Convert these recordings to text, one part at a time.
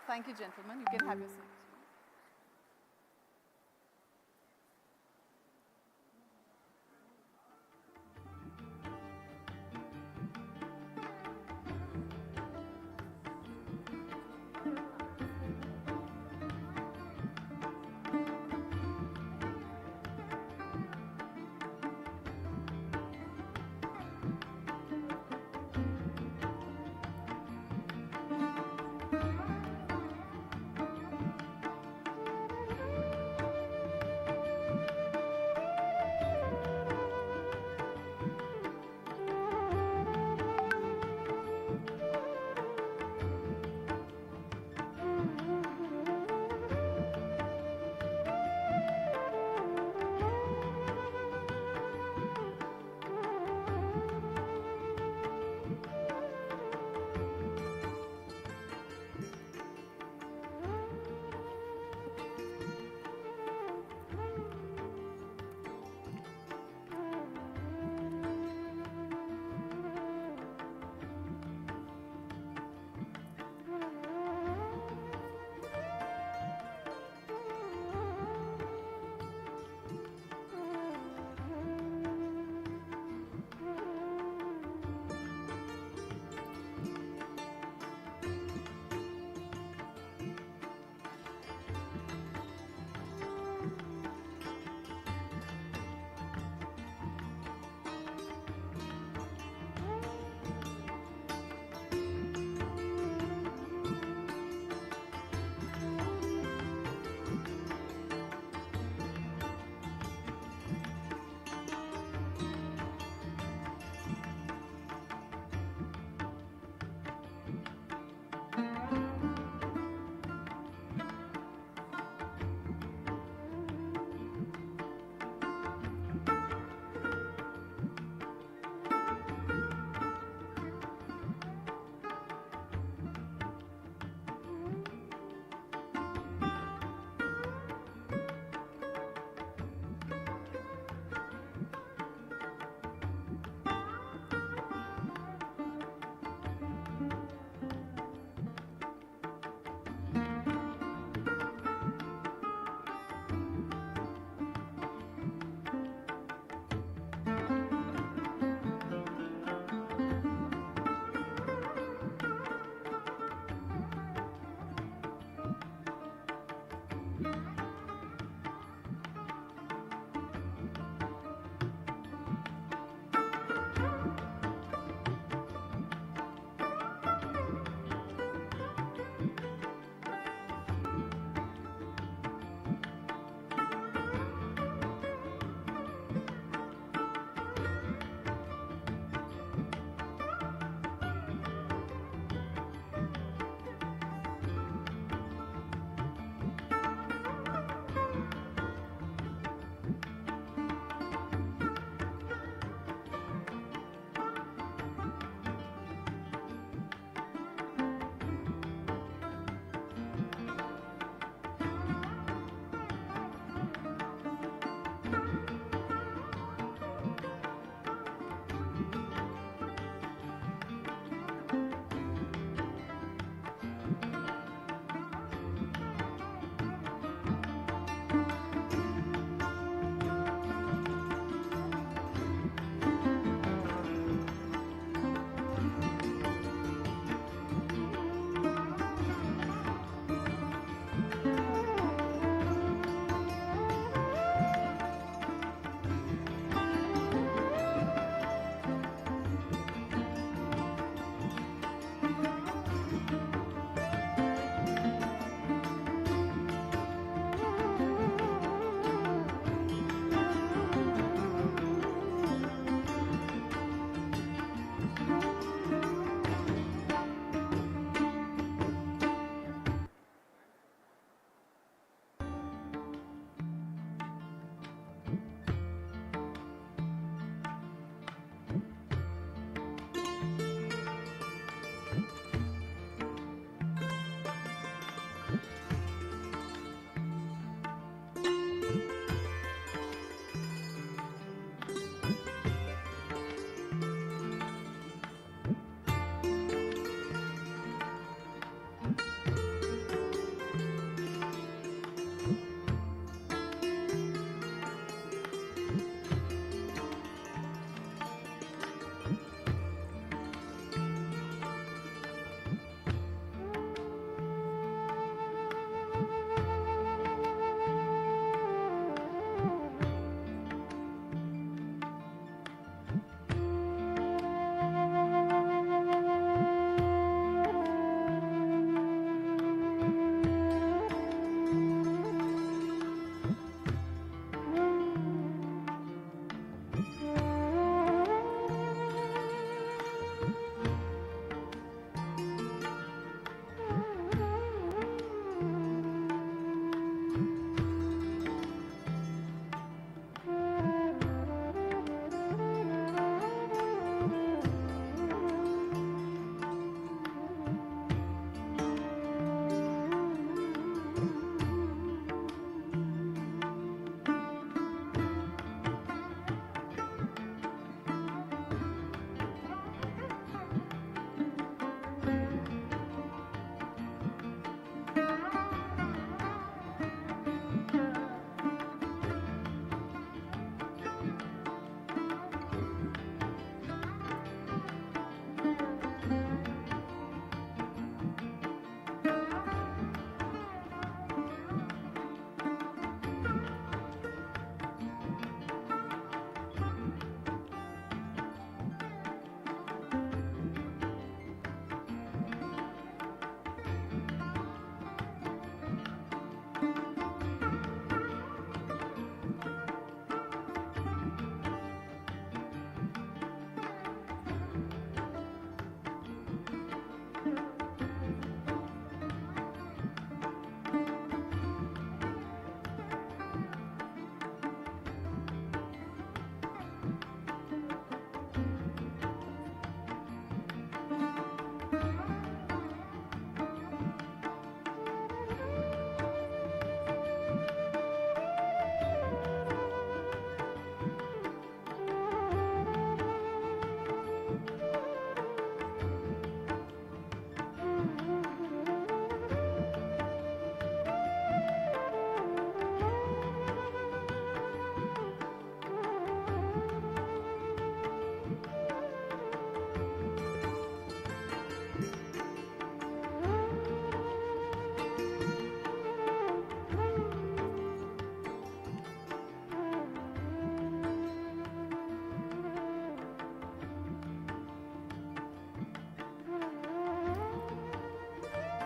Thank you, gentlemen. You can have your seats.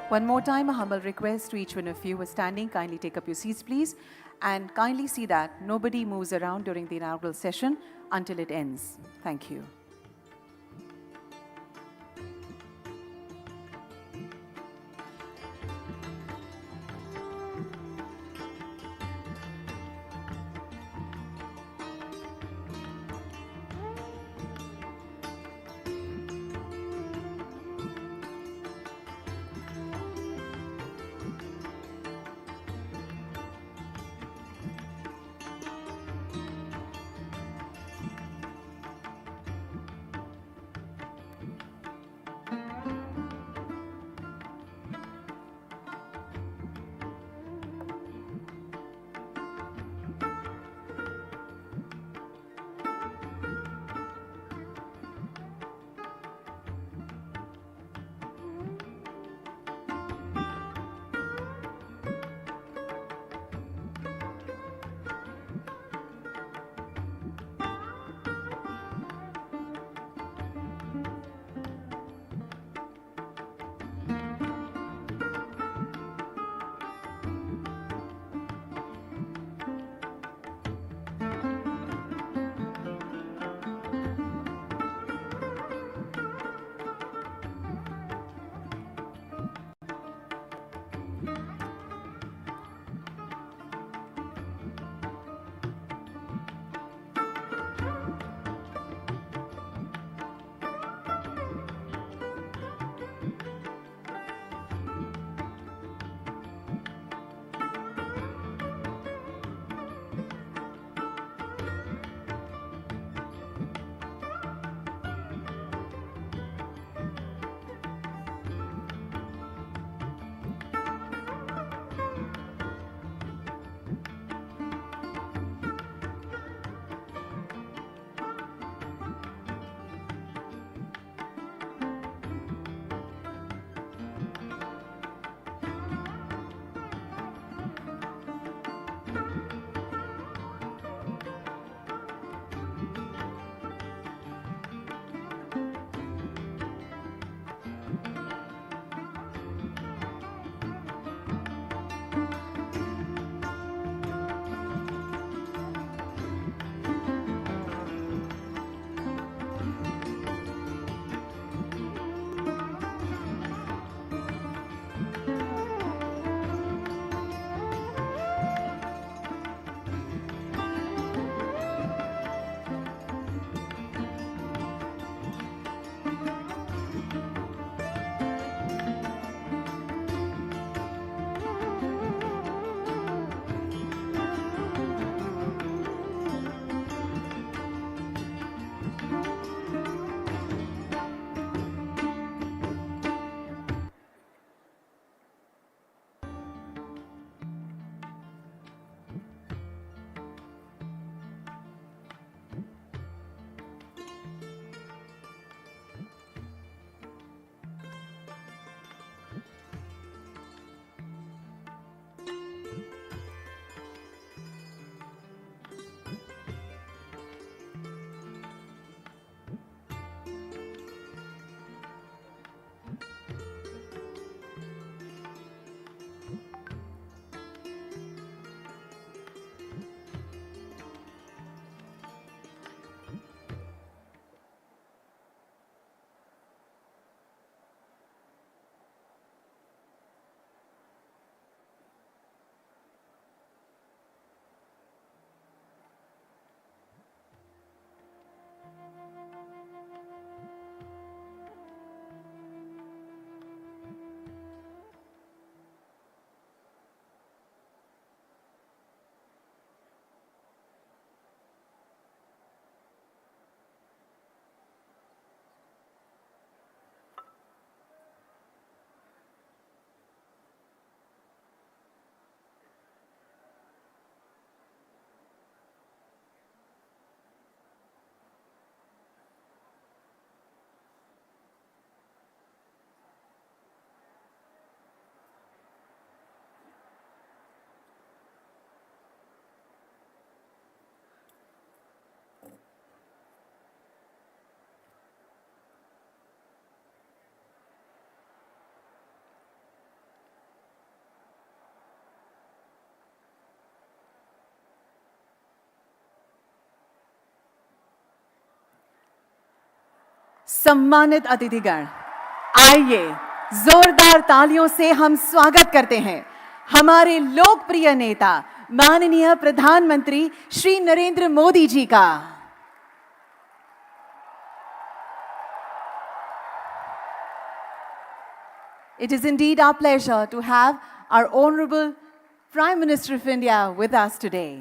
One more time, a humble request to each one of you who are standing, kindly take up your seats, please. And kindly see that nobody moves around during the inaugural session until it ends. Thank you. सम्मानित अतिथिगण, आइए जोरदार तालियों से हम स्वागत करते हैं हमारे लोकप्रिय नेता माननीय प्रधानमंत्री श्री नरेंद्र मोदी जी का। It is indeed our pleasure to have our Honorable Prime Minister of India with us today.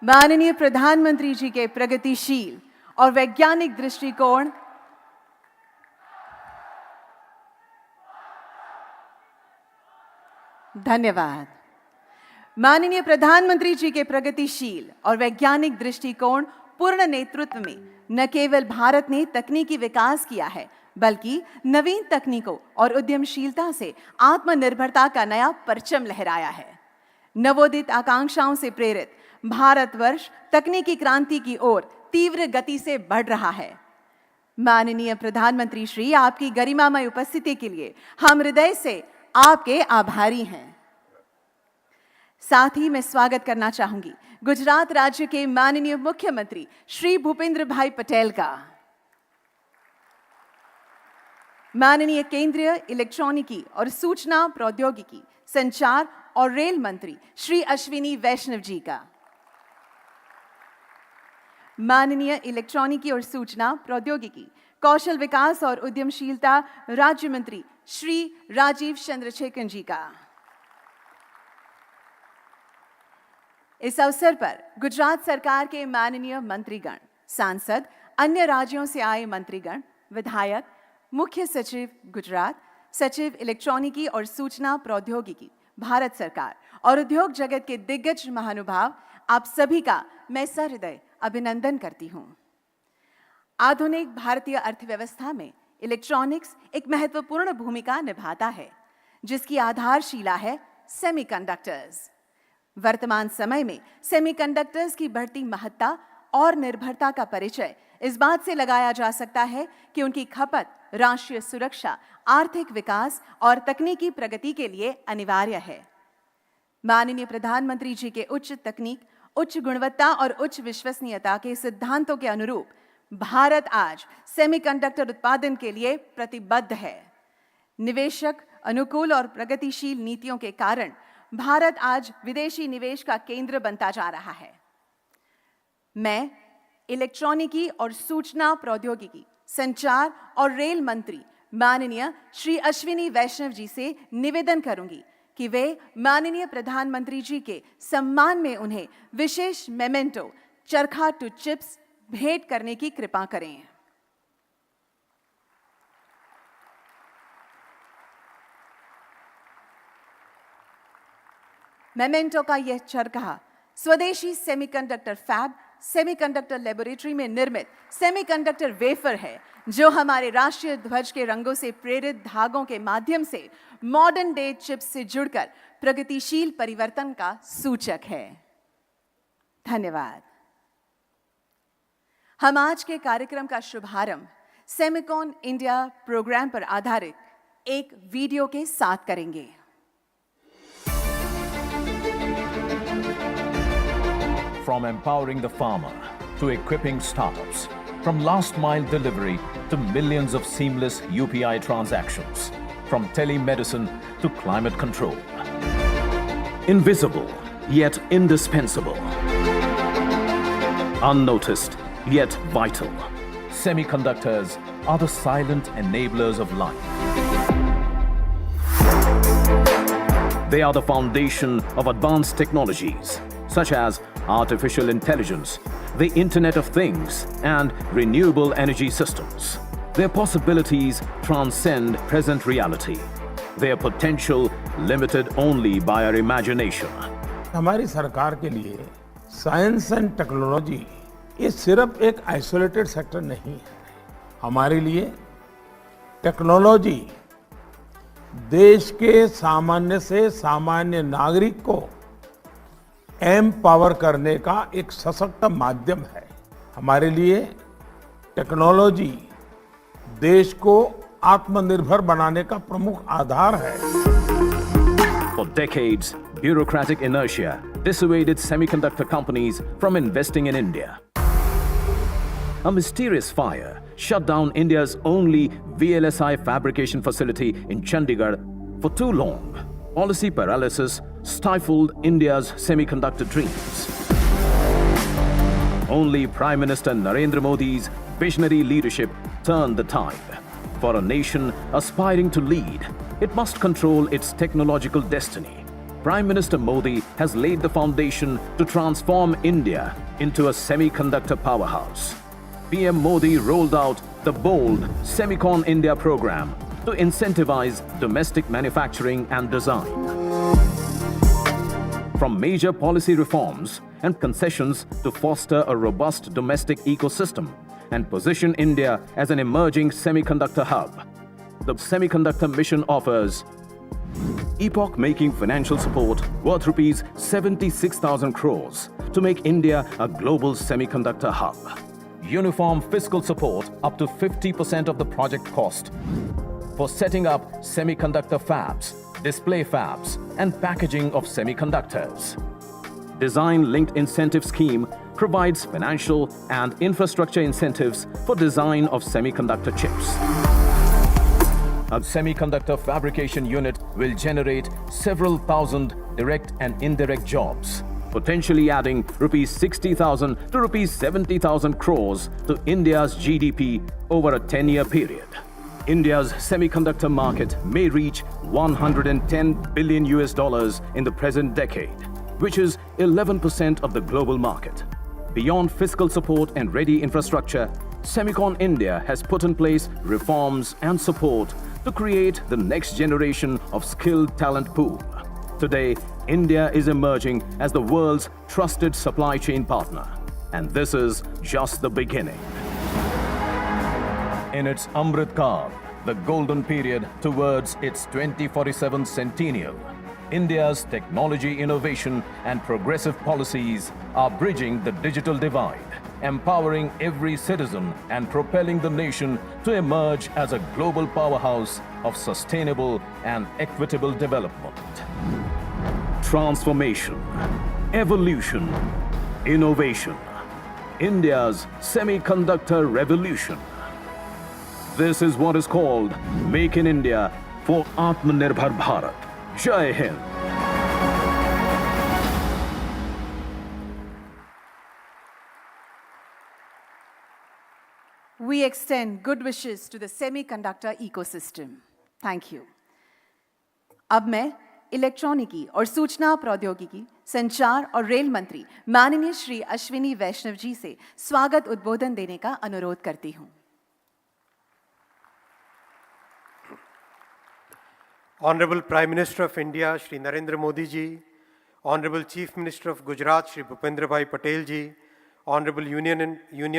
माननीय प्रधानमंत्री जी के प्रगतिशील और वैज्ञानिक दृष्टिकोण धन्यवाद। माननीय प्रधानमंत्री जी के प्रगतिशील और वैज्ञानिक दृष्टिकोण पूर्ण नेतृत्व में न केवल भारत ने तकनीकी विकास किया है, बल्कि नवीन तकनीकों और उद्यमशीलता से आत्मनिर्भरता का नया परचम लहराया है। नवोदित आकांक्षाओं से प्रेरित भारतवर्ष तकनीकी क्रांति की ओर तीव्र गति से बढ़ रहा है। माननीय प्रधानमंत्री श्री, आपकी गरिमामय उपस्थिति के लिए हम हृदय से आपके आभारी हैं। साथ ही मैं स्वागत करना चाहूंगी गुजरात राज्य के माननीय मुख्यमंत्री श्री भूपेंद्र भाई पटेल का, माननीय केंद्रीय इलेक्ट्रॉनिकी और सूचना प्रौद्योगिकी, संचार और रेल मंत्री श्री अश्विनी वैष्णव जी का, माननीय इलेक्ट्रॉनिकी और सूचना प्रौद्योगिकी, कौशल विकास और उद्यमशीलता राज्य मंत्री श्री राजीव चंद्रशेखर जी का। इस अवसर पर गुजरात सरकार के माननीय मंत्रीगण, सांसद, अन्य राज्यों से आए मंत्रीगण, विधायक, मुख्य सचिव गुजरात, सचिव इलेक्ट्रॉनिकी और सूचना प्रौद्योगिकी भारत सरकार और उद्योग जगत के दिग्गज महानुभाव, आप सभी का मैं सहृदय अभिनंदन करती हूं। आधुनिक भारतीय अर्थव्यवस्था में इलेक्ट्रॉनिक्स एक महत्वपूर्ण भूमिका निभाता है, जिसकी आधारशिला है सेमीकंडक्टर्स। वर्तमान समय में सेमीकंडक्टर्स की बढ़ती महत्ता और निर्भरता का परिचय इस बात से लगाया जा सकता है कि उनकी खपत राष्ट्रीय सुरक्षा, आर्थिक विकास और तकनीकी प्रगति के लिए अनिवार्य है। माननीय प्रधानमंत्री जी के उच्च तकनीक, उच्च गुणवत्ता और उच्च विश्वसनीयता के सिद्धांतों के अनुरूप भारत आज सेमीकंडक्टर उत्पादन के लिए प्रतिबद्ध है। निवेशक अनुकूल और प्रगतिशील नीतियों के कारण भारत आज विदेशी निवेश का केंद्र बनता जा रहा है। मैं इलेक्ट्रॉनिकी और सूचना प्रौद्योगिकी, संचार और रेल मंत्री माननीय श्री अश्विनी वैष्णव जी से निवेदन करूंगी कि वे माननीय प्रधानमंत्री जी के सम्मान में उन्हें विशेष मेमेंटो चरखा टू चिप्स भेंट करने की कृपा करें। मेमेंटो का यह चरखा स्वदेशी सेमीकंडक्टर फैब, सेमीकंडक्टर लेबोरेटरी में निर्मित सेमीकंडक्टर वेफर है, जो हमारे राष्ट्रीय ध्वज के रंगों से प्रेरित धागों के माध्यम से मॉडर्न डे चिप्स से जुड़कर प्रगतिशील परिवर्तन का सूचक है। धन्यवाद। हम आज के कार्यक्रम का शुभारंभ सेमिकॉन इंडिया प्रोग्राम पर आधारित एक वीडियो के साथ करेंगे। From empowering the farmer to equipping startups, from last mile delivery to millions of seamless UPI transactions, from telemedicine to climate control. Invisible yet indispensable. Unnoticed yet vital. Semiconductors are the silent enablers of life. They are the foundation of advanced technologies such as artificial intelligence, the Internet of Things, and renewable energy systems. Their possibilities transcend present reality. Their potential limited only by our imagination. हमारी सरकार के लिए science and technology ये सिर्फ एक isolated sector नहीं है। हमारे लिए टेक्नोलॉजी देश के सामान्य से सामान्य नागरिक को एम्पावर करने का एक सशक्त माध्यम है। हमारे लिए टेक्नोलॉजी देश को आत्मनिर्भर बनाने का प्रमुख आधार है। For decades, bureaucratic inertia dissuaded semiconductor companies from investing in India. A mysterious fire shut down India's only VLSI fabrication facility in Chandigarh for too long. Policy paralysis stifled India's semiconductor dreams. Only Prime Minister Narendra Modi's visionary leadership turned the tide. For a nation aspiring to lead, it must control its technological destiny. Prime Minister Modi has laid the foundation to transform India into a semiconductor powerhouse. PM Modi rolled out the bold SemiconIndia program to incentivize domestic manufacturing and design. From major policy reforms and concessions to foster a robust domestic ecosystem and position India as an emerging semiconductor hub, the Semiconductor Mission offers epoch-making financial support worth rupees 76,000 crores to make India a global semiconductor hub. Uniform fiscal support up to 50% of the project cost for setting up semiconductor fabs, display fabs, and packaging of semiconductors. Design-linked incentive scheme provides financial and infrastructure incentives for design of semiconductor chips. A semiconductor fabrication unit will generate several thousand direct and indirect jobs, potentially adding rupees 60,000 to rupees 70,000 crores to India's GDP over a 10-year period. India's semiconductor market may reach $110 billion in the present decade, which is 11% of the global market. Beyond fiscal support and ready infrastructure, SemiconIndia has put in place reforms and support to create the next generation of skilled talent pool. Today, India is emerging as the world's trusted supply chain partner, and this is just the beginning. In its Amrit Kaal, the golden period towards its 2047 centennial, India's technology innovation and progressive policies are bridging the digital divide, empowering every citizen and propelling the nation to emerge as a global powerhouse of sustainable and equitable development. Transformation, evolution, innovation. India's semiconductor revolution. This is what is called Make in India for Atmanirbhar Bharat. Jai Hind. We extend good wishes to the semiconductor ecosystem. Thank you. अब मैं इलेक्ट्रॉनिकी और सूचना प्रौद्योगिकी, संचार और rail मंत्री माननीय श्री अश्विनी वैष्णव जी से स्वागत उद्बोधन देने का अनुरोध करती हूं। Honorable Prime Minister of India, Shri Narendra Modi ji, Honorable Chief Minister of Gujarat, Shri Bhupendra Bhai Patel ji, Honorable Union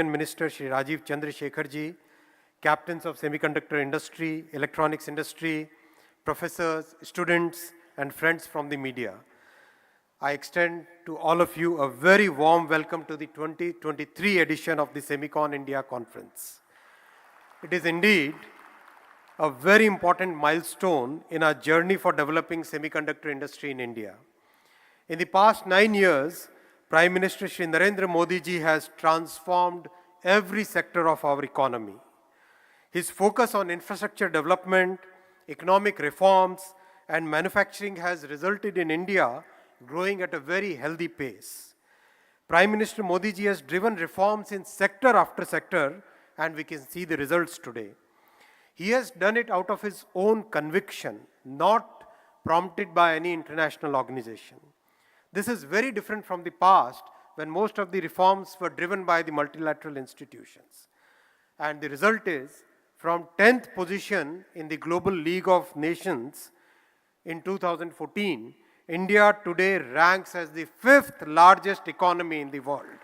Minister, Shri Rajiv Chandrasekhar ji, captains of semiconductor industry, electronics industry, professors, students, and friends from the media. I extend to all of you a very warm welcome to the 2023 edition of the SemiconIndia conference. It is indeed a very important milestone in our journey for developing semiconductor industry in India. In the past 9 years, Prime Minister Shri Narendra Modi ji has transformed every sector of our economy. His focus on infrastructure development, economic reforms, and manufacturing has resulted in India growing at a very healthy pace. Prime Minister Modi ji has driven reforms in sector after sector, and we can see the results today. He has done it out of his own conviction, not prompted by any international organization. This is very different from the past, when most of the reforms were driven by the multilateral institutions. And the result is, from 10th position in the Global League of Nations in 2014, India today ranks as the 5th largest economy in the world.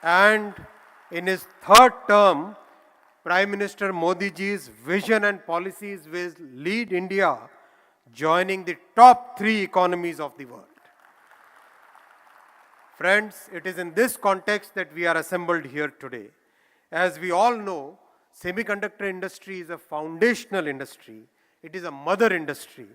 And in his third term, Prime Minister Modi ji's vision and policies will lead India joining the top 3 economies of the world. Friends, it is in this context that we are assembled here today. As we all know, semiconductor industry is a foundational industry. It is a mother industry.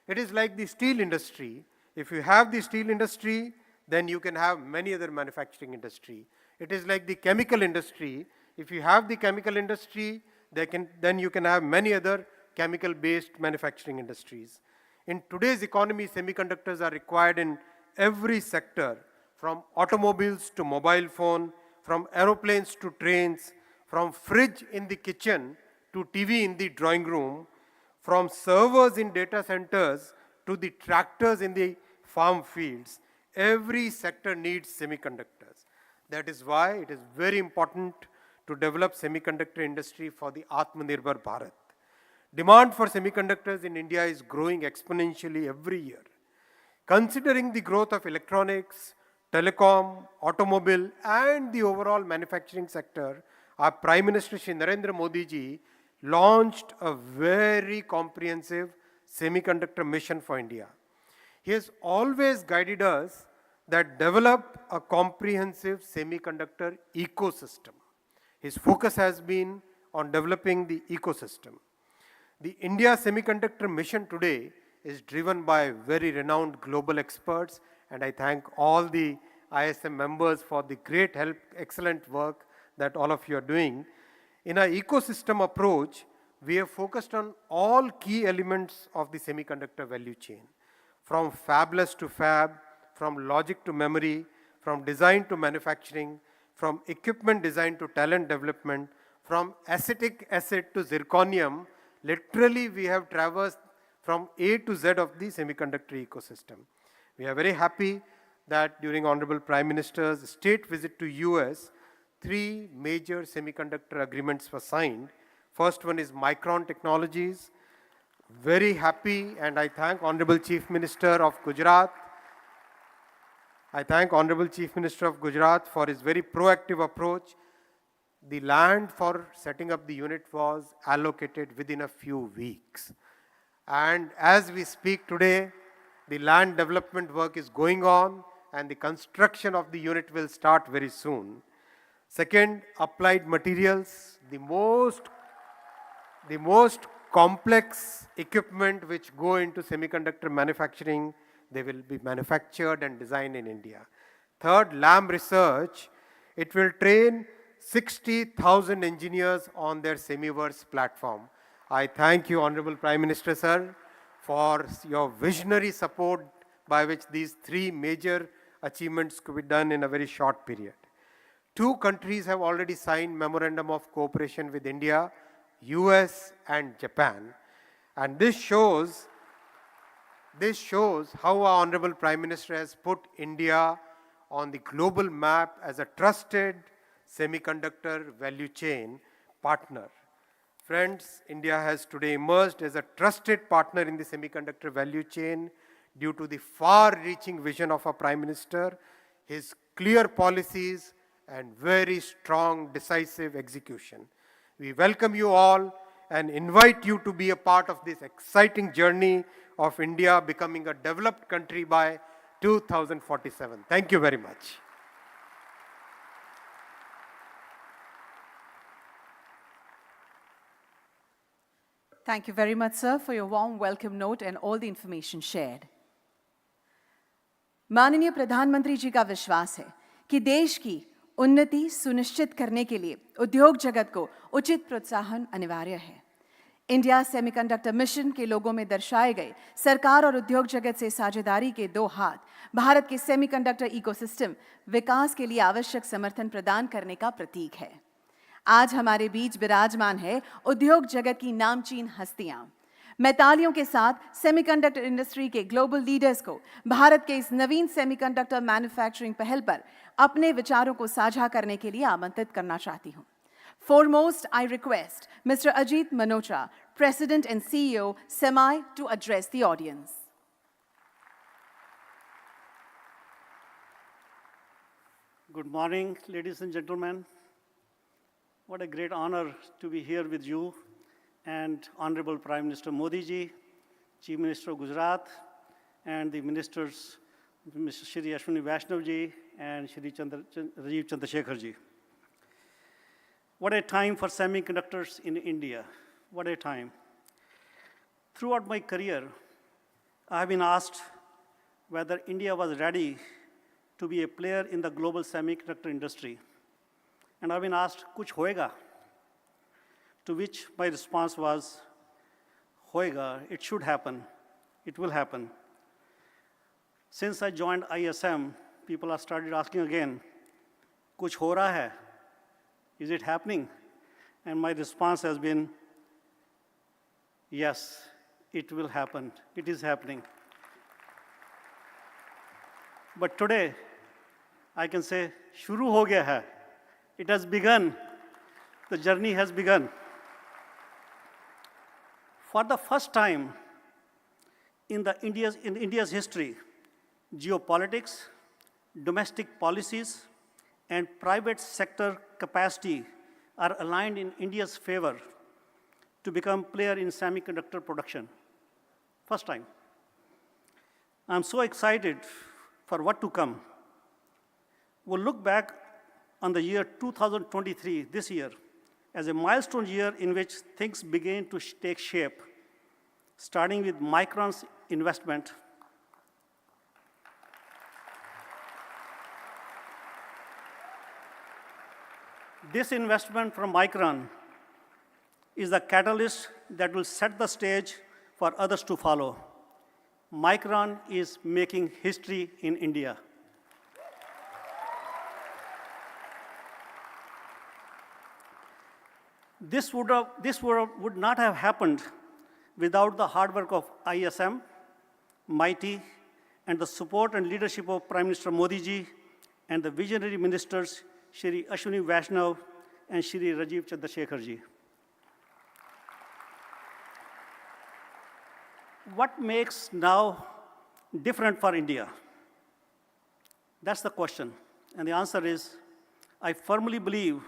It is like the steel industry. If you have the steel industry, then you can have many other manufacturing industry. It is like the chemical industry. If you have the chemical industry, then you can have many other chemical-based manufacturing industries. In today's economy, semiconductors are required in every sector, from automobiles to mobile phone, from aeroplanes to trains, from fridge in the kitchen to TV in the drawing room, from servers in data centers to the tractors in the farm fields. Every sector needs semiconductors. That is why it is very important to develop semiconductor industry for the Atmanirbhar Bharat. Demand for semiconductors in India is growing exponentially every year. Considering the growth of electronics, telecom, automobile, and the overall manufacturing sector, our Prime Minister Shri Narendra Modi ji launched a very comprehensive semiconductor mission for India. He has always guided us that develop a comprehensive semiconductor ecosystem. His focus has been on developing the ecosystem. The India Semiconductor Mission today is driven by very renowned global experts, and I thank all the ISM members for the great help, excellent work that all of you are doing. In our ecosystem approach, we have focused on all key elements of the semiconductor value chain, from fabless to fab, from logic to memory, from design to manufacturing, from equipment design to talent development, from acetic acid to zirconium. Literally, we have traversed from A to Z of the semiconductor ecosystem. We are very happy that during Honorable Prime Minister's state visit to US, 3 major semiconductor agreements were signed. First one is Micron Technologies. Very happy, and I thank Honorable Chief Minister of Gujarat. I thank Honorable Chief Minister of Gujarat for his very proactive approach. The land for setting up the unit was allocated within a few weeks. And as we speak today, the land development work is going on and the construction of the unit will start very soon. Second, applied materials, the most complex equipment which go into semiconductor manufacturing, they will be manufactured and designed in India. Third, Lam Research, it will train 60,000 engineers on their Semiverse platform. I thank you, Honorable Prime Minister, sir, for your visionary support by which these 3 major achievements could be done in a very short period. 2 countries have already signed Memorandum of Cooperation with India, US and Japan. And this shows how our Honorable Prime Minister has put India on the global map as a trusted semiconductor value chain partner. Friends, India has today emerged as a trusted partner in the semiconductor value chain due to the far-reaching vision of our Prime Minister, his clear policies, and very strong, decisive execution. We welcome you all and invite you to be a part of this exciting journey of India becoming a developed country by 2047. Thank you very much. Thank you very much, sir, for your warm welcome note and all the information shared. माननीय प्रधानमंत्री जी का विश्वास है कि देश की उन्नति सुनिश्चित करने के लिए उद्योग जगत को उचित प्रोत्साहन अनिवार्य है। इंडिया सेमीकंडक्टर मिशन के लोगों में दर्शाए गए सरकार और उद्योग जगत से साझेदारी के 2 हाथ भारत के सेमीकंडक्टर इकोसिस्टम विकास के लिए आवश्यक समर्थन प्रदान करने का प्रतीक है। आज हमारे बीच विराजमान है उद्योग जगत की नामचीन हस्तियां। मैं तालियों के साथ सेमीकंडक्टर इंडस्ट्री के ग्लोबल लीडर्स को भारत के इस नवीन सेमीकंडक्टर मैन्युफैक्चरिंग पहल पर अपने विचारों को साझा करने के लिए आमंत्रित करना चाहती हूं। Foremost, I request Mr. Ajit Manocha, President and CEO, SEMI, to address the audience. Good morning, ladies and gentlemen. What a great honor to be here with you and Honorable Prime Minister Modi ji, Chief Minister of Gujarat, and the ministers, Mr. Shri Ashwini Vaishnav ji, and Shri Rajiv Chandrasekhar ji. What a time for semiconductors in India. What a time. Throughout my career, I have been asked whether India was ready to be a player in the global semiconductor industry. And I've been asked, kuch hoega? To which my response was, hoega, it should happen, it will happen. Since I joined ISM, people have started asking again, kuch ho raha hai? Is it happening? And my response has been, yes, it will happen, it is happening. But today, I can say, shuru ho gaya hai. It has begun, the journey has begun. For the first time in India's history, geopolitics, domestic policies, and private sector capacity are aligned in India's favor to become player in semiconductor production. First time. I'm so excited for what to come. We'll look back on the year 2023, this year, as a milestone year in which things began to take shape, starting with Micron's investment. This investment from Micron is the catalyst that will set the stage for others to follow. Micron is making history in India. This would not have happened without the hard work of ISM, MIT, and the support and leadership of Prime Minister Modi ji and the visionary ministers Shri Ashwini Vaishnav and Shri Rajiv Chandrasekhar ji. What makes now different for India? That's the question. And the answer is, I firmly believe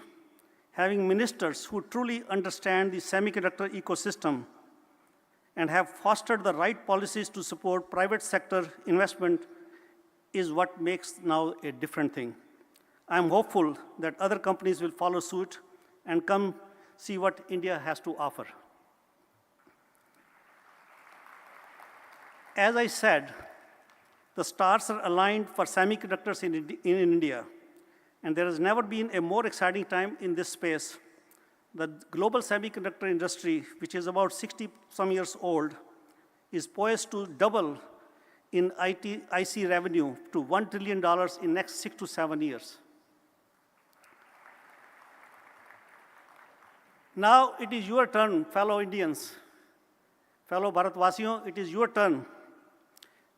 having ministers who truly understand the semiconductor ecosystem and have fostered the right policies to support private sector investment is what makes now a different thing. I'm hopeful that other companies will follow suit and come see what India has to offer. As I said, the stars are aligned for semiconductors in India, and there has never been a more exciting time in this space. The global semiconductor industry, which is about 60-some years old, is poised to double in IC revenue to $1 trillion in next 6 to 7 years. Now it is your turn, fellow Indians, fellow Bharatvasiyon, it is your turn.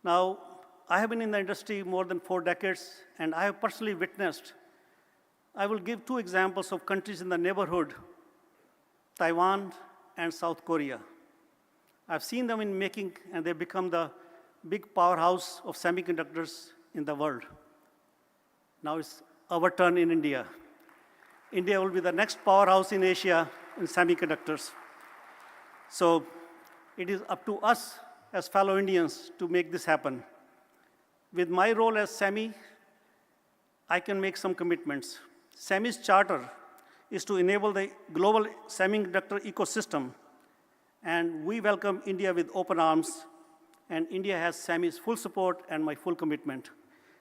Now, I have been in the industry more than 4 decades, and I have personally witnessed. I will give 2 examples of countries in the neighborhood, Taiwan and South Korea. I've seen them in making, and they become the big powerhouse of semiconductors in the world. Now it's our turn in India. India will be the next powerhouse in Asia in semiconductors. So it is up to us as fellow Indians to make this happen. With my role as SEMI, I can make some commitments. SEMI's charter is to enable the global semiconductor ecosystem, and we welcome India with open arms, and India has SEMI's full support and my full commitment.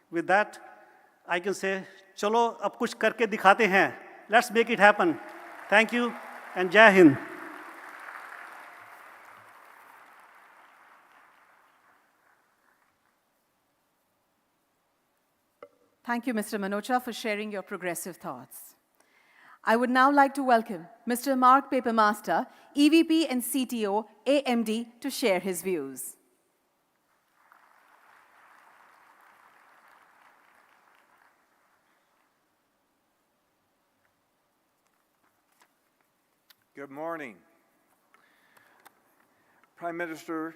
With that, I can say, chalo, ab kuch karke dikhate hain. Let's make it happen. Thank you, and Jai Hind. Thank you, Mr. Manocha, for sharing your progressive thoughts. I would now like to welcome Mr. Mark Papermaster, EVP and CTO, AMD, to share his views. Good morning. Prime Minister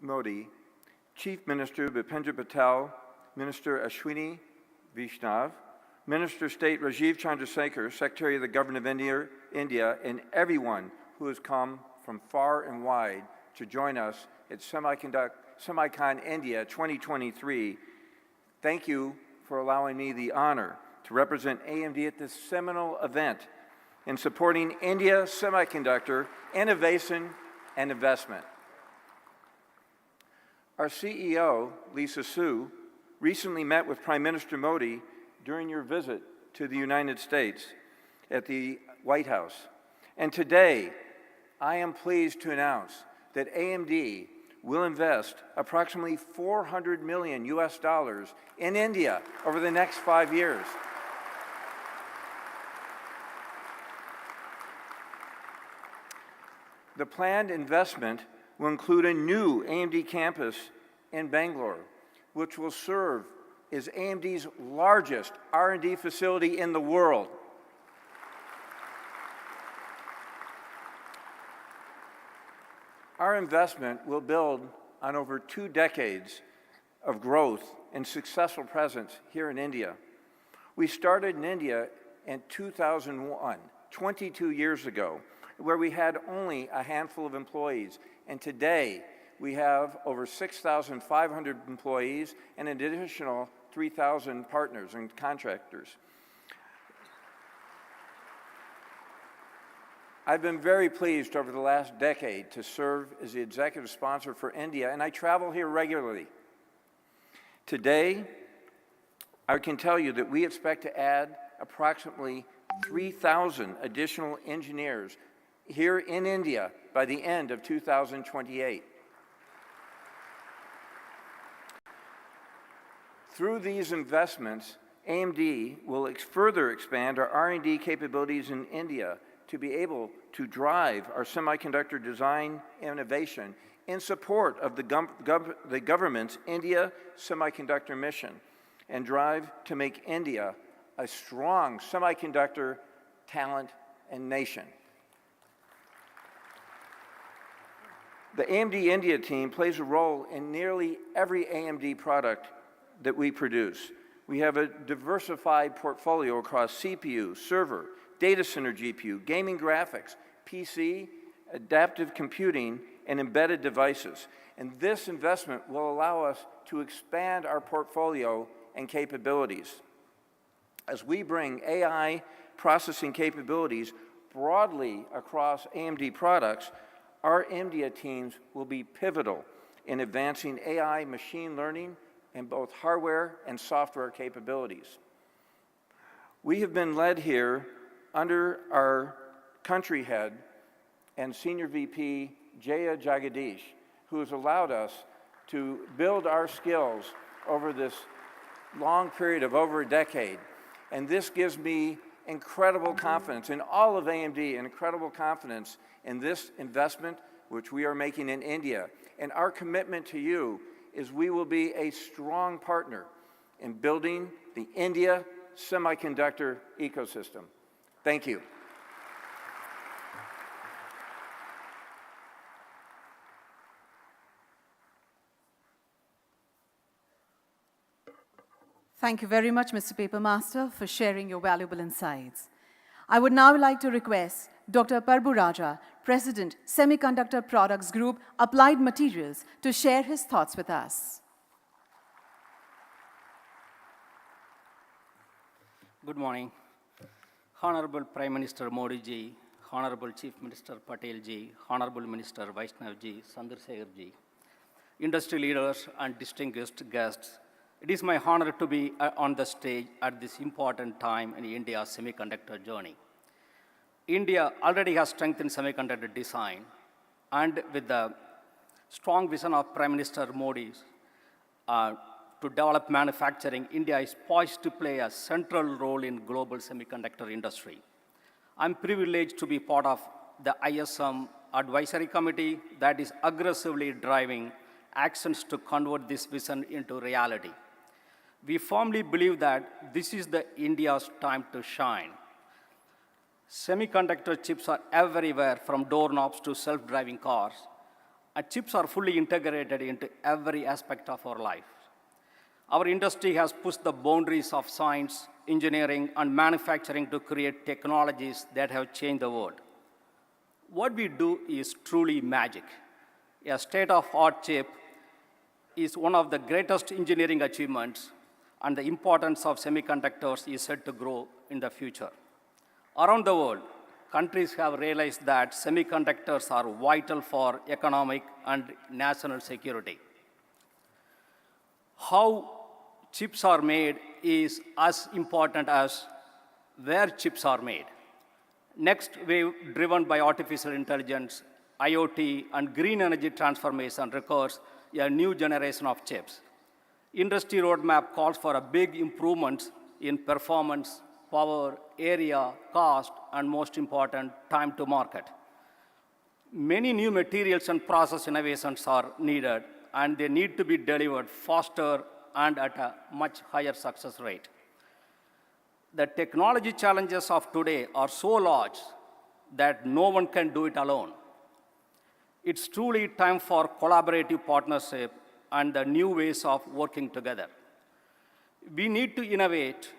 Modi, Chief Minister Bhupendra Patel, Minister Ashwini Vaishnav, Minister of State Rajiv Chandrasekhar, Secretary of the Government of India, and everyone who has come from far and wide to join us at SemiconIndia 2023. Thank you for allowing me the honor to represent AMD at this seminal event in supporting India semiconductor innovation and investment. Our CEO, Lisa Su, recently met with Prime Minister Modi during your visit to the United States at the White House. And today, I am pleased to announce that AMD will invest approximately $400 million in India over the next 5 years. The planned investment will include a new AMD campus in Bangalore, which will serve as AMD's largest R&D facility in the world. Our investment will build on over 2 decades of growth and successful presence here in India. We started in India in 2001, 22 years ago, where we had only a handful of employees. And today, we have over 6,500 employees and an additional 3,000 partners and contractors. I've been very pleased over the last decade to serve as the executive sponsor for India, and I travel here regularly. Today, I can tell you that we expect to add approximately 3,000 additional engineers here in India by the end of 2028. Through these investments, AMD will further expand our R&D capabilities in India to be able to drive our semiconductor design innovation in support of the government's India Semiconductor Mission and drive to make India a strong semiconductor talent and nation. The AMD India team plays a role in nearly every AMD product that we produce. We have a diversified portfolio across CPU, server, data center GPU, gaming graphics, PC, adaptive computing, and embedded devices. And this investment will allow us to expand our portfolio and capabilities. As we bring AI processing capabilities broadly across AMD products, our India teams will be pivotal in advancing AI machine learning and both hardware and software capabilities. We have been led here under our country head and Senior VP, Jaya Jagadish, who has allowed us to build our skills over this long period of over a decade. And this gives me incredible confidence in all of AMD, and incredible confidence in this investment which we are making in India. And our commitment to you is we will be a strong partner in building the India semiconductor ecosystem. Thank you. Thank you very much, Mr. Papermaster, for sharing your valuable insights. I would now like to request Dr. Parbu Raja, President, Semiconductor Products Group, Applied Materials, to share his thoughts with us. Good morning. Honorable Prime Minister Modi ji, Honorable Chief Minister Patel ji, Honorable Minister Vaishnav ji, Chandrasekhar ji, industry leaders and distinguished guests, it is my honor to be on the stage at this important time in India's semiconductor journey. India already has strengthened semiconductor design, and with the strong vision of Prime Minister Modi to develop manufacturing, India is poised to play a central role in global semiconductor industry. I'm privileged to be part of the ISM Advisory Committee that is aggressively driving actions to convert this vision into reality. We firmly believe that this is the India's time to shine. Semiconductor chips are everywhere, from doorknobs to self-driving cars. And chips are fully integrated into every aspect of our life. Our industry has pushed the boundaries of science, engineering, and manufacturing to create technologies that have changed the world. What we do is truly magic. A state-of-the-art chip is one of the greatest engineering achievements, and the importance of semiconductors is set to grow in the future. Around the world, countries have realized that semiconductors are vital for economic and national security. How chips are made is as important as where chips are made. Next wave driven by artificial intelligence, IoT, and green energy transformation requires a new generation of chips. Industry roadmap calls for a big improvements in performance, power, area, cost, and most important, time to market. Many new materials and process innovations are needed, and they need to be delivered faster and at a much higher success rate. The technology challenges of today are so large that no one can do it alone. It's truly time for collaborative partnership and the new ways of working together. We need to innovate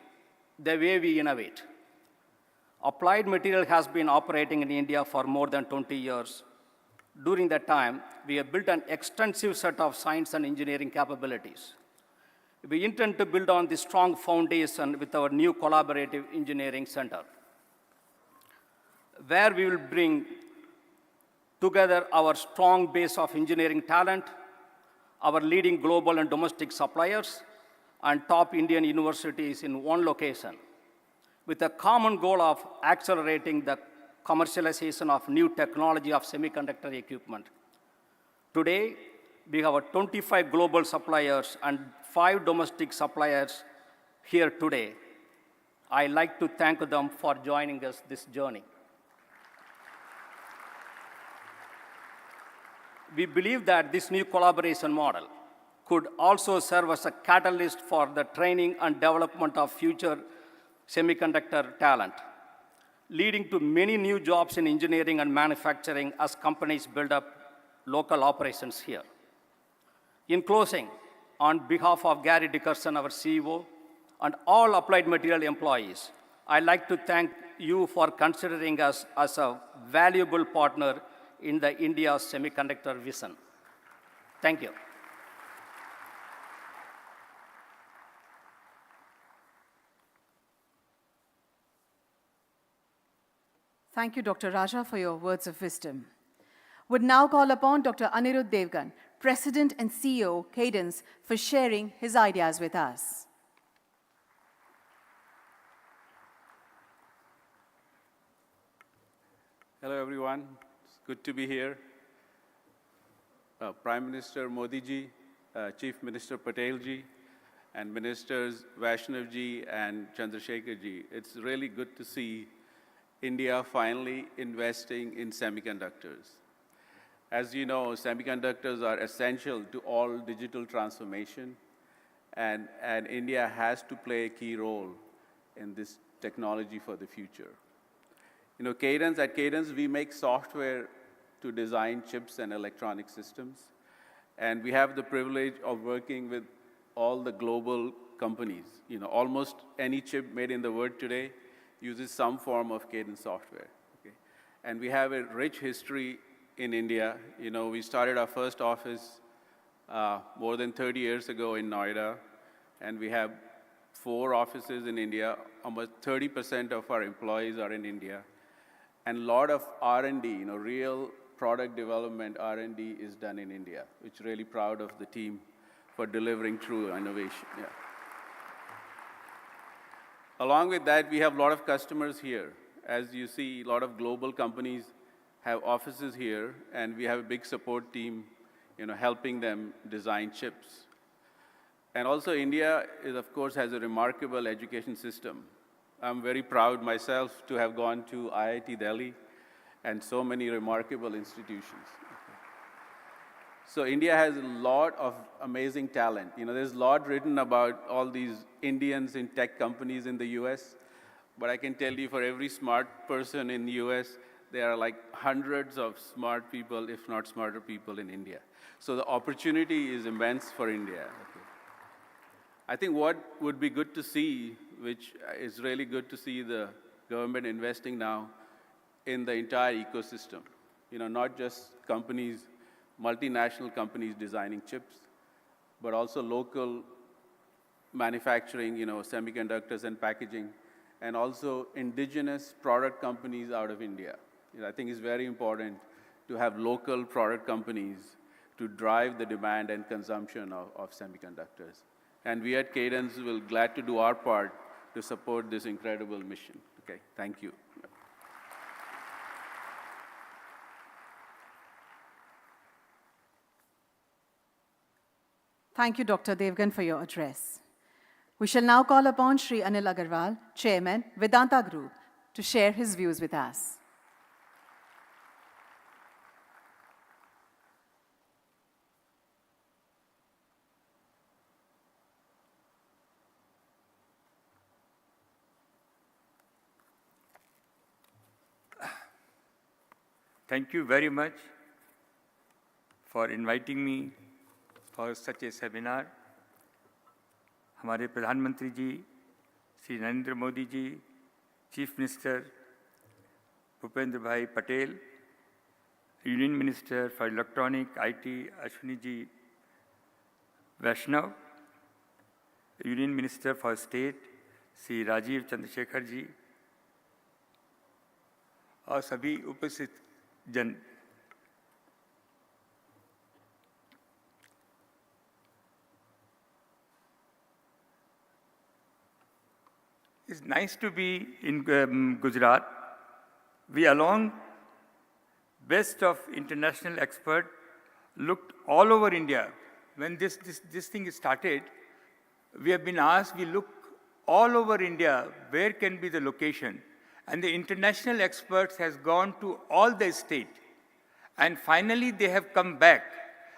the way we innovate. Applied Material has been operating in India for more than 20 years. During that time, we have built an extensive set of science and engineering capabilities. We intend to build on this strong foundation with our new collaborative engineering center, where we will bring together our strong base of engineering talent, our leading global and domestic suppliers, and top Indian universities in one location, with a common goal of accelerating the commercialization of new technology of semiconductor equipment. Today, we have 25 global suppliers and 5 domestic suppliers here today. I'd like to thank them for joining us this journey. We believe that this new collaboration model could also serve as a catalyst for the training and development of future semiconductor talent, leading to many new jobs in engineering and manufacturing as companies build up local operations here. In closing, on behalf of Gary Dickerson, our CEO, and all Applied Material employees, I'd like to thank you for considering us as a valuable partner in the India Semiconductor Vision. Thank you. Thank you, Dr. Raja, for your words of wisdom. Would now call upon Dr. Anirudh Devgan, President and CEO, Cadence, for sharing his ideas with us. Hello, everyone. It's good to be here. Prime Minister Modi ji, Chief Minister Patel ji, and Ministers Vaishnav ji and Chandrasekhar ji. It's really good to see India finally investing in semiconductors. As you know, semiconductors are essential to all digital transformation, and India has to play a key role in this technology for the future. You know, at Cadence, we make software to design chips and electronic systems, and we have the privilege of working with all the global companies. You know, almost any chip made in the world today uses some form of Cadence software. Okay? And we have a rich history in India. You know, we started our first office more than 30 years ago in Noida, and we have 4 offices in India. Almost 30% of our employees are in India. And a lot of R&D, you know, real product development R&D is done in India, which really proud of the team for delivering true innovation. Yeah. Along with that, we have a lot of customers here. As you see, a lot of global companies have offices here, and we have a big support team, you know, helping them design chips. And also, India is, of course, has a remarkable education system. I'm very proud myself to have gone to IIT Delhi and so many remarkable institutions. So India has a lot of amazing talent. You know, there's a lot written about all these Indians in tech companies in the US, but I can tell you for every smart person in the US, there are like hundreds of smart people, if not smarter people in India. So the opportunity is immense for India. Okay. I think what would be good to see, which is really good to see the government investing now in the entire ecosystem. You know, not just companies, multinational companies designing chips, but also local manufacturing, semiconductors and packaging, and also indigenous product companies out of India. I think it's very important to have local product companies to drive the demand and consumption of semiconductors. And we at Cadence will glad to do our part to support this incredible mission. Okay, thank you. Thank you, Dr. Devgan, for your address. We shall now call upon Shri Anil Agarwal, Chairman, Vedanta Group, to share his views with us. Thank you very much for inviting me for such a seminar. हमारे प्रधानमंत्री ji Shri Narendra Modi ji, chief minister Bhupendra bhai Patel, union minister for electronic IT Ashwini ji Vaishnaw, union minister for state Shri Rajeev Chandrasekhar ji और सभी उपस्थित जन, it's nice to be in Gujarat. We, along best of international experts, looked all over India. When this thing started, we have been asked, we look all over India, where can be the location? And the international experts has gone to all the state. And finally, they have come back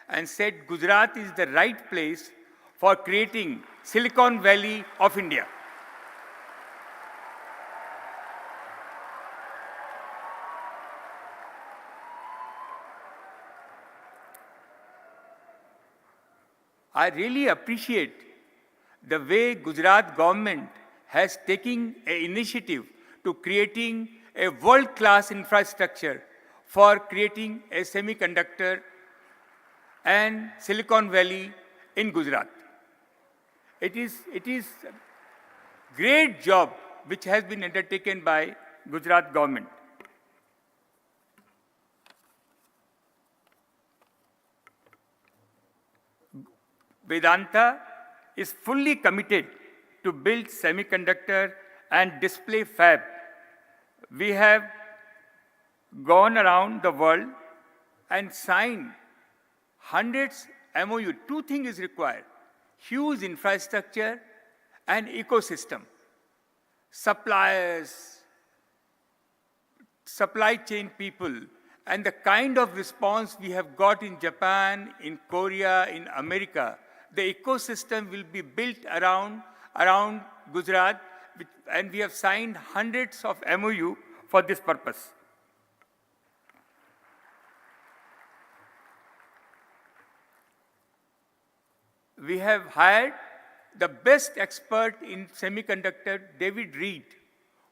and said Gujarat is the right place for creating Silicon Valley of India. I really appreciate the way Gujarat government has taken an initiative to creating a world-class infrastructure for creating a semiconductor and Silicon Valley in Gujarat. It is a great job which has been undertaken by Gujarat government. Vedanta is fully committed to build semiconductor and display fab. We have gone around the world and signed hundreds MOU. Two things is required: huge infrastructure and ecosystem. Suppliers, supply chain people, and the kind of response we have got in Japan, in Korea, in America, the ecosystem will be built around Gujarat, and we have signed hundreds of MOU for this purpose. We have hired the best expert in semiconductor, David Reed,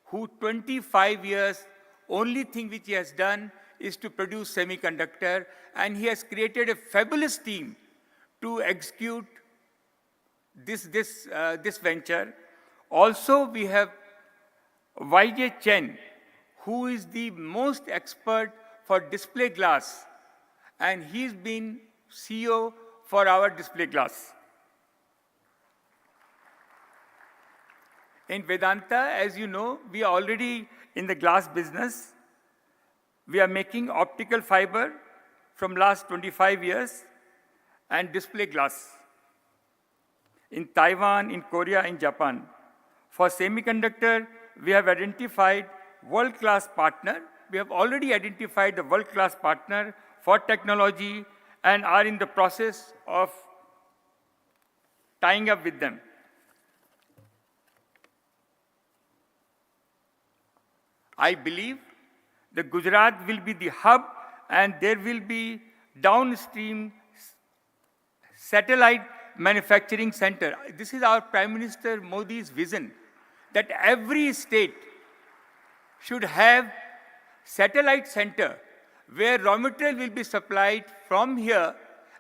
who 25 years, only thing which he has done is to produce semiconductor, and he has created a fabulous team to execute this venture. Also, we have YJ Chen, who is the most expert for display glass, and he's been CEO for our display glass. In Vedanta, as you know, we are already in the glass business. We are making optical fiber from last 25 years and display glass in Taiwan, in Korea, in Japan. For semiconductor, we have identified world-class partner. We have already identified the world-class partner for technology and are in the process of tying up with them. I believe that Gujarat will be the hub, and there will be downstream satellite manufacturing center. This is our Prime Minister Modi's vision, that every state should have satellite center where raw material will be supplied from here,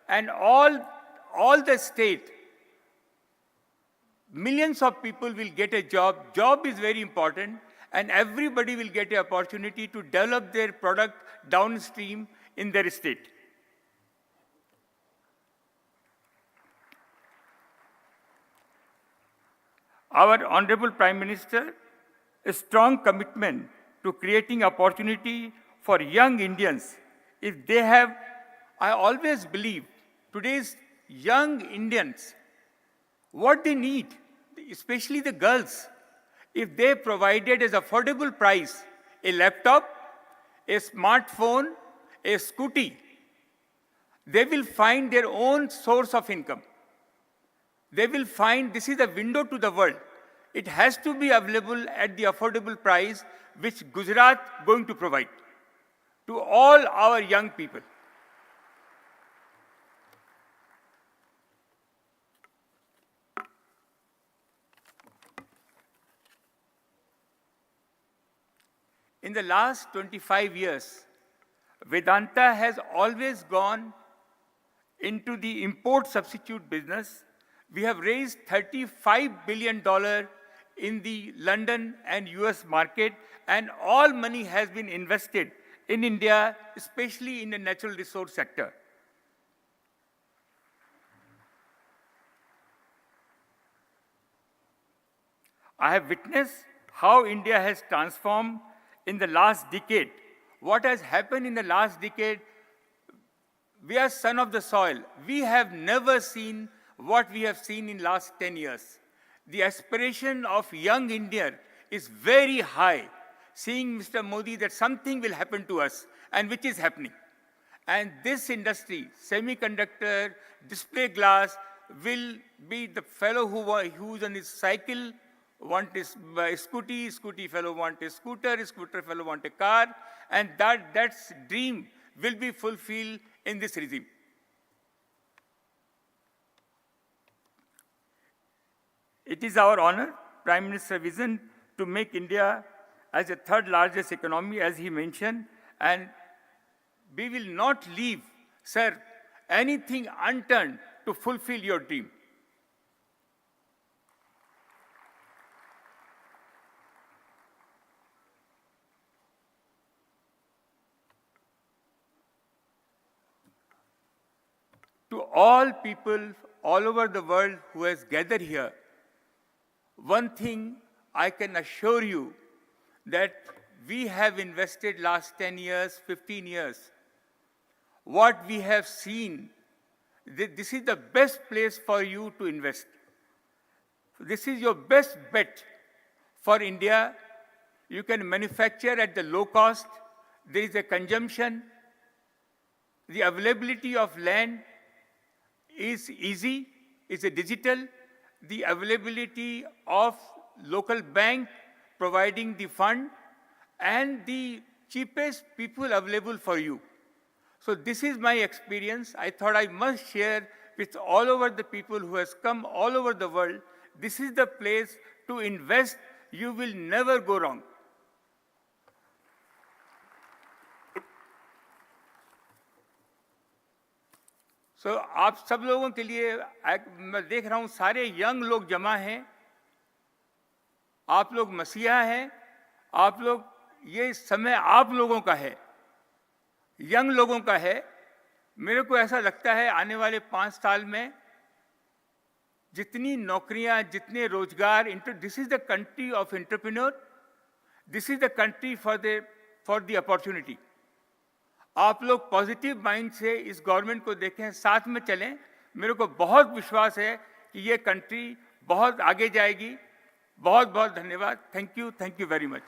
and all the state millions of people will get a job. Job is very important, and everybody will get an opportunity to develop their product downstream in their state. Our Honorable Prime Minister, a strong commitment to creating opportunity for young Indians. If they have, I always believe, today's young Indians, what they need, especially the girls, if they provided as affordable price a laptop, a smartphone, a scooty, they will find their own source of income. They will find this is a window to the world. It has to be available at the affordable price which Gujarat going to provide to all our young people. In the last 25 years, Vedanta has always gone into the import substitute business. We have raised $35 billion in the London and US market, and all money has been invested in India, especially in the natural resource sector. I have witnessed how India has transformed in the last decade. What has happened in the last decade, we are son of the soil. We have never seen what we have seen in last 10 years. The aspiration of young India is very high, seeing Mr. Modi that something will happen to us, and which is happening. And this industry, semiconductor, display glass, will be the fellow who's on his cycle, want a scooty, scooty fellow want a scooter, scooter fellow want a car, and that's dream will be fulfilled in this regime. It is our honor, Prime Minister's vision, to make India as the third largest economy, as he mentioned, and we will not leave, sir, anything unturned to fulfill your dream. To all people all over the world who has gathered here, one thing I can assure you that we have invested last 10 years, 15 years. What we have seen, this is the best place for you to invest. This is your best bet for India. You can manufacture at the low cost. There is a consumption. The availability of land is easy, is a digital. The availability of local bank providing the fund and the cheapest people available for you. So this is my experience. I thought I must share with all over the people who has come all over the world. This is the place to invest. You will never go wrong. So आप सब लोगों के लिए मैं देख रहा हूं सारे यंग लोग जमा हैं, आप लोग मसीहा हैं, आप लोग, ये समय आप लोगों का है, यंग लोगों का है. मेरे को ऐसा लगता है आने वाले 5 साल में जितनी नौकरियां, जितने रोजगार, this is the country of entrepreneur, this is the country for the opportunity. आप लोग पॉजिटिव माइंड से इस गवर्नमेंट को देखें, साथ में चलें. मेरे को बहुत विश्वास है कि ये कंट्री बहुत आगे जाएगी. बहुत बहुत धन्यवाद. Thank you very much.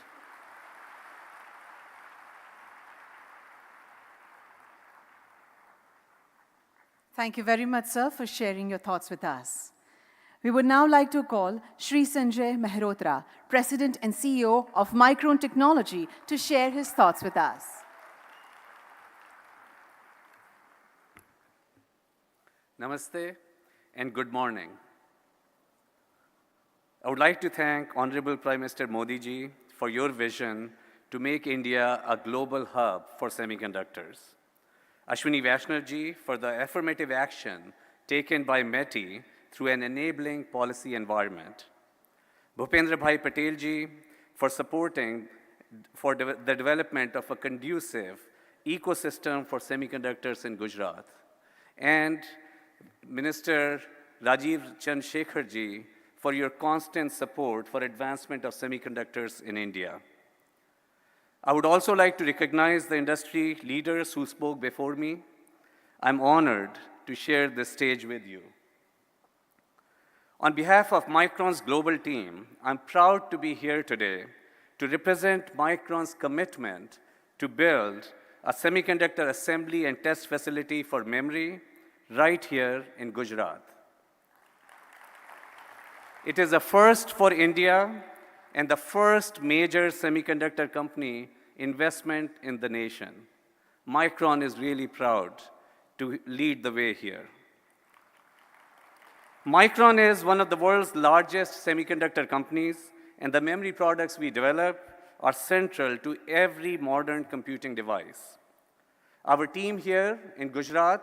Thank you very much, sir, for sharing your thoughts with us. We would now like to call Shri Sanjay Mehrotra, President and CEO of Micron Technology, to share his thoughts with us. Namaste and good morning. I would like to thank Honorable Prime Minister Modi ji for your vision to make India a global hub for semiconductors. Ashwini Vaishnav ji for the affirmative action taken by METI through an enabling policy environment. Bhupendra Bhai Patel ji for supporting the development of a conducive ecosystem for semiconductors in Gujarat. And Minister Rajiv Chandrasekhar ji for your constant support for advancement of semiconductors in India. I would also like to recognize the industry leaders who spoke before me. I'm honored to share this stage with you. On behalf of Micron's global team, I'm proud to be here today to represent Micron's commitment to build a semiconductor assembly and test facility for memory right here in Gujarat. It is a first for India and the first major semiconductor company investment in the nation. Micron is really proud to lead the way here. Micron is one of the world's largest semiconductor companies, and the memory products we develop are central to every modern computing device. Our team here in Gujarat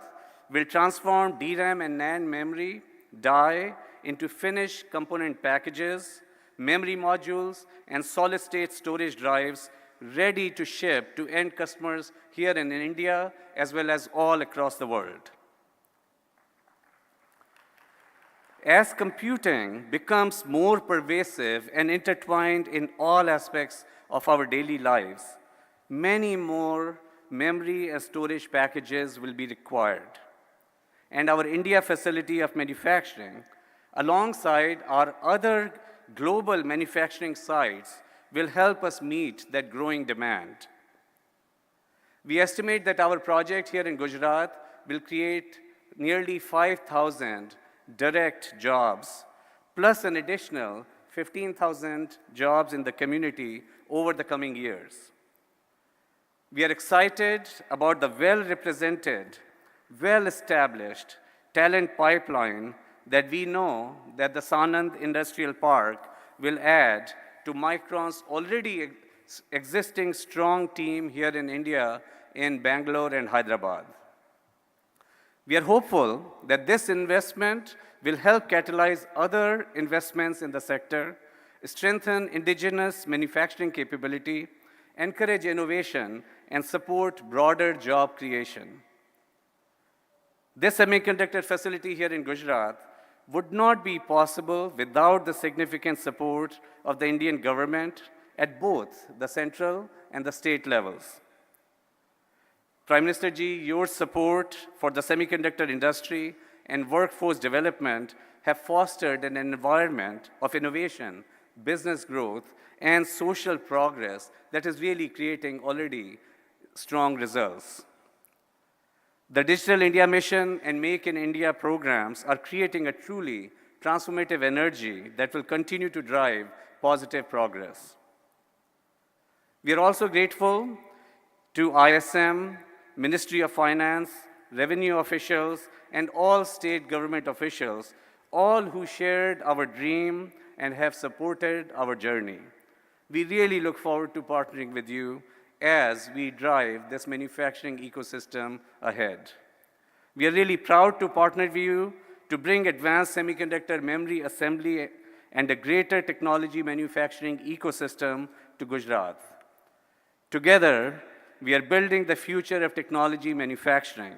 will transform DRAM and NAND memory die into finished component packages, memory modules, and solid-state storage drives ready to ship to end customers here in India as well as all across the world. As computing becomes more pervasive and intertwined in all aspects of our daily lives, many more memory and storage packages will be required. And our India facility of manufacturing, alongside our other global manufacturing sites, will help us meet that growing demand. We estimate that our project here in Gujarat will create nearly 5,000 direct jobs, plus an additional 15,000 jobs in the community over the coming years. We are excited about the well-represented, well-established talent pipeline that we know that the Sanand Industrial Park will add to Micron's already existing strong team here in India in Bangalore and Hyderabad. We are hopeful that this investment will help catalyze other investments in the sector, strengthen indigenous manufacturing capability, encourage innovation, and support broader job creation. This semiconductor facility here in Gujarat would not be possible without the significant support of the Indian government at both the central and the state levels. Prime Minister ji, your support for the semiconductor industry and workforce development have fostered an environment of innovation, business growth, and social progress that is really creating already strong results. The Digital India Mission and Make in India programs are creating a truly transformative energy that will continue to drive positive progress. We are also grateful to ISM, Ministry of Finance, revenue officials, and all state government officials, all who shared our dream and have supported our journey. We really look forward to partnering with you as we drive this manufacturing ecosystem ahead. We are really proud to partner with you to bring advanced semiconductor memory assembly and a greater technology manufacturing ecosystem to Gujarat. Together, we are building the future of technology manufacturing,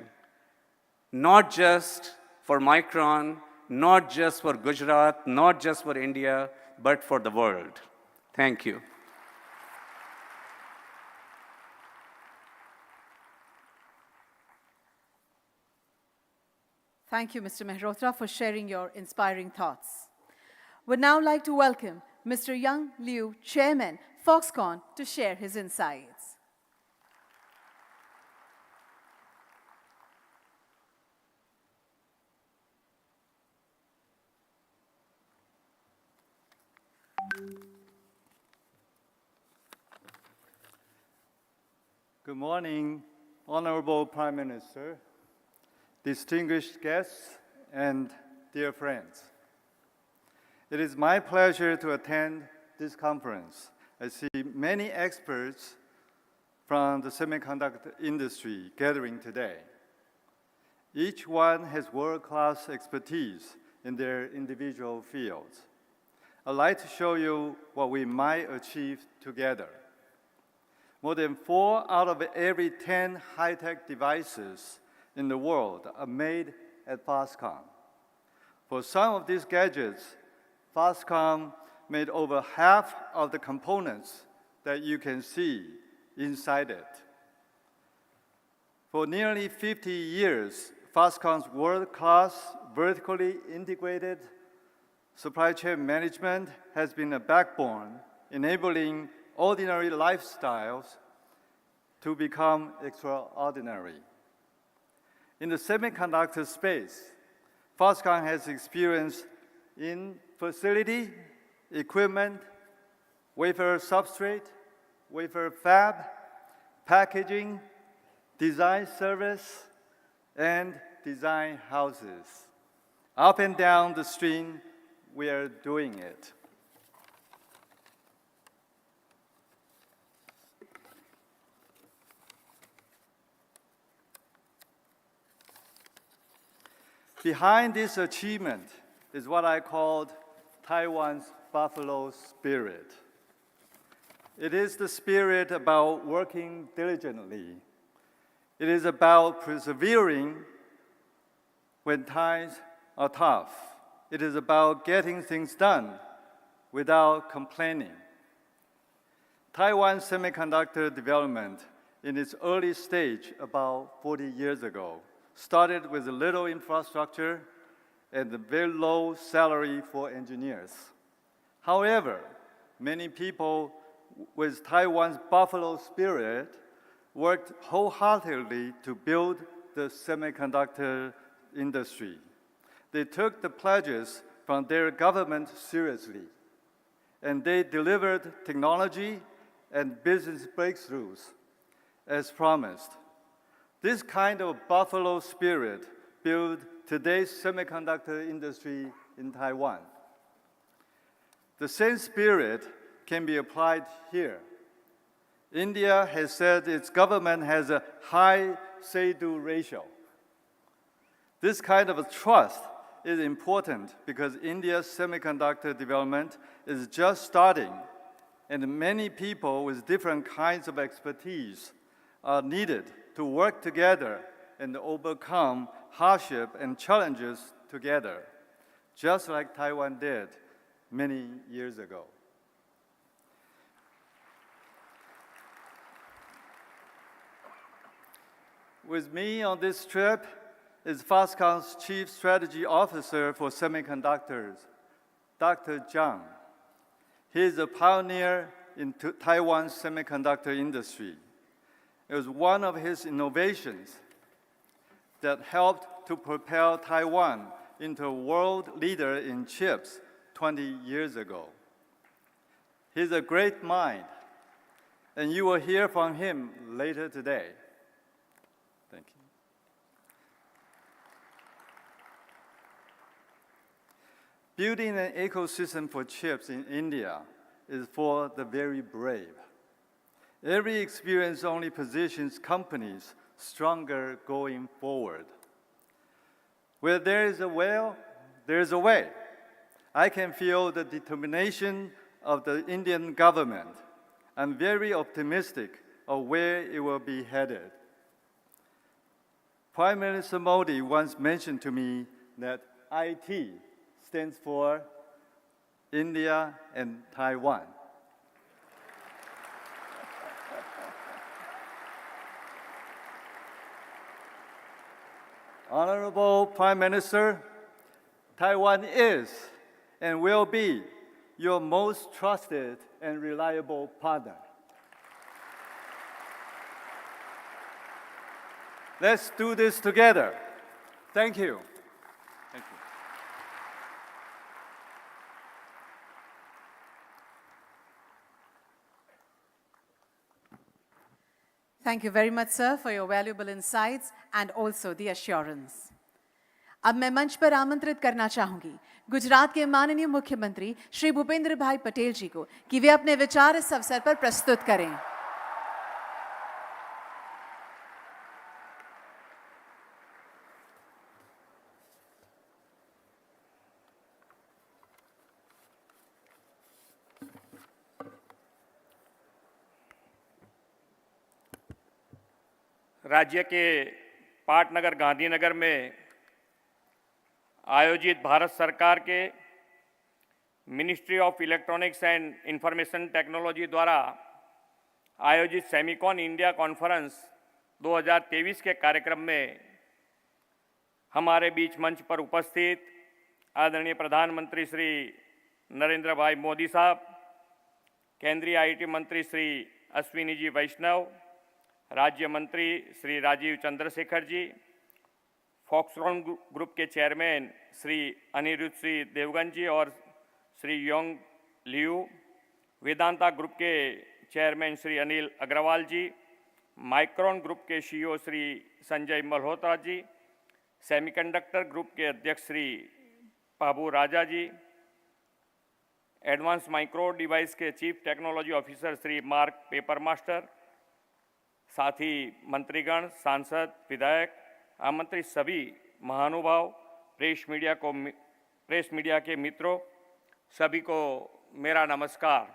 not just for Micron, not just for Gujarat, not just for India, but for the world. Thank you. Thank you, Mr. Mehrotra, for sharing your inspiring thoughts. Would now like to welcome Mr. Young Liu, Chairman, Foxconn, to share his insights. Good morning, Honorable Prime Minister, distinguished guests, and dear friends. It is my pleasure to attend this conference. I see many experts from the semiconductor industry gathering today. Each one has world-class expertise in their individual fields. I'd like to show you what we might achieve together. More than 4 out of every 10 high-tech devices in the world are made at Foxconn. For some of these gadgets, Foxconn made over half of the components that you can see inside it. For nearly 50 years, Foxconn's world-class, vertically integrated supply chain management has been a backbone enabling ordinary lifestyles to become extraordinary. In the semiconductor space, Foxconn has experience in facility, equipment, wafer substrate, wafer fab, packaging, design service, and design houses. Up and down the stream, we are doing it. Behind this achievement is what I called Taiwan's buffalo spirit. It is the spirit about working diligently. It is about persevering when times are tough. It is about getting things done without complaining. Taiwan's semiconductor development in its early stage about 40 years ago started with little infrastructure and a very low salary for engineers. However, many people with Taiwan's buffalo spirit worked wholeheartedly to build the semiconductor industry. They took the pledges from their government seriously, and they delivered technology and business breakthroughs as promised. This kind of buffalo spirit built today's semiconductor industry in Taiwan. The same spirit can be applied here. India has said its government has a high say-do ratio. This kind of trust is important because India's semiconductor development is just starting, and many people with different kinds of expertise are needed to work together and overcome hardship and challenges together, just like Taiwan did many years ago. With me on this trip is Foxconn's Chief Strategy Officer for Semiconductors, Dr. Zhang. He is a pioneer in Taiwan's semiconductor industry. It was one of his innovations that helped to propel Taiwan into a world leader in chips 20 years ago. He's a great mind, and you will hear from him later today. Thank you. Building an ecosystem for chips in India is for the very brave. Every experience only positions companies stronger going forward. Where there is a will, there is a way. I can feel the determination of the Indian government. I'm very optimistic of where it will be headed. Prime Minister Modi once mentioned to me that IT stands for India and Taiwan. Honorable Prime Minister, Taiwan is and will be your most trusted and reliable partner. Let's do this together. Thank you. Thank you. Thank you very much, sir, for your valuable insights and also the assurance. अब मैं मंच पर आमंत्रित करना चाहूंगी गुजरात के माननीय मुख्यमंत्री श्री भूपेंद्र भाई पटेल जी को कि वे अपने विचार इस अवसर पर प्रस्तुत करें। राज्य के पाटनगर गांधीनगर में आयोजित भारत सरकार के ministry of electronics and information technology द्वारा आयोजित सेमिकॉन इंडिया कॉन्फ्रेंस 2023 के कार्यक्रम में हमारे बीच मंच पर उपस्थित आदरणीय प्रधानमंत्री श्री नरेंद्र भाई मोदी साहब, केंद्रीय आईटी मंत्री श्री अश्विनी जी वैष्णव, राज्य मंत्री श्री राजीव चंद्रशेखर जी, फॉक्सट्रॉन ग्रुप के चेयरमैन श्री अनिरुद्ध श्री देवगन जी और Shri Yong Liu, Vedanta group के चेयरमैन श्री अनिल अग्रवाल जी, माइक्रोन ग्रुप के CEO Shri Sanjay Malhotra ji, semiconductor group के अध्यक्ष श्री बाबू राजा जी, एडवांस माइक्रो डिवाइस के chief technology officer Shri mark paper master, साथ ही मंत्रीगण, सांसद, विधायक, आमंत्रित सभी महानुभाव, प्रेस मीडिया के मित्रों, सभी को मेरा नमस्कार।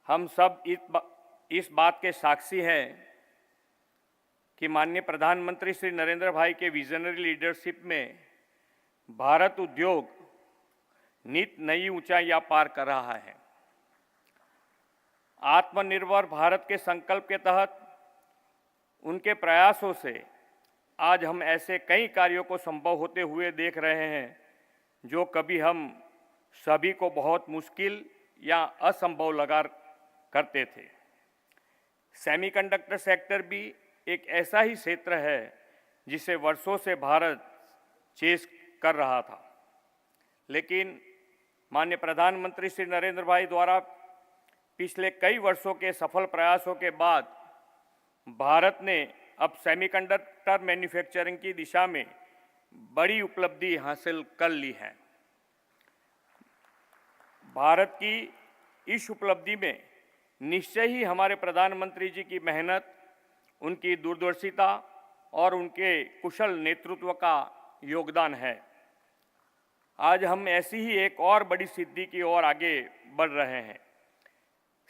हम सब इस बात के साक्षी हैं कि माननीय प्रधानमंत्री श्री नरेंद्र भाई के विजनरी लीडरशिप में भारत उद्योग नित नई ऊंचाइयां पार कर रहा है। आत्मनिर्भर भारत के संकल्प के तहत उनके प्रयासों से आज हम ऐसे कई कार्यों को संभव होते हुए देख रहे हैं जो कभी हम सभी को बहुत मुश्किल या असंभव लगा करते थे। सेमीकंडक्टर सेक्टर भी एक ऐसा ही क्षेत्र है जिसे वर्षों से भारत चेस कर रहा था, लेकिन माननीय प्रधानमंत्री श्री नरेंद्र भाई द्वारा पिछले कई वर्षों के सफल प्रयासों के बाद भारत ने अब सेमीकंडक्टर मैन्युफैक्चरिंग की दिशा में बड़ी उपलब्धि हासिल कर ली है। भारत की इस उपलब्धि में निश्चय ही हमारे प्रधानमंत्री जी की मेहनत, उनकी दूरदर्शिता और उनके कुशल नेतृत्व का योगदान है। आज हम ऐसी ही एक और बड़ी सिद्धि की ओर आगे बढ़ रहे हैं।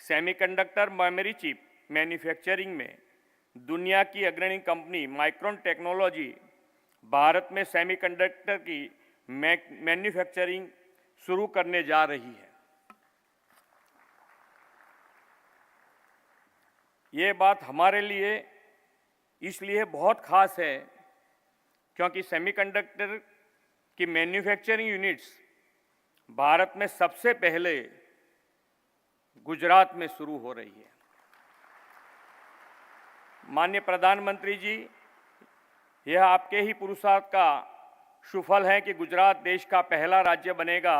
सेमीकंडक्टर मेमोरी चिप मैन्युफैक्चरिंग में दुनिया की अग्रणी कंपनी माइक्रोन टेक्नोलॉजी भारत में सेमीकंडक्टर की मैन्युफैक्चरिंग शुरू करने जा रही है। ये बात हमारे लिए इसलिए बहुत खास है क्योंकि सेमीकंडक्टर की मैन्युफैक्चरिंग यूनिट्स भारत में सबसे पहले गुजरात में शुरू हो रही है। माननीय प्रधानमंत्री जी, यह आपके ही पुरुषार्थ का सुफल है कि गुजरात देश का पहला राज्य बनेगा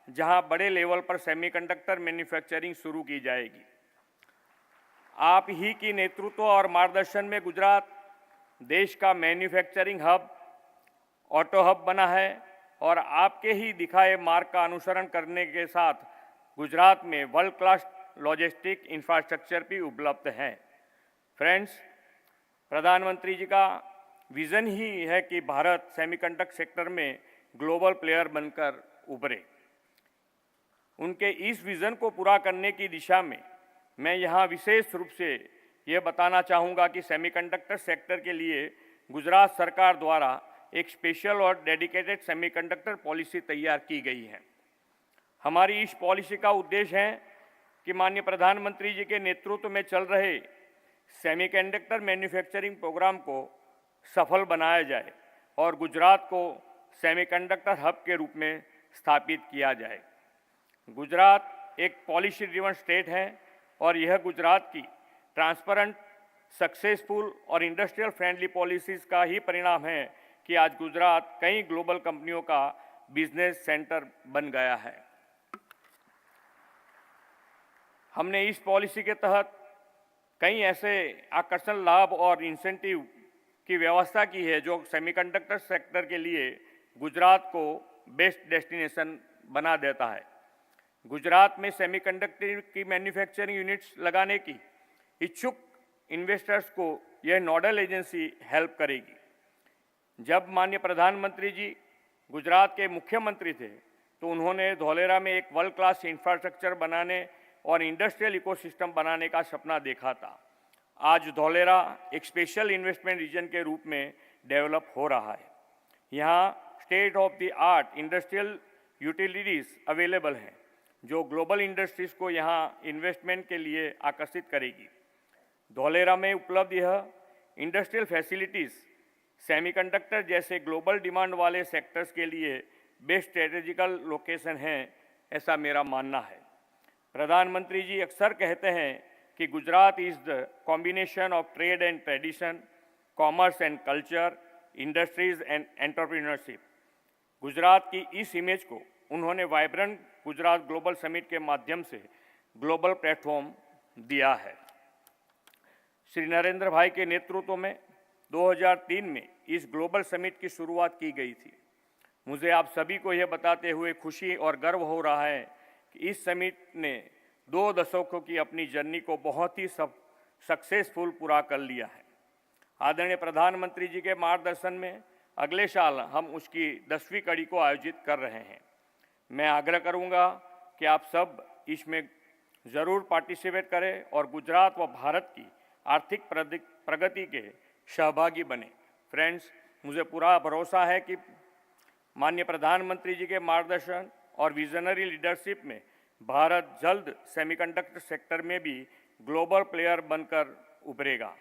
जहां बड़े लेवल पर सेमीकंडक्टर मैन्युफैक्चरिंग शुरू की जाएगी। आप ही की नेतृत्व और मार्गदर्शन में गुजरात देश का मैन्युफैक्चरिंग हब, ऑटो हब बना है और आपके ही दिखाए मार्ग का अनुसरण करने के साथ गुजरात में वर्ल्ड क्लास लॉजिस्टिक इंफ्रास्ट्रक्चर भी उपलब्ध है। फ्रेंड्स, प्रधानमंत्री जी का विज़न ही है कि भारत सेमीकंडक्टर सेक्टर में ग्लोबल प्लेयर बनकर उभरे। उनके इस विज़न को पूरा करने की दिशा में मैं यहाँ विशेष रूप से ये बताना चाहूँगा कि सेमीकंडक्टर सेक्टर के लिए गुजरात सरकार द्वारा एक स्पेशल और डेडिकेटेड सेमीकंडक्टर पॉलिसी तैयार की गई है। हमारी इस पॉलिसी का उद्देश्य है कि माननीय प्रधानमंत्री जी के नेतृत्व में चल रहे सेमीकंडक्टर मैन्युफैक्चरिंग प्रोग्राम को सफल बनाया जाए और गुजरात को सेमीकंडक्टर हब के रूप में स्थापित किया जाए। गुजरात एक पॉलिसी ड्रिवन स्टेट है और यह गुजरात की ट्रांसपेरेंट, सक्सेसफुल और इंडस्ट्रियल फ्रेंडली पॉलिसीज़ का ही परिणाम है कि आज गुजरात कई ग्लोबल कंपनियों का बिजनेस सेंटर बन गया है। हमने इस पॉलिसी के तहत कई ऐसे आकर्षण लाभ और इंसेंटिव की व्यवस्था की है जो सेमीकंडक्टर सेक्टर के लिए गुजरात को बेस्ट डेस्टिनेशन बना देता है। गुजरात में सेमीकंडक्टर की मैन्युफैक्चरिंग यूनिट्स लगाने की इच्छुक इन्वेस्टर्स को यह नोडल एजेंसी हेल्प करेगी। जब माननीय प्रधानमंत्री जी गुजरात के मुख्यमंत्री थे तो उन्होंने धौलेरा में एक वर्ल्ड क्लास इंफ्रास्ट्रक्चर बनाने और इंडस्ट्रियल इकोसिस्टम बनाने का सपना देखा था। आज धौलेरा एक स्पेशल इन्वेस्टमेंट रीजन के रूप में डेवलप हो रहा है। यहाँ state of the art industrial utilities available हैं, जो ग्लोबल इंडस्ट्रीज़ को यहाँ इन्वेस्टमेंट के लिए आकर्षित करेगी। धौलेरा में उपलब्ध यह इंडस्ट्रियल फैसिलिटीज़ सेमीकंडक्टर जैसे ग्लोबल डिमांड वाले सेक्टर्स के लिए बेस्ट स्ट्रेटेजिकल लोकेशन है, ऐसा मेरा मानना है। प्रधानमंत्री जी अक्सर कहते हैं कि Gujarat is the combination of trade and tradition, commerce and culture, industries and entrepreneurship. Gujarat की इस इमेज को उन्होंने वाइब्रेंट गुजरात ग्लोबल समिट के माध्यम से ग्लोबल प्लेटफॉर्म दिया है। श्री नरेंद्र भाई के नेतृत्व में 2003 में इस ग्लोबल समिट की शुरुआत की गई थी। मुझे आप सभी को यह बताते हुए खुशी और गर्व हो रहा है कि इस समिट ने 2 दशकों की अपनी जर्नी को बहुत ही सक्सेसफुल पूरा कर लिया है। आदरणीय प्रधानमंत्री जी के मार्गदर्शन में अगले साल हम उसकी 10वीं कड़ी को आयोजित कर रहे हैं। मैं आग्रह करूंगा कि आप सब इसमें ज़रूर पार्टिसिपेट करें और गुजरात व भारत की आर्थिक प्रगति के सहभागी बने। फ्रेंड्स, मुझे पूरा भरोसा है कि माननीय प्रधानमंत्री जी के मार्गदर्शन और विजनरी लीडरशिप में भारत जल्द सेमीकंडक्टर सेक्टर में भी ग्लोबल प्लेयर बनकर उभरेगा।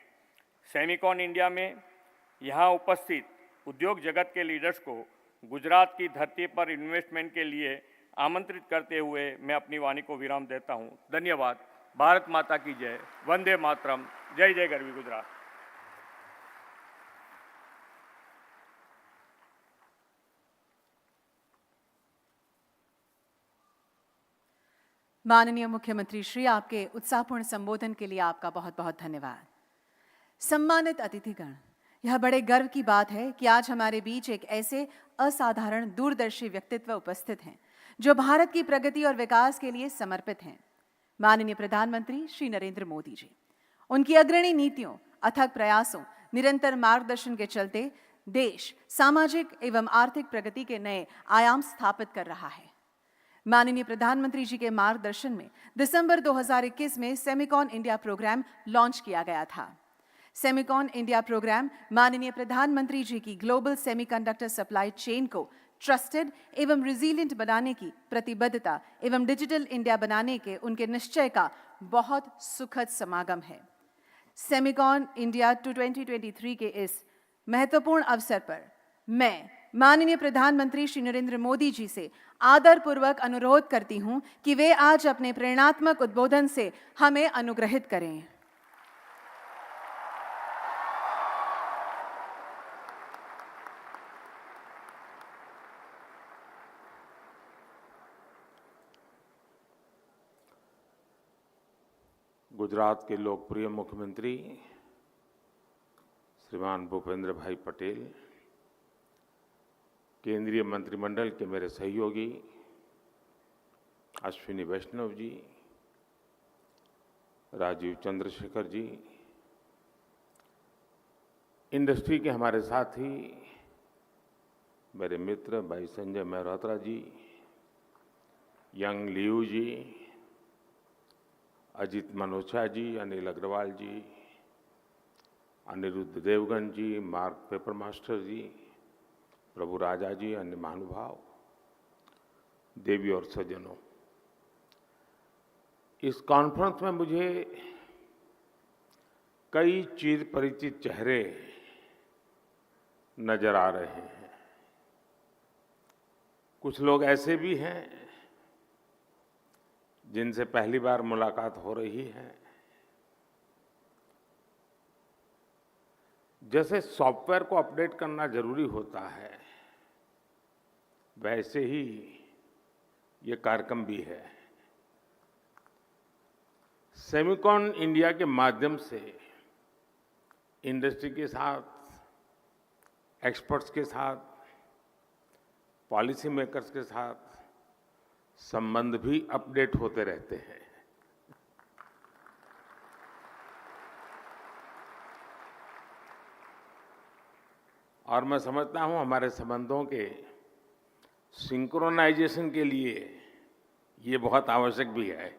सेमिकॉन इंडिया में यहाँ उपस्थित उद्योग जगत के लीडर्स को गुजरात की धरती पर इन्वेस्टमेंट के लिए आमंत्रित करते हुए मैं अपनी वाणी को विराम देता हूँ। धन्यवाद। भारत माता की जय। वंदे मातरम। जय जय गरवी गुजरात। माननीय मुख्यमंत्री श्री, आपके उत्साहपूर्ण संबोधन के लिए आपका बहुत बहुत धन्यवाद। सम्मानित अतिथिगण, यह बड़े गर्व की बात है कि आज हमारे बीच एक ऐसे असाधारण दूरदर्शी व्यक्तित्व उपस्थित हैं जो भारत की प्रगति और विकास के लिए समर्पित हैं। माननीय प्रधानमंत्री श्री नरेंद्र मोदी जी, उनकी अग्रणी नीतियों, अथक प्रयासों, निरंतर मार्गदर्शन के चलते देश सामाजिक एवं आर्थिक प्रगति के नए आयाम स्थापित कर रहा है। माननीय प्रधानमंत्री जी के मार्गदर्शन में दिसंबर 2021 में सेमिकॉन इंडिया प्रोग्राम लॉन्च किया गया था। सेमिकॉन इंडिया प्रोग्राम माननीय प्रधानमंत्री जी की ग्लोबल सेमीकंडक्टर सप्लाई चेन को ट्रस्टेड एवं रिजिलिएंट बनाने की प्रतिबद्धता एवं डिजिटल इंडिया बनाने के उनके निश्चय का बहुत सुखद समागम है। सेमिकॉन इंडिया 2023 के इस महत्वपूर्ण अवसर पर मैं माननीय प्रधानमंत्री श्री नरेंद्र मोदी जी से आदरपूर्वक अनुरोध करती हूं कि वे आज अपने प्रेरणात्मक उद्बोधन से हमें अनुग्रहित करें। गुजरात के लोकप्रिय मुख्यमंत्री श्रीमान भूपेंद्र भाई पटेल, केंद्रीय मंत्रिमंडल के मेरे सहयोगी अश्विनी वैष्णव जी, राजीव चंद्रशेखर जी, इंडस्ट्री के हमारे साथी मेरे मित्र भाई संजय मेहरोत्रा जी, यंग लियू जी, अजित मनोचा जी, अनिल अग्रवाल जी, अनिरुद्ध देवगन जी, मार्क पेपर मास्टर जी, प्रभु राजा जी, अन्य महानुभाव, देवी और सज्जनों, इस कॉन्फ्रेंस में मुझे कई चिर परिचित चेहरे नजर आ रहे हैं। कुछ लोग ऐसे भी हैं जिनसे पहली बार मुलाकात हो रही है। जैसे सॉफ्टवेयर को अपडेट करना जरूरी होता है, वैसे ही ये कार्यक्रम भी है। सेमिकॉन इंडिया के माध्यम से इंडस्ट्री के साथ, एक्सपर्ट्स के साथ, पॉलिसी मेकर्स के साथ संबंध भी अपडेट होते रहते हैं। और मैं समझता हूं हमारे संबंधों के सिंक्रोनाइजेशन के लिए ये बहुत आवश्यक भी है।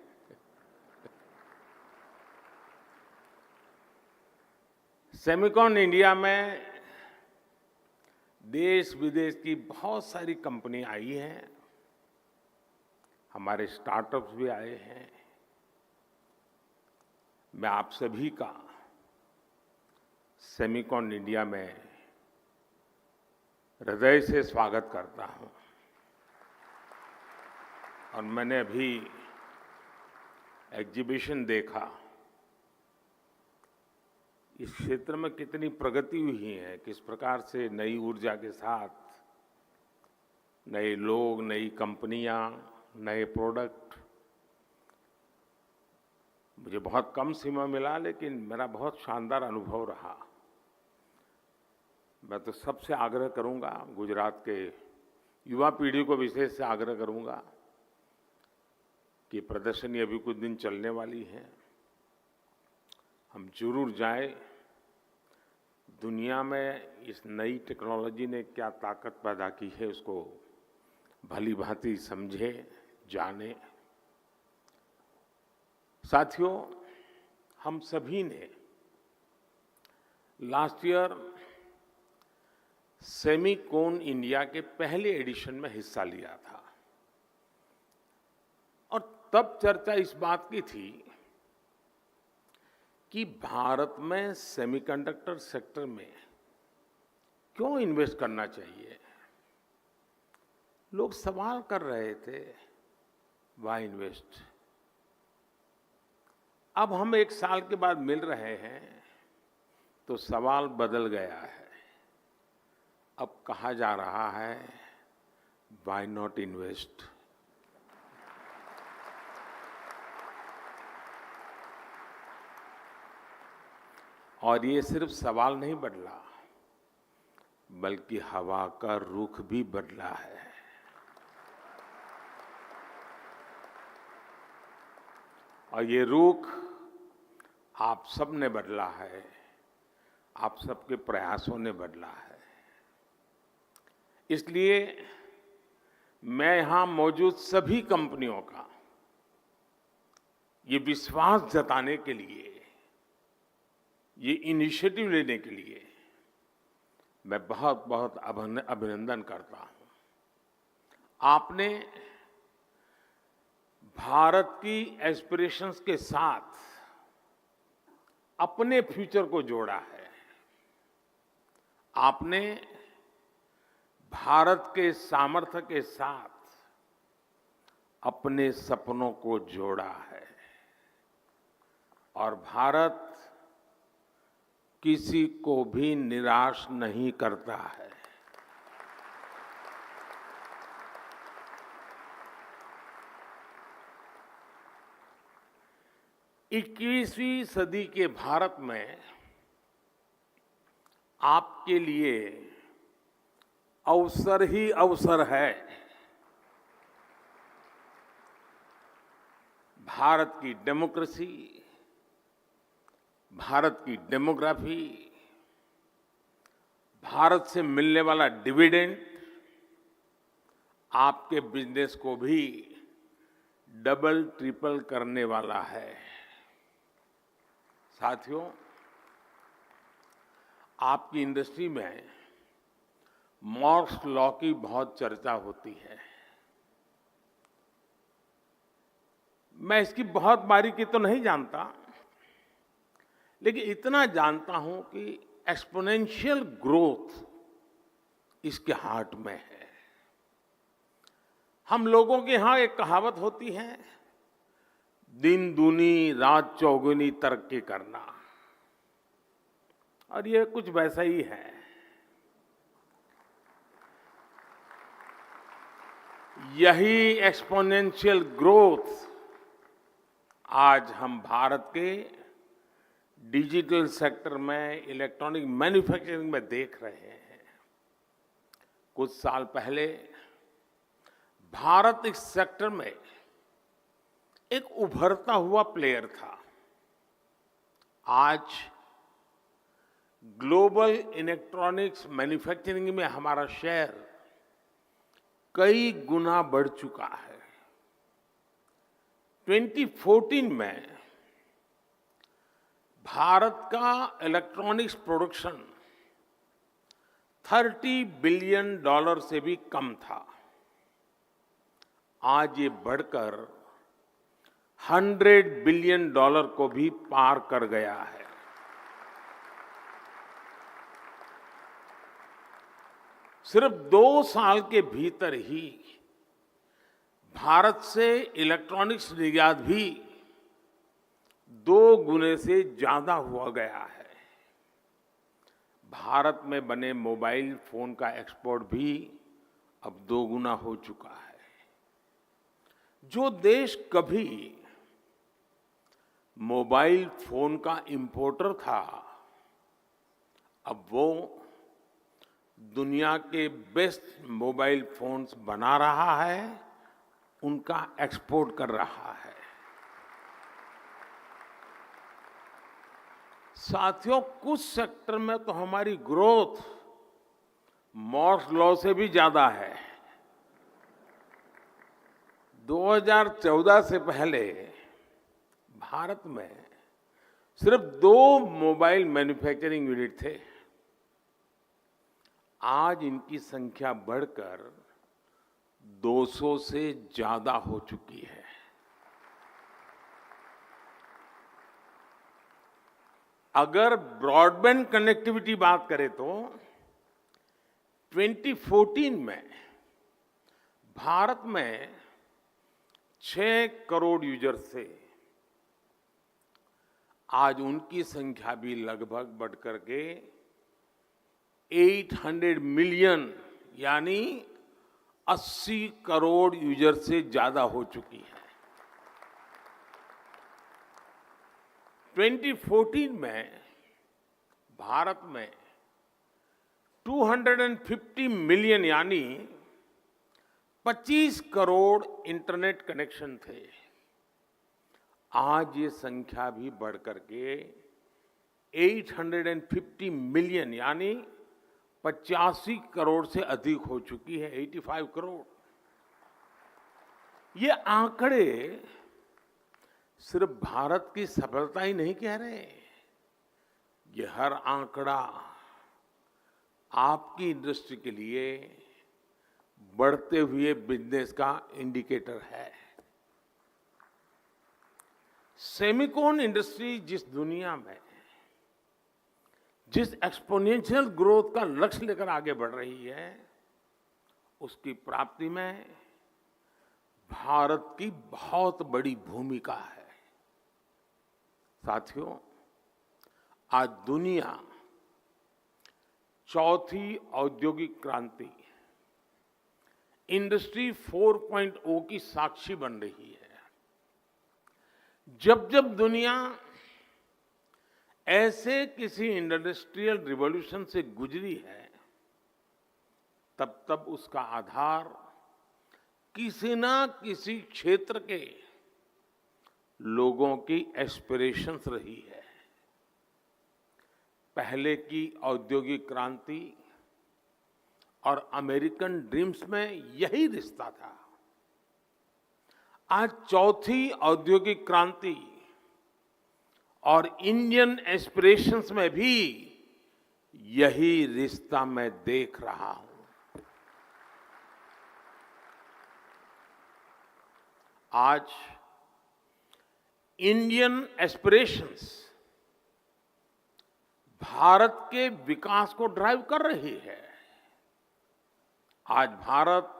सेमिकॉन इंडिया में देश विदेश की बहुत सारी कंपनी आई हैं, हमारे स्टार्टअप्स भी आए हैं। मैं आप सभी का सेमिकॉन इंडिया में हृदय से स्वागत करता हूं। और मैंने अभी एग्जीबिशन देखा, इस क्षेत्र में कितनी प्रगति हुई है, किस प्रकार से नई ऊर्जा के साथ नए लोग, नई कंपनियां, नए प्रोडक्ट। मुझे बहुत कम समय मिला, लेकिन मेरा बहुत शानदार अनुभव रहा। मैं तो सबसे आग्रह करूंगा, गुजरात के युवा पीढ़ी को विशेष से आग्रह करूंगा कि प्रदर्शनी अभी कुछ दिन चलने वाली है, हम जरूर जाएं। दुनिया में इस नई टेक्नोलॉजी ने क्या ताकत पैदा की है, उसको भली भांति समझें, जानें। साथियों, हम सभी ने लास्ट ईयर सेमिकॉन इंडिया के पहले एडिशन में हिस्सा लिया था और तब चर्चा इस बात की थी कि भारत में सेमीकंडक्टर सेक्टर में क्यों इन्वेस्ट करना चाहिए। लोग सवाल कर रहे थे, व्हाई इन्वेस्ट। अब हम 1 साल के बाद मिल रहे हैं तो सवाल बदल गया है। अब कहा जा रहा है, व्हाई नॉट इन्वेस्ट। और ये सिर्फ सवाल नहीं बदला, बल्कि हवा का रुख भी बदला है। और ये रुख आप सब ने बदला है, आप सबके प्रयासों ने बदला है। इसलिए मैं यहां मौजूद सभी कंपनियों का ये विश्वास जताने के लिए, ये इनिशिएटिव लेने के लिए मैं बहुत बहुत अभिनंदन करता हूं। आपने भारत की एस्पिरेशंस के साथ अपने फ्यूचर को जोड़ा है। आपने भारत के सामर्थ्य के साथ अपने सपनों को जोड़ा है। और भारत किसी को भी निराश नहीं करता है। 21वीं सदी के भारत में आपके लिए अवसर ही अवसर है। भारत की डेमोक्रेसी, भारत की डेमोग्राफी, भारत से मिलने वाला डिविडेंड आपके बिजनेस को भी डबल ट्रिपल करने वाला है। साथियों, आपकी इंडस्ट्री में मॉर्स लॉ की बहुत चर्चा होती है। मैं इसकी बहुत बारीकी तो नहीं जानता, लेकिन इतना जानता हूं कि एक्सपोनेंशियल ग्रोथ इसके हार्ट में है। हम लोगों के यहां एक कहावत होती है, दिन दूनी रात चौगुनी तरक्की करना, और ये कुछ वैसा ही है। यही एक्सपोनेंशियल ग्रोथ आज हम भारत के डिजिटल सेक्टर में, इलेक्ट्रॉनिक मैन्युफैक्चरिंग में देख रहे हैं। कुछ साल पहले भारत इस सेक्टर में एक उभरता हुआ प्लेयर था। आज ग्लोबल इलेक्ट्रॉनिक्स मैन्युफैक्चरिंग में हमारा शेयर कई गुना बढ़ चुका है। 2014 में भारत का इलेक्ट्रॉनिक्स प्रोडक्शन 30 बिलियन डॉलर से भी कम था। आज ये बढ़कर 100 बिलियन डॉलर को भी पार कर गया है। सिर्फ 2 साल के भीतर ही भारत से इलेक्ट्रॉनिक्स निर्यात भी 2 गुने से ज्यादा हुआ गया है। भारत में बने मोबाइल फोन का एक्सपोर्ट भी अब 2 गुना हो चुका है। जो देश कभी मोबाइल फोन का इंपोर्टर था, अब वो दुनिया के बेस्ट मोबाइल फोन्स बना रहा है, उनका एक्सपोर्ट कर रहा है। साथियों, कुछ सेक्टर में तो हमारी ग्रोथ मॉर्स लॉ से भी ज्यादा है। 2014 से पहले भारत में सिर्फ 2 मोबाइल मैन्युफैक्चरिंग यूनिट थे। आज इनकी संख्या बढ़कर 200 से ज्यादा हो चुकी है। अगर ब्रॉडबैंड कनेक्टिविटी बात करें तो 2014 में भारत में 6 करोड़ यूजर्स थे। आज उनकी संख्या भी लगभग बढ़कर के 800 मिलियन यानी 80 करोड़ यूजर से ज्यादा हो चुकी है। 2014 में भारत में 250 मिलियन यानी 25 करोड़ इंटरनेट कनेक्शन थे। आज ये संख्या भी बढ़कर के 850 मिलियन यानी 85 करोड़ से अधिक हो चुकी है, 85 करोड़। ये आंकड़े सिर्फ भारत की सफलता ही नहीं कह रहे, ये हर आंकड़ा आपकी इंडस्ट्री के लिए बढ़ते हुए बिजनेस का इंडिकेटर है। सेमिकॉन इंडस्ट्री जिस दुनिया में जिस एक्सपोनेंशियल ग्रोथ का लक्ष्य लेकर आगे बढ़ रही है, उसकी प्राप्ति में भारत की बहुत बड़ी भूमिका है। साथियों, आज दुनिया चौथी औद्योगिक क्रांति इंडस्ट्री 4.0 की साक्षी बन रही है। जब जब दुनिया ऐसे किसी इंडस्ट्रियल रिवॉल्यूशन से गुजरी है, तब तब उसका आधार किसी ना किसी क्षेत्र के लोगों की एस्पिरेशंस रही है। पहले की औद्योगिक क्रांति और अमेरिकन ड्रीम्स में यही रिश्ता था। आज चौथी औद्योगिक क्रांति और इंडियन एस्पिरेशंस में भी यही रिश्ता मैं देख रहा हूं। आज इंडियन एस्पिरेशंस भारत के विकास को ड्राइव कर रही है। आज भारत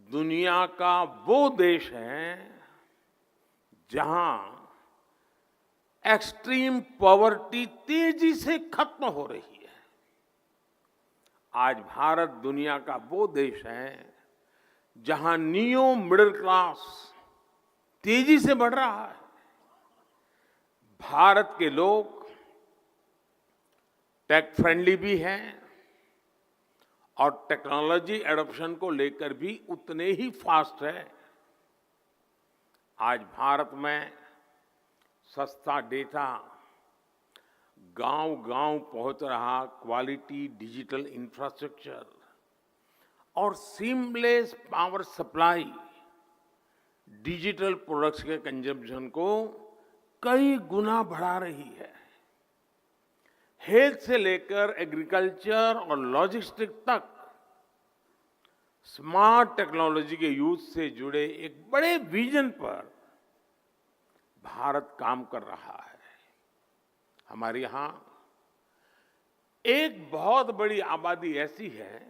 दुनिया का वो देश है जहां एक्सट्रीम पॉवर्टी तेजी से खत्म हो रही है। आज भारत दुनिया का वो देश है जहां नियो मिडिल क्लास तेजी से बढ़ रहा है। भारत के लोग टेक फ्रेंडली भी हैं और टेक्नोलॉजी एडॉप्शन को लेकर भी उतने ही फास्ट है। आज भारत में सस्ता डेटा गांव-गांव पहुंच रहा, क्वालिटी डिजिटल इंफ्रास्ट्रक्चर और seamless power supply digital products के कंजम्पशन को कई गुना बढ़ा रही है। हेल्थ से लेकर एग्रीकल्चर और लॉजिस्टिक तक स्मार्ट टेक्नोलॉजी के यूज से जुड़े एक बड़े विजन पर भारत काम कर रहा है। हमारे यहां एक बहुत बड़ी आबादी ऐसी है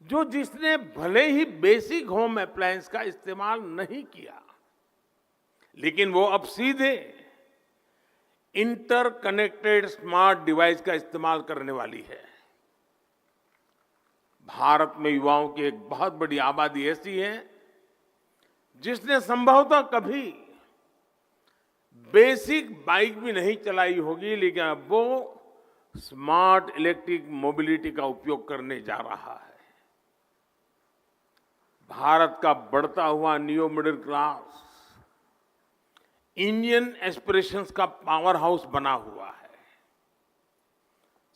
जिसने भले ही बेसिक होम अप्लायंस का इस्तेमाल नहीं किया, लेकिन वो अब सीधे इंटरकनेक्टेड स्मार्ट डिवाइस का इस्तेमाल करने वाली है। भारत में युवाओं की एक बहुत बड़ी आबादी ऐसी है जिसने संभवतः कभी बेसिक बाइक भी नहीं चलाई होगी, लेकिन अब वो स्मार्ट इलेक्ट्रिक मोबिलिटी का उपयोग करने जा रहा है। भारत का बढ़ता हुआ new middle class Indian aspirations का पावर हाउस बना हुआ है।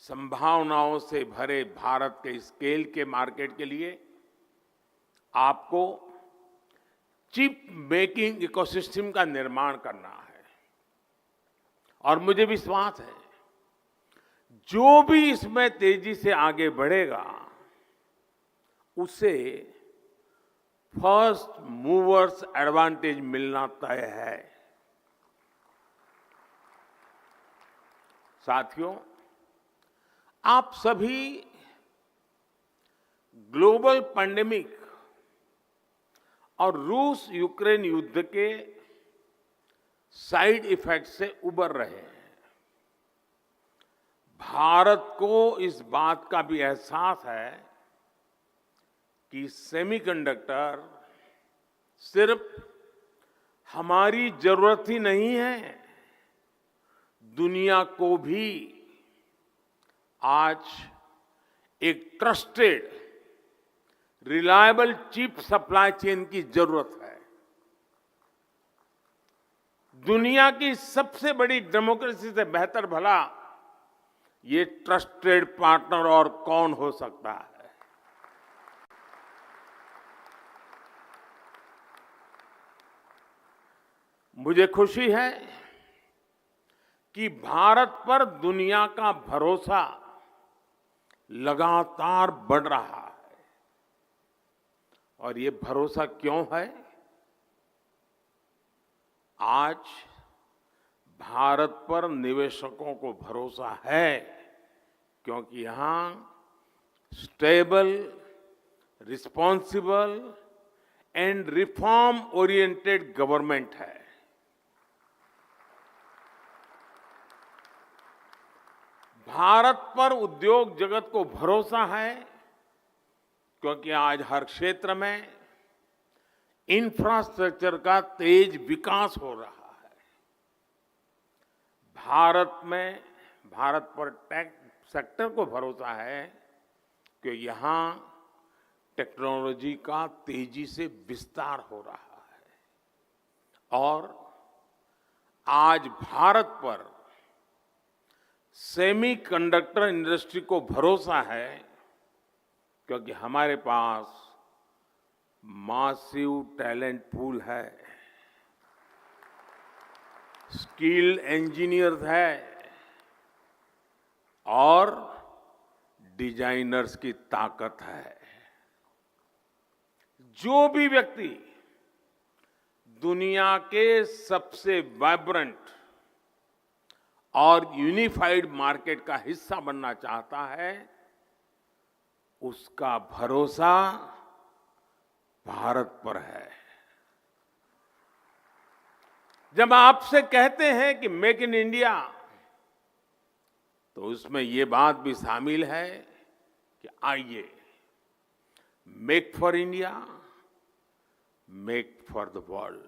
संभावनाओं से भरे भारत के स्केल के मार्केट के लिए आपको चिप मेकिंग इकोसिस्टम का निर्माण करना है, और मुझे विश्वास है जो भी इसमें तेजी से आगे बढ़ेगा उसे फर्स्ट मूवर्स एडवांटेज मिलना तय है। साथियों, आप सभी ग्लोबल पैंडेमिक और रूस यूक्रेन युद्ध के साइड इफेक्ट से उबर रहे हैं। भारत को इस बात का भी एहसास है कि सेमीकंडक्टर सिर्फ हमारी जरूरत ही नहीं है, दुनिया को भी आज एक trusted reliable chip supply chain की जरूरत है। दुनिया की सबसे बड़ी डेमोक्रेसी से बेहतर भला ये ट्रस्टेड पार्टनर और कौन हो सकता है। मुझे खुशी है कि भारत पर दुनिया का भरोसा लगातार बढ़ रहा है। और ये भरोसा क्यों है? आज भारत पर निवेशकों को भरोसा है क्योंकि यहां stable, responsible and reform oriented government है। भारत पर उद्योग जगत को भरोसा है क्योंकि आज हर क्षेत्र में इंफ्रास्ट्रक्चर का तेज विकास हो रहा है। भारत पर टेक सेक्टर को भरोसा है कि यहां टेक्नोलॉजी का तेजी से विस्तार हो रहा है। और आज भारत पर सेमीकंडक्टर इंडस्ट्री को भरोसा है क्योंकि हमारे पास मासिव टैलेंट पूल है, स्किल्ड इंजीनियर्स है और डिजाइनर्स की ताकत है। जो भी व्यक्ति दुनिया के सबसे वाइब्रेंट और यूनिफाइड मार्केट का हिस्सा बनना चाहता है, उसका भरोसा भारत पर है। जब आपसे कहते हैं कि मेक इन इंडिया, तो उसमें ये बात भी शामिल है कि आइए make for India, make for the world.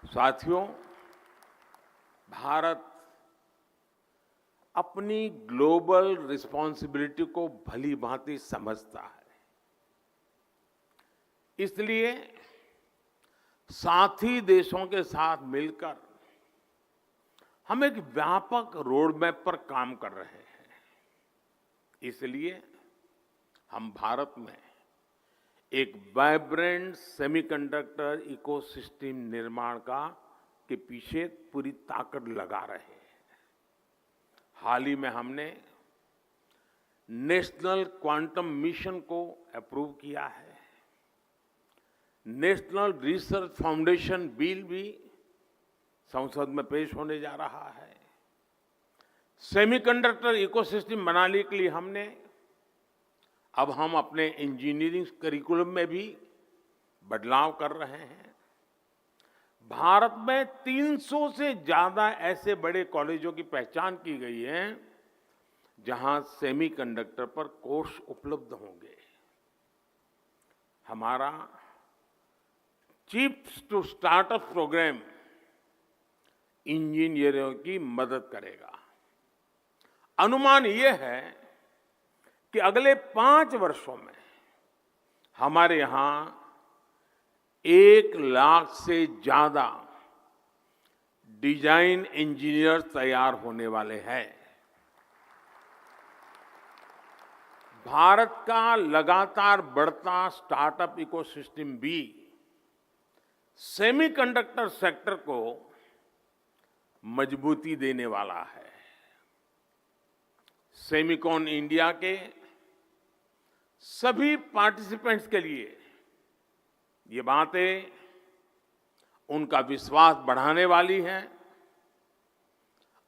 साथियों, भारत अपनी ग्लोबल रिस्पॉन्सिबिलिटी को भली भांति समझता है। इसलिए साथी देशों के साथ मिलकर हम एक व्यापक रोड मैप पर काम कर रहे हैं। इसलिए हम भारत में एक वाइब्रेंट सेमीकंडक्टर इकोसिस्टम निर्माण के पीछे पूरी ताकत लगा रहे हैं। हाल ही में हमने नेशनल क्वांटम मिशन को अप्रूव किया है। नेशनल रिसर्च फाउंडेशन बिल भी संसद में पेश होने जा रहा है। सेमीकंडक्टर इकोसिस्टम बनाने के लिए हम अपने इंजीनियरिंग करिकुलम में भी बदलाव कर रहे हैं। भारत में 300 से ज्यादा ऐसे बड़े कॉलेजों की पहचान की गई है जहां सेमीकंडक्टर पर कोर्स उपलब्ध होंगे। हमारा चिप्स टू स्टार्टअप प्रोग्राम इंजीनियरों की मदद करेगा। अनुमान यह है कि अगले 5 वर्षों में हमारे यहां 1 लाख से ज्यादा डिजाइन इंजीनियर तैयार होने वाले हैं। भारत का लगातार बढ़ता स्टार्टअप इकोसिस्टम भी सेमीकंडक्टर सेक्टर को मजबूती देने वाला है। सेमिकॉन इंडिया के सभी पार्टिसिपेंट्स के लिए ये बातें उनका विश्वास बढ़ाने वाली हैं,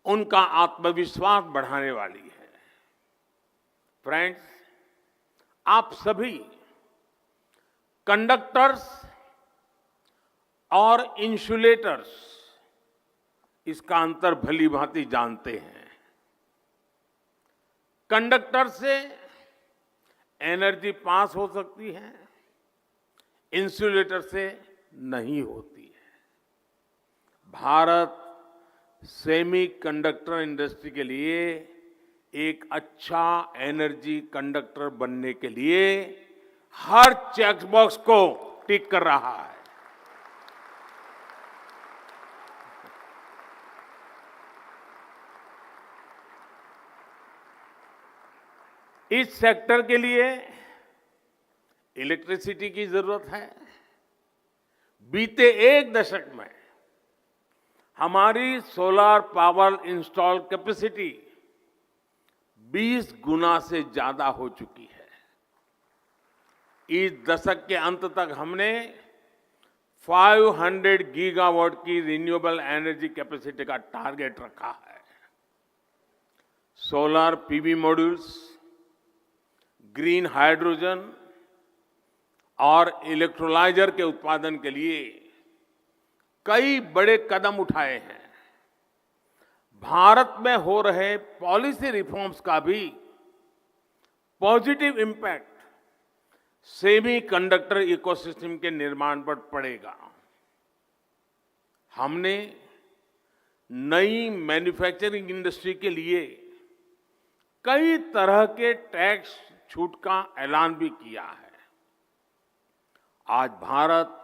उनका आत्मविश्वास बढ़ाने वाली है। फ्रेंड्स, आप सभी कंडक्टर्स और इंसुलेटर्स इसका अंतर भली भांति जानते हैं। कंडक्टर से एनर्जी पास हो सकती है, इंसुलेटर से नहीं होती है। भारत सेमीकंडक्टर इंडस्ट्री के लिए एक अच्छा एनर्जी कंडक्टर बनने के लिए हर चेक बॉक्स को टिक कर रहा है। इस सेक्टर के लिए इलेक्ट्रिसिटी की जरूरत है। बीते 1 दशक में हमारी सोलर पावर इंस्टॉल कैपेसिटी 20 गुना से ज्यादा हो चुकी है। इस दशक के अंत तक हमने 500 गीगावाट की रिन्यूएबल एनर्जी कैपेसिटी का टारगेट रखा है। Solar PV modules, green hydrogen और इलेक्ट्रोलाइजर के उत्पादन के लिए कई बड़े कदम उठाए हैं। भारत में हो रहे पॉलिसी रिफॉर्म्स का भी पॉजिटिव इंपैक्ट सेमीकंडक्टर इकोसिस्टम के निर्माण पर पड़ेगा। हमने नई मैन्युफैक्चरिंग इंडस्ट्री के लिए कई तरह के टैक्स छूट का ऐलान भी किया है। आज भारत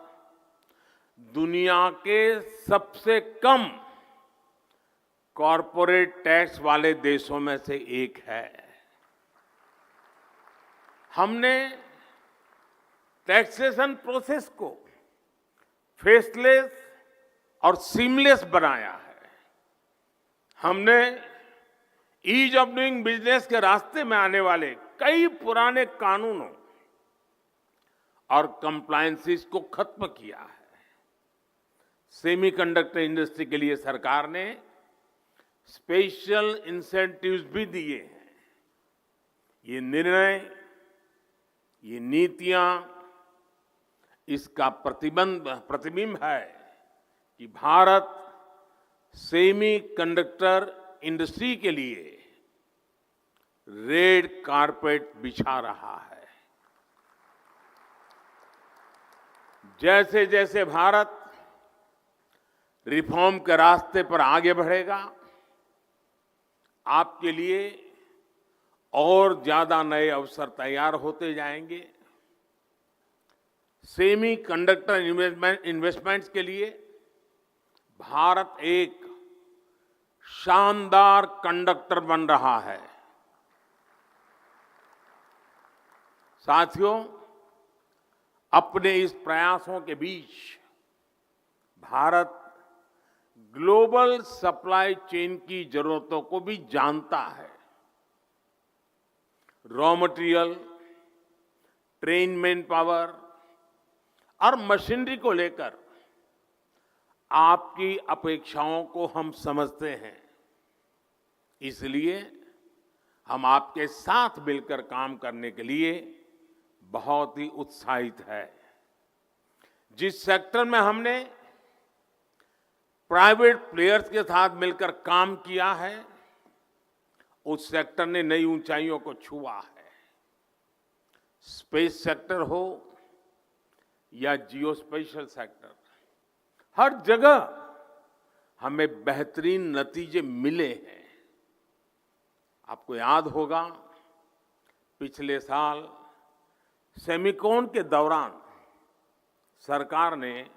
दुनिया के सबसे कम कॉरपोरेट टैक्स वाले देशों में से एक है। हमने टैक्सेशन प्रोसेस को फेसलेस और सीमलेस बनाया है। हमने ईज ऑफ डूइंग बिजनेस के रास्ते में आने वाले कई पुराने कानूनों और कंप्लायंसेस को खत्म किया है। सेमीकंडक्टर इंडस्ट्री के लिए सरकार ने स्पेशल इंसेंटिव्स भी दिए हैं। ये निर्णय, ये नीतियां इसका प्रतिबिंब है कि भारत सेमीकंडक्टर इंडस्ट्री के लिए रेड कारपेट बिछा रहा है। जैसे जैसे भारत रिफॉर्म के रास्ते पर आगे बढ़ेगा, आपके लिए और ज्यादा नए अवसर तैयार होते जाएंगे। सेमीकंडक्टर इन्वेस्टमेंट्स के लिए भारत एक शानदार कंडक्टर बन रहा है। साथियों, अपने इस प्रयासों के बीच भारत ग्लोबल सप्लाई चेन की जरूरतों को भी जानता है। Raw material, train man power और मशीनरी को लेकर आपकी अपेक्षाओं को हम समझते हैं। इसलिए हम आपके साथ मिलकर काम करने के लिए बहुत ही उत्साहित है। जिस सेक्टर में हमने प्राइवेट प्लेयर्स के साथ मिलकर काम किया है, उस सेक्टर ने नई ऊंचाइयों को छुआ है। स्पेस सेक्टर हो या जियो स्पेशल सेक्टर, हर जगह हमें बेहतरीन नतीजे मिले हैं। आपको याद होगा, पिछले साल सेमिकॉन के दौरान सरकार ने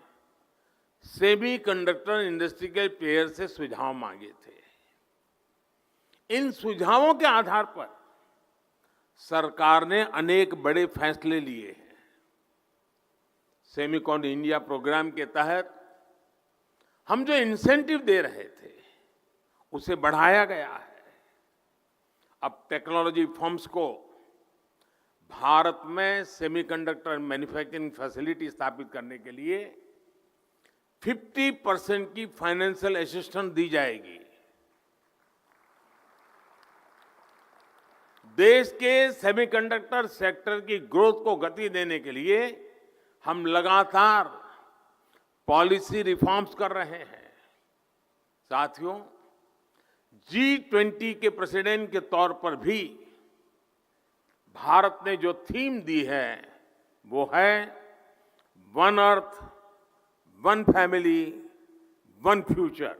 सेमीकंडक्टर इंडस्ट्री के प्लेयर से सुझाव मांगे थे। इन सुझावों के आधार पर सरकार ने अनेक बड़े फैसले लिए हैं। सेमिकॉन इंडिया प्रोग्राम के तहत हम जो इंसेंटिव दे रहे थे, उसे बढ़ाया गया है। अब टेक्नोलॉजी फर्म्स को भारत में सेमीकंडक्टर मैन्युफैक्चरिंग फैसिलिटी स्थापित करने के लिए 50% की फाइनेंशियल असिस्टेंस दी जाएगी। देश के सेमीकंडक्टर सेक्टर की ग्रोथ को गति देने के लिए हम लगातार पॉलिसी रिफॉर्म्स कर रहे हैं। साथियों, G20 के प्रेसिडेंट के तौर पर भी भारत ने जो थीम दी है, वो है one earth, one family, one future.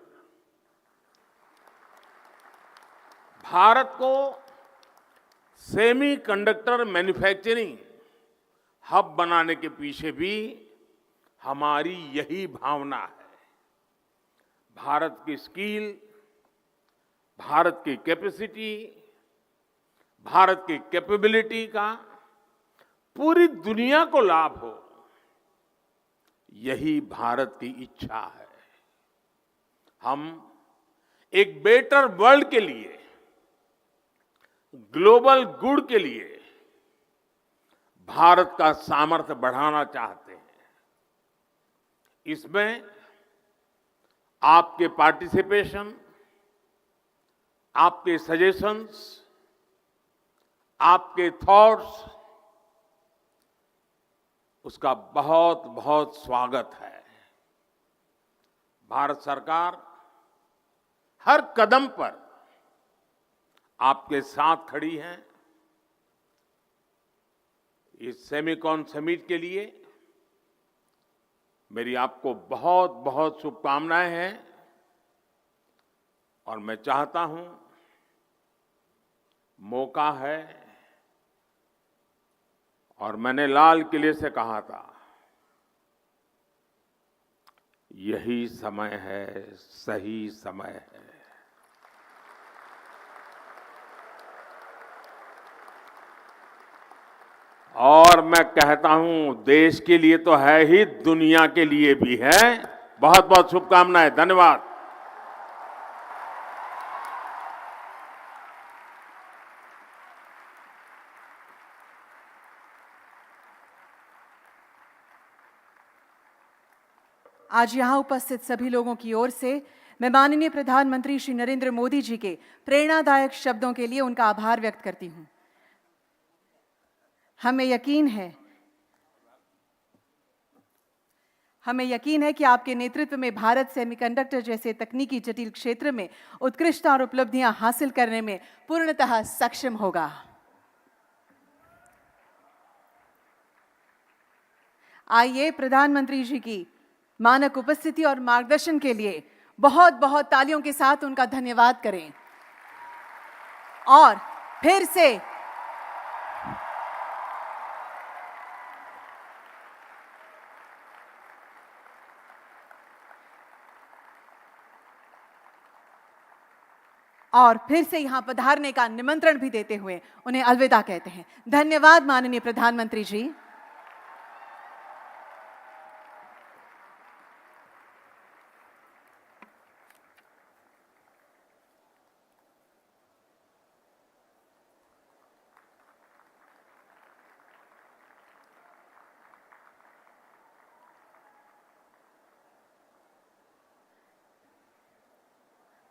Bharat को सेमीकंडक्टर मैन्युफैक्चरिंग हब बनाने के पीछे भी हमारी यही भावना है। भारत की स्किल, भारत की कैपेसिटी, भारत की कैपेबिलिटी का पूरी दुनिया को लाभ हो, यही भारत की इच्छा है। हम एक बेटर वर्ल्ड के लिए, ग्लोबल गुड के लिए भारत का सामर्थ्य बढ़ाना चाहते हैं। इसमें आपके पार्टिसिपेशन, आपके सजेशंस, आपके थॉट्स, उसका बहुत बहुत स्वागत है। भारत सरकार हर कदम पर आपके साथ खड़ी है। इस सेमिकॉन समिट के लिए मेरी आपको बहुत बहुत शुभकामनाएं हैं और मैं चाहता हूं, मौका है, और मैंने लाल किले से कहा था, यही समय है, सही समय है। और मैं कहता हूं, देश के लिए तो है ही, दुनिया के लिए भी है। बहुत बहुत शुभकामनाएं। धन्यवाद। आज यहाँ उपस्थित सभी लोगों की ओर से मैं माननीय प्रधानमंत्री श्री नरेंद्र मोदी जी के प्रेरणादायक शब्दों के लिए उनका आभार व्यक्त करती हूँ। हमें यकीन है कि आपके नेतृत्व में भारत सेमीकंडक्टर जैसे तकनीकी जटिल क्षेत्र में उत्कृष्टता और उपलब्धियां हासिल करने में पूर्णतः सक्षम होगा। आइए प्रधानमंत्री जी की मानक उपस्थिति और मार्गदर्शन के लिए बहुत बहुत तालियों के साथ उनका धन्यवाद करें। और फिर से यहां पधारने का निमंत्रण भी देते हुए उन्हें अलविदा कहते हैं। धन्यवाद माननीय प्रधानमंत्री जी।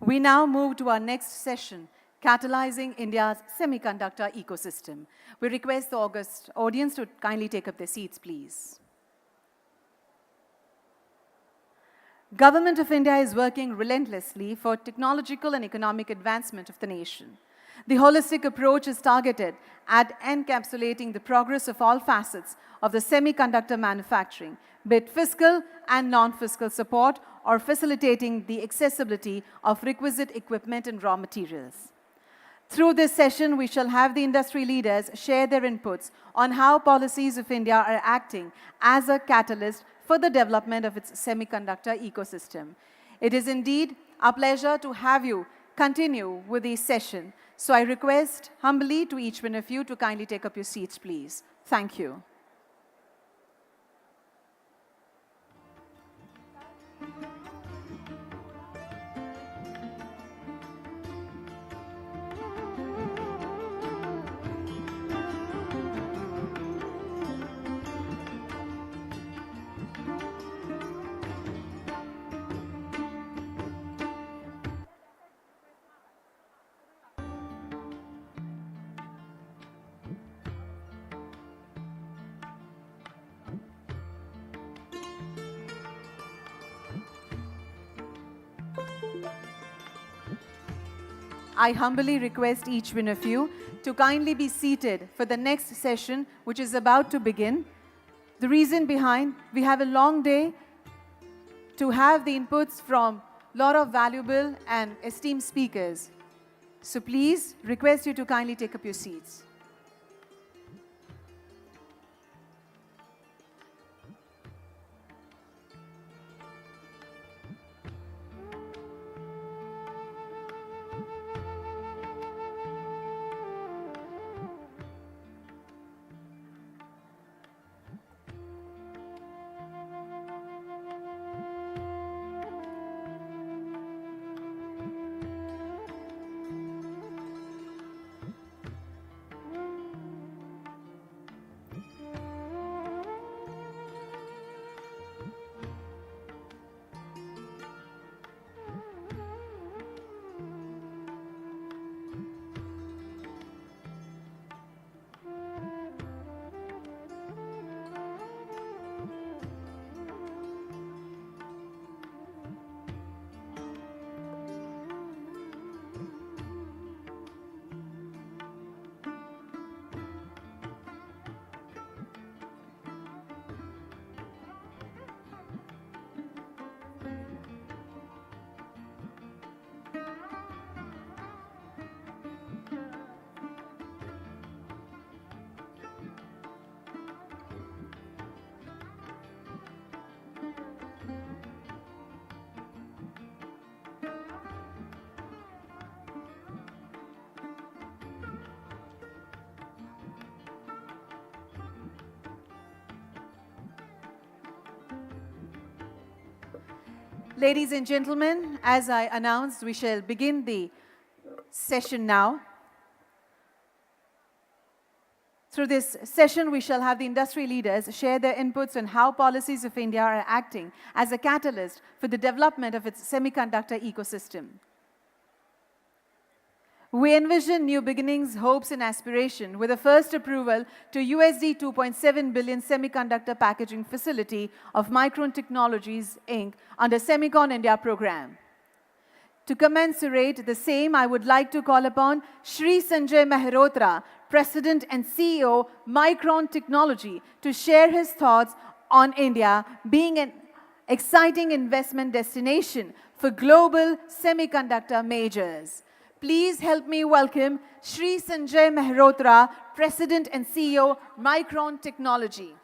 We now move to our next session, Catalyzing India's Semiconductor Ecosystem. We request the august audience to kindly take up their seats, please. Government of India is working relentlessly for technological and economic advancement of the nation. The holistic approach is targeted at encapsulating the progress of all facets of the semiconductor manufacturing, be it fiscal and non-fiscal support or facilitating the accessibility of requisite equipment and raw materials. Through this session, we shall have the industry leaders share their inputs on how policies of India are acting as a catalyst for the development of its semiconductor ecosystem. It is indeed our pleasure to have you continue with this session. So I request humbly to each one of you to kindly take up your seats, please. Thank you. I humbly request each one of you to kindly be seated for the next session, which is about to begin. The reason behind, we have a long day to have the inputs from a lot of valuable and esteemed speakers. So please, request you to kindly take up your seats. Ladies and gentlemen, as I announced, we shall begin the session now. Through this session, we shall have the industry leaders share their inputs on how policies of India are acting as a catalyst for the development of its semiconductor ecosystem. We envision new beginnings, hopes, and aspiration with the first approval to USD 2.7 billion semiconductor packaging facility of Micron Technologies, Inc. under SemiconIndia program. To commensurate the same, I would like to call upon Shri Mehrotra, President and CEO, Micron Technology, to share his thoughts on India being an exciting investment destination for global semiconductor majors. Please help me welcome Shri Sanjay Mehrotra, President and CEO, Micron Technology.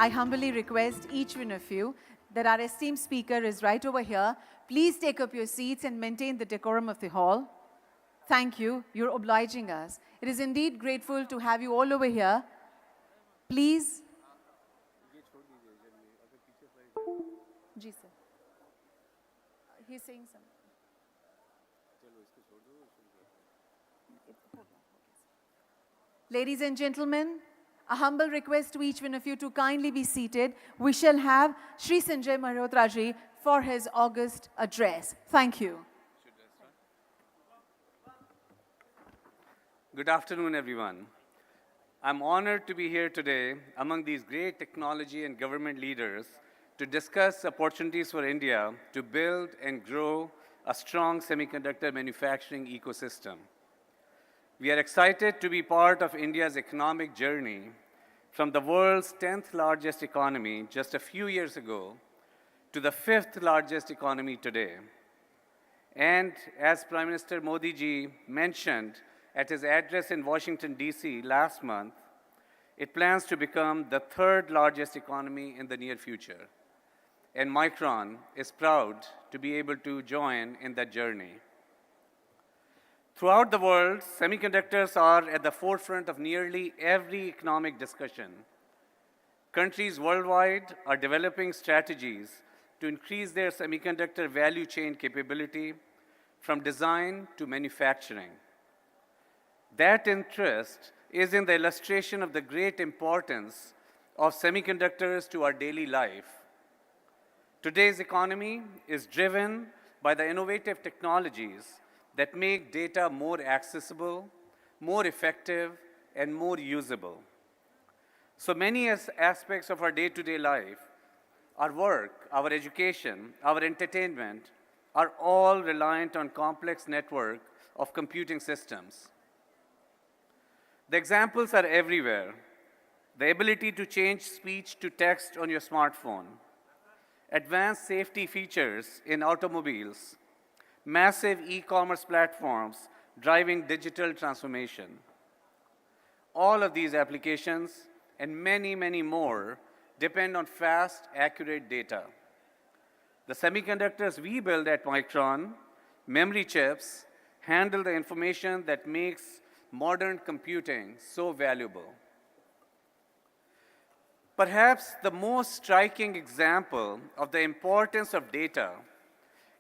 I humbly request each one of you that our esteemed speaker is right over here. Please take up your seats and maintain the decorum of the hall. Thank you. You're obliging us. It is indeed grateful to have you all over here. Please. Ji, sir. He's saying something. Ladies and gentlemen, a humble request to each one of you to kindly be seated. We shall have Shri Sanjay Malhotra ji for his August address. Thank you. Good afternoon, everyone. I'm honored to be here today among these great technology and government leaders to discuss opportunities for India to build and grow a strong semiconductor manufacturing ecosystem. We are excited to be part of India's economic journey from the world's 10th largest economy just a few years ago to the 5th largest economy today. And as Prime Minister Modi ji mentioned at his address in Washington, D.C. last month, it plans to become the 3rd largest economy in the near future. And Micron is proud to be able to join in that journey. Throughout the world, semiconductors are at the forefront of nearly every economic discussion. Countries worldwide are developing strategies to increase their semiconductor value chain capability from design to manufacturing. That interest is in the illustration of the great importance of semiconductors to our daily life. Today's economy is driven by the innovative technologies that make data more accessible, more effective, and more usable. So many aspects of our day-to-day life, our work, our education, our entertainment, are all reliant on complex network of computing systems. The examples are everywhere. The ability to change speech to text on your smartphone, advanced safety features in automobiles, massive e-commerce platforms driving digital transformation. All of these applications and many, many more depend on fast, accurate data. The semiconductors we build at Micron, memory chips, handle the information that makes modern computing so valuable. Perhaps the most striking example of the importance of data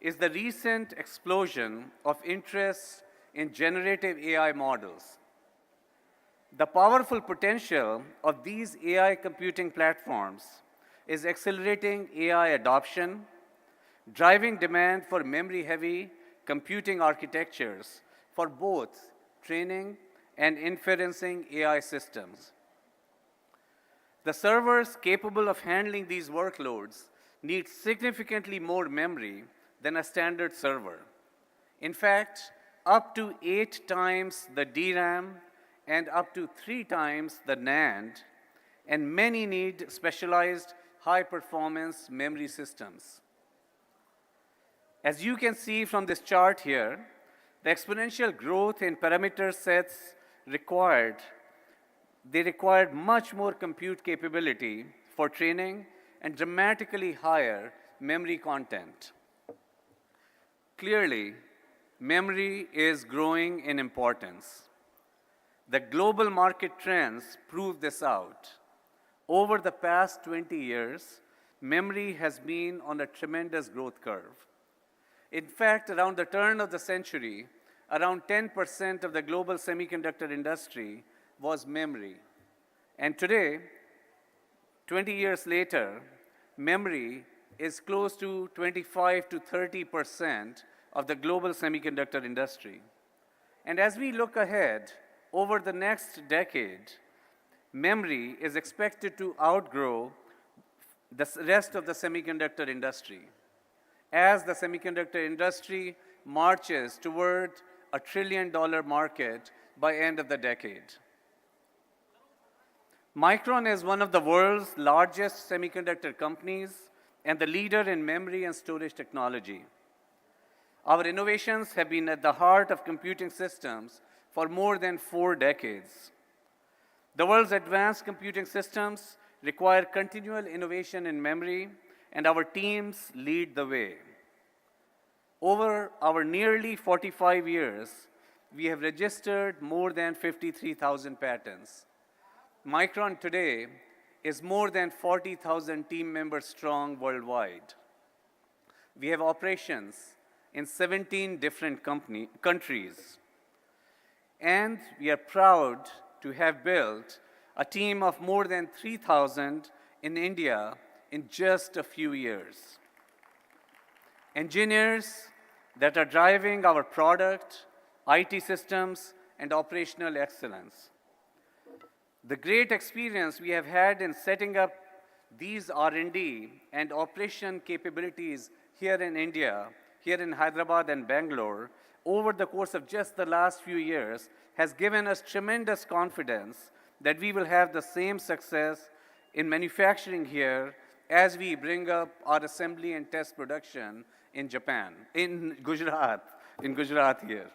is the recent explosion of interest in generative AI models. The powerful potential of these AI computing platforms is accelerating AI adoption, driving demand for memory-heavy computing architectures for both training and inferencing AI systems. The servers capable of handling these workloads need significantly more memory than a standard server. In fact, up to 8 times the DRAM and up to 3 times the NAND, and many need specialized high-performance memory systems. As you can see from this chart here, the exponential growth in parameter sets required much more compute capability for training and dramatically higher memory content. Clearly, memory is growing in importance. The global market trends prove this out. Over the past 20 years, memory has been on a tremendous growth curve. In fact, around the turn of the century, around 10% of the global semiconductor industry was memory. And today, 20 years later, memory is close to 25 to 30% of the global semiconductor industry. And as we look ahead, over the next decade, memory is expected to outgrow the rest of the semiconductor industry as the semiconductor industry marches toward $1 trillion market by end of the decade. Micron is one of the world's largest semiconductor companies and the leader in memory and storage technology. Our innovations have been at the heart of computing systems for more than 4 decades. The world's advanced computing systems require continual innovation in memory, and our teams lead the way. Over our nearly 45 years, we have registered more than 53,000 patents. Micron today is more than 40,000 team members strong worldwide. We have operations in 17 different countries. And we are proud to have built a team of more than 3,000 in India in just a few years. Engineers that are driving our product, IT systems, and operational excellence. The great experience we have had in setting up these R&D and operation capabilities here in India, here in Hyderabad and Bangalore, over the course of just the last few years, has given us tremendous confidence that we will have the same success in manufacturing here as we bring up our assembly and test production in Japan, in Gujarat here.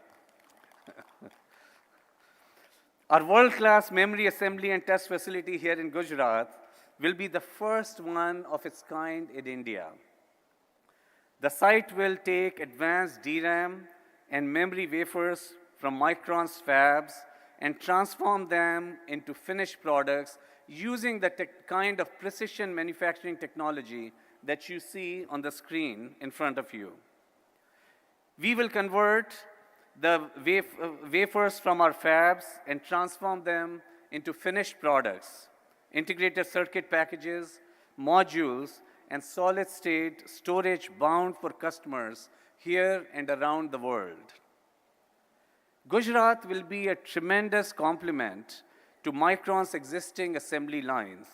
Our world-class memory assembly and test facility here in Gujarat will be the first one of its kind in India. The site will take advanced DRAM and memory wafers from Micron's fabs and transform them into finished products using the kind of precision manufacturing technology that you see on the screen in front of you. We will convert the wafers from our fabs and transform them into finished products, integrated circuit packages, modules, and solid-state storage bound for customers here and around the world. Gujarat will be a tremendous complement to Micron's existing assembly lines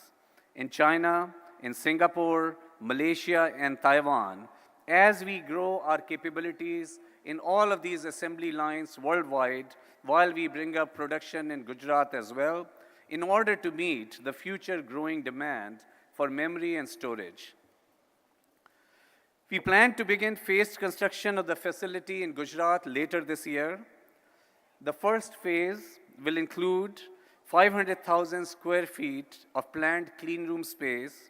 in China, in Singapore, Malaysia, and Taiwan as we grow our capabilities in all of these assembly lines worldwide while we bring up production in Gujarat as well in order to meet the future growing demand for memory and storage. We plan to begin phased construction of the facility in Gujarat later this year. The first phase will include 500,000 square feet of planned clean room space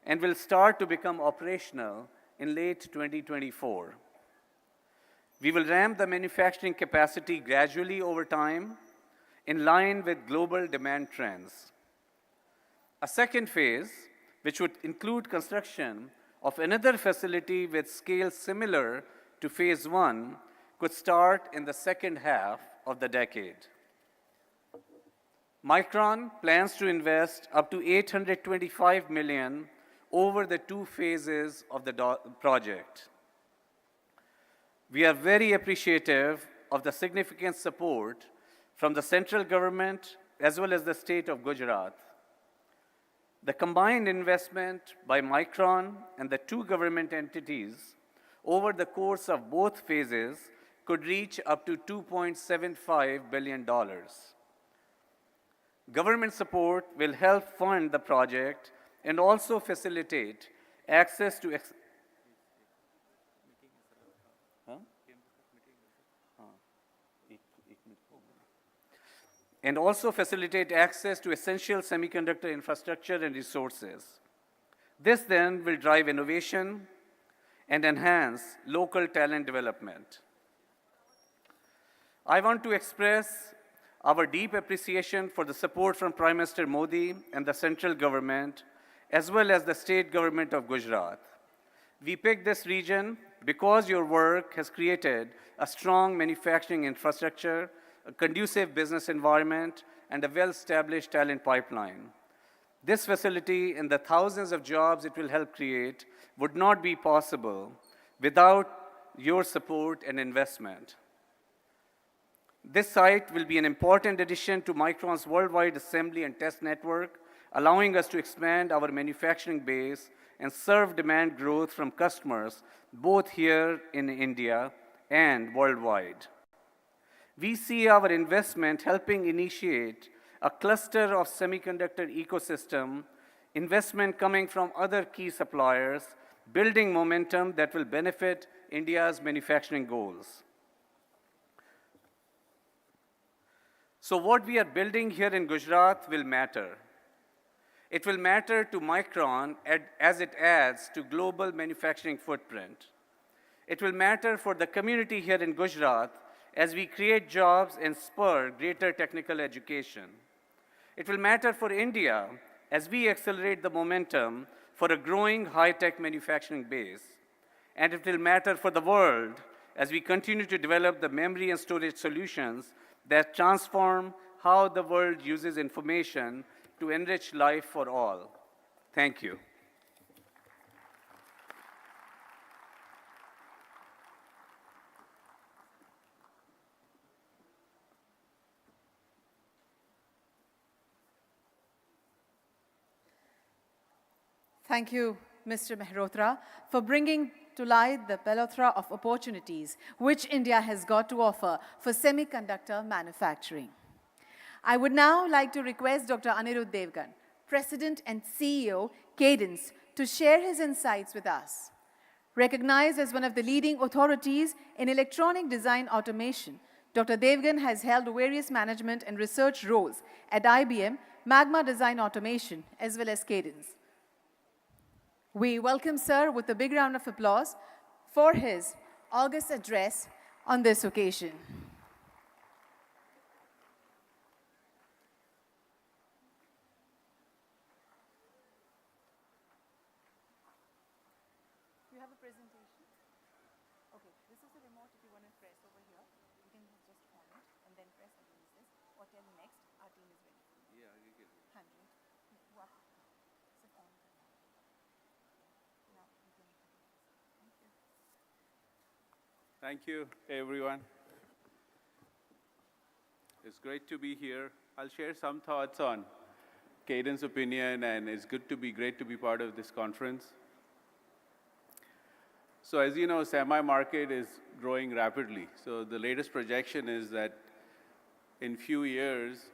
and will start to become operational in late 2024. We will ramp the manufacturing capacity gradually over time in line with global demand trends. A second phase, which would include construction of another facility with scale similar to phase one, could start in the second half of the decade. Micron plans to invest up to $825 million over the two phases of the project. We are very appreciative of the significant support from the central government as well as the state of Gujarat. The combined investment by Micron and the two government entities over the course of both phases could reach up to $2.75 billion. Government support will help fund the project and also facilitate access to essential semiconductor infrastructure and resources. This then will drive innovation and enhance local talent development. I want to express our deep appreciation for the support from Prime Minister Modi and the central government, as well as the state government of Gujarat. We picked this region because your work has created a strong manufacturing infrastructure, a conducive business environment, and a well-established talent pipeline. This facility and the thousands of jobs it will help create would not be possible without your support and investment. This site will be an important addition to Micron's worldwide assembly and test network, allowing us to expand our manufacturing base and serve demand growth from customers both here in India and worldwide. We see our investment helping initiate a cluster of semiconductor ecosystem, investment coming from other key suppliers, building momentum that will benefit India's manufacturing goals. So what we are building here in Gujarat will matter. It will matter to Micron as it adds to global manufacturing footprint. It will matter for the community here in Gujarat as we create jobs and spur greater technical education. It will matter for India as we accelerate the momentum for a growing high-tech manufacturing base. And it will matter for the world as we continue to develop the memory and storage solutions that transform how the world uses information to enrich life for all. Thank you. Thank you, Mr. Mehrotra, for bringing to light the plethora of opportunities which India has got to offer for semiconductor manufacturing. I would now like to request Dr. Anirudh Devgan, President and CEO, Cadence, to share his insights with us. Recognized as one of the leading authorities in electronic design automation, Dr. Devgan has held various management and research roles at IBM, Magma Design Automation, as well as Cadence. We welcome Sir with a big round of applause for his august address on this occasion. You have a presentation? Okay, this is the remote if you want to press over here. You can just on it and then press against this or tell next, our team is ready. Yeah, you can. 100. What? Sit on. Now you can. Thank you. Thank you, everyone. It's great to be here. I'll share some thoughts on Cadence opinion, and it's great to be part of this conference. So as you know, semi market is growing rapidly. So the latest projection is that in few years,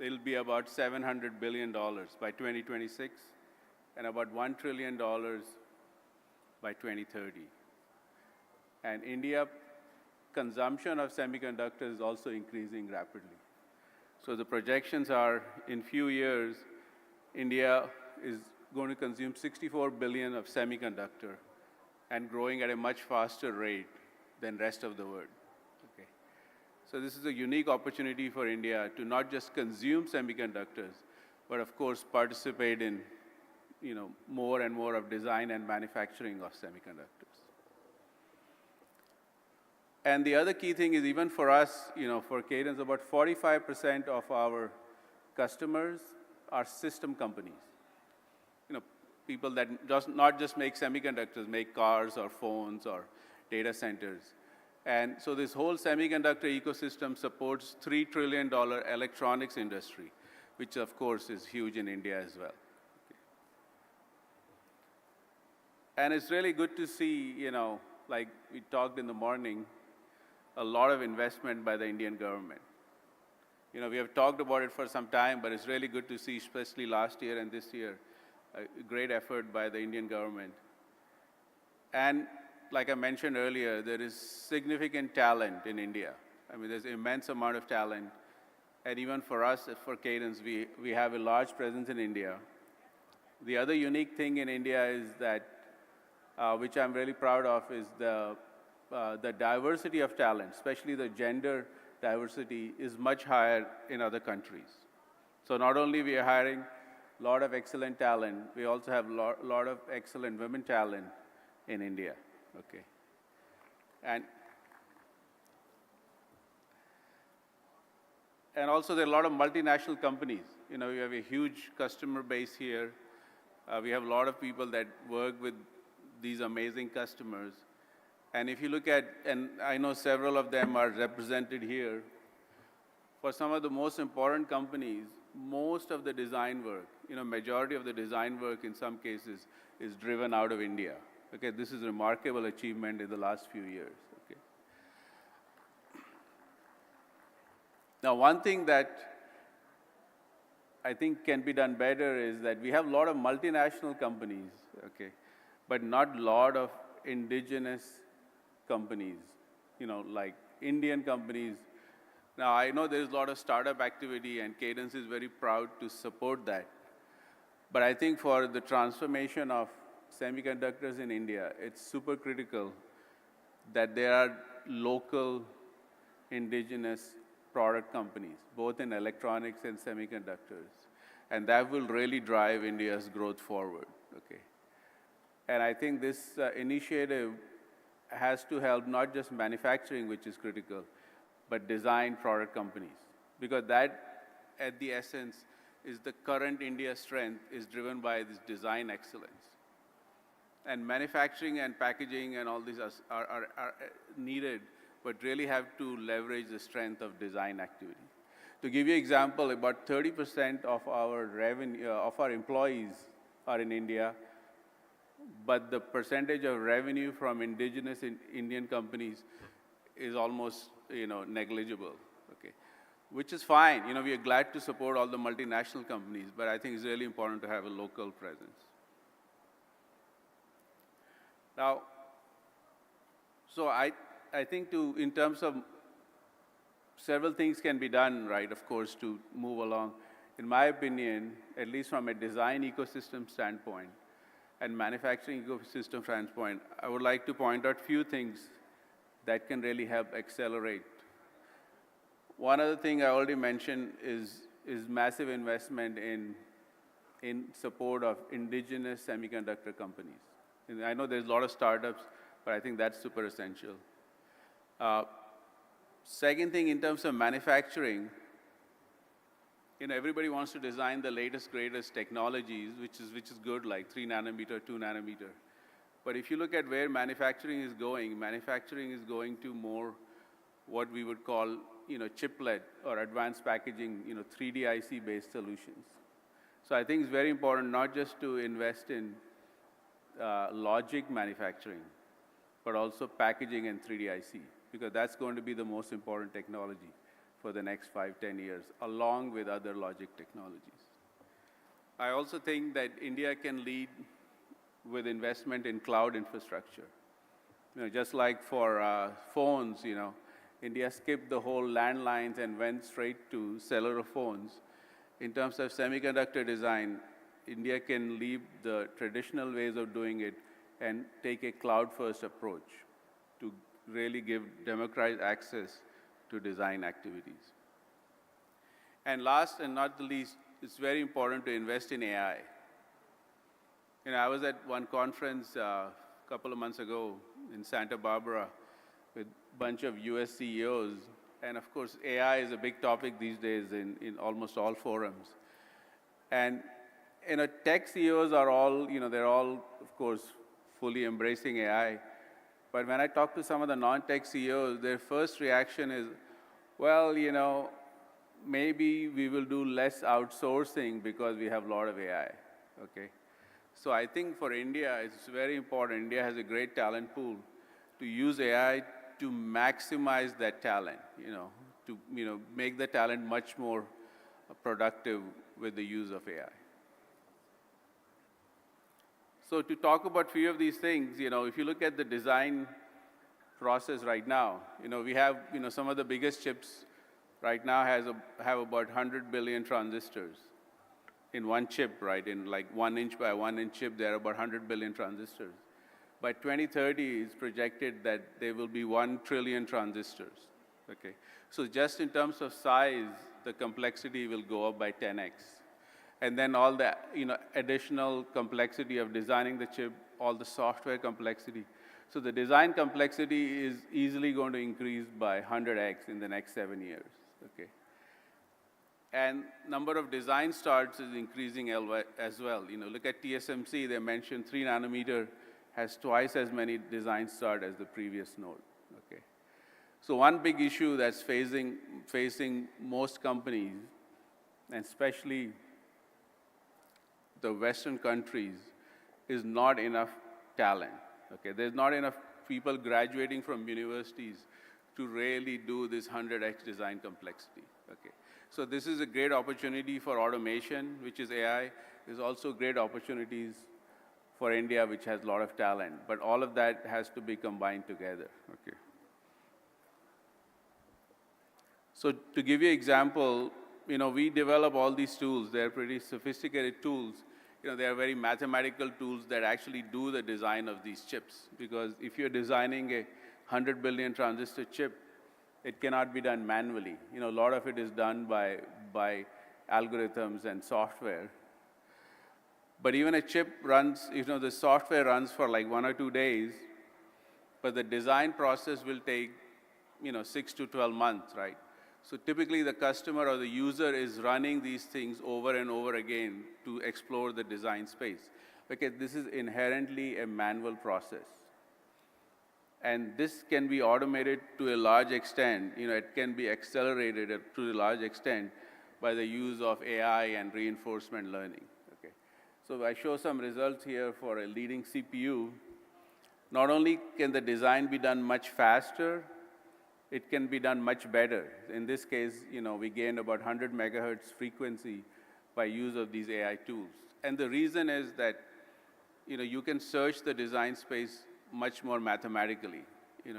it'll be about $700 billion by 2026 and about $1 trillion by 2030. And India consumption of semiconductors is also increasing rapidly. So the projections are in few years, India is going to consume 64 billion of semiconductor and growing at a much faster rate than rest of the world. Okay. So this is a unique opportunity for India to not just consume semiconductors, but of course participate in more and more of design and manufacturing of semiconductors. And the other key thing is even for us, for Cadence, about 45% of our customers are system companies. People that not just make semiconductors, make cars or phones or data centers. And so this whole semiconductor ecosystem supports $3 trillion electronics industry, which of course is huge in India as well. And it's really good to see, like we talked in the morning, a lot of investment by the Indian government. We have talked about it for some time, but it's really good to see, especially last year and this year, a great effort by the Indian government. And like I mentioned earlier, there is significant talent in India. There's immense amount of talent. And even for us, for Cadence, we have a large presence in India. The other unique thing in India is that, which I'm really proud of, is the diversity of talent, especially the gender diversity, is much higher in other countries. So not only we are hiring a lot of excellent talent, we also have a lot of excellent women talent in India. Okay. And also there are a lot of multinational companies. We have a huge customer base here. We have a lot of people that work with these amazing customers. And if you look at, and I know several of them are represented here, for some of the most important companies, most of the design work, majority of the design work in some cases is driven out of India. Okay, this is a remarkable achievement in the last few years. Okay. Now, one thing that I think can be done better is that we have a lot of multinational companies, okay, but not a lot of indigenous companies, like Indian companies. Now, I know there's a lot of startup activity, and Cadence is very proud to support that. But I think for the transformation of semiconductors in India, it's super critical that there are local indigenous product companies, both in electronics and semiconductors. And that will really drive India's growth forward, okay? And I think this initiative has to help not just manufacturing, which is critical, but design product companies. Because that, at the essence, is the current India strength is driven by this design excellence. And manufacturing and packaging and all these are needed, but really have to leverage the strength of design activity. To give you an example, about 30% of our revenue, of our employees are in India, but the percentage of revenue from indigenous Indian companies is almost, negligible, okay? Which is fine. We are glad to support all the multinational companies, but I think it's really important to have a local presence. Now, so I think in terms of several things can be done, right, of course, to move along. In my opinion, at least from a design ecosystem standpoint and manufacturing ecosystem standpoint, I would like to point out a few things that can really help accelerate. One other thing I already mentioned is massive investment in support of indigenous semiconductor companies. And I know there's a lot of startups, but I think that's super essential. Second thing, in terms of manufacturing, everybody wants to design the latest, greatest technologies, which is good, like 3 nanometer, 2 nanometer. But if you look at where manufacturing is going to more what we would call, chiplet or advanced packaging, 3D IC-based solutions. So I think it's very important not just to invest in logic manufacturing, but also packaging and 3D IC, because that's going to be the most important technology for the next 5-10 years, along with other logic technologies. I also think that India can lead with investment in cloud infrastructure. Just like for phones, India skipped the whole landlines and went straight to cellular phones. In terms of semiconductor design, India can leave the traditional ways of doing it and take a cloud-first approach to really give democratized access to design activities. And last and not the least, it's very important to invest in AI. I was at one conference a couple of months ago in Santa Barbara with a bunch of US CEOs, and of course, AI is a big topic these days in almost all forums. And tech CEOs are all, they're all, of course, fully embracing AI. But when I talk to some of the non-tech CEOs, their first reaction is, well, maybe we will do less outsourcing because we have a lot of AI, okay? So I think for India, it's very important. India has a great talent pool to use AI to maximize that talent, to make the talent much more productive with the use of AI. So to talk about a few of these things, if you look at the design process right now, we have, some of the biggest chips right now have about 100 billion transistors in one chip, right? In like 1 inch by 1 inch chip, there are about 100 billion transistors. By 2030, it's projected that there will be 1 trillion transistors, okay? So just in terms of size, the complexity will go up by 10x. And then all the additional complexity of designing the chip, all the software complexity. So the design complexity is easily going to increase by 100x in the next 7 years, okay? And number of design starts is increasing as well. Look at TSMC, they mentioned 3 nanometer has twice as many design starts as the previous node, okay? So one big issue that's facing most companies, and especially the Western countries, is not enough talent, okay? There's not enough people graduating from universities to really do this 100x design complexity, okay? So this is a great opportunity for automation, which is AI. There's also great opportunities for India, which has a lot of talent, but all of that has to be combined together, okay? So to give you an example, we develop all these tools. They're pretty sophisticated tools. there are very mathematical tools that actually do the design of these chips. Because if you're designing a 100 billion transistor chip, it cannot be done manually. A lot of it is done by algorithms and software. But even a chip runs, the software runs for like 1 or 2 days, but the design process will take, 6 to 12 months, right? So typically the customer or the user is running these things over and over again to explore the design space. Okay, this is inherently a manual process. And this can be automated to a large extent. It can be accelerated to a large extent by the use of AI and reinforcement learning. Okay. So I show some results here for a leading CPU. Not only can the design be done much faster, it can be done much better. In this case, we gained about 100 megahertz frequency by use of these AI tools. And the reason is that, you can search the design space much more mathematically.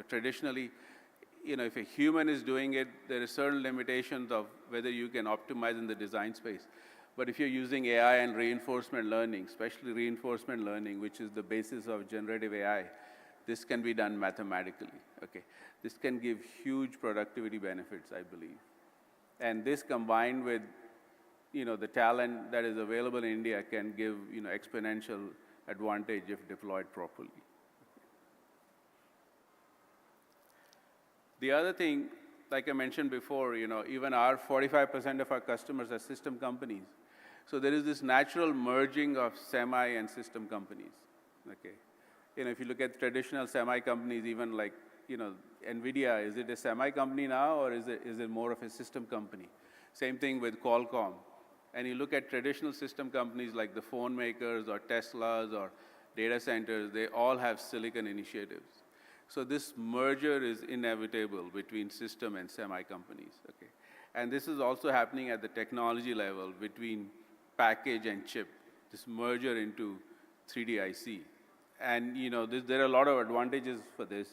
Traditionally, if a human is doing it, there are certain limitations of whether you can optimize in the design space. But if you're using AI and reinforcement learning, especially reinforcement learning, which is the basis of generative AI, this can be done mathematically. Okay. This can give huge productivity benefits, I believe. And this combined with, the talent that is available in India can give, exponential advantage if deployed properly. The other thing, like I mentioned before, even 45% of our customers are system companies. So there is this natural merging of semi and system companies. Okay. If you look at traditional semi companies, even like, NVIDIA, is it a semi company now or is it more of a system company? Same thing with Qualcomm. And you look at traditional system companies like the phone makers or Teslas or data centers, they all have silicon initiatives. So this merger is inevitable between system and semi companies. Okay. And this is also happening at the technology level between package and chip, this merger into 3D IC. And there are a lot of advantages for this.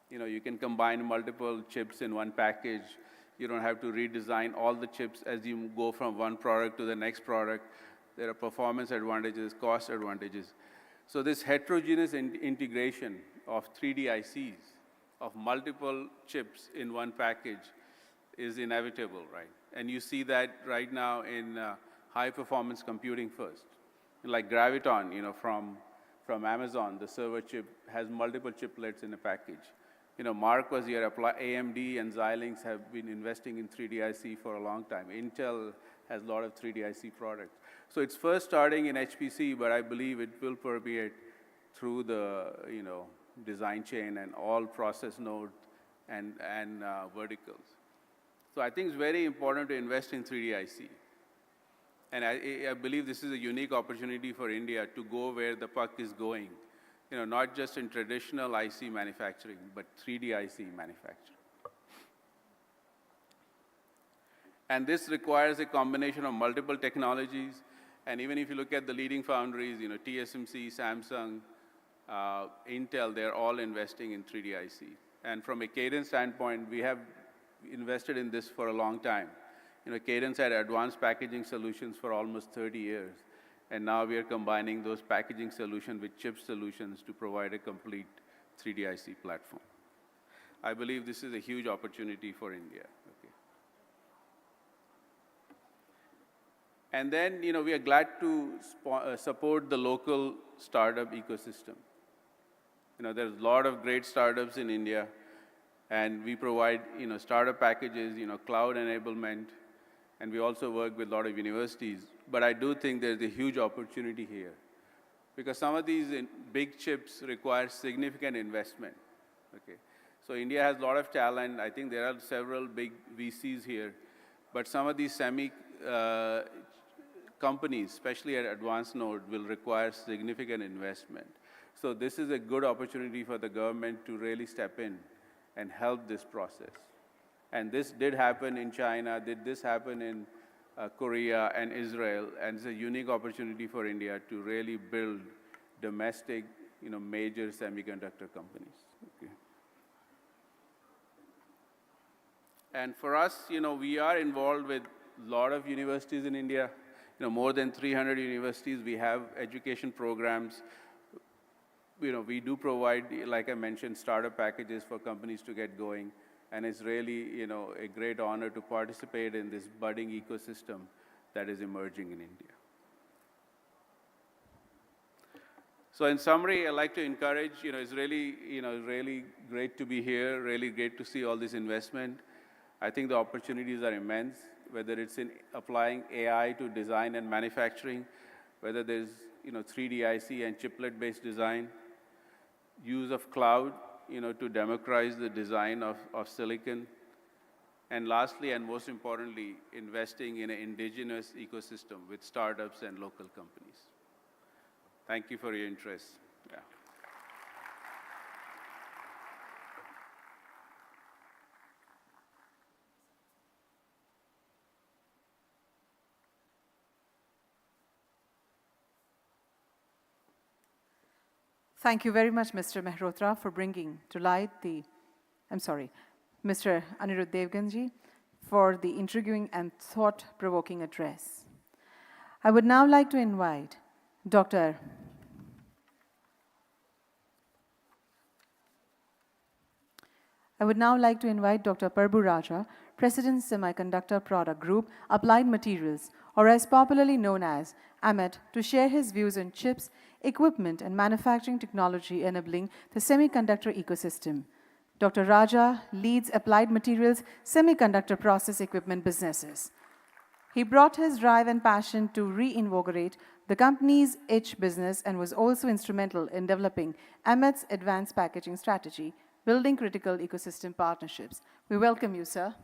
You can combine multiple chips in one package. You don't have to redesign all the chips as you go from one product to the next product. There are performance advantages, cost advantages. So this heterogeneous integration of 3D ICs, of multiple chips in one package is inevitable, right? And you see that right now in high-performance computing first. Like Graviton, from Amazon, the server chip has multiple chiplets in a package. Mark was here, AMD and Xilinx have been investing in 3D IC for a long time. Intel has a lot of 3D IC products. So it's first starting in HPC, but I believe it will permeate through the, design chain and all process nodes and verticals. So I think it's very important to invest in 3D IC. And I believe this is a unique opportunity for India to go where the puck is going. Not just in traditional IC manufacturing, but 3D IC manufacturing. And this requires a combination of multiple technologies. And even if you look at the leading foundries, TSMC, Samsung, Intel, they're all investing in 3D IC. And from a Cadence standpoint, we have invested in this for a long time. Cadence had advanced packaging solutions for almost 30 years. And now we are combining those packaging solutions with chip solutions to provide a complete 3D IC platform. I believe this is a huge opportunity for India. Okay. And then, we are glad to support the local startup ecosystem. There's a lot of great startups in India, and we provide, startup packages, cloud enablement, and we also work with a lot of universities. But I do think there's a huge opportunity here because some of these big chips require significant investment. Okay. So India has a lot of talent. I think there are several big VCs here. But some of these semi companies, especially at advanced node, will require significant investment. So this is a good opportunity for the government to really step in and help this process. And this did happen in China, this happen in Korea and Israel, and it's a unique opportunity for India to really build domestic, major semiconductor companies. Okay. And for us, we are involved with a lot of universities in India. more than 300 universities. We have education programs. We do provide, like I mentioned, startup packages for companies to get going. And it's really, a great honor to participate in this budding ecosystem that is emerging in India. So in summary, I'd like to encourage, it's really great to be here, really great to see all this investment. I think the opportunities are immense, whether it's in applying AI to design and manufacturing, whether there's, 3D IC and chiplet-based design, use of cloud, to democratize the design of silicon, and lastly, and most importantly, investing in an indigenous ecosystem with startups and local companies. Thank you for your interest. Yeah. Thank you very much, Mr. Mehrotra, for bringing to light Mr. Anirudh Devganji, for the intriguing and thought-provoking address. I would now like to invite Dr. Prabhu Raja, President, Semiconductor Product Group, Applied Materials, or as popularly known as AMET, to share his views on chips, equipment, and manufacturing technology enabling the semiconductor ecosystem. Dr. Raja leads Applied Materials' semiconductor process equipment businesses. He brought his drive and passion to reinvigorate the company's etch business and was also instrumental in developing AMET's advanced packaging strategy, building critical ecosystem partnerships. We welcome you, sir.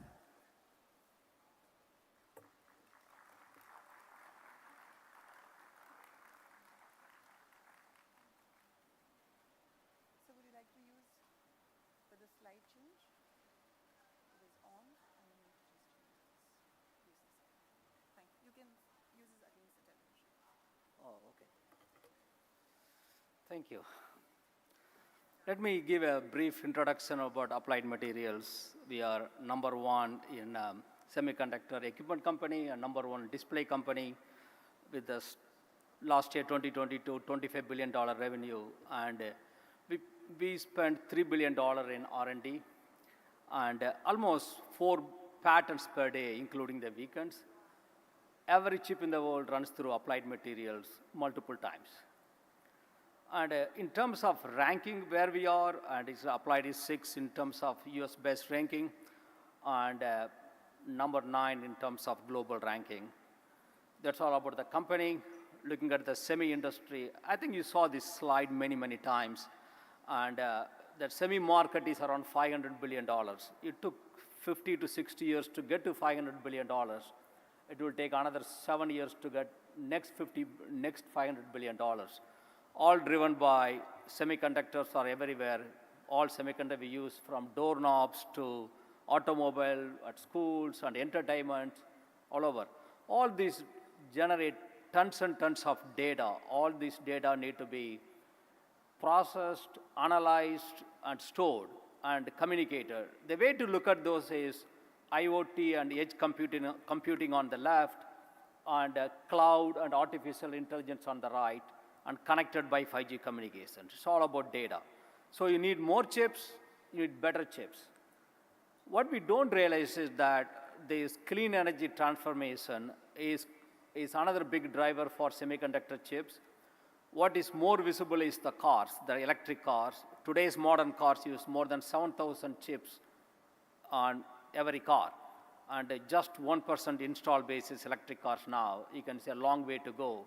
So would you like to use for the slide change? It is on, and you need to just use this. Thank you. You can use this against the television. Oh, okay. Thank you. Let me give a brief introduction about Applied Materials. We are number one in semiconductor equipment company and number one display company with the last year 2022 $25 billion revenue, and we spent $3 billion in R&D and almost 4 patents per day, including the weekends. Every chip in the world runs through Applied Materials multiple times. And in terms of ranking where we are, and it's Applied is 6 in terms of US-based ranking, and number 9 in terms of global ranking. That's all about the company. Looking at the semi-industry, I think you saw this slide many, many times. And that semi-market is around $500 billion. It took 50 to 60 years to get to $500 billion. It will take another 7 years to get next $500 billion. All driven by semiconductors are everywhere. All semiconductors we use, from doorknobs to automobile, at schools and entertainment, all over. All these generate tons and tons of data. All this data need to be processed, analyzed, and stored and communicated. The way to look at those is IoT and edge computing on the left, and cloud and artificial intelligence on the right, and connected by 5G communication. It's all about data. So you need more chips, you need better chips. What we don't realize is that this clean energy transformation is another big driver for semiconductor chips. What is more visible is the cars, the electric cars. Today's modern cars use more than 7,000 chips on every car. And just 1% install base is electric cars now. You can see a long way to go.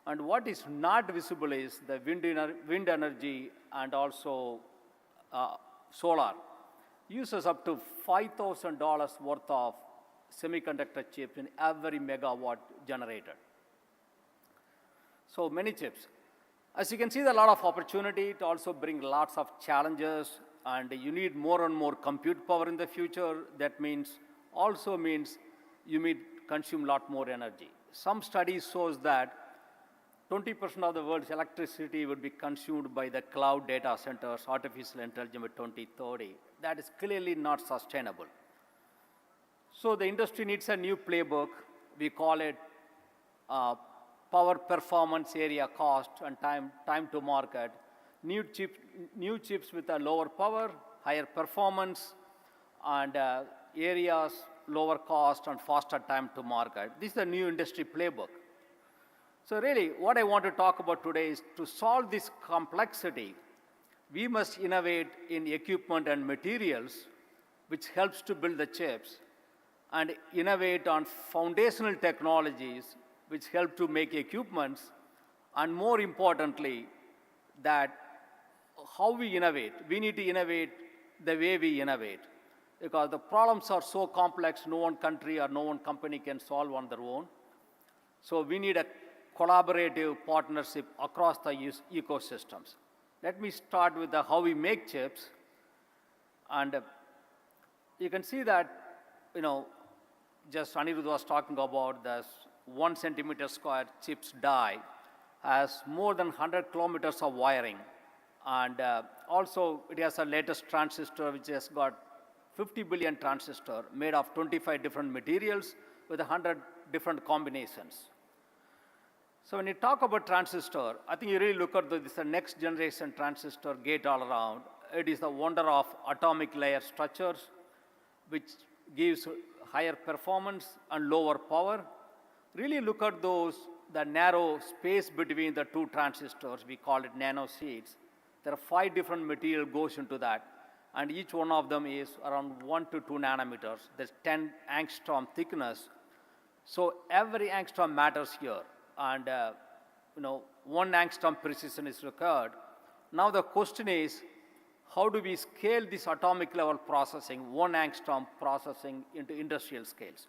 And what is not visible is the wind energy and also solar. Uses up to $5,000 worth of semiconductor chips in every megawatt generated. So many chips. As you can see, there's a lot of opportunity. It also brings lots of challenges, and you need more and more compute power in the future. That also means you consume a lot more energy. Some studies shows that 20% of the world's electricity would be consumed by the cloud data centers, artificial intelligence by 2030. That is clearly not sustainable. So the industry needs a new playbook. We call it power performance area cost and time to market, new chips with a lower power, higher performance, and areas, lower cost and faster time to market. This is the new industry playbook. So really, what I want to talk about today is to solve this complexity, we must innovate in equipment and materials, which helps to build the chips, and innovate on foundational technologies, which help to make equipments, and more importantly, that how we innovate. We need to innovate the way we innovate, because the problems are so complex, no one country or no one company can solve on their own. So we need a collaborative partnership across the ecosystems. Let me start with how we make chips. And you can see that, just Anirudh was talking about this 1 centimeter square chips die has more than 100 kilometers of wiring. And also it has a latest transistor which has got 50 billion transistor made of 25 different materials with 100 different combinations. So when you talk about transistor, I think you really look at this next generation transistor gate-all-around. It is the wonder of atomic layer structures, which gives higher performance and lower power. Really look at the narrow space between the two transistors. We call it nano seeds. There are 5 different material goes into that, and each one of them is around 1 to 2 nanometers. There's 10 angstrom thickness. So every angstrom matters here. And 1 angstrom precision is required. Now the question is, how do we scale this atomic level processing, 1 angstrom processing into industrial scales?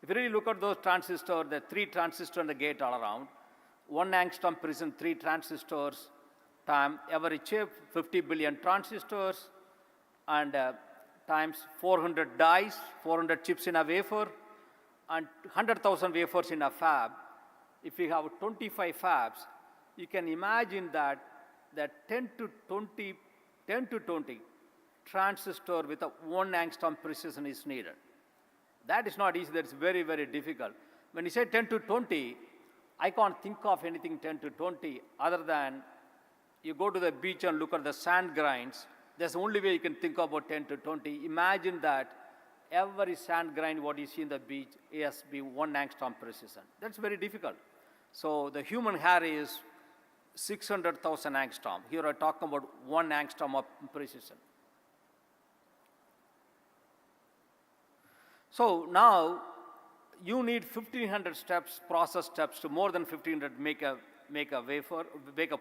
If you really look at those transistors, the 3 transistors in the gate all around, 1 angstrom precision, 3 transistors, time every chip, 50 billion transistors, and times 400 dies, 400 chips in a wafer, and 100,000 wafers in a fab. If you have 25 fabs, you can imagine that 10 to 20 transistor with a 1 angstrom precision is needed. That is not easy, that's very, very difficult. When you say 10 to 20, I can't think of anything 10 to 20 other than you go to the beach and look at the sand grains. That's the only way you can think about 10 to 20. Imagine that every sand grain what you see in the beach has to be 1 angstrom precision. That's very difficult. So the human hair is 600,000 angstrom. Here I'm talking about 1 angstrom of precision. So now you need 1,500 steps, process steps to more than 1,500 make a wafer, make a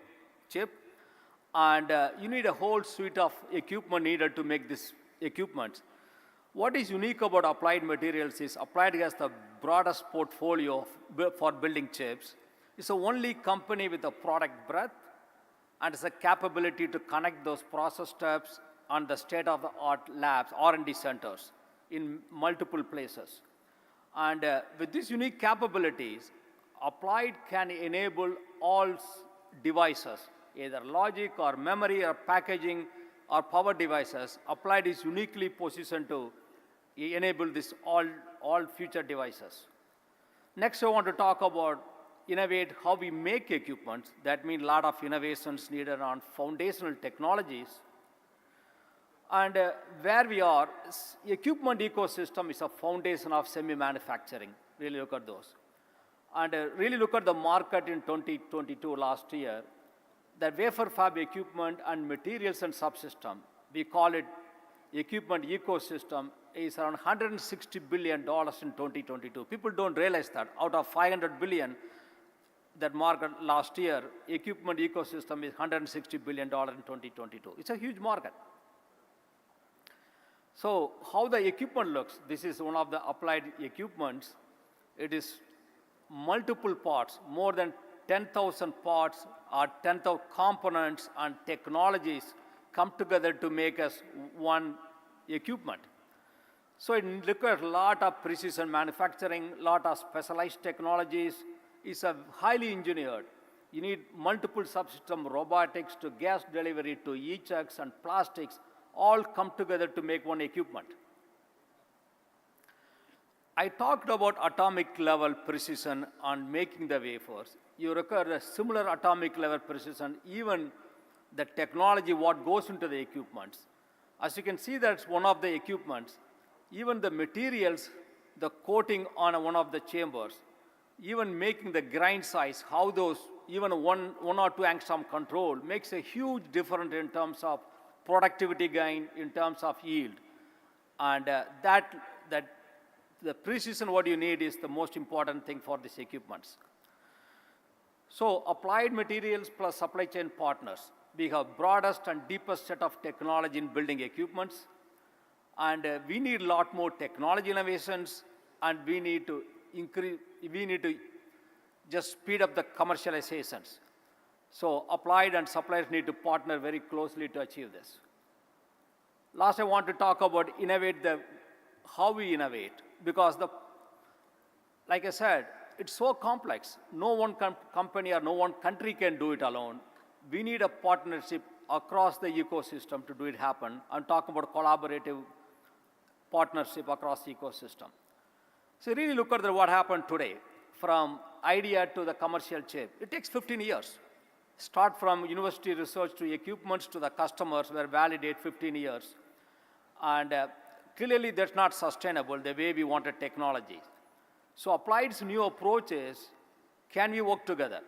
chip, and you need a whole suite of equipment needed to make this equipment. What is unique about Applied Materials is Applied has the broadest portfolio for building chips. It's the only company with a product breadth and has a capability to connect those process steps on the state-of-the-art labs, R&D centers in multiple places. And with these unique capabilities, Applied can enable all devices, either logic or memory or packaging or power devices. Applied is uniquely positioned to enable this all future devices. Next, I want to talk about innovate how we make equipment. That means a lot of innovations needed on foundational technologies. And where we are, equipment ecosystem is a foundation of semi-manufacturing. Really look at those. And really look at the market in 2022 last year. The wafer fab equipment and materials and subsystem, we call it equipment ecosystem, is around $160 billion in 2022. People don't realize that. Out of 500 billion, that market last year, equipment ecosystem is $160 billion in 2022. It's a huge market. So how the equipment looks, this is one of the applied equipments. It is multiple parts, more than 10,000 parts or 10,000 components and technologies come together to make us one equipment. So it requires a lot of precision manufacturing, a lot of specialized technologies. It's a highly engineered. You need multiple subsystem robotics to gas delivery to e-chucks and plastics, all come together to make one equipment. I talked about atomic level precision on making the wafers. You require a similar atomic level precision, even the technology, what goes into the equipments. As you can see, that's one of the equipments. Even the materials, the coating on one of the chambers, even making the grind size, how those, even one or two angstrom control makes a huge difference in terms of productivity gain, in terms of yield. And the precision what you need is the most important thing for these equipments. So applied materials plus supply chain partners. We have broadest and deepest set of technology in building equipments. And we need a lot more technology innovations, and we need to just speed up the commercializations. So applied and suppliers need to partner very closely to achieve this. Last, I want to talk about how we innovate, because like I said, it's so complex. No one company or no one country can do it alone. We need a partnership across the ecosystem to do it happen. I'm talking about collaborative partnership across the ecosystem. So really look at what happened today. From idea to the commercial chip, it takes 15 years. Start from university research to equipments to the customers were validate 15 years. And clearly that's not sustainable the way we wanted technology. So applied's new approaches, can we work together?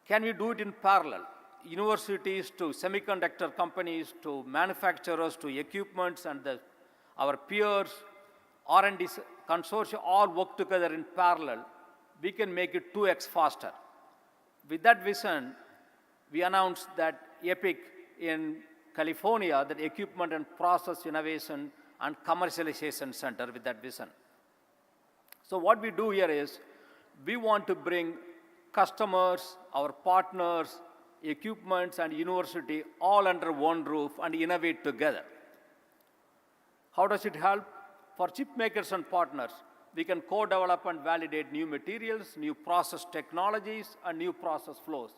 Can we do it in parallel? Universities to semiconductor companies to manufacturers to equipments and our peers, R&D consortia all work together in parallel. We can make it 2x faster. With that vision, we announced that EPIC in California, that Equipment and Process Innovation and Commercialization Center with that vision. So what we do here is, we want to bring customers, our partners, equipments and university all under one roof and innovate together. How does it help? For chip makers and partners, we can co-develop and validate new materials, new process technologies, and new process flows.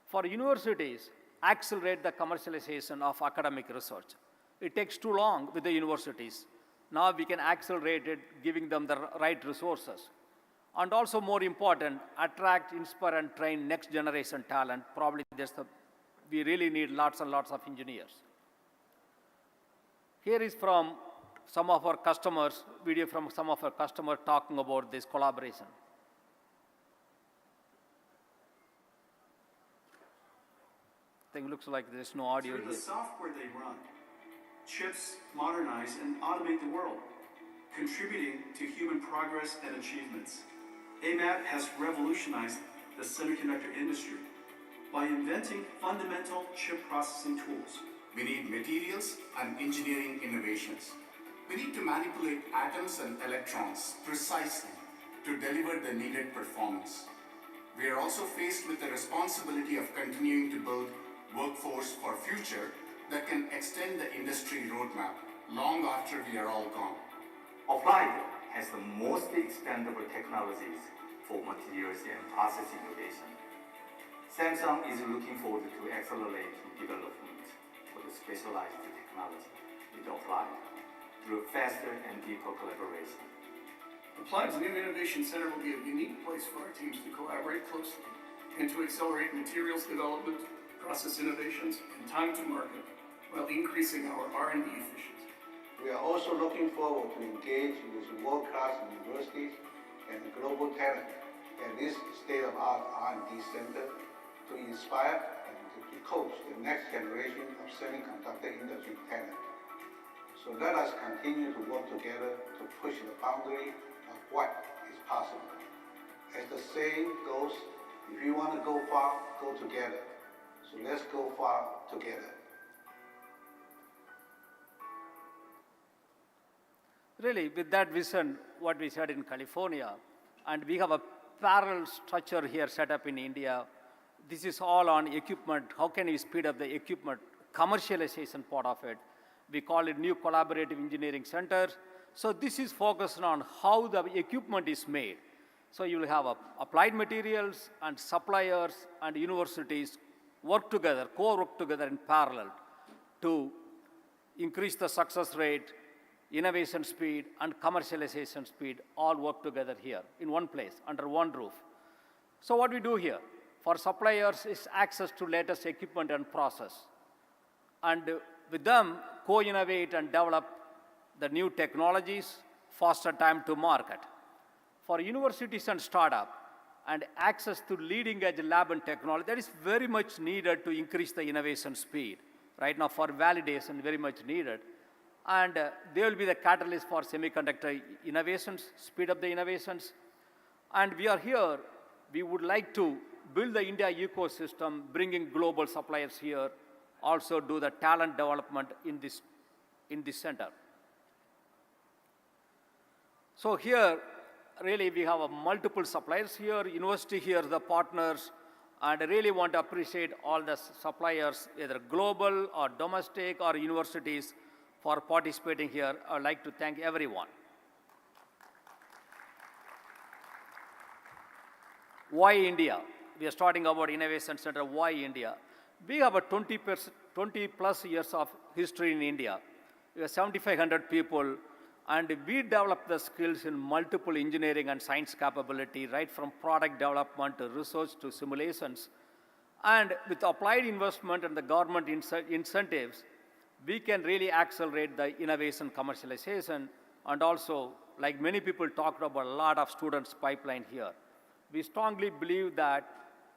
For universities, accelerate the commercialization of academic research. It takes too long with the universities. Now we can accelerate it, giving them the right resources. And also more important, attract, inspire, and train next generation talent. Probably we really need lots and lots of engineers. Here is from some of our customers, video from some of our customers talking about this collaboration. I think it looks like there's no audio here. Through the software they run, chips modernize and automate the world, contributing to human progress and achievements. AMAT has revolutionized the semiconductor industry by inventing fundamental chip processing tools. We need materials and engineering innovations. We need to manipulate atoms and electrons precisely to deliver the needed performance. We are also faced with the responsibility of continuing to build workforce for future that can extend the industry roadmap long after we are all gone. Applied has the most expandable technologies for materials and process innovation. Samsung is looking forward to accelerate development for the specialized technology with Applied through faster and deeper collaboration. Applied's new Innovation Center will be a unique place for our teams to collaborate closely and to accelerate materials development, process innovations, and time to market while increasing our R&D efficiency. We are also looking forward to engage with world-class universities and global talent at this state-of-the-art R&D center to inspire and to coach the next generation of semiconductor industry talent. So let us continue to work together to push the boundary of what is possible. As the saying goes, if you want to go far, go together. So let's go far together. Really, with that vision, what we said in California, and we have a parallel structure here set up in India. This is all on equipment. How can we speed up the equipment commercialization part of it? We call it New Collaborative Engineering Center. So this is focused on how the equipment is made. So you will have applied materials and suppliers and universities work together, co-work together in parallel to increase the success rate innovation speed, and commercialization speed all work together here in one place, under one roof. So what we do here for suppliers is access to latest equipment and process. And with them, co-innovate and develop the new technologies, faster time to market. For universities and startup, and access to leading edge lab and technology, that is very much needed to increase the innovation speed. Right now for validation, very much needed. And they will be the catalyst for semiconductor innovations, speed up the innovations. And we are here, we would like to build the India ecosystem, bringing global suppliers here, also do the talent development in this center. So here, really we have multiple suppliers here, university here, the partners, and I really want to appreciate all the suppliers, either global or domestic or universities, for participating here. I would like to thank everyone. Why India? We are starting about Innovation Center. Why India? We have a 20 plus years of history in India. We have 7,500 people, and we develop the skills in multiple engineering and science capability, right from product development to research to simulations. And with applied investment and the government incentives, we can really accelerate the innovation commercialization, and also, like many people talked about, a lot of students pipeline here. We strongly believe that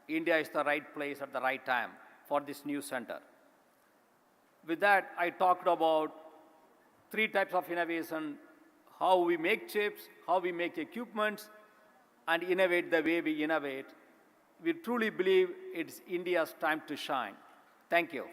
India is the right place at the right time for this new center. With that, I talked about 3 types of innovation: how we make chips, how we make equipments, and innovate the way we innovate. We truly believe it's India's time to shine. Thank you.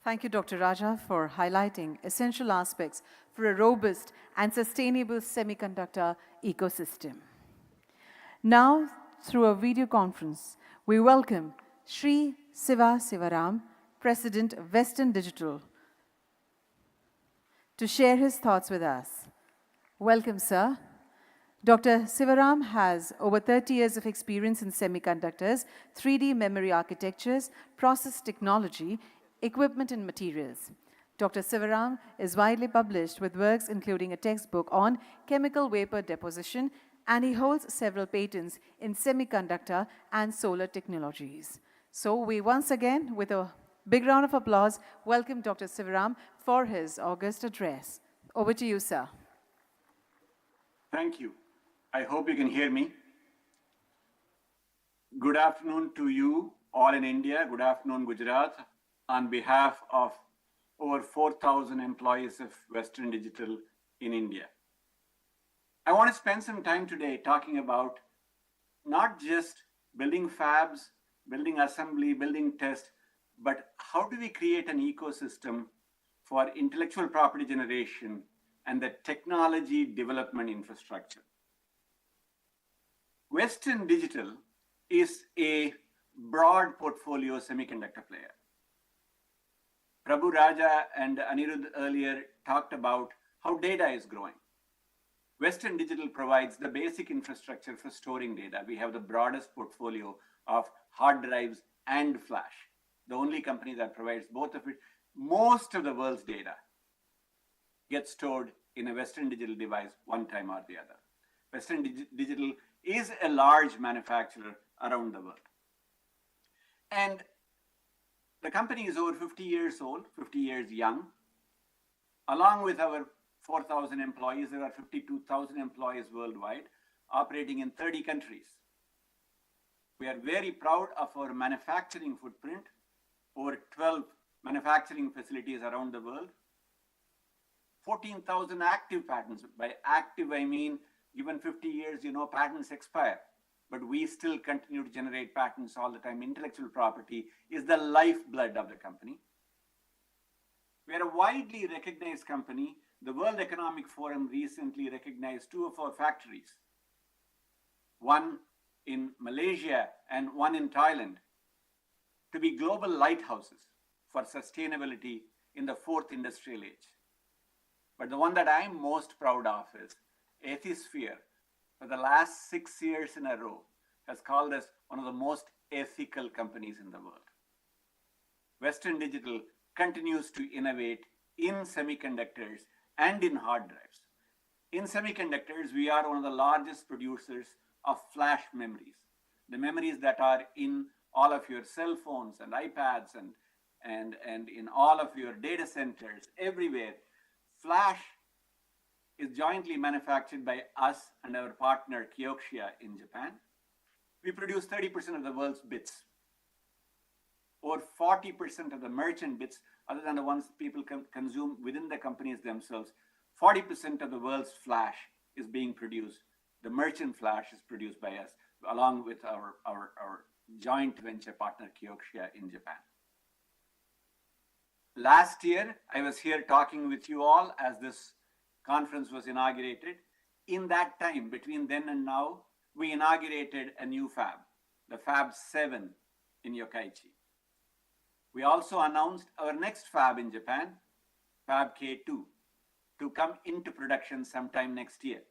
Thank you, Dr. Raja, for highlighting essential aspects for a robust and sustainable semiconductor ecosystem. Now, through a video conference, we welcome Shri Sivaram, President of Western Digital, to share his thoughts with us. Welcome, sir. Dr. Sivaram has over 30 years of experience in semiconductors, 3D memory architectures, process technology, equipment and materials. Dr. Sivaram is widely published with works including a textbook on chemical vapor deposition, and he holds several patents in semiconductor and solar technologies. So we once again, with a big round of applause, welcome Dr. Sivaram for his August address. Over to you, sir. Thank you. I hope you can hear me. Good afternoon to you all in India. Good afternoon, Gujarat. On behalf of over 4,000 employees of Western Digital in India. I want to spend some time today talking about not just building fabs, building assembly, building test, but how do we create an ecosystem for intellectual property generation and the technology development infrastructure. Western Digital is a broad portfolio semiconductor player. Prabhu Raja and Anirudh earlier talked about how data is growing. Western Digital provides the basic infrastructure for storing data. We have the broadest portfolio of hard drives and flash. The only company that provides both of it. Most of the world's data gets stored in a Western Digital device one time or the other. Western Digital is a large manufacturer around the world. And the company is over 50 years old, 50 years young. Along with our 4,000 employees, there are 52,000 employees worldwide, operating in 30 countries. We are very proud of our manufacturing footprint, over 12 manufacturing facilities around the world. 14,000 active patents. By active, I mean, given 50 years, patents expire. But we still continue to generate patents all the time. Intellectual property is the lifeblood of the company. We are a widely recognized company. The World Economic Forum recently recognized 2 of our factories, one in Malaysia and one in Thailand, to be global lighthouses for sustainability in the 4th industrial age. But the one that I'm most proud of is Ethisphere, for the last 6 years in a row, has called us one of the most ethical companies in the world. Western Digital continues to innovate in semiconductors and in hard drives. In semiconductors, we are one of the largest producers of flash memories, the memories that are in all of your cell phones and iPads and in all of your data centers everywhere. Flash is jointly manufactured by us and our partner Kioxia in Japan. We produce 30% of the world's bits, or 40% of the merchant bits, other than the ones people consume within the companies themselves. 40% of the world's flash is being produced. The merchant flash is produced by us, along with our joint venture partner Kioxia in Japan. Last year, I was here talking with you all as this conference was inaugurated. In that time, between then and now, we inaugurated a new fab, the Fab 7 in Yokkaichi. We also announced our next fab in Japan, Fab K2, to come into production sometime next year.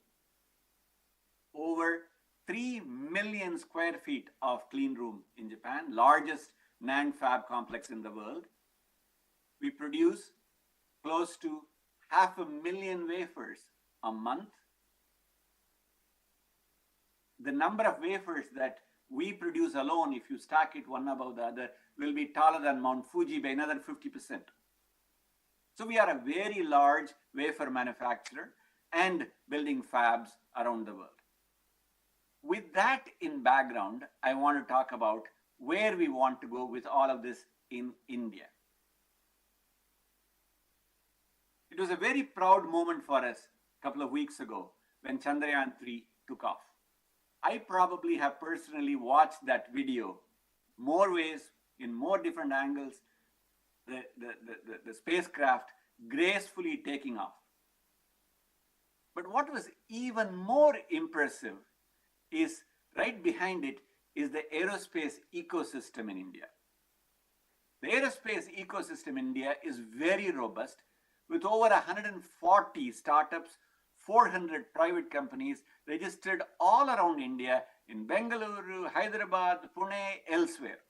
Over 3 million square feet of clean room in Japan, largest NAND fab complex in the world. We produce close to 500,000 wafers a month. The number of wafers that we produce alone, if you stack it one above the other, will be taller than Mount Fuji by another 50%. So we are a very large wafer manufacturer and building fabs around the world. With that in background, I want to talk about where we want to go with all of this in India. It was a very proud moment for us a couple of weeks ago when Chandrayaan-3 took off. I probably have personally watched that video more ways, in more different angles, the spacecraft gracefully taking off. But what was even more impressive is right behind it is the aerospace ecosystem in India. The aerospace ecosystem in India is very robust, with over 140 startups, 400 private companies registered all around India in Bengaluru, Hyderabad, Pune, elsewhere.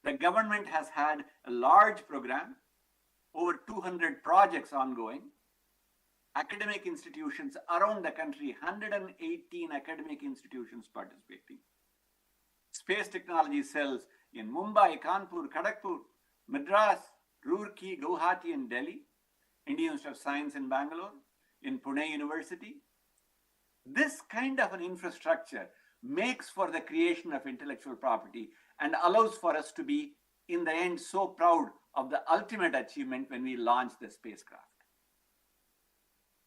The government has had a large program, over 200 projects ongoing. Academic institutions around the country, 118 academic institutions participating. Space technology cells in Mumbai, Kanpur, Kharagpur, Madras, Roorkee, Guwahati, and Delhi. Indian Institute of Science in Bangalore, in Pune University. This kind of an infrastructure makes for the creation of intellectual property and allows for us to be, in the end, so proud of the ultimate achievement when we launch the spacecraft.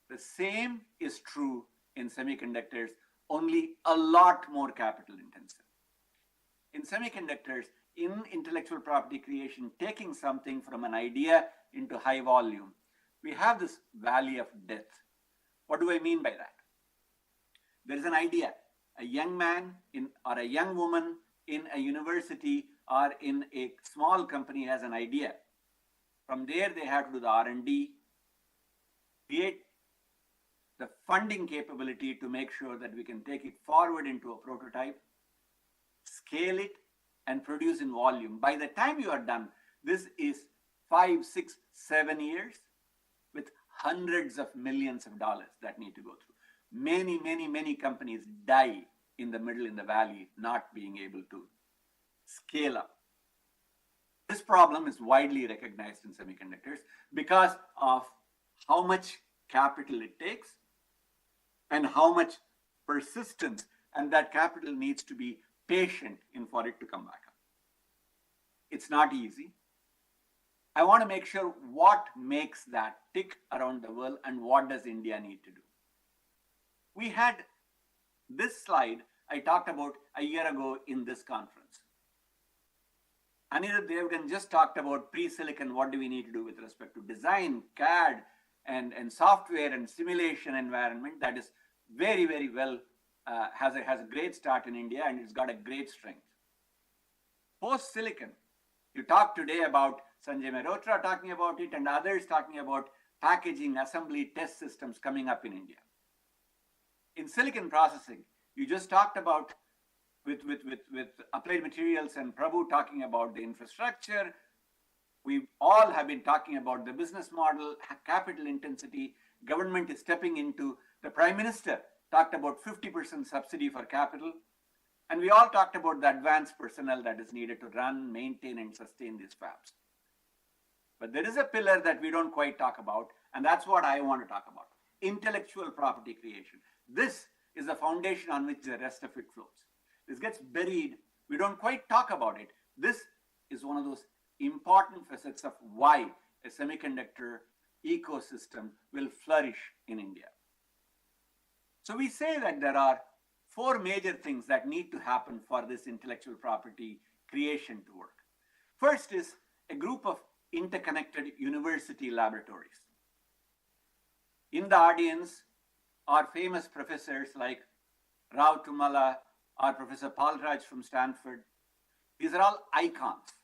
The same is true in semiconductors, only a lot more capital intensive. In semiconductors, in intellectual property creation, taking something from an idea into high volume, we have this valley of death. What do I mean by that? There is an idea. A young man or a young woman in a university or in a small company has an idea. From there, they have to do the R&D, create the funding capability to make sure that we can take it forward into a prototype, scale it, and produce in volume. By the time you are done, this is 5, 6, 7 years with hundreds of millions of dollars that need to go through. Many companies die in the middle, in the valley, not being able to scale up. This problem is widely recognized in semiconductors because of how much capital it takes and how much persistence, and that capital needs to be patient for it to come back up. It's not easy. I want to make sure what makes that tick around the world and what does India need to do. We had this slide I talked about a year ago in this conference. Anirudh Devgan just talked about pre-silicon, what do we need to do with respect to design, CAD, and software and simulation environment that is very well, has a great start in India and it's got a great strength. Post-silicon, you talked today about Sanjay Mehrotra talking about it and others talking about packaging, assembly, test systems coming up in India. In silicon processing, you just talked about with Applied Materials and Prabhu talking about the infrastructure. We all have been talking about the business model, capital intensity, government is stepping into. The Prime Minister talked about 50% subsidy for capital. And we all talked about the advanced personnel that is needed to run, maintain, and sustain these fabs. But there is a pillar that we don't quite talk about, and that's what I want to talk about. Intellectual property creation. This is the foundation on which the rest of it flows. This gets buried. We don't quite talk about it. This is one of those important facets of why a semiconductor ecosystem will flourish in India. So we say that there are 4 major things that need to happen for this intellectual property creation to work. First is a group of interconnected university laboratories. In the audience are famous professors like Rao Tumala or Professor Palraj from Stanford. These are all icons.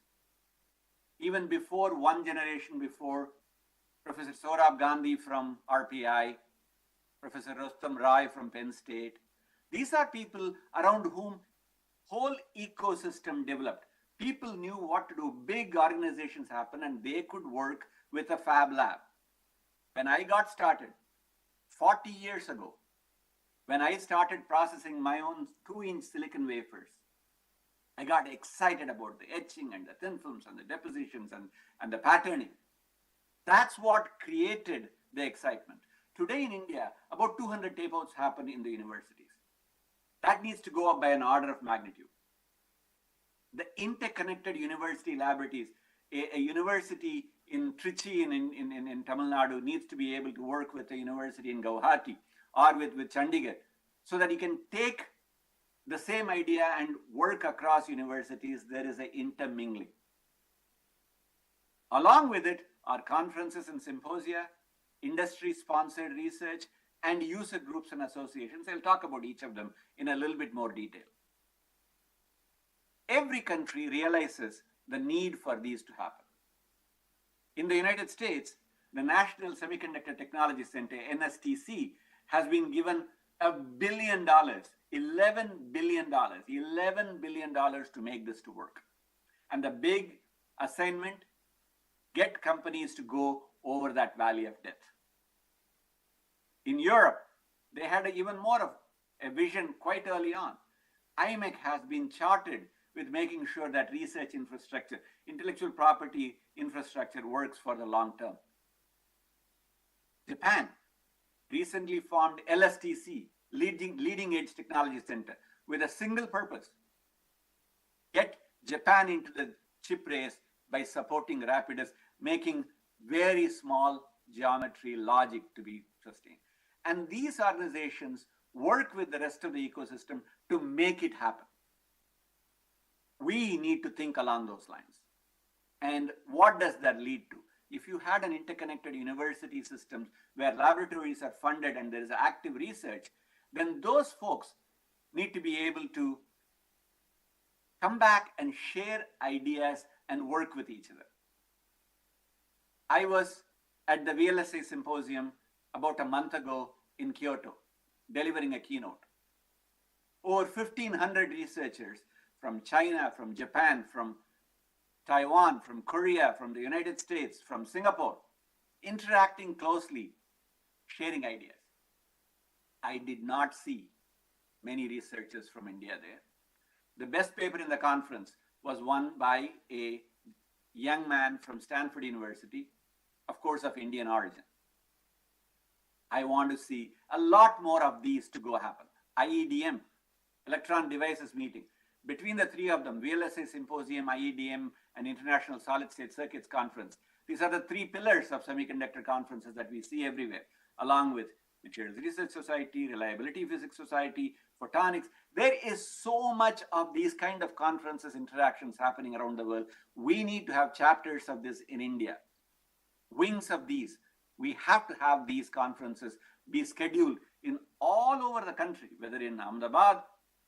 Even before, one generation before, Professor Saurabh Gandhi from RPI, Professor Rostam Rai from Penn State. These are people around whom whole ecosystem developed. People knew what to do. Big organizations happen and they could work with a fab lab. When I got started 40 years ago, when I started processing my own 2-inch silicon wafers, I got excited about the etching and the thin films and the depositions and the patterning. That's what created the excitement. Today in India, about 200 tape-outs happen in the universities. That needs to go up by an order of magnitude. The interconnected university laboratories, a university in Trichy in Tamil Nadu needs to be able to work with a university in Guwahati or with Chandigarh so that you can take the same idea and work across universities. There is an intermingling. Along with it are conferences and symposia, industry-sponsored research, and user groups and associations. I'll talk about each of them in a little bit more detail. Every country realizes the need for these to happen. In the United States, the National Semiconductor Technology Center, NSTC, has been given $1 billion, $11 billion to make this to work. And the big assignment, get companies to go over that valley of death. In Europe, they had even more of a vision quite early on. IMEC has been charted with making sure that research infrastructure, intellectual property infrastructure works for the long term. Japan recently formed LSTC, Leading Edge Technology Center, with a single purpose: get Japan into the chip race by supporting Rapidus, making very small geometry logic to be sustained. And these organizations work with the rest of the ecosystem to make it happen. We need to think along those lines. And what does that lead to? If you had an interconnected university system where laboratories are funded and there is active research, then those folks need to be able to come back and share ideas and work with each other. I was at the VLSI symposium about a month ago in Kyoto, delivering a keynote. Over 1,500 researchers from China, from Japan, from Taiwan, from Korea, from the United States, from Singapore, interacting closely, sharing ideas. I did not see many researchers from India there. The best paper in the conference was won by a young man from Stanford University, of course of Indian origin. I want to see a lot more of these to go happen. IEDM, Electron Devices Meeting. Between the three of them, VLSI Symposium, IEDM, and International Solid State Circuits Conference, these are the 3 pillars of semiconductor conferences that we see everywhere, along with Materials Research Society, Reliability Physics Society, Photonics. There is so much of these kind of conferences, interactions happening around the world. We need to have chapters of this in India, wings of these. We have to have these conferences be scheduled in all over the country, whether in Ahmedabad,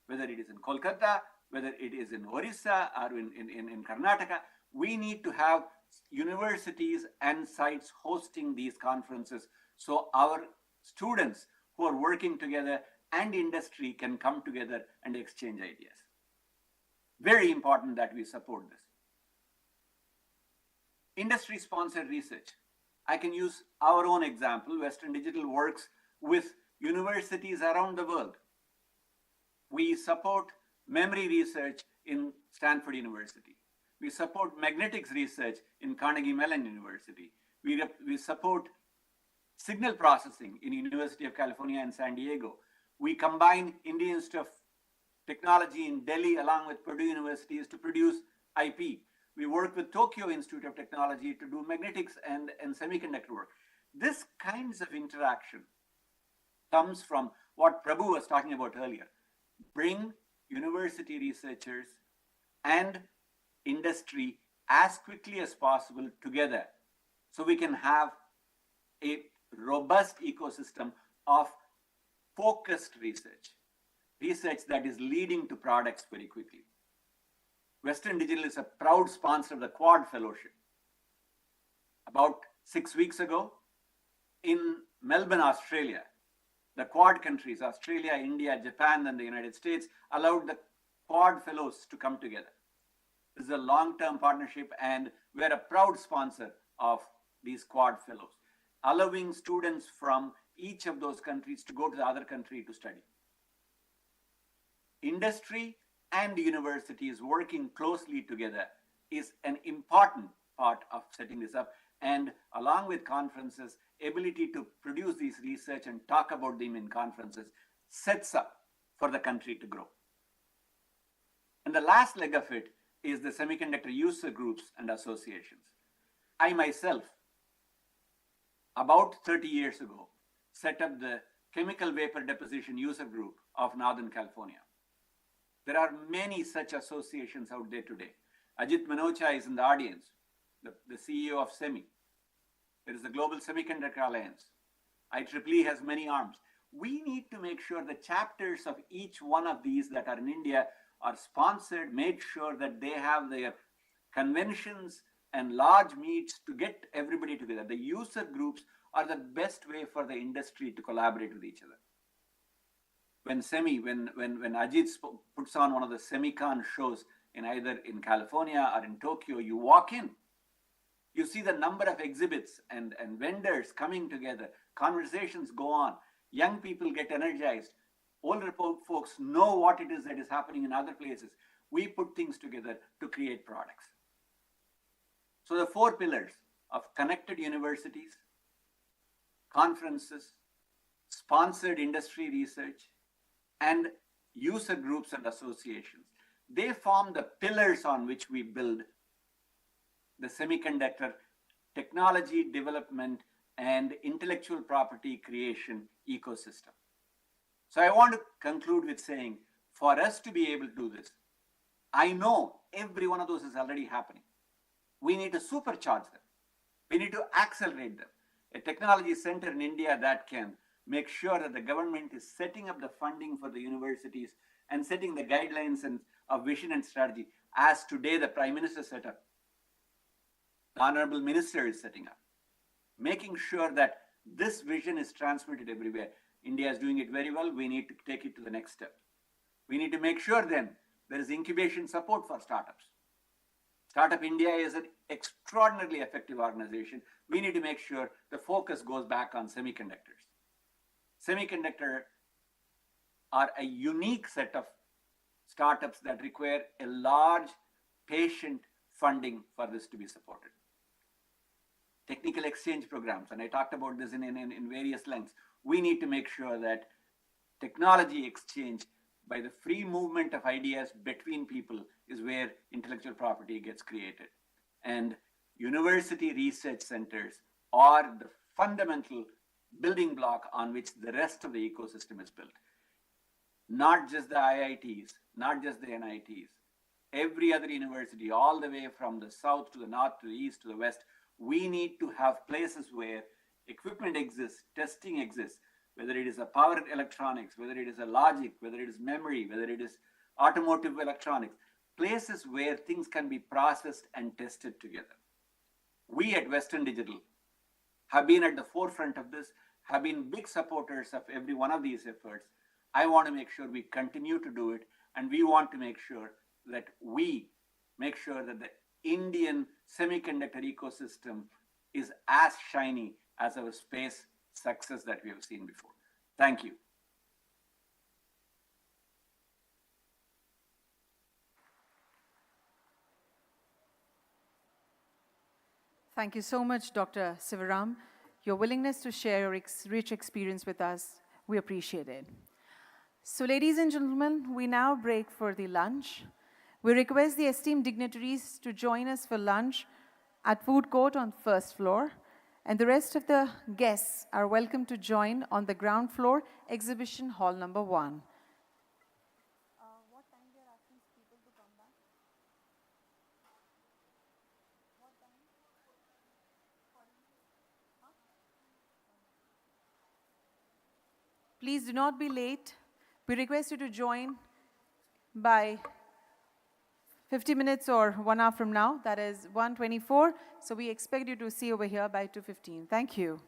whether it is in Kolkata, whether it is in Orissa or in Karnataka. We need to have universities and sites hosting these conferences so our students who are working together and industry can come together and exchange ideas. Very important that we support this. Industry-sponsored research. I can use our own example. Western Digital works with universities around the world. We support memory research in Stanford University. We support magnetics research in Carnegie Mellon University. We support signal processing in University of California in San Diego. We combine Indian Institute of Technology in Delhi along with Purdue Universities to produce IP. We work with Tokyo Institute of Technology to do magnetics and semiconductor work. This kinds of interaction comes from what Prabhu was talking about earlier. Bring university researchers and industry as quickly as possible together so we can have a robust ecosystem of focused research, research that is leading to products very quickly. Western Digital is a proud sponsor of the Quad Fellowship. About 6 weeks ago, in Melbourne, Australia, the Quad countries, Australia, India, Japan, and the United States, allowed the Quad Fellows to come together. This is a long-term partnership, and we're a proud sponsor of these Quad Fellows, allowing students from each of those countries to go to the other country to study. Industry and universities working closely together is an important part of setting this up, and along with conferences, ability to produce these research and talk about them in conferences sets up for the country to grow. And the last leg of it is the semiconductor user groups and associations. I myself, about 30 years ago, set up the Chemical Vapor Deposition User Group of Northern California. There are many such associations out there today. Ajit Manocha is in the audience, the CEO of SEMI. There is the Global Semiconductor Alliance. IEEE has many arms. We need to make sure the chapters of each one of these that are in India are sponsored, made sure that they have their conventions and large meets to get everybody together. The user groups are the best way for the industry to collaborate with each other. When Ajit puts on one of the Semicon shows in either in California or in Tokyo, you walk in, you see the number of exhibits and vendors coming together, conversations go on, young people get energized, older folks know what it is that is happening in other places. We put things together to create products. So the 4 pillars of connected universities, conferences, sponsored industry research, and user groups and associations, they form the pillars on which we build the semiconductor technology development and intellectual property creation ecosystem. So I want to conclude with saying, for us to be able to do this, I know every one of those is already happening. We need to supercharge them. We need to accelerate them. A technology center in India that can make sure that the government is setting up the funding for the universities and setting the guidelines and of vision and strategy, as today the Prime Minister set up. The Honorable Minister is setting up, making sure that this vision is transmitted everywhere. India is doing it very well. We need to take it to the next step. We need to make sure then there is incubation support for startups. Startup India is an extraordinarily effective organization. We need to make sure the focus goes back on semiconductors. Semiconductor are a unique set of startups that require a large patient funding for this to be supported. Technical exchange programs, and I talked about this in various lengths. We need to make sure that technology exchange by the free movement of ideas between people is where intellectual property gets created. And university research centers are the fundamental building block on which the rest of the ecosystem is built. Not just the IITs, not just the NITs, every other university, all the way from the south to the north to the east to the west, we need to have places where equipment exists, testing exists, whether it is a power electronics, whether it is a logic, whether it is memory, whether it is automotive electronics, places where things can be processed and tested together. We at Western Digital have been at the forefront of this, have been big supporters of every one of these efforts. I want to make sure we continue to do it, and we want to make sure that the Indian semiconductor ecosystem is as shiny as our space success that we have seen before. Thank you. Thank you so much, Dr. Sivaram. Your willingness to share your rich experience with us, we appreciate it. So, ladies and gentlemen, we now break for the lunch. We request the esteemed dignitaries to join us for lunch at food court on first floor, and the rest of the guests are welcome to join on the ground floor, exhibition hall number 1. Please do not be late. We request you to join by 50 minutes or 1 hour from now. That is 1:24. So we expect you to see over here by 2:15. Thank you.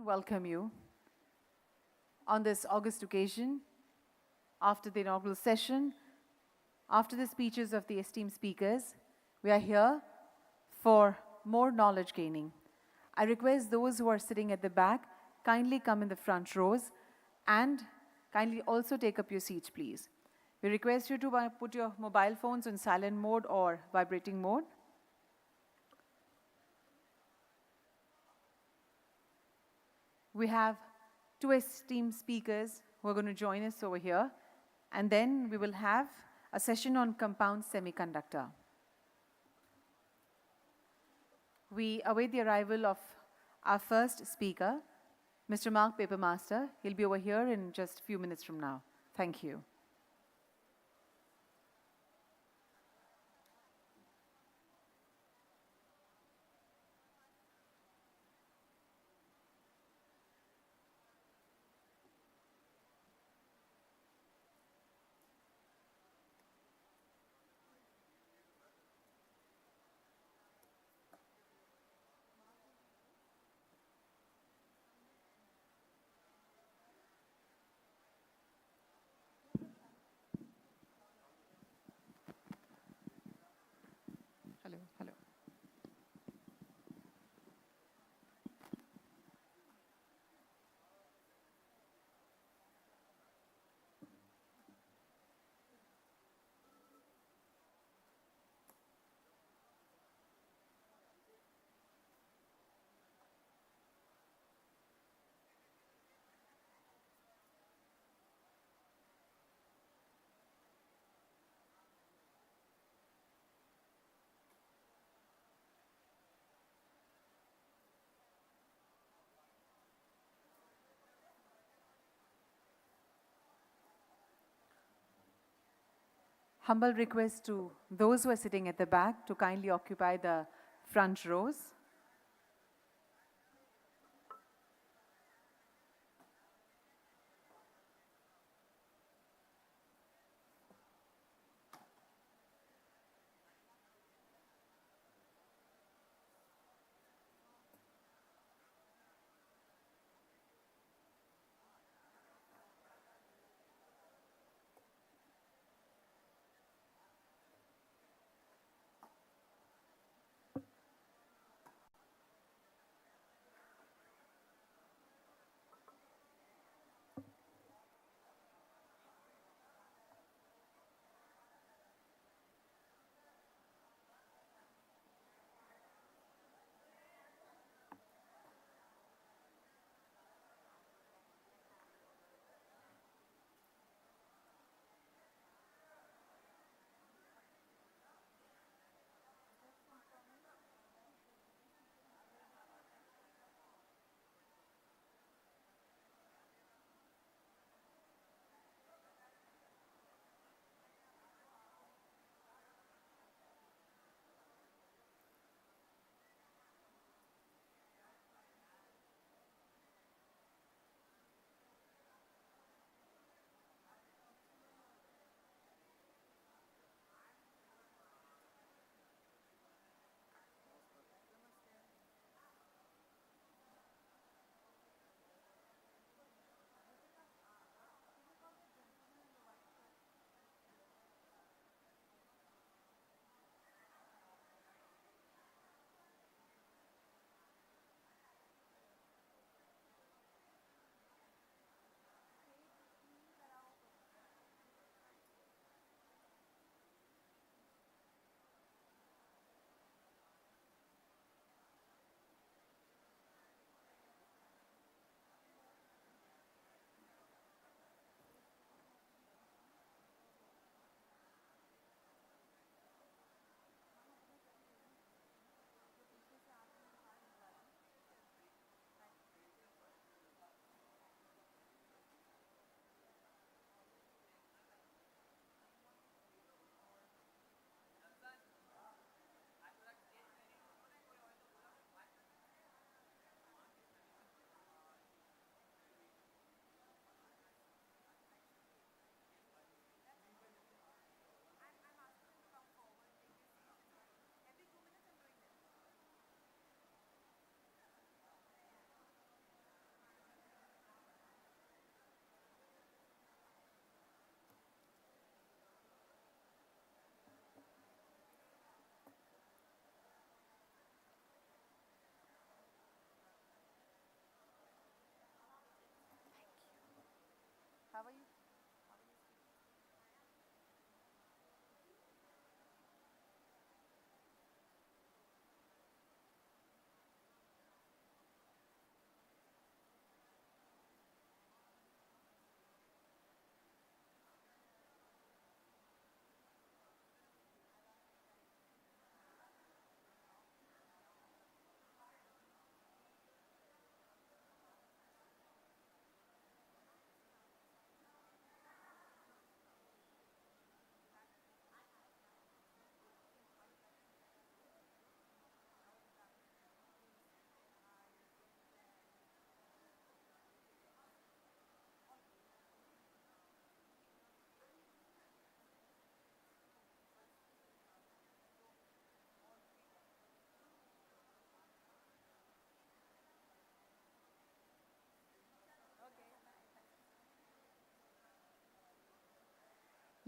Welcome you on this August occasion, after the inaugural session, after the speeches of the esteemed speakers. We are here for more knowledge gaining. I request those who are sitting at the back, kindly come in the front rows and kindly also take up your seats, please. We request you to put your mobile phones on silent mode or vibrating mode. We have two esteemed speakers who are going to join us over here, and then we will have a session on compound semiconductor. We await the arrival of our first speaker, Mr. Mark Papermaster. He'll be over here in just a few minutes from now. Thank you. Hello, hello. Humble request to those who are sitting at the back to kindly occupy the front rows.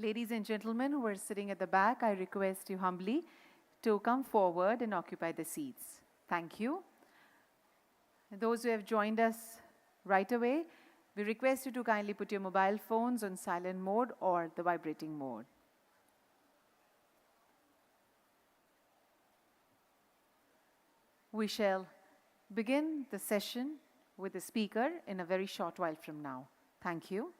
Ladies and gentlemen who are sitting at the back, I request you humbly to come forward and occupy the seats. Thank you. Those who have joined us right away, we request you to kindly put your mobile phones on silent mode or the vibrating mode. We shall begin the session with the speaker in a very short while from now. Thank you.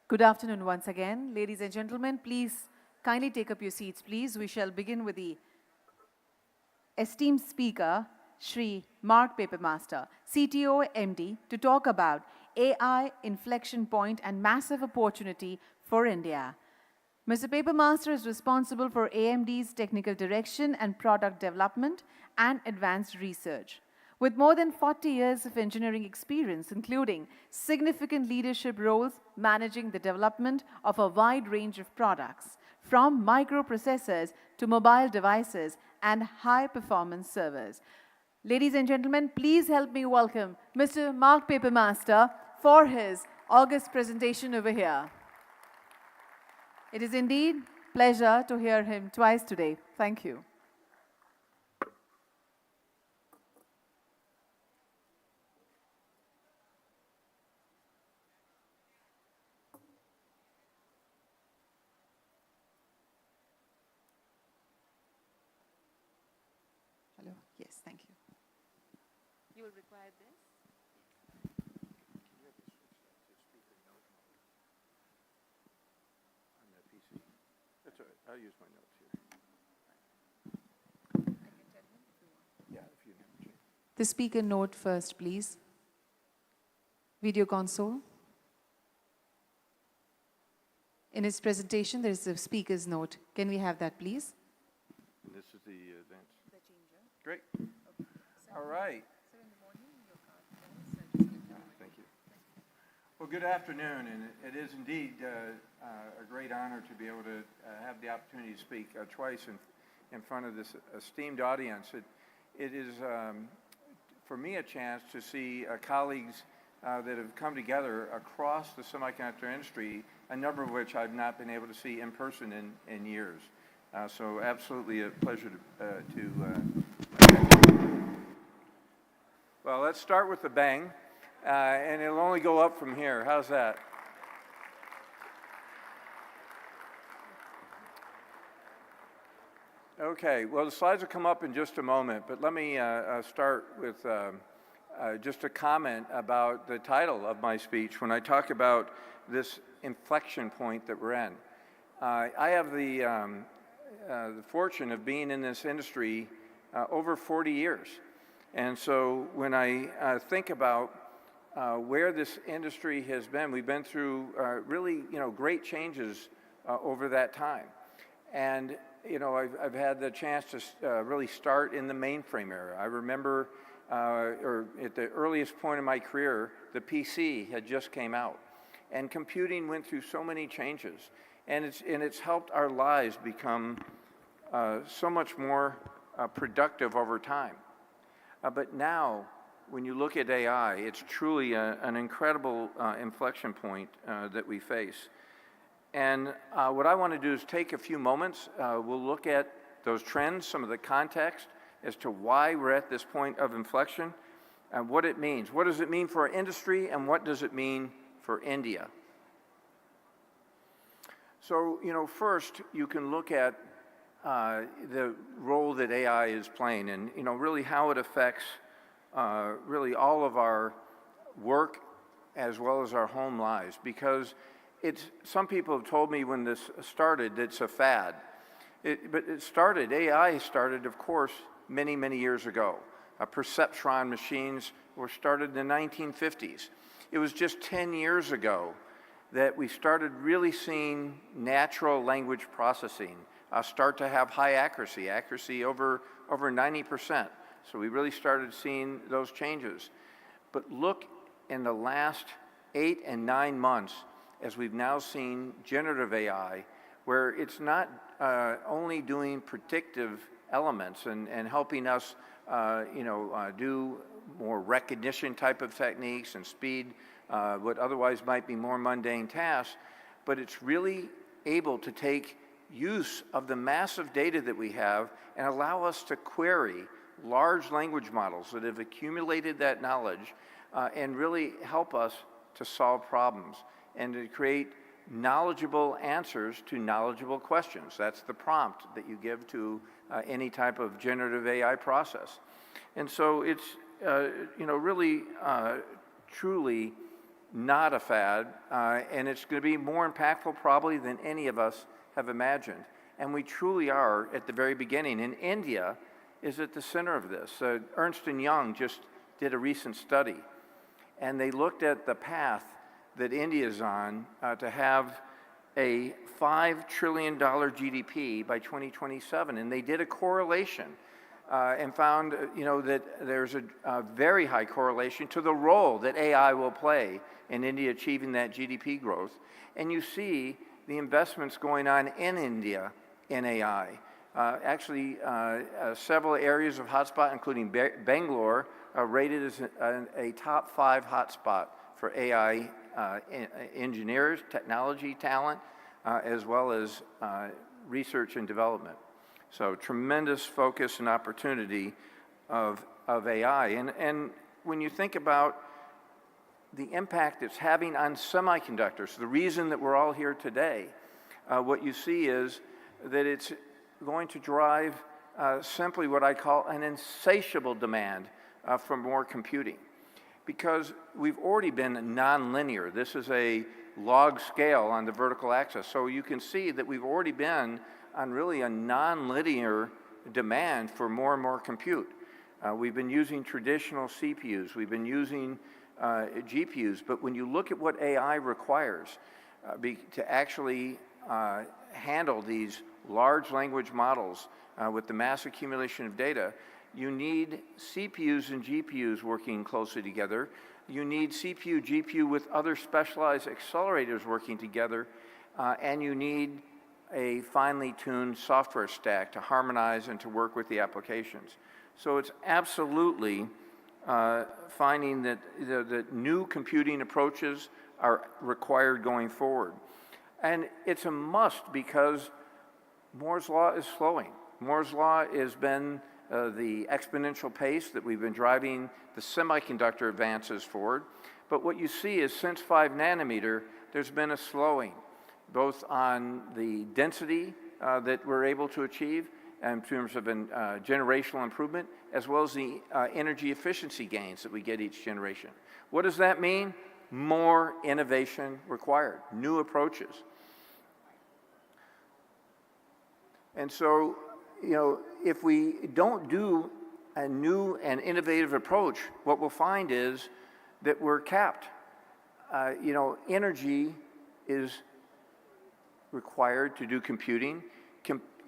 Good afternoon once again. Ladies and gentlemen, please kindly take up your seats, please. We shall begin with the esteemed speaker, Shri Mark Papermaster, CTO MD, to talk about AI inflection point and massive opportunity for India. Mr. Papermaster is responsible for AMD's technical direction and product development and advanced research. With more than 40 years of engineering experience, including significant leadership roles managing the development of a wide range of products, from microprocessors to mobile devices and high-performance servers. Ladies and gentlemen, please help me welcome Mr. Mark Papermaster for his August presentation over here. It is indeed a pleasure to hear him twice today. Thank you. Hello. Yes, thank you. You will require this. That's all right. I'll use my notes here. Yeah, if you never change. The speaker note first, please. Video console. In his presentation, there is a speaker's note. Can we have that, please? And this is the advance. The changer. Great. Okay. All right. So in the morning, your card falls. Thank you. Well, good afternoon, and it is indeed a great honor to be able to have the opportunity to speak twice in front of this esteemed audience. It is, for me, a chance to see colleagues that have come together across the semiconductor industry, a number of which I've not been able to see in person in years. So absolutely a pleasure to well, let's start with the bang, and it'll only go up from here. How's that? Okay, well, the slides will come up in just a moment, but let me start with just a comment about the title of my speech when I talk about this inflection point that we're in. I have the fortune of being in this industry over 40 years. And so when I think about where this industry has been, we've been through really, great changes over that time. And, I've had the chance to really start in the mainframe era. I remember, or at the earliest point in my career, the PC had just came out. And computing went through so many changes. And it's helped our lives become so much more productive over time. But now, when you look at AI, it's truly an incredible inflection point that we face. And what I want to do is take a few moments. We'll look at those trends, some of the context as to why we're at this point of inflection and what it means. What does it mean for our industry, and what does it mean for India? So, first you can look at the role that AI is playing and, really how it affects really all of our work as well as our home lives. Because some people have told me when this started, it's a fad. But AI started, of course, many, many years ago. Perceptron machines were started in the 1950s. It was just 10 years ago that we started really seeing natural language processing start to have high accuracy over 90%. So we really started seeing those changes. But look in the last 8 and 9 months, as we've now seen generative AI, where it's not only doing predictive elements and helping us do more recognition type of techniques and speed what otherwise might be more mundane tasks, but it's really able to take use of the massive data that we have and allow us to query large language models that have accumulated that knowledge and really help us to solve problems and to create knowledgeable answers to knowledgeable questions. That's the prompt that you give to any type of generative AI process. And so it's really truly not a fad, and it's going to be more impactful probably than any of us have imagined. And we truly are at the very beginning. And India is at the center of this. Ernst & Young just did a recent study, and they looked at the path that India is on to have a $5 trillion GDP by 2027. And they did a correlation and found that there's a very high correlation to the role that AI will play in India achieving that GDP growth. And you see the investments going on in India in AI. Actually, several areas of hotspot, including Bangalore, are rated as a top 5 hotspot for AI engineers, technology talent, as well as research and development. So tremendous focus and opportunity of AI. And when you think about the impact it's having on semiconductors, the reason that we're all here today, what you see is that it's going to drive simply what I call an insatiable demand for more computing. Because we've already been nonlinear. This is a log scale on the vertical axis. So you can see that we've already been on really a nonlinear demand for more and more compute. We've been using traditional CPUs. We've been using GPUs. But when you look at what AI requires to actually handle these large language models with the mass accumulation of data, you need CPUs and GPUs working closely together. You need CPU, GPU with other specialized accelerators working together. And you need a finely tuned software stack to harmonize and to work with the applications. So it's absolutely finding that new computing approaches are required going forward. And it's a must because Moore's Law is slowing. Moore's Law has been the exponential pace that we've been driving the semiconductor advances forward. But what you see is since 5 nanometer, there's been a slowing, both on the density that we're able to achieve in terms of generational improvement, as well as the energy efficiency gains that we get each generation. What does that mean? More innovation required, new approaches. And so, you know, if we don't do a new and innovative approach, what we'll find is that we're capped. You know, energy is required to do computing.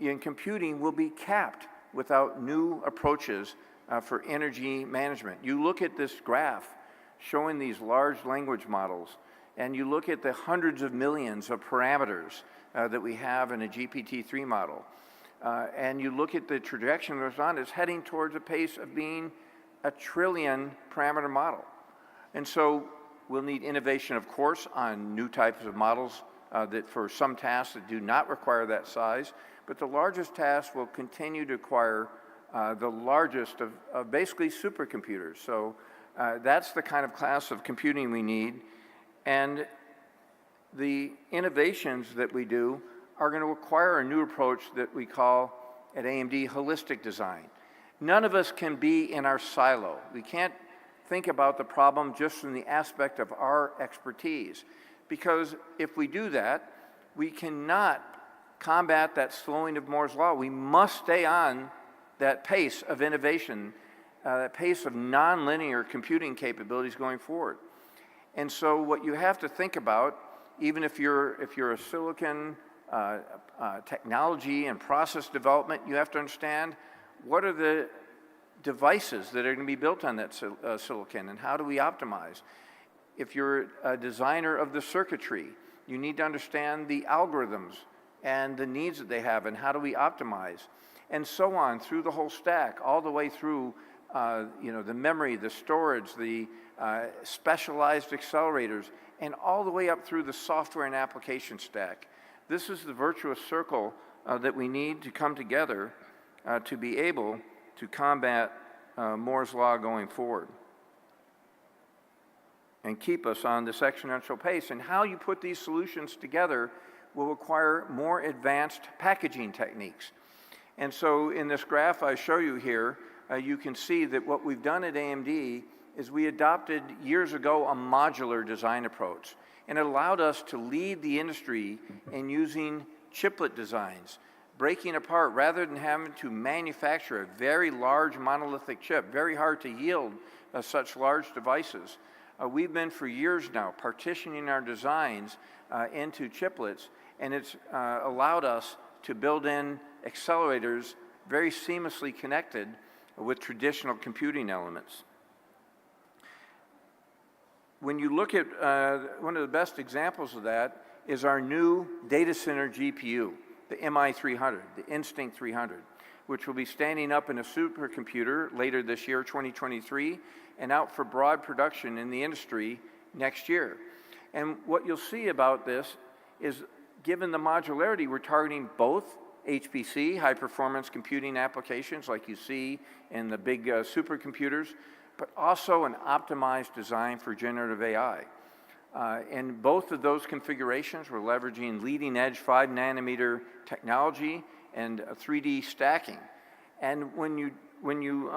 And computing will be capped without new approaches for energy management. You look at this graph showing these large language models, and you look at the hundreds of millions of parameters that we have in a GPT-3 model, and you look at the trajectory that it's on, it's heading towards a pace of being a trillion parameter model. And so we'll need innovation, of course, on new types of models that for some tasks that do not require that size, but the largest tasks will continue to require the largest of basically supercomputers. So that's the kind of class of computing we need. And the innovations that we do are going to require a new approach that we call at AMD holistic design. None of us can be in our silo. We can't think about the problem just from the aspect of our expertise, because if we do that, we cannot combat that slowing of Moore's Law. We must stay on that pace of innovation, that pace of nonlinear computing capabilities going forward. And so what you have to think about, even if you're a silicon technology and process development, you have to understand what are the devices that are going to be built on that silicon and how do we optimize. If you're a designer of the circuitry, you need to understand the algorithms and the needs that they have and how do we optimize, and so on through the whole stack, all the way through you know, the memory, the storage, the specialized accelerators, and all the way up through the software and application stack. This is the virtuous circle that we need to come together to be able to combat Moore's Law going forward and keep us on this exponential pace. And how you put these solutions together will require more advanced packaging techniques. And so in this graph I show you here, you can see that what we've done at AMD is we adopted years ago a modular design approach, and it allowed us to lead the industry in using chiplet designs, breaking apart rather than having to manufacture a very large monolithic chip, very hard to yield such large devices. We've been for years now partitioning our designs into chiplets, and it's allowed us to build in accelerators very seamlessly connected with traditional computing elements. When you look at one of the best examples of that is our new data center GPU, the MI300, the Instinct 300, which will be standing up in a supercomputer later this year, 2023, and out for broad production in the industry next year. And what you'll see about this is, given the modularity, we're targeting both HPC, high-performance computing applications like you see in the big supercomputers, but also an optimized design for generative AI. In both of those configurations, we're leveraging leading-edge 5 nanometer technology and 3D stacking. And when you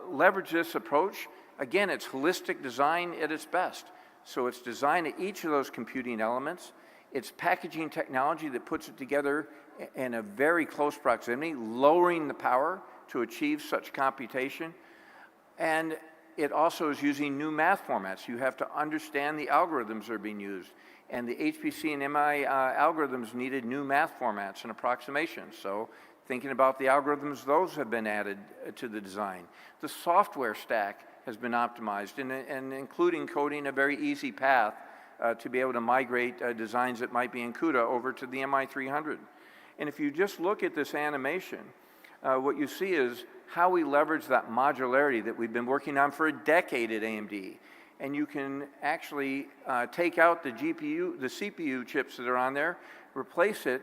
leverage this approach, again, it's holistic design at its best. So it's designed at each of those computing elements. It's packaging technology that puts it together in a very close proximity, lowering the power to achieve such computation. And it also is using new math formats. You have to understand the algorithms that are being used. And the HPC and MI algorithms needed new math formats and approximations. So thinking about the algorithms, those have been added to the design. The software stack has been optimized, and including coding a very easy path to be able to migrate designs that might be in CUDA over to the MI300. And if you just look at this animation, what you see is how we leverage that modularity that we've been working on for a decade at AMD. And you can actually take out the GPU, the CPU chips that are on there, replace it,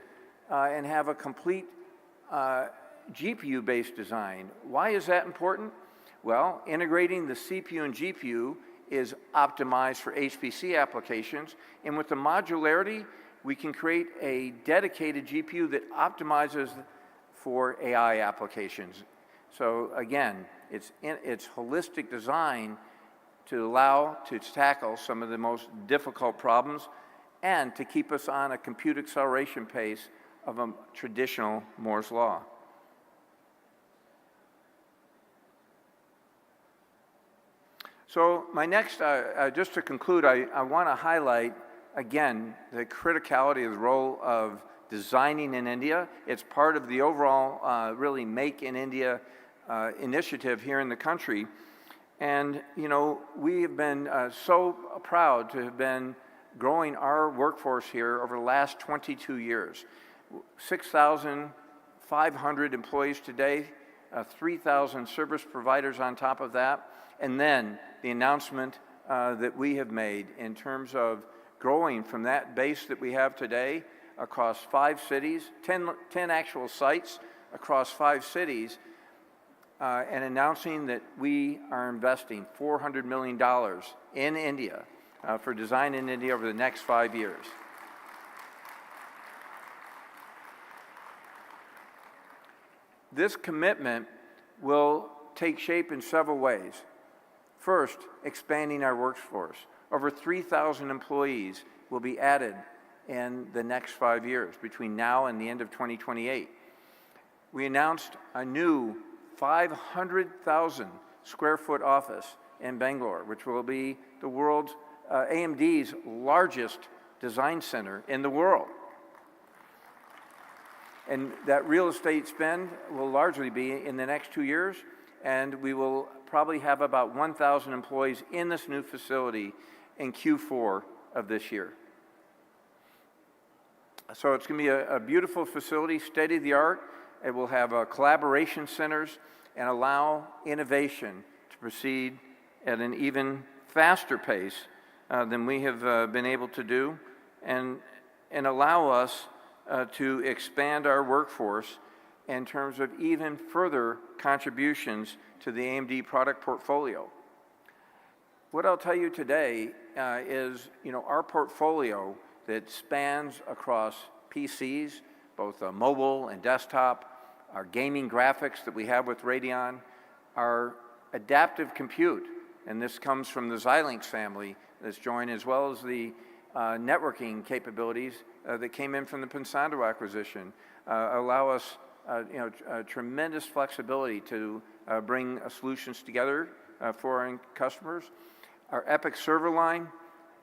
and have a complete GPU-based design. Why is that important? Well, integrating the CPU and GPU is optimized for HPC applications, and with the modularity, we can create a dedicated GPU that optimizes for AI applications. So again, it's holistic design to allow to tackle some of the most difficult problems and to keep us on a compute acceleration pace of a traditional Moore's law. So my next, just to conclude, I want to highlight, again, the criticality of the role of designing in India. It's part of the overall, really, Make in India initiative here in the country. And, you know, we have been so proud to have been growing our workforce here over the last 22 years. 6,500 employees today, 3,000 service providers on top of that, and then the announcement that we have made in terms of growing from that base that we have today across 5 cities, 10 actual sites across 5 cities, and announcing that we are investing $400 million in India for Design in India over the next 5 years. This commitment will take shape in several ways. First, expanding our workforce. Over 3,000 employees will be added in the next 5 years, between now and the end of 2028. We announced a new 500,000 square foot office in Bangalore, which will be the world's, AMD's largest design center in the world. And that real estate spend will largely be in the next 2 years, and we will probably have about 1,000 employees in this new facility in Q4 of this year. So it's going to be a beautiful facility, state-of-the-art. It will have collaboration centers and allow innovation to proceed at an even faster pace than we have been able to do, and allow us to expand our workforce in terms of even further contributions to the AMD product portfolio. What I'll tell you today is, you know, our portfolio that spans across PCs, both mobile and desktop, our gaming graphics that we have with Radeon, our adaptive compute, and this comes from the Xilinx family that's joined, as well as the networking capabilities that came in from the Pensando acquisition, allow us tremendous flexibility to bring solutions together for our customers. Our EPYC server line,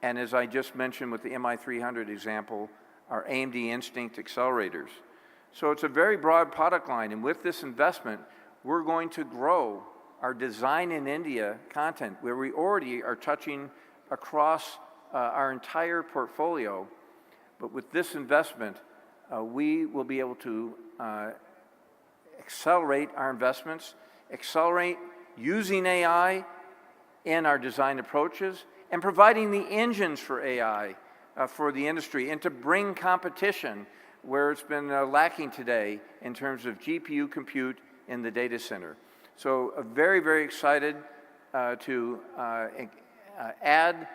and as I just mentioned with the MI300 example, our AMD Instinct accelerators. So it's a very broad product line, and with this investment, we're going to grow our Design in India content, where we already are touching across our entire portfolio. But with this investment, we will be able to accelerate our investments, accelerate using AI in our design approaches, and providing the engines for AI for the industry, and to bring competition where it's been lacking today in terms of GPU compute in the data center. So very, very excited to add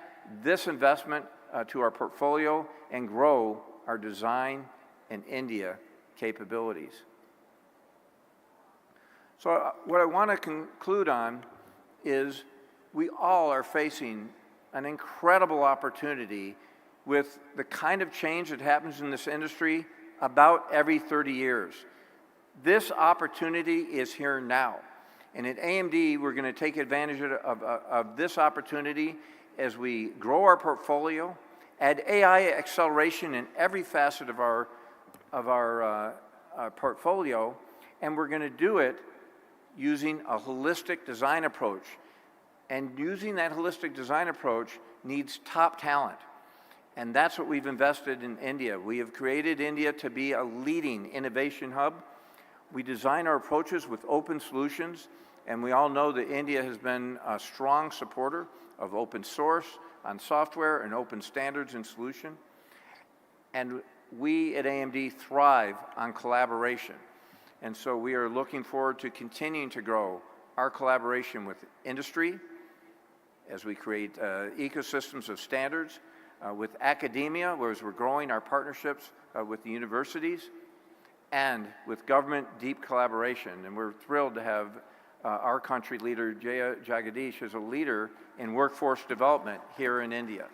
this investment to our portfolio and grow our Design in India capabilities. So what I want to conclude on is we all are facing an incredible opportunity with the kind of change that happens in this industry about every 30 years. This opportunity is here now. And at AMD, we're going to take advantage of this opportunity as we grow our portfolio, add AI acceleration in every facet of our portfolio, and we're going to do it using a holistic design approach. And using that holistic design approach needs top talent. And that's what we've invested in India. We have created India to be a leading innovation hub. We design our approaches with open solutions, and we all know that India has been a strong supporter of open source on software and open standards and solution. And we at AMD thrive on collaboration. And so we are looking forward to continuing to grow our collaboration with industry as we create ecosystems of standards, with academia, whereas we're growing our partnerships with the universities, and with government deep collaboration. And we're thrilled to have our country leader, Jaya Jagadish, as a leader in workforce development here in India.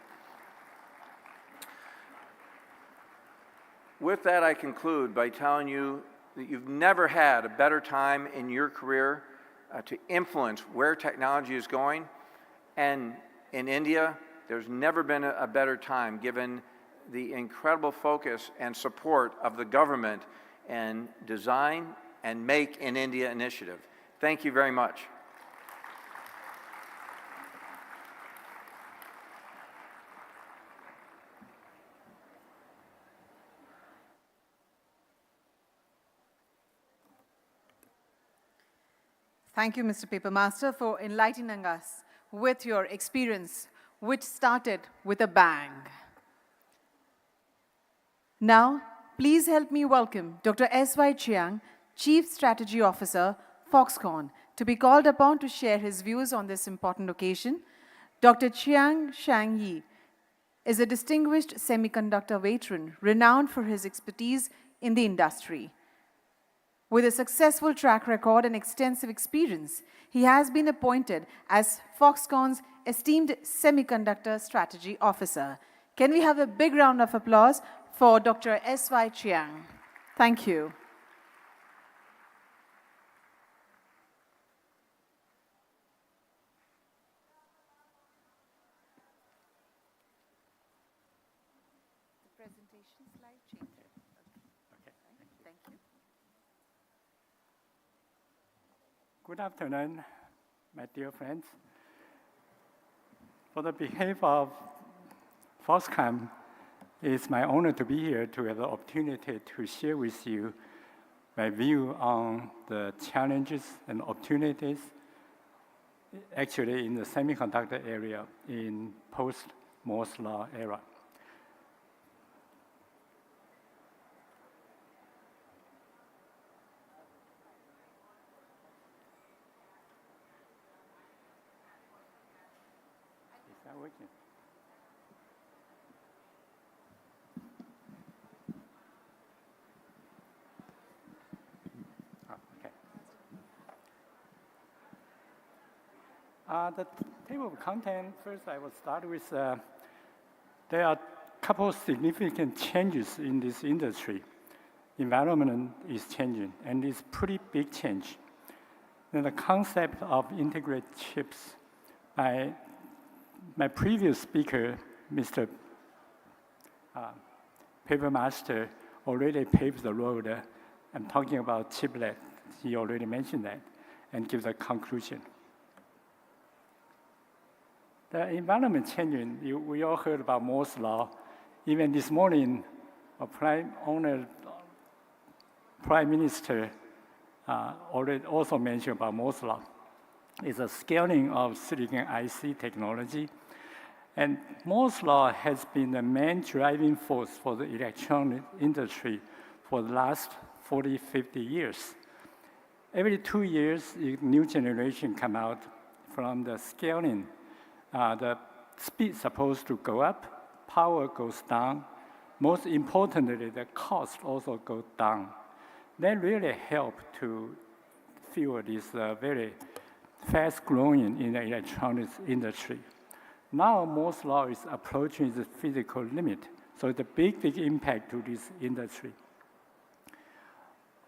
With that, I conclude by telling you that you've never had a better time in your career to influence where technology is going. And in India, there's never been a better time given the incredible focus and support of the government and Design and Make in India initiative. Thank you very much. Thank you, Mr. Paper Master, for enlightening us with your experience, which started with a bang. Now, please help me welcome Dr. S.Y. Chiang, Chief Strategy Officer, Foxconn, to be called upon to share his views on this important occasion. Dr. Chiang Shang-yi is a distinguished semiconductor veteran renowned for his expertise in the industry. With a successful track record and extensive experience, he has been appointed as Foxconn's esteemed Semiconductor Strategy Officer. Can we have a big round of applause for Dr. S.Y. Chiang? Thank you. The presentation slide change. Okay. Thank you. Good afternoon, my dear friends. For the behalf of Foxconn, it's my honor to be here to have the opportunity to share with you my view on the challenges and opportunities actually in the semiconductor area in post-Moore's Law era. Is that working? The table of content, first I will start with, there are a couple of significant changes in this industry. Environment is changing, and it's pretty big change. Then the concept of integrated chips, my previous speaker, Mr. Paper Master, already paved the road. I'm talking about chiplet. He already mentioned that, and gives a conclusion. The environment changing, we all heard about Moore's Law. Even this morning, a Prime Minister already also mentioned about Moore's Law. It's a scaling of silicon IC technology. And Moore's Law has been the main driving force for the electronic industry for the last 40, 50 years. Every 2 years, a new generation come out from the scaling. The speed is supposed to go up, power goes down. Most importantly, the cost also goes down. That really help to fuel this very fast growing in the electronics industry. Now, Moore's Law is approaching the physical limit, so it's a big, big impact to this industry.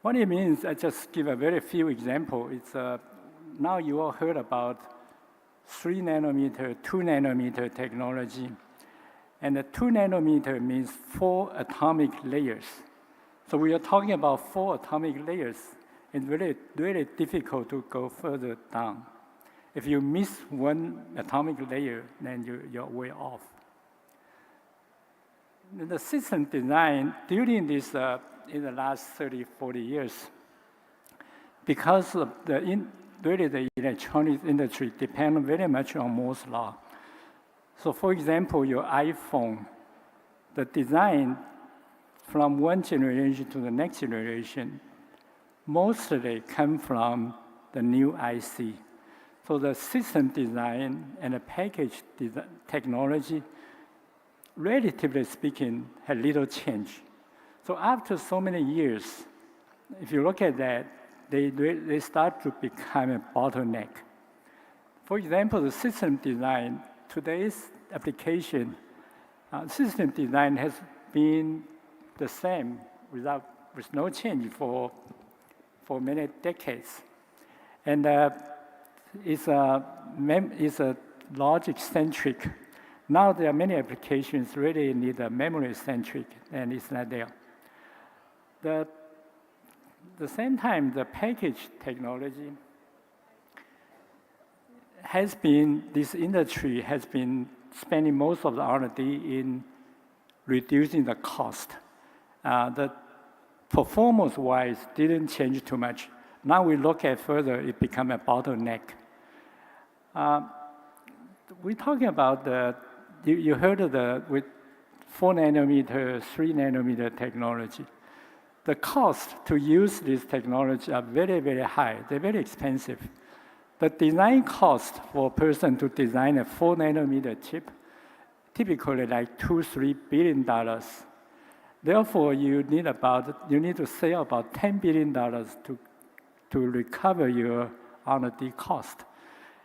What it means, I just give a very few examples. It's now you all heard about 3 nanometer, 2 nanometer technology. And the 2 nanometer means 4 atomic layers. So we are talking about 4 atomic layers. It's really, really difficult to go further down. If you miss 1 atomic layer, then you're way off. The system design during this, in the last 30, 40 years, because of really the electronics industry depends very much on Moore's Law. So for example, your iPhone, the design from one generation to the next generation mostly come from the new IC. So the system design and the package technology, relatively speaking, had little change. So after so many years, if you look at that, they start to become a bottleneck. For example, the system design, today's application, system design has been the same with no change for many decades. And it's a logic-centric. Now there are many applications really need a memory-centric, and it's not there. The same time, the package technology this industry has been spending most of the R&D in reducing the cost. The performance-wise didn't change too much. Now we look at further, it become a bottleneck. We're talking about you heard of with 4 nanometer, 3 nanometer technology. The cost to use this technology are very, very high. They're very expensive. The design cost for a person to design a 4 nanometer chip, typically like $2-3 billion. Therefore, you need to save about $10 billion to recover your R&D cost.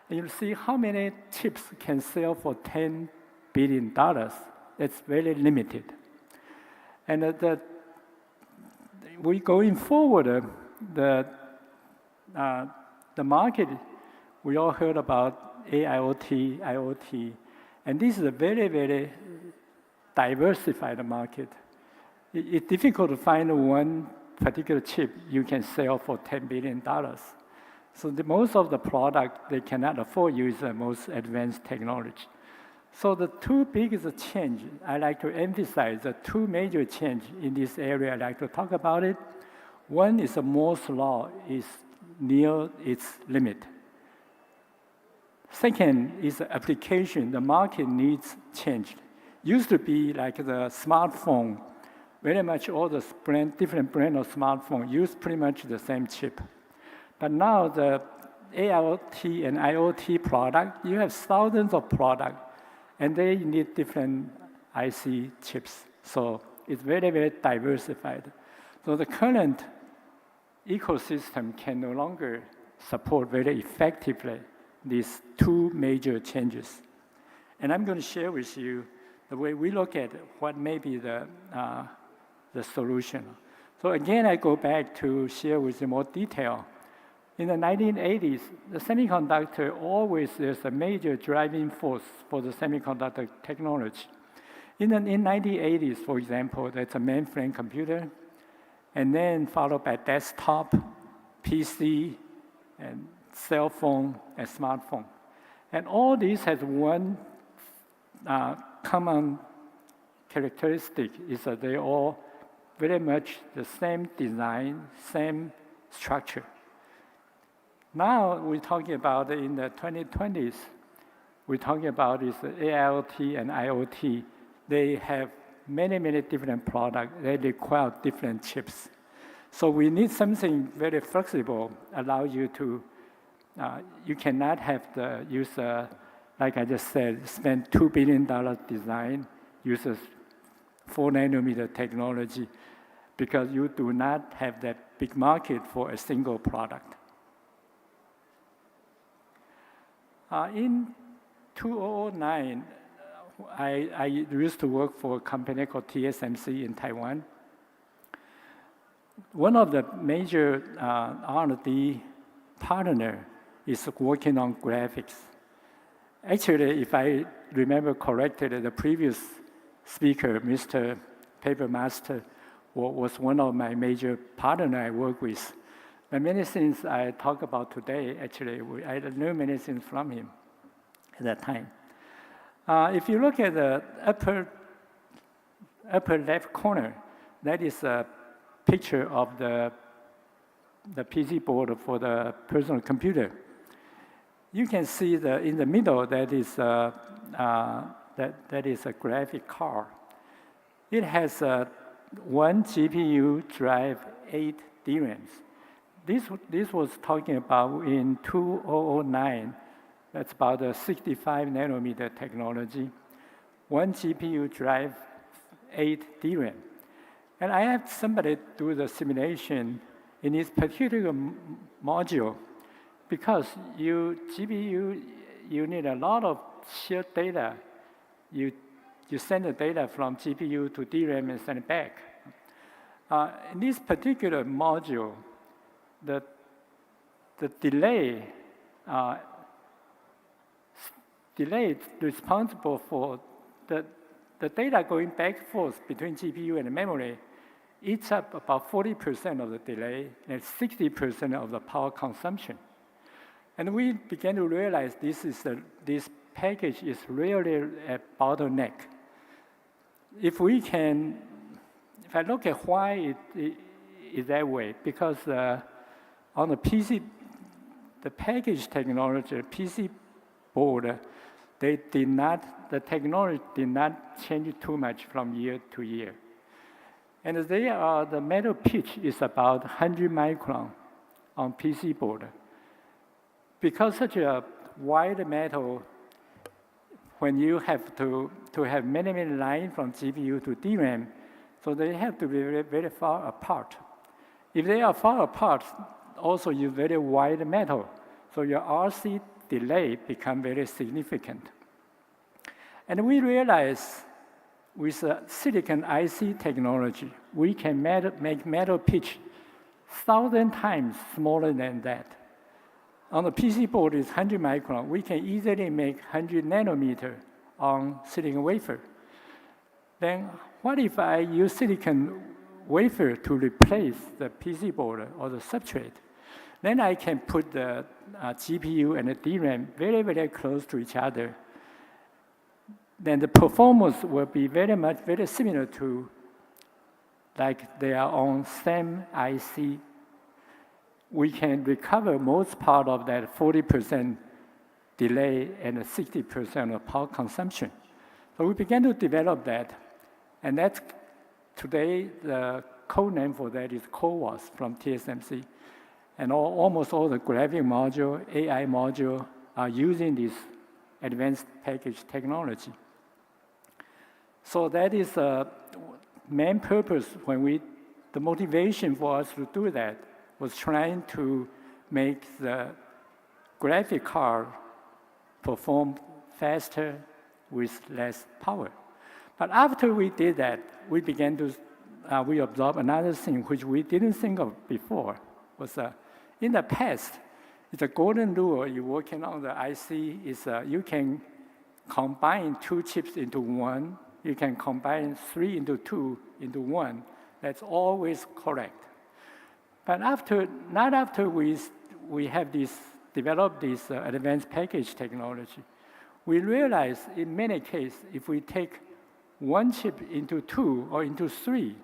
And you see how many chips can sell for $10 billion. It's very limited. And we going forward, the market, we all heard about AIoT, IoT, and this is a very, very diversified market. It's difficult to find one particular chip you can sell for $10 billion. So most of the product they cannot afford use the most advanced technology. So the two biggest change, I like to emphasize the two major change in this area. I like to talk about it. One is the Moore's law is near its limit. Second is the application. The market needs changed. Used to be like the smartphone, very much all the different brand of smartphone use pretty much the same chip. But now the AIoT and IoT product, you have thousands of products, and they need different IC chips. So it's very, very diversified. So the current ecosystem can no longer support very effectively these two major changes. And I'm going to share with you the way we look at what may be the solution. So again, I go back to share with you more detail. In the 1980s, the semiconductor always is a major driving force for the semiconductor technology. In 1980s, for example, that's a mainframe computer, and then followed by desktop, PC, and cell phone, and smartphone. And all these has one common characteristic, is that they all very much the same design, same structure. Now we're talking about in the 2020s, we're talking about is AIoT and IoT. They have many, many different products. They require different chips. So we need something very flexible, allow you to, you cannot have the user, like I just said, spend $2 billion design, uses 4 nanometer technology, because you do not have that big market for a single product. In 2009, I used to work for a company called TSMC in Taiwan. One of the major R&D partner is working on graphics. Actually, if I remember correctly, the previous speaker, Mr. Paper Master, was one of my major partners I work with. The many things I talk about today, actually, I learned many things from him at that time. If you look at the upper left corner, that is a picture of the PC board for the personal computer. You can see in the middle that is a graphic card. It has one GPU drive 8 DRAMs. this was talking about in 2009. That's about a 65 nanometer technology. One GPU drive 8 DRAM. And I have somebody do the simulation in this particular module because GPU, you need a lot of shared data. You send the data from GPU to DRAM and send it back. In this particular module, the delay is responsible for the data going back and forth between GPU and memory eats up about 40% of the delay and 60% of the power consumption. And we began to realize this package is really a bottleneck. If I look at why it is that way, because on the PC, the package technology, PC board, the technology did not change too much from year to year. And the metal pitch is about 100 micron on PC board. Because such a wide metal, when you have to have many lines from GPU to DRAM, so they have to be very, very far apart. If they are far apart, also use very wide metal, so your RC delay become very significant. And we realize with silicon IC technology, we can make metal pitch 1,000 times smaller than that. On the PC board is 100 micron. We can easily make 100 nanometer on silicon wafer. Then what if I use silicon wafer to replace the PC board or the substrate? Then I can put the GPU and the DRAM very, very close to each other. Then the performance will be very similar to like they are on same IC. We can recover most part of that 40% delay and 60% of power consumption. So we began to develop that. And that's today, the code name for that is CoWoS from TSMC. And almost all the graphic module, AI module are using this advanced package technology. So that is the main purpose the motivation for us to do that was trying to make the graphic card perform faster with less power. But after we did that, we began to, we observed another thing which we didn't think of before, was in the past, it's a golden rule you're working on the IC is you can combine 2 chips into one, you can combine 3 into 2 into 1. That's always correct. But not after we have developed this advanced package technology, we realize in many cases, if we take 1 chip into 2 or into 3,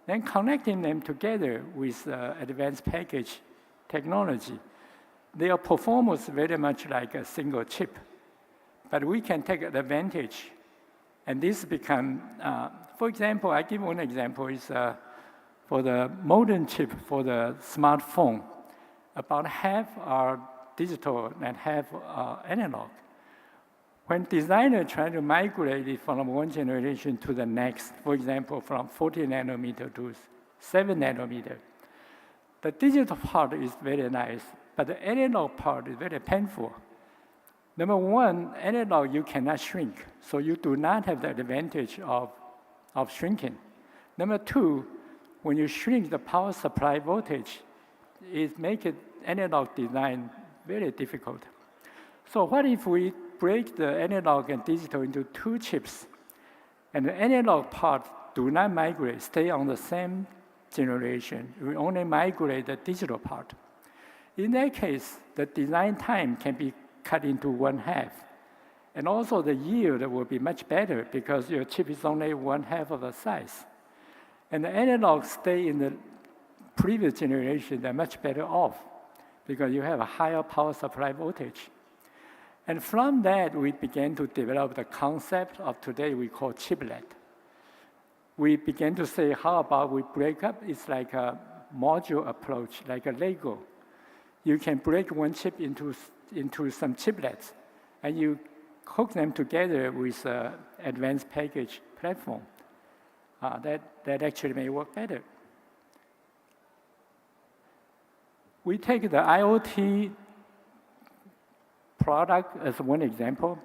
then connecting them together with advanced package technology, their performance very much like a single chip. But we can take advantage, and this become, for example, I give one example, is for the modem chip for the smartphone, about half are digital and half are analog. When designers try to migrate it from one generation to the next, for example, from 40 nanometer to 7 nanometer, the digital part is very nice, but the analog part is very painful. Number one, analog you cannot shrink, so you do not have the advantage of shrinking. Number two, when you shrink the power supply voltage, it makes analog design very difficult. So what if we break the analog and digital into 2 chips, and the analog part do not migrate, stay on the same generation, we only migrate the digital part. In that case, the design time can be cut into 1/2. And also the yield will be much better because your chip is only 1/2 of the size. And the analog stay in the previous generation, they're much better off because you have a higher power supply voltage. And from that, we began to develop the concept of today we call chiplet. We began to say, how about we break up? It's like module approach, like a Lego. You can break one chip into some chiplets, and you hook them together with an advanced package platform. That actually may work better. We take the IoT product as one example.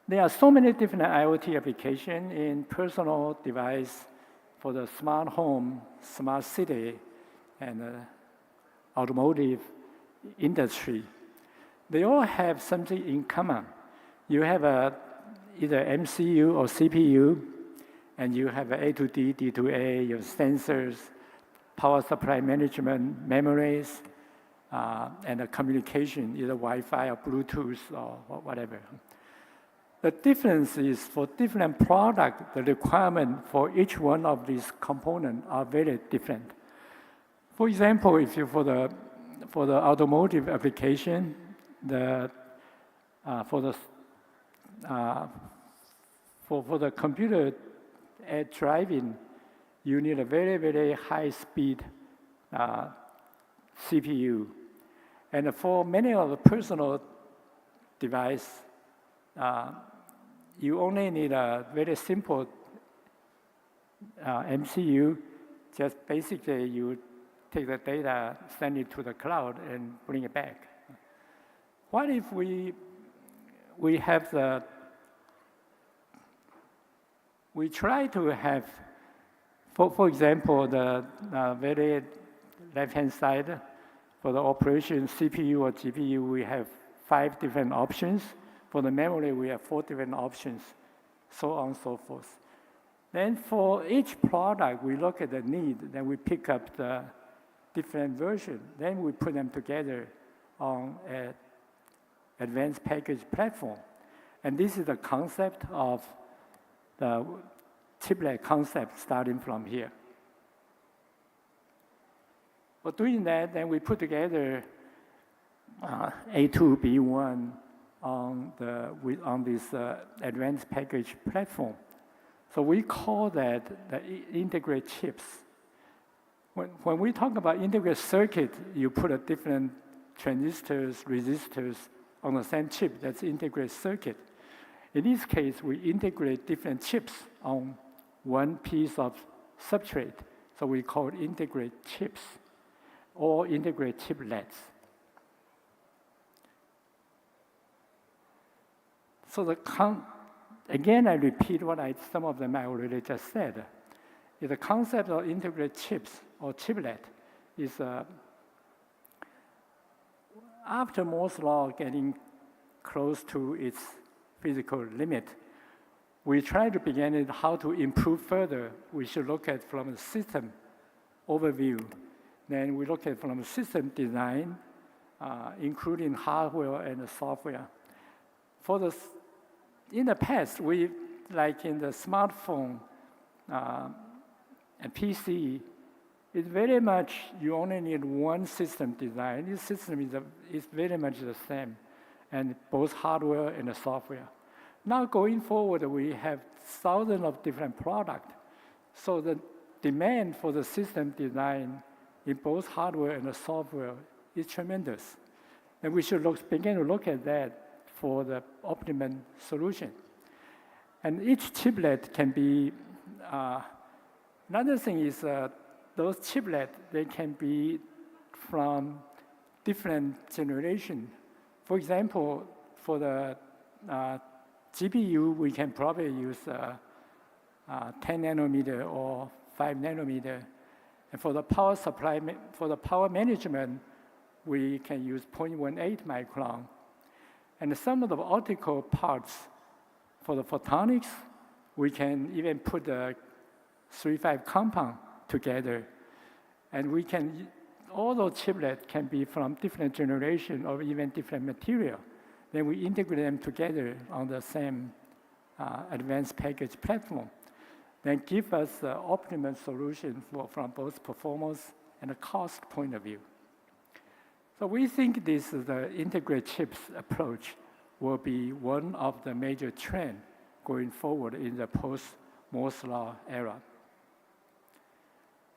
There are so many different IoT applications in personal device for the smart home, smart city, and automotive industry. They all have something in common. You have either MCU or CPU, and you have A to D, D to A, your sensors, power supply management, memories, and a communication, either Wi-Fi or Bluetooth or whatever. The difference is for different products, the requirement for each one of these components are very different. For example, if you for the automotive application, for the computer driving, you need a very, very high speed CPU. And for many of the personal device, you only need a very simple MCU. Just basically, you take the data, send it to the cloud, and bring it back. What if we have we try to have, for example, the very left-hand side, for the operation CPU or GPU, we have 5 different options. For the memory, we have 4 different options, so on and so forth. Then for each product, we look at the need, then we pick up the different version. Then we put them together on an advanced package platform. And this is the concept of the chiplet concept starting from here. For doing that, then we put together A2, B1 on this advanced package platform. So we call that the integrated chips. When we talk about integrated circuit, you put a different transistors, resistors on the same chip. That's integrated circuit. In this case, we integrate different chips on one piece of substrate. So we call it integrated chips or integrated chiplets. So again, I repeat what some of them I already just said. The concept of integrated chips or chiplet is after Moore's law getting close to its physical limit, we try to begin it how to improve further. We should look at from a system overview. Then we look at from a system design, including hardware and the software. In the past, like in the smartphone and PC, it's very much, you only need one system design. This system is very much the same, and both hardware and the software. Now going forward, we have thousands of different products. So the demand for the system design in both hardware and the software is tremendous. And we should begin to look at that for the optimum solution. And each chiplet can be, another thing is those chiplets, they can be from different generations. For example, for the GPU, we can probably use 10 nanometer or 5 nanometer. And for the power supply, for the power management, we can use 0.18 micron. And some of the optical parts for the photonics, we can even put the 3-5 compound together. And we can, all those chiplets can be from different generation or even different material. Then we integrate them together on the same advanced package platform. Then give us the optimum solution from both performance and a cost point of view. So we think this is the integrated chips approach will be one of the major trends going forward in the post-Moore's law era.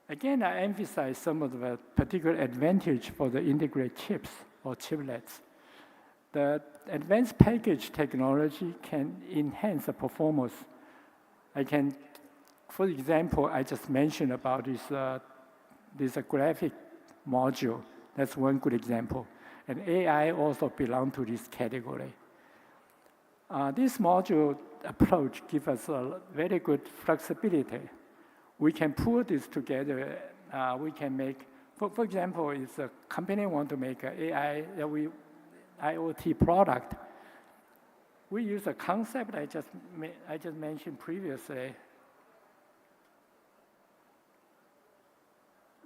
Again, I emphasize some of the particular advantage for the integrated chips or chiplets. The advanced package technology can enhance the performance. For example, I just mentioned about this graphic module. That's one good example. And AI also belongs to this category. This module approach gives us a very good flexibility. We can pull this together. We can make, for example, if a company want to make an IoT product, we use a concept I just mentioned previously.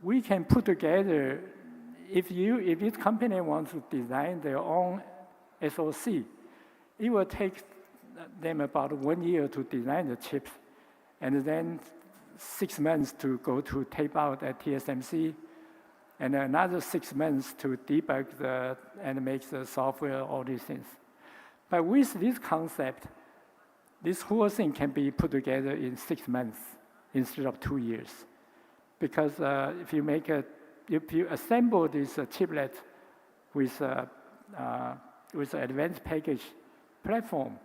We can put together, if this company wants to design their own SoC, it will take them about 1 year to design the chips, and then 6 months to go to tape out at TSMC, and another 6 months to debug and make the software, all these things. But with this concept, this whole thing can be put together in 6 months instead of 2 years. Because if you assemble this chiplet with an advanced package platform,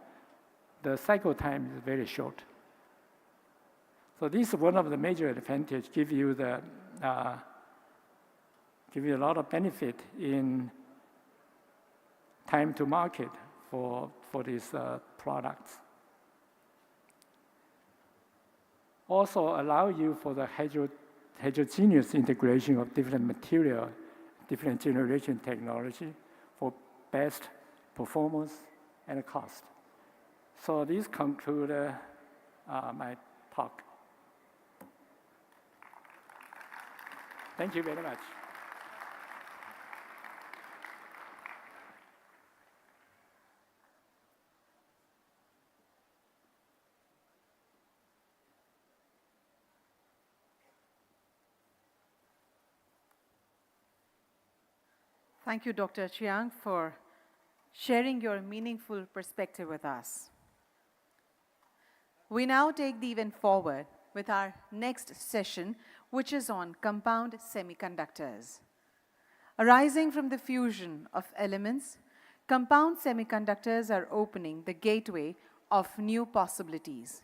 the cycle time is very short. So this is one of the major advantages, give you a lot of benefit in time to market for these products. Also allow you for the heterogeneous integration of different material, different generation technology for best performance and cost. So this concludes my talk. Thank you very much. Thank you, Dr. Chiang, for sharing your meaningful perspective with us. We now take the event forward with our next session, which is on compound semiconductors. Arising from the fusion of elements, compound semiconductors are opening the gateway of new possibilities.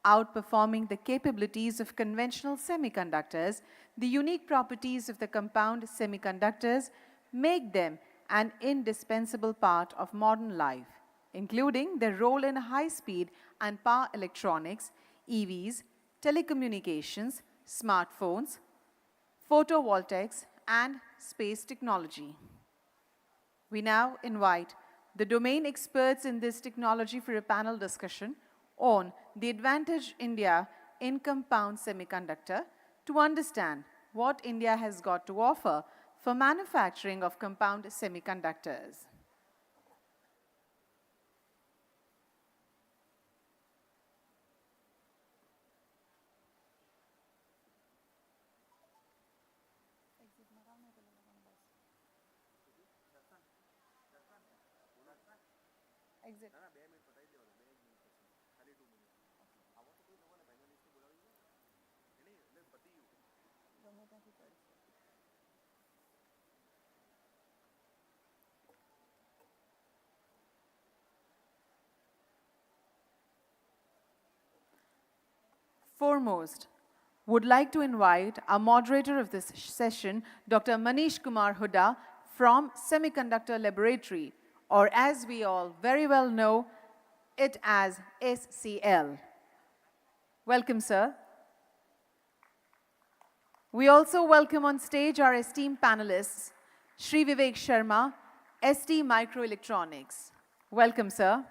Outperforming the capabilities of conventional semiconductors, the unique properties of the compound semiconductors make them an indispensable part of modern life, including their role in high-speed and power electronics, EVs, telecommunications, smartphones, photovoltaics, and space technology. We now invite the domain experts in this technology for a panel discussion on the advantage India in compound semiconductor to understand what India has got to offer for manufacturing of compound semiconductors. Exit. Foremost, would like to invite our moderator of this session, Dr. Manish Kumar Huda from Semiconductor Laboratory, or as we all very well know it as SCL. Welcome, sir. We also welcome on stage our esteemed panelists, Shri Vivek Sharma, ST Microelectronics. Welcome, sir.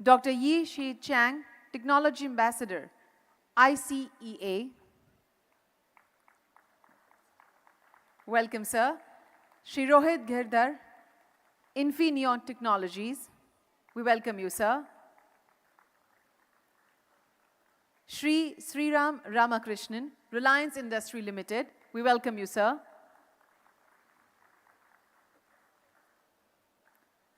Dr. Yi Shi Chang, Technology Ambassador, ICEA. Welcome, sir. Shri Rohit Girdhar, Infineon Technologies. We welcome you, sir. Shri Sriram Ramakrishnan, Reliance Industry Limited. We welcome you, sir.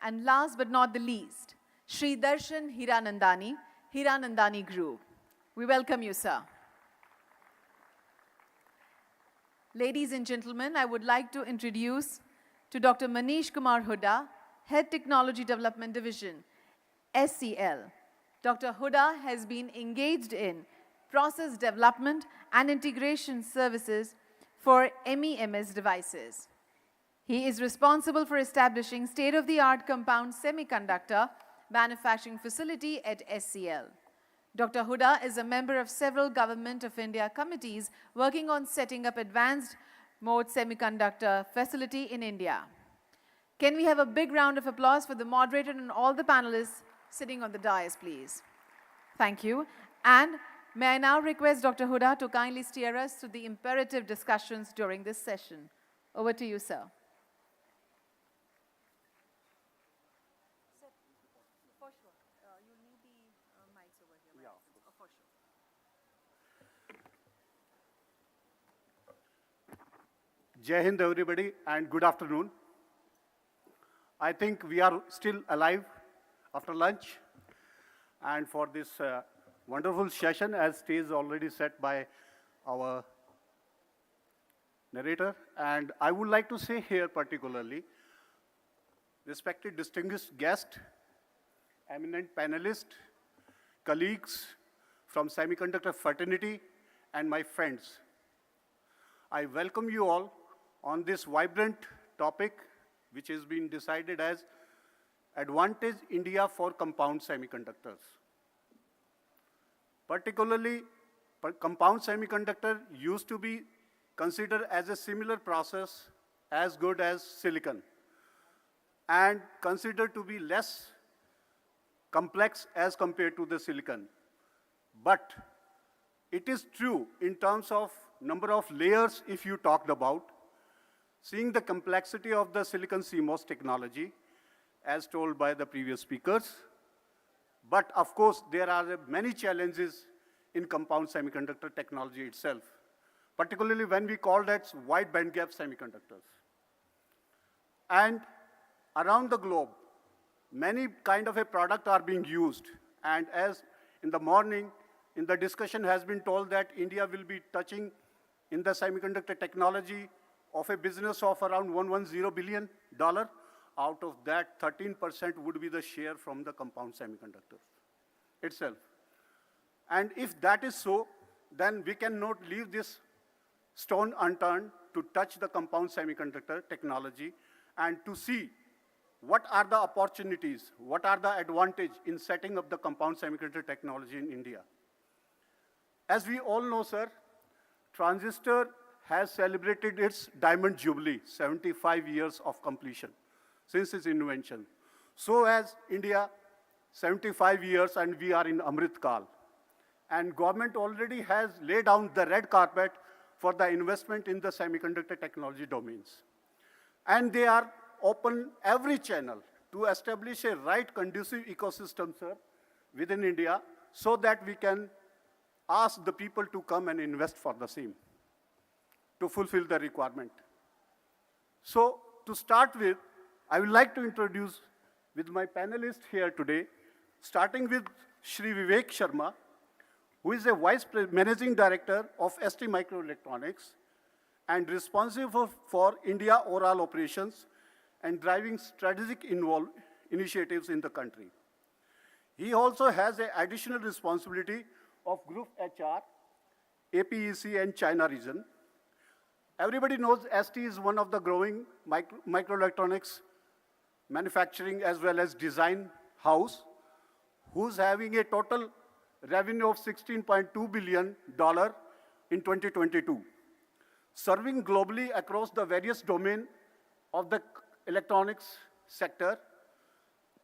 And last but not the least, Shri Darshan Hiranandani, Hiranandani Group. We welcome you, sir. Ladies and gentlemen, I would like to introduce to Dr. Manish Kumar Huda, Head Technology Development Division, SCL. Dr. Huda has been engaged in process development and integration services for MEMS devices. He is responsible for establishing state-of-the-art compound semiconductor manufacturing facility at SCL. Dr. Huda is a member of several Government of India committees working on setting up advanced mode semiconductor facility in India. Can we have a big round of applause for the moderator and all the panelists sitting on the dais, please? Thank you. And may I now request Dr. Huda to kindly steer us through the imperative discussions during this session. Over to you, sir. Jai Hind, everybody, and good afternoon. I think we are still alive after lunch, and for this wonderful session, as stage already set by our narrator, and I would like to say here particularly, respected distinguished guest, eminent panelist, colleagues from semiconductor fraternity, and my friends, I welcome you all on this vibrant topic, which has been decided as Advantage India for Compound Semiconductors. Particularly, compound semiconductor used to be considered as a similar process as good as silicon, and considered to be less complex as compared to the silicon. But it is true in terms of number of layers if you talked about, seeing the complexity of the silicon CMOS technology, as told by the previous speakers. But of course, there are many challenges in compound semiconductor technology itself, particularly when we call that wide bandgap semiconductors. And around the globe, many kind of a product are being used. And as in the morning, in the discussion has been told that India will be touching in the semiconductor technology of a business of around $110 billion. Out of that, 13% would be the share from the compound semiconductors itself. And if that is so, then we cannot leave this stone unturned to touch the compound semiconductor technology and to see what are the opportunities, what are the advantages in setting up the compound semiconductor technology in India. As we all know, sir, transistor has celebrated its diamond jubilee, 75 years of completion since its invention. So as India, 75 years, and we are in Amrit Kal. And government already has laid down the red carpet for the investment in the semiconductor technology domains. And they are open every channel to establish a right conducive ecosystem, sir, within India, so that we can ask the people to come and invest for the same, to fulfill the requirement. So to start with, I would like to introduce with my panelists here today, starting with Shri Sharma, who is a Vice Managing Director of ST Microelectronics and responsible for India overall operations and driving strategic initiatives in the country. He also has an additional responsibility of Group HR, APEC, and China region. Everybody knows ST is one of the growing microelectronics manufacturing as well as design house, who's having a total revenue of $16.2 billion in 2022, serving globally across the various domains of the electronics sector,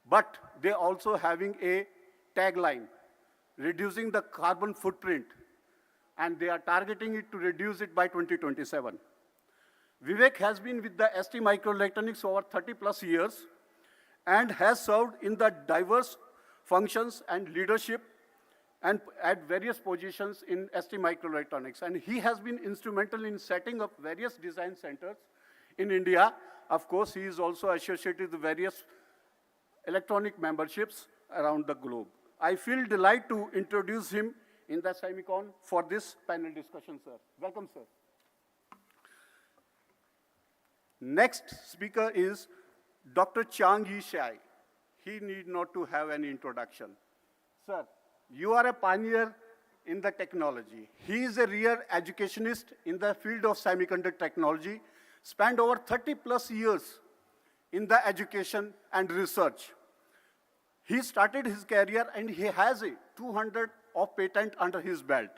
but they also having a tagline, reducing the carbon footprint, and they are targeting it to reduce it by 2027. Vivek has been with the ST Microelectronics over 30 plus years and has served in the diverse functions and leadership and at various positions in ST Microelectronics. And he has been instrumental in setting up various design centers in India. Of course, he is also associated with various electronic memberships around the globe. I feel delight to introduce him in the Semicon for this panel discussion, sir. Welcome, sir. Next speaker is Dr. Chang Yi Shai. He need not to have any introduction. Sir, you are a pioneer in the technology. He is a real educationist in the field of semiconductor technology, spent over 30 plus years in the education and research. He started his career and he has a 200 of patent under his belt.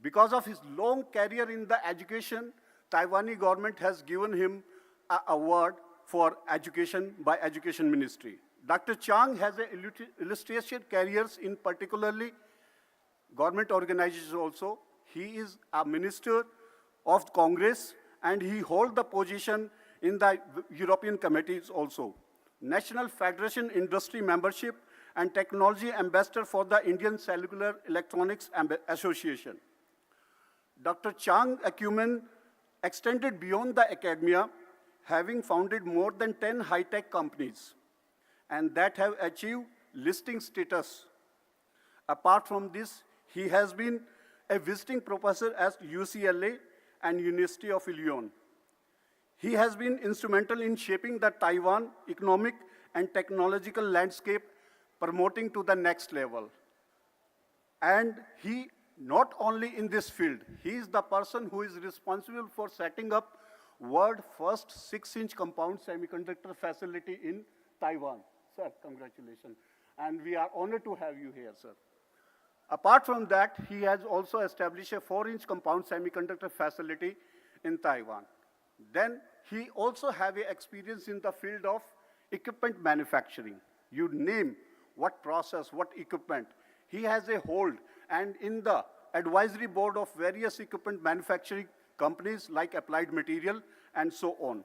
Because of his long career in the education, Taiwanese government has given him an award for education by Education Ministry. Dr. Chang has a illustration careers in particularly government organizations also. He is a minister of Congress and he holds the position in the European committees also. National Federation Industry membership and technology ambassador for the Indian Cellular Electronics Association. Dr. Chang's acumen extended beyond the academia, having founded more than 10 high-tech companies, and that have achieved listing status. Apart from this, he has been a visiting professor at UCLA and University of Illinois. He has been instrumental in shaping the Taiwan economic and technological landscape, promoting to the next level. And he, not only in this field, he is the person who is responsible for setting up world first 6-inch compound semiconductor facility in Taiwan. Sir, congratulations. And we are honored to have you here, sir. Apart from that, he has also established a 4-inch compound semiconductor facility in Taiwan. Then he also have experience in the field of equipment manufacturing. You name what process, what equipment. He has a hold and in the advisory board of various equipment manufacturing companies like Applied Material and so on.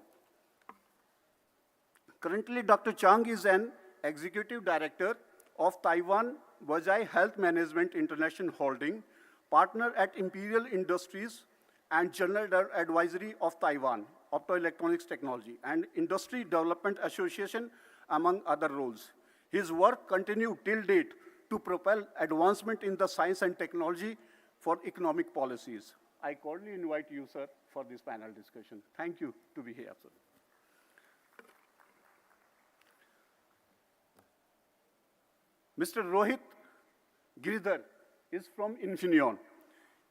Currently, Dr. Chang is an executive director of Taiwan Vajai Health Management International Holding, partner at Imperial Industries and General Advisory of Taiwan, Optoelectronics Technology, and Industry Development Association, among other roles. His work continued till date to propel advancement in the science and technology for economic policies. I cordially invite you, sir, for this panel discussion. Thank you to be here, sir. Mr. Rohit Giridhar is from Infineon.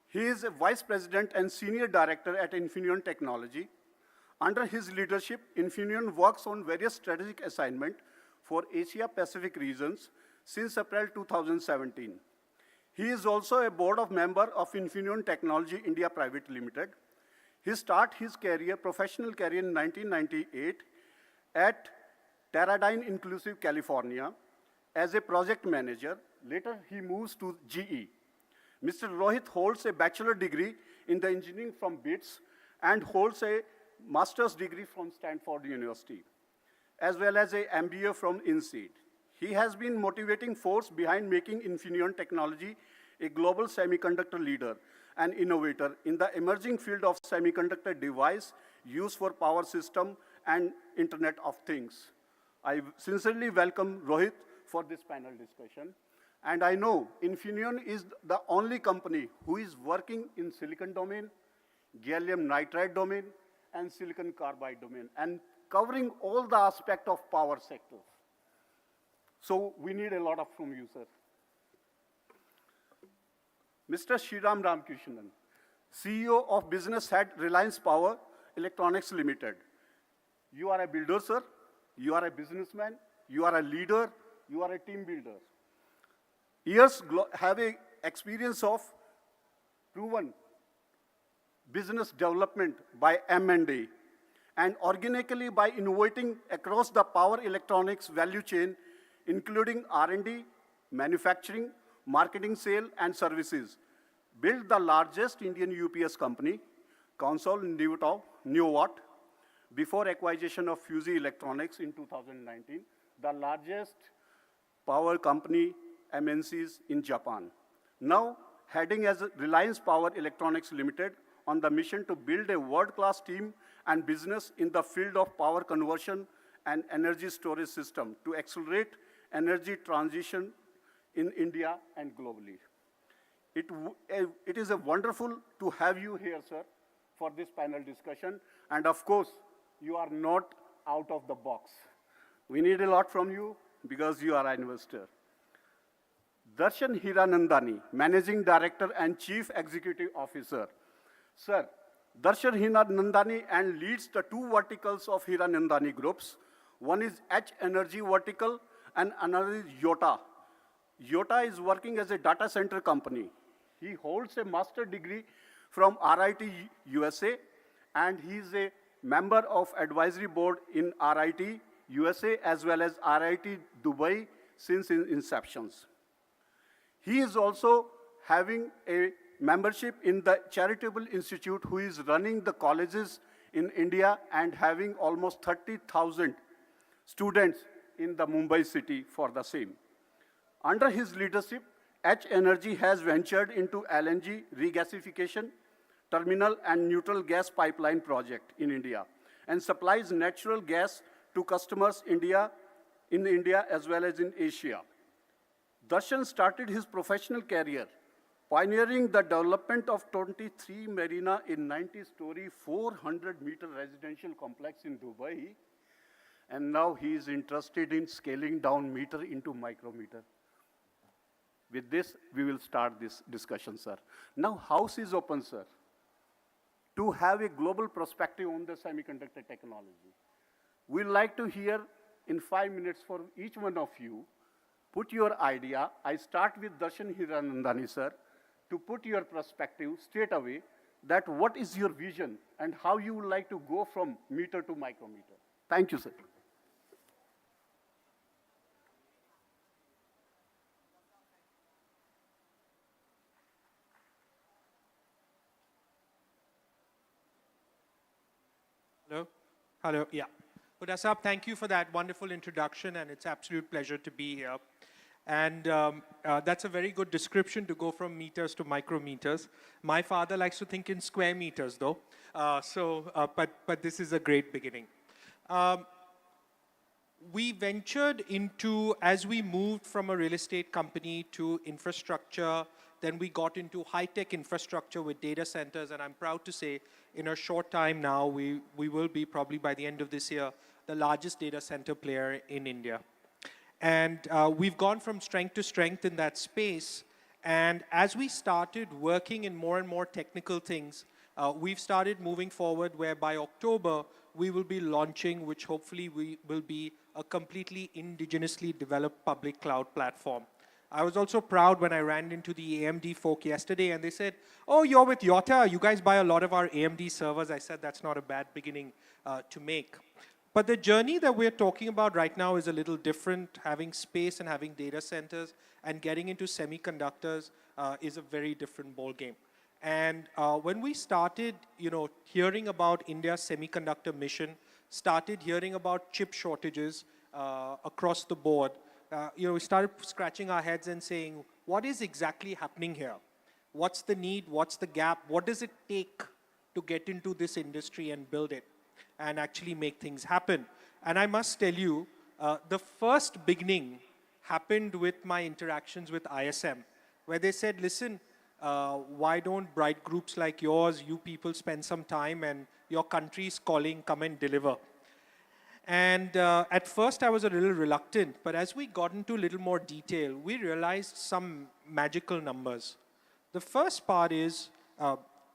He is a vice president and senior director at Infineon Technology. Under his leadership, Infineon works on various strategic assignments for Asia-Pacific regions since April 2017. He is also a board of member of Infineon Technology India Private Limited. He started his career, professional career in 1998 at Teradyne Inclusive, California as a project manager. Later, he moves to GE. Mr. Rohit holds a bachelor degree in the engineering from BITS and holds a master's degree from Stanford University, as well as a MBA from INSEAD. He has been motivating force behind making Infineon Technology a global semiconductor leader and innovator in the emerging field of semiconductor device used for power system and Internet of Things. I sincerely welcome Rohit for this panel discussion. And I know Infineon is the only company who is working in silicon domain, gallium nitride domain, and silicon carbide domain, and covering all the aspects of power sector. So we need a lot of from you, sir. Mr. Shriram Ramakrishnan, CEO of Business Head Reliance Power Electronics Limited. You are a builder, sir. You are a businessman. You are a leader. You are a team builder. Years have a experience of proven business development by M&A and organically by innovating across the power electronics value chain, including R&D, manufacturing, marketing, sale, and services. Built the largest Indian UPS company, Consol Neowatt, before acquisition of Fusey Electronics in 2019, the largest power company MNCs in Japan. Now, heading as Reliance Power Electronics Limited on the mission to build a world-class team and business in the field of power conversion and energy storage system to accelerate energy transition in India and globally. It is a wonderful to have you here, sir, for this panel discussion. And of course, you are not out of the box. We need a lot from you because you are an investor. Darshan Hiranandani, Managing Director and Chief Executive Officer. Sir, Darshan Hiranandani and leads the two verticals of Hiranandani groups. One is H Energy vertical and another is Yota. Yota is working as a data center company. He holds a master degree from RIT USA and he is a member of advisory board in RIT USA as well as RIT Dubai since its inceptions. He is also having a membership in the charitable institute who is running the colleges in India and having almost 30,000 students in the Mumbai city for the same. Under his leadership, H Energy has ventured into LNG regasification, terminal and neutral gas pipeline project in India and supplies natural gas to customers in India as well as in Asia. Darshan started his professional career pioneering the development of 23 Marina in 90-story, 400-meter residential complex in Dubai, and now he is interested in scaling down meter into micrometer. With this, we will start this discussion, sir. Now, house is open, sir, to have a global perspective on the semiconductor technology. We'd like to hear in 5 minutes for each one of you, put your idea. I start with Darshan Hiranandani, sir, to put your perspective straight away that what is your vision and how you would like to go from meter to micrometer. Thank you, sir. Hello? Hello, yeah. Huda Saab, thank you for that wonderful introduction, and it's absolute pleasure to be here. And that's a very good description to go from meters to micrometers. My father likes to think in square meters, though. But this is a great beginning. We ventured into, as we moved from a real estate company to infrastructure, then we got into high-tech infrastructure with data centers, and I'm proud to say, in a short time now, we will be, probably by the end of this year, the largest data center player in India. And we've gone from strength to strength in that space, and as we started working in more and more technical things, we've started moving forward where by October, we will be launching, which hopefully will be a completely indigenously developed public cloud platform. I was also proud when I ran into the AMD folk yesterday and they said, oh, you're with Yota, you guys buy a lot of our AMD servers. I said, that's not a bad beginning to make. But the journey that we're talking about right now is a little different. Having space and having data centers and getting into semiconductors is a very different ballgame. And when we started, hearing about India Semiconductor Mission, started hearing about chip shortages across the board, we started scratching our heads and saying, what is exactly happening here? What's the need? What's the gap? What does it take to get into this industry and build it and actually make things happen? And I must tell you, the first beginning happened with my interactions with ISM, where they said, listen, why don't bright groups like yours, you people spend some time and your country's calling, come and deliver. And at first I was a little reluctant, but as we got into a little more detail, we realized some magical numbers. The first part is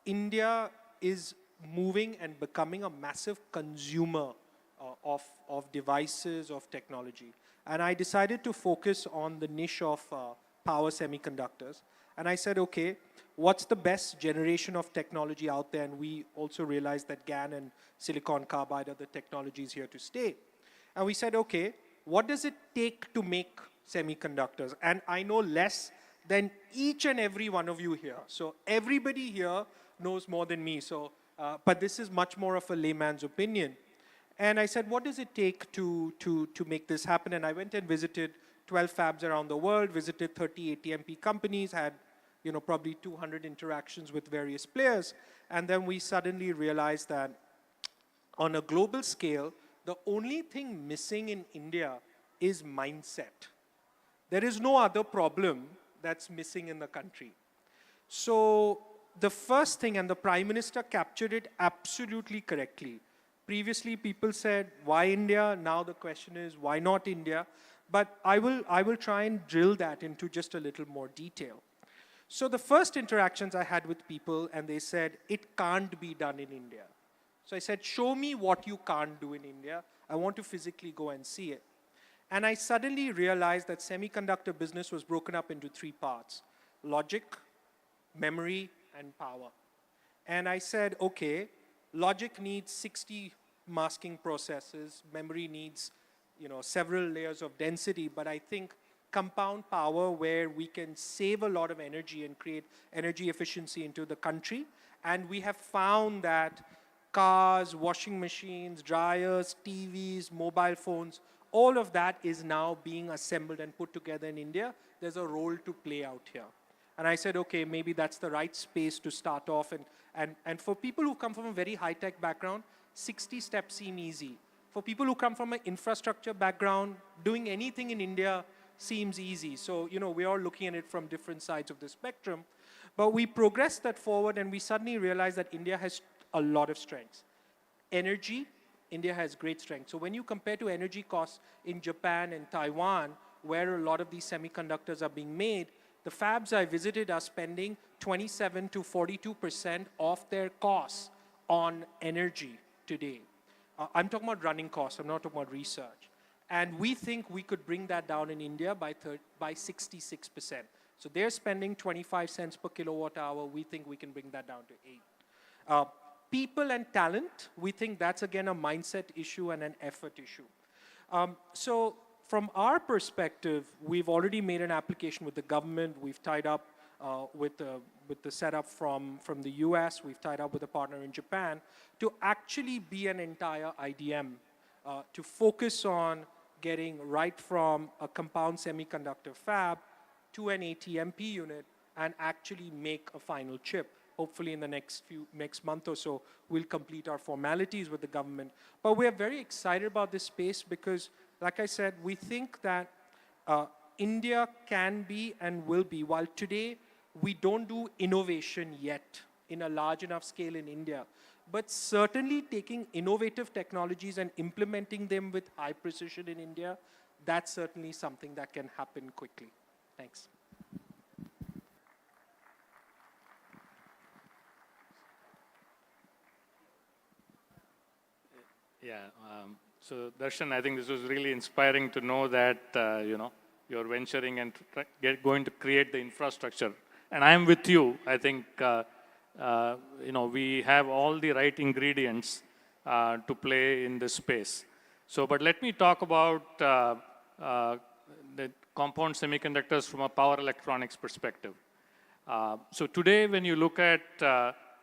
India is moving and becoming a massive consumer of devices, of technology. And I decided to focus on the niche of power semiconductors. And I said, okay, what's the best generation of technology out there? And we also realized that GaN and silicon carbide are the technologies here to stay. And we said, okay, what does it take to make semiconductors? And I know less than each and every one of you here. So everybody here knows more than me. So, but this is much more of a layman's opinion. And I said, what does it take to make this happen? And I went and visited 12 fabs around the world, visited 30 ATMP companies, had probably 200 interactions with various players. And then we suddenly realized that on a global scale, the only thing missing in India is mindset. There is no other problem that's missing in the country. So the first thing, and the Prime Minister captured it absolutely correctly, Previously, people said, why India? Now the question is, why not India? But I will try and drill that into just a little more detail. So the first interactions I had with people, and they said, it can't be done in India. So I said, show me what you can't do in India. I want to physically go and see it. And I suddenly realized that semiconductor business was broken up into three parts: logic, memory, and power. And I said, okay, logic needs 60 masking processes, memory needs several layers of density, but I think compound power, where we can save a lot of energy and create energy efficiency into the country. And we have found that cars, washing machines, dryers, TVs, mobile phones, all of that is now being assembled and put together in India. There's a role to play out here. And I said, okay, maybe that's the right space to start off. And for people who come from a very high-tech background, 60 steps seem easy. For people who come from an infrastructure background, doing anything in India seems easy. So, we are looking at it from different sides of the spectrum. But we progressed that forward, and we suddenly realized that India has a lot of strengths. Energy, India has great strength. So when you compare to energy costs in Japan and Taiwan, where a lot of these semiconductors are being made, the fabs I visited are spending 27 to 42% of their costs on energy today. I'm talking about running costs, I'm not talking about research. And we think we could bring that down in India by 66%. So they're spending 25 cents per kilowatt hour. We think we can bring that down to 8. People and talent, we think that's again a mindset issue and an effort issue. So from our perspective, we've already made an application with the government. We've tied up with the setup from the US. We've tied up with a partner in Japan to actually be an entire IDM, to focus on getting right from a compound semiconductor fab to an ATMP unit and actually make a final chip. Hopefully in the next month or so, we'll complete our formalities with the government. But we're very excited about this space because, like I said, we think that India can be and will be, while today we don't do innovation yet in a large enough scale in India, but certainly taking innovative technologies and implementing them with high precision in India, that's certainly something that can happen quickly. Thanks. Yeah, so Darshan, I think this was really inspiring to know that, you're venturing and going to create the infrastructure. And I'm with you. I think, we have all the right ingredients to play in this space. So, but let me talk about the compound semiconductors from a power electronics perspective. So today, when you look at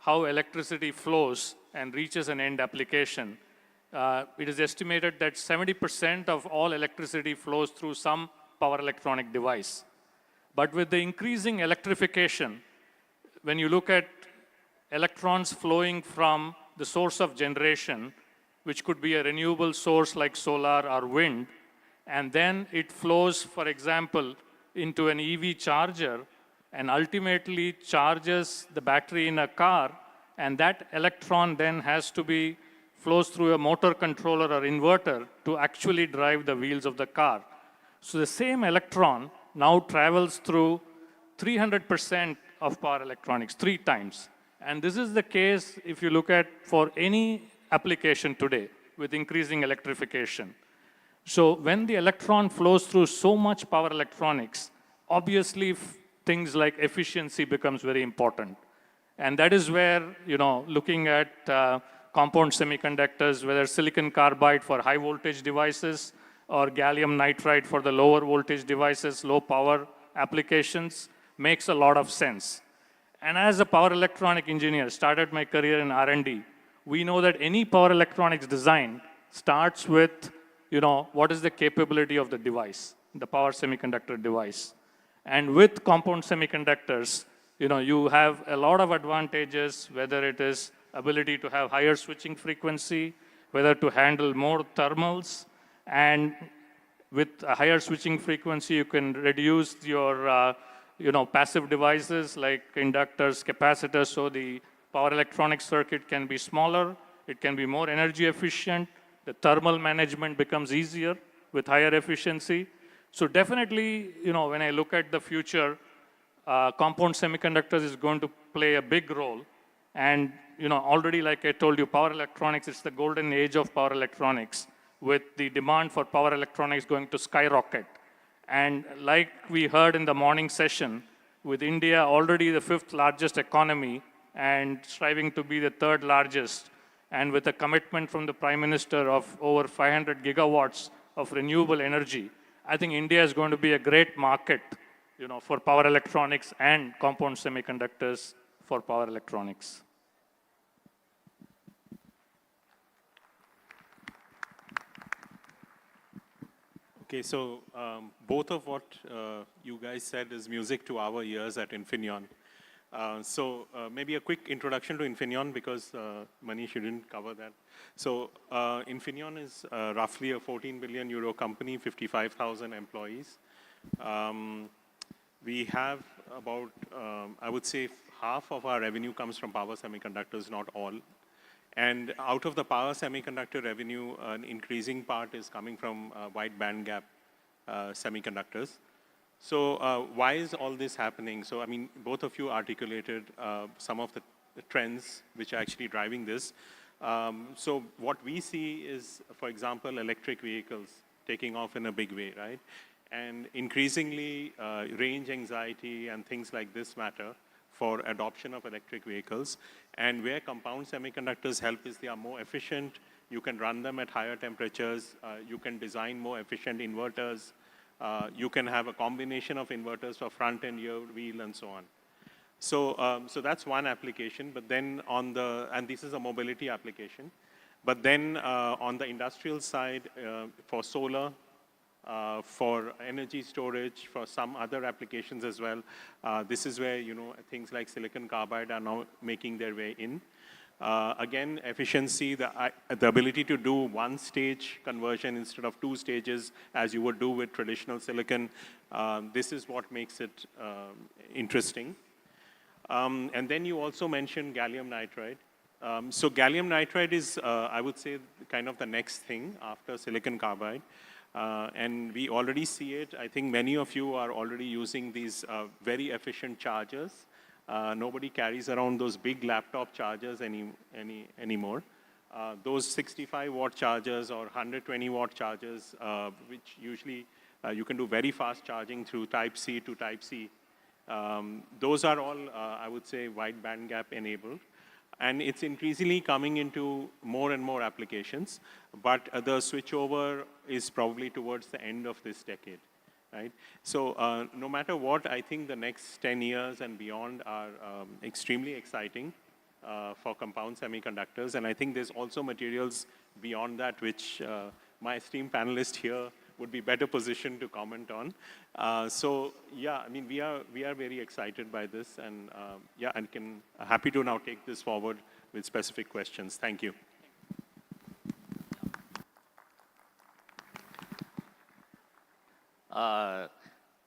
how electricity flows and reaches an end application, it is estimated that 70% of all electricity flows through some power electronic device. But with the increasing electrification, when you look at electrons flowing from the source of generation, which could be a renewable source like solar or wind, and then it flows, for example, into an EV charger and ultimately charges the battery in a car, and that electron then flows through a motor controller or inverter to actually drive the wheels of the car. So the same electron now travels through 300% of power electronics, 3 times. And this is the case if you look at for any application today with increasing electrification. So when the electron flows through so much power electronics, obviously things like efficiency becomes very important. And that is where, looking at compound semiconductors, whether silicon carbide for high voltage devices or gallium nitride for the lower voltage devices, low power applications, makes a lot of sense. And as a power electronic engineer, started my career in R&D, we know that any power electronics design starts with, what is the capability of the device, the power semiconductor device. And with compound semiconductors, you have a lot of advantages, whether it is ability to have higher switching frequency, whether to handle more thermals, and with a higher switching frequency, you can reduce your passive devices like inductors, capacitors, so the power electronic circuit can be smaller, it can be more energy efficient, the thermal management becomes easier with higher efficiency. So definitely, when I look at the future, compound semiconductors is going to play a big role. And already, like I told you, power electronics is the golden age of power electronics, with the demand for power electronics going to skyrocket. And like we heard in the morning session, with India already the 5th largest economy and striving to be the 3rd largest, and with a commitment from the Prime Minister of over 500 gigawatts of renewable energy, I think India is going to be a great market, for power electronics and compound semiconductors for power electronics. Okay, so both of what you guys said is music to our ears at Infineon. So maybe a quick introduction to Infineon, because Manish, you didn't cover that. So Infineon is roughly a 14 billion euro company, 55,000 employees. We have about, I would say, half of our revenue comes from power semiconductors, not all. And out of the power semiconductor revenue, an increasing part is coming from wide bandgap semiconductors. So why is all this happening? So, I mean, both of you articulated some of the trends which are actually driving this. So what we see is, for example, electric vehicles taking off in a big way, right? And increasingly, range anxiety and things like this matter for adoption of electric vehicles. And where compound semiconductors help is they are more efficient. You can run them at higher temperatures. You can design more efficient inverters. You can have a combination of inverters for front and rear wheel and so on. So, so that's one application. But then on the, and this is a mobility application. But then on the industrial side, for solar, for energy storage, for some other applications as well, this is where, things like silicon carbide are now making their way in. Again, efficiency, the ability to do one-stage conversion instead of 2 stages, as you would do with traditional silicon, this is what makes it interesting. And then you also mentioned gallium nitride. So gallium nitride is, I would say, kind of the next thing after silicon carbide. And we already see it. I think many of you are already using these very efficient chargers. Nobody carries around those big laptop chargers anymore. Those 65-watt chargers or 120-watt chargers, which usually you can do very fast charging through Type-C to Type-C. Those are all, I would say, wide bandgap enabled. And it's increasingly coming into more and more applications, but the switchover is probably towards the end of this decade, right? So no matter what, I think the next 10 years and beyond are extremely exciting for compound semiconductors. And I think there's also materials beyond that, which my esteemed panelist here would be better positioned to comment on. So yeah, I mean, we are very excited by this, and yeah, and happy to now take this forward with specific questions. Thank you.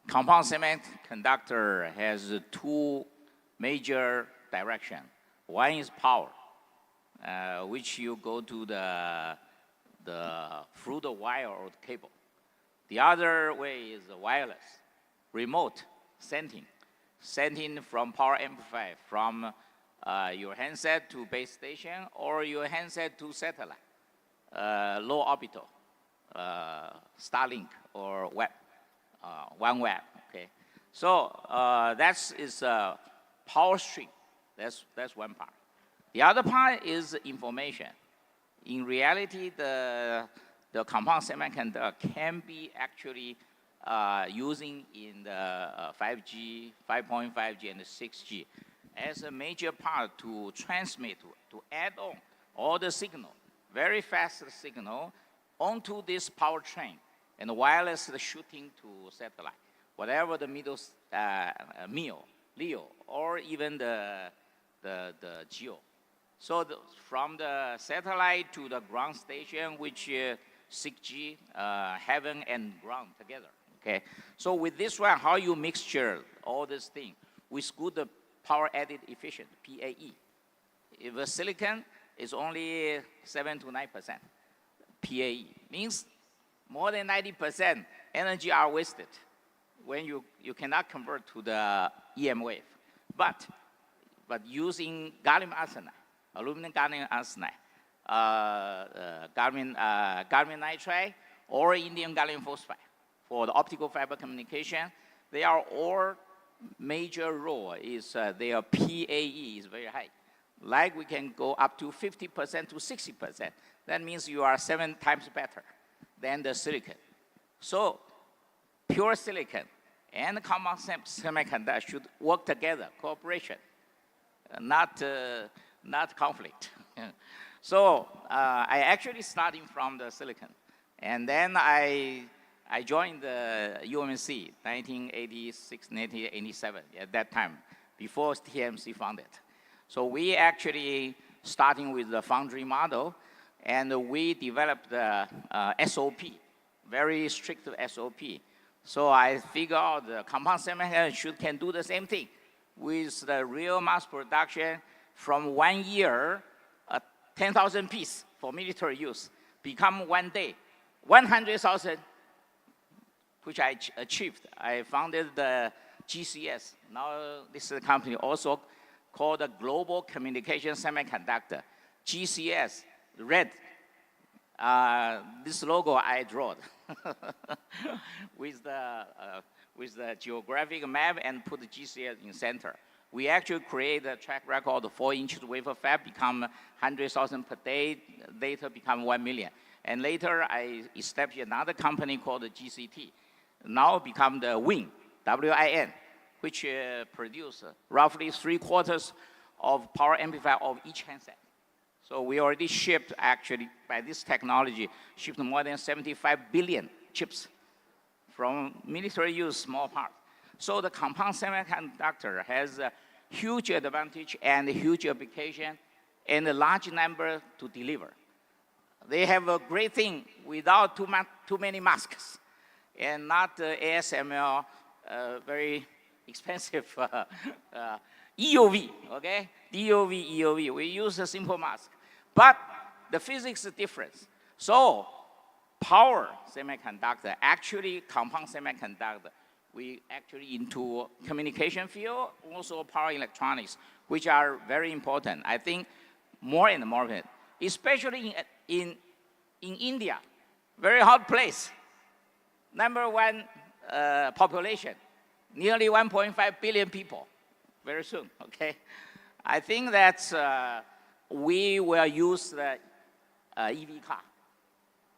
Compound semiconductor has 2 major directions. One is power, which you go to through the wire or the cable. The other way is wireless, remote sending from power amplifier from your handset to base station or your handset to satellite, low orbital, Starlink or web, OneWeb. Okay, so that is power stream. That's one part. The other part is information. In reality, the compound semiconductor can be actually using in the 5G, 5.5G, and 6G as a major part to transmit, to add on all the signal, very fast signal, onto this power train and wireless shooting to satellite, whatever the middle, LEO, or even the GEO. So from the satellite to the ground station, which 6G, heaven and ground together, okay? So with this one, how you mixture all this thing with good power added efficient, PAE. If a silicon is only 7 to 9%. PAE means more than 90% energy are wasted when you cannot convert to the EM wave. But using gallium arsenide, aluminum gallium arsenide, gallium nitride, or indium gallium phosphide for the optical fiber communication, they are all major role is their PAE is very high. Like we can go up to 50% to 60%. That means you are 7 times better than the silicon. So pure silicon and compound semiconductor should work together, cooperation, not conflict. So I actually starting from the silicon. And then I joined the UMC 1986, 1987, at that time, before TMC founded. So we actually starting with the foundry model, and we developed the SOP, very strict SOP. So I figured out the compound semiconductor can do the same thing with the real mass production from 1 year, 10,000 pieces for military use, become 1 day, 100,000, which I achieved. I founded the GCS. Now this is a company also called the Global Communication Semiconductor. GCS, red. This logo I drew with the geographic map and put the GCS in center. We actually create a track record of 4-inch wafer fab, become 100,000 per day, later become 1 million. And later I established another company called the GCT. Now become the WIN, W-I-N, which produce roughly 3/4 of power amplifier of each handset. So we already shipped, actually, by this technology, shipped more than 75 billion chips from military use, small part. So the compound semiconductor has a huge advantage and a huge application and a large number to deliver. They have a great thing without too many masks and not ASML, very expensive EUV, okay? DUV, EUV, we use a simple mask. But the physics is different. So power semiconductor, actually compound semiconductor, we actually into communication field, also power electronics, which are very important. I think more and more, especially in India, very hot place. #1 population, nearly 1.5 billion people, very soon, okay? I think that we will use the EV car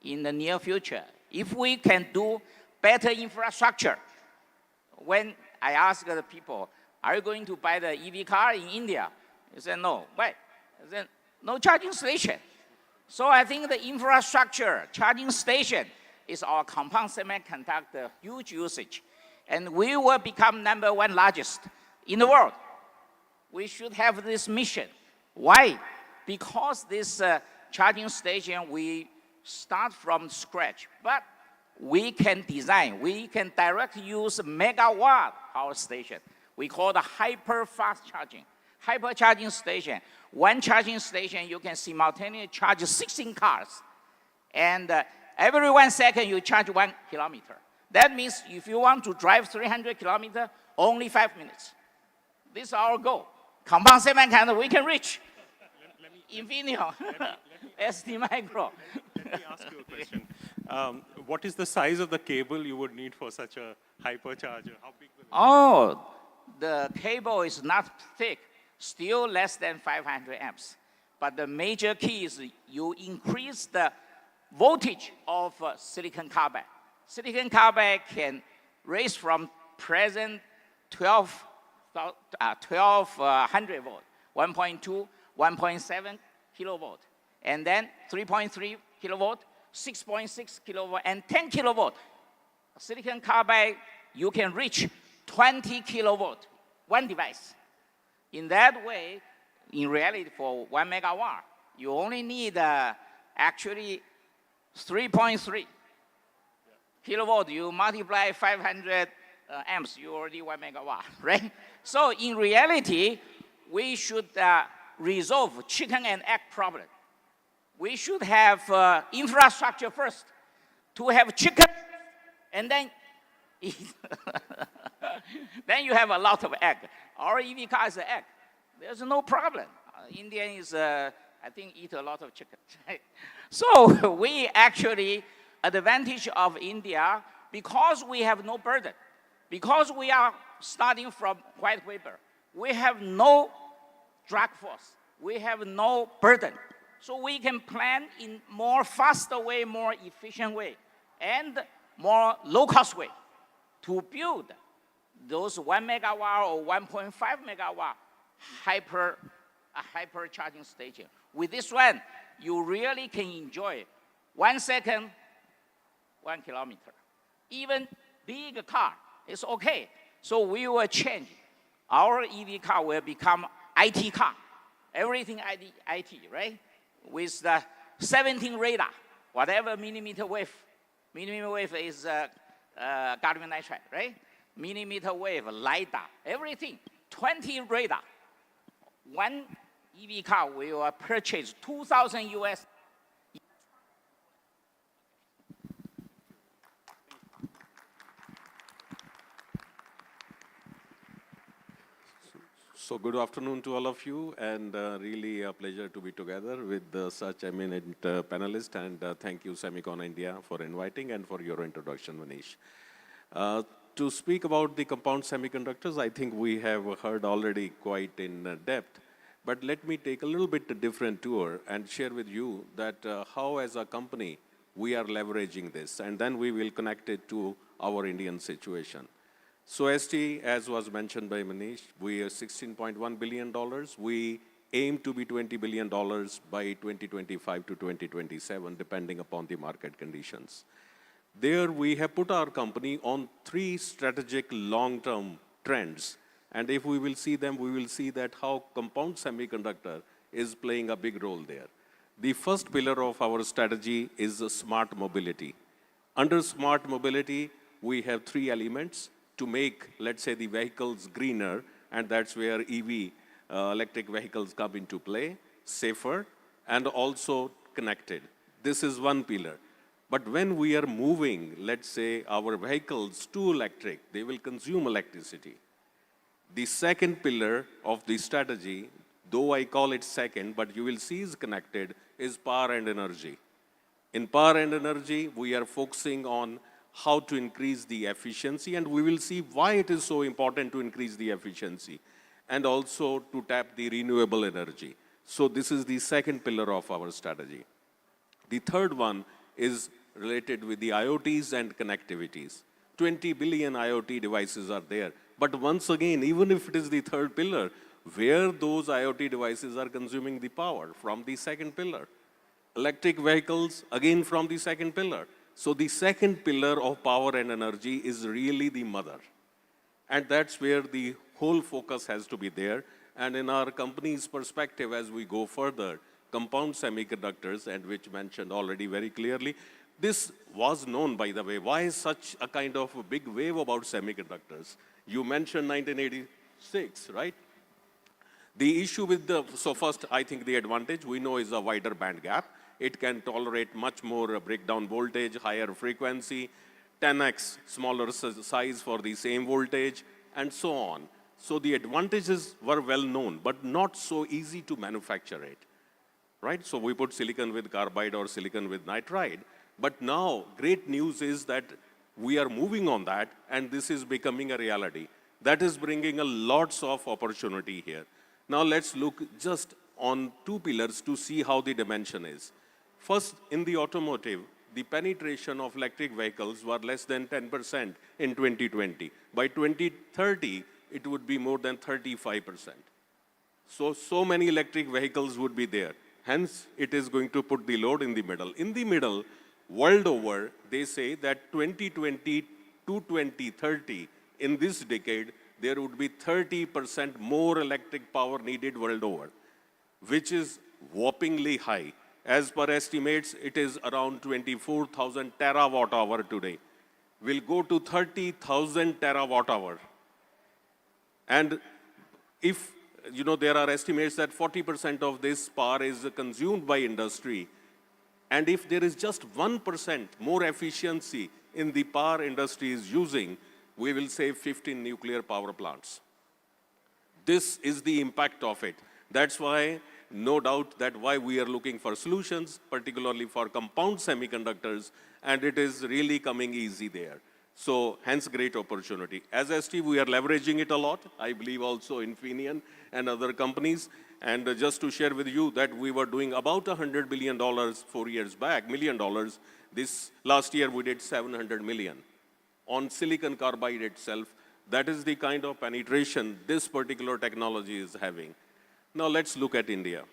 in the near future. If we can do better infrastructure, when I ask the people, are you going to buy the EV car in India? They said, no. Why? They said, no charging station. So I think the infrastructure, charging station, is our compound semiconductor huge usage. And we will become #1 largest in the world. We should have this mission. Why? Because this charging station, we start from scratch, but we can design, we can directly use megawatt power station. We call the hyper fast charging. Hyper charging station. One charging station, you can simultaneously charge 16 cars. And every 1 second, you charge 1 kilometer. That means if you want to drive 300 kilometers, only 5 minutes. This is our goal. Compound semiconductor, we can reach. Infineon, ST Micro. Let me ask you a question. What is the size of the cable you would need for such a hypercharger? How big will it be? Oh, the cable is not thick, still less than 500 amps. But the major key is you increase the voltage of silicon carbide. Silicon carbide can raise from present 1200 volt, 1.2, 1.7 kilovolt, and then 3.3 kilovolt, 6.6 kilovolt, and 10 kilovolt. Silicon carbide, you can reach 20 kilovolt, one device. In that way, in reality, for 1 megawatt, you only need actually 3.3 kilovolt. You multiply 500 amps, you already 1 megawatt, right? So in reality, we should resolve chicken and egg problem. We should have infrastructure first to have chicken, and then eat. Then you have a lot of egg. Our EV car is an egg. There's no problem. Indians, I think, eat a lot of chicken. So we actually, advantage of India, because we have no burden, because we are starting from white paper, we have no drag force, we have no burden. So we can plan in more faster way, more efficient way, and more low-cost way to build those 1 megawatt or 1.5 megawatt hyper charging station. With this one, you really can enjoy 1 second, 1 kilometer. Even big car is okay. So we will change. Our EV car will become IT car. Everything IT, right? With the 17 radar, whatever millimeter wave. Millimeter wave is gallium nitride, right? Millimeter wave, LiDAR, everything. 20 radar. One EV car will purchase 2,000 US. So good afternoon to all of you, and really a pleasure to be together with such eminent panelists, and thank you SemiconIndia for inviting and for your introduction, Manish. To speak about the compound semiconductors, I think we have heard already quite in depth, but let me take a little bit different tour and share with you that how as a company we are leveraging this, and then we will connect it to our Indian situation. So ST, as was mentioned by Manish, we are $16.1 billion. We aim to be $20 billion by 2025 to 2027, depending upon the market conditions. There we have put our company on 3 strategic long-term trends. And if we will see them, we will see that how compound semiconductor is playing a big role there. The first pillar of our strategy is smart mobility. Under smart mobility, we have 3 elements to make, let's say, the vehicles greener, and that's where EV, electric vehicles come into play, safer, and also connected. This is one pillar. But when we are moving, let's say, our vehicles to electric, they will consume electricity. The second pillar of the strategy, though I call it second, but you will see is connected, is power and energy. In power and energy, we are focusing on how to increase the efficiency, and we will see why it is so important to increase the efficiency, and also to tap the renewable energy. So this is the second pillar of our strategy. The third one is related with the IoTs and connectivities. 20 billion IoT devices are there. But once again, even if it is the third pillar, where those IoT devices are consuming the power? From the second pillar. Electric vehicles, again from the second pillar. So the second pillar of power and energy is really the mother. And that's where the whole focus has to be there. And in our company's perspective, as we go further, compound semiconductors, and which mentioned already very clearly, this was known, by the way. Why such a kind of a big wave about semiconductors? You mentioned 1986, right? The issue with so first, I think the advantage we know is a wider band gap. It can tolerate much more breakdown voltage, higher frequency, 10x smaller size for the same voltage, and so on. So the advantages were well known, but not so easy to manufacture it, right? So we put silicon with carbide or silicon with nitride. But now, great news is that we are moving on that, and this is becoming a reality. That is bringing a lots of opportunity here. Now let's look just on 2 pillars to see how the dimension is. First, in the automotive, the penetration of electric vehicles were less than 10% in 2020. By 2030, it would be more than 35%. So many electric vehicles would be there. Hence, it is going to put the load in the middle. In the middle, world over, they say that 2020 to 2030, in this decade, there would be 30% more electric power needed world over, which is whoppingly high. As per estimates, it is around 24,000 terawatt hour today. We'll go to 30,000 terawatt hour. And if there are estimates that 40% of this power is consumed by industry. And if there is just 1% more efficiency in the power industry is using, we will save 15 nuclear power plants. This is the impact of it. That's why, no doubt, that why we are looking for solutions, particularly for compound semiconductors, and it is really coming easy there. So, hence, great opportunity. As ST, we are leveraging it a lot. I believe also Infineon and other companies. And just to share with you that we were doing about $100 billion 4 years back, $1 million. This last year we did 700 million on silicon carbide itself. That is the kind of penetration this particular technology is having. Now let's look at India.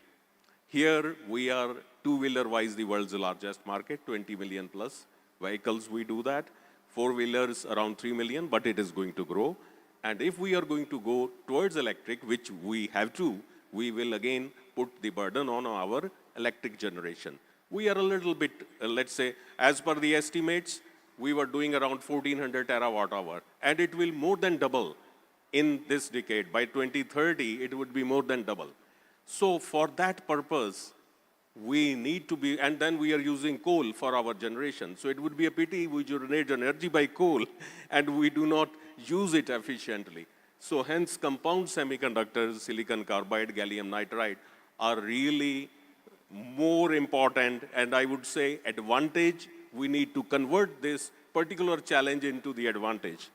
Here we are two-wheeler-wise the world's largest market, 20 million plus vehicles we do that. Four-wheelers around 3 million, but it is going to grow. And if we are going to go towards electric, which we have to, we will again put the burden on our electric generation. We are a little bit, let's say, as per the estimates, we were doing around 1400 terawatt hour, and it will more than double in this decade. By 2030, it would be more than double. So for that purpose, we need to be, and then we are using coal for our generation. So it would be a pity we generate energy by coal and we do not use it efficiently. So hence compound semiconductors, silicon carbide, gallium nitride are really more important, and I would say advantage. We need to convert this particular challenge into the advantage.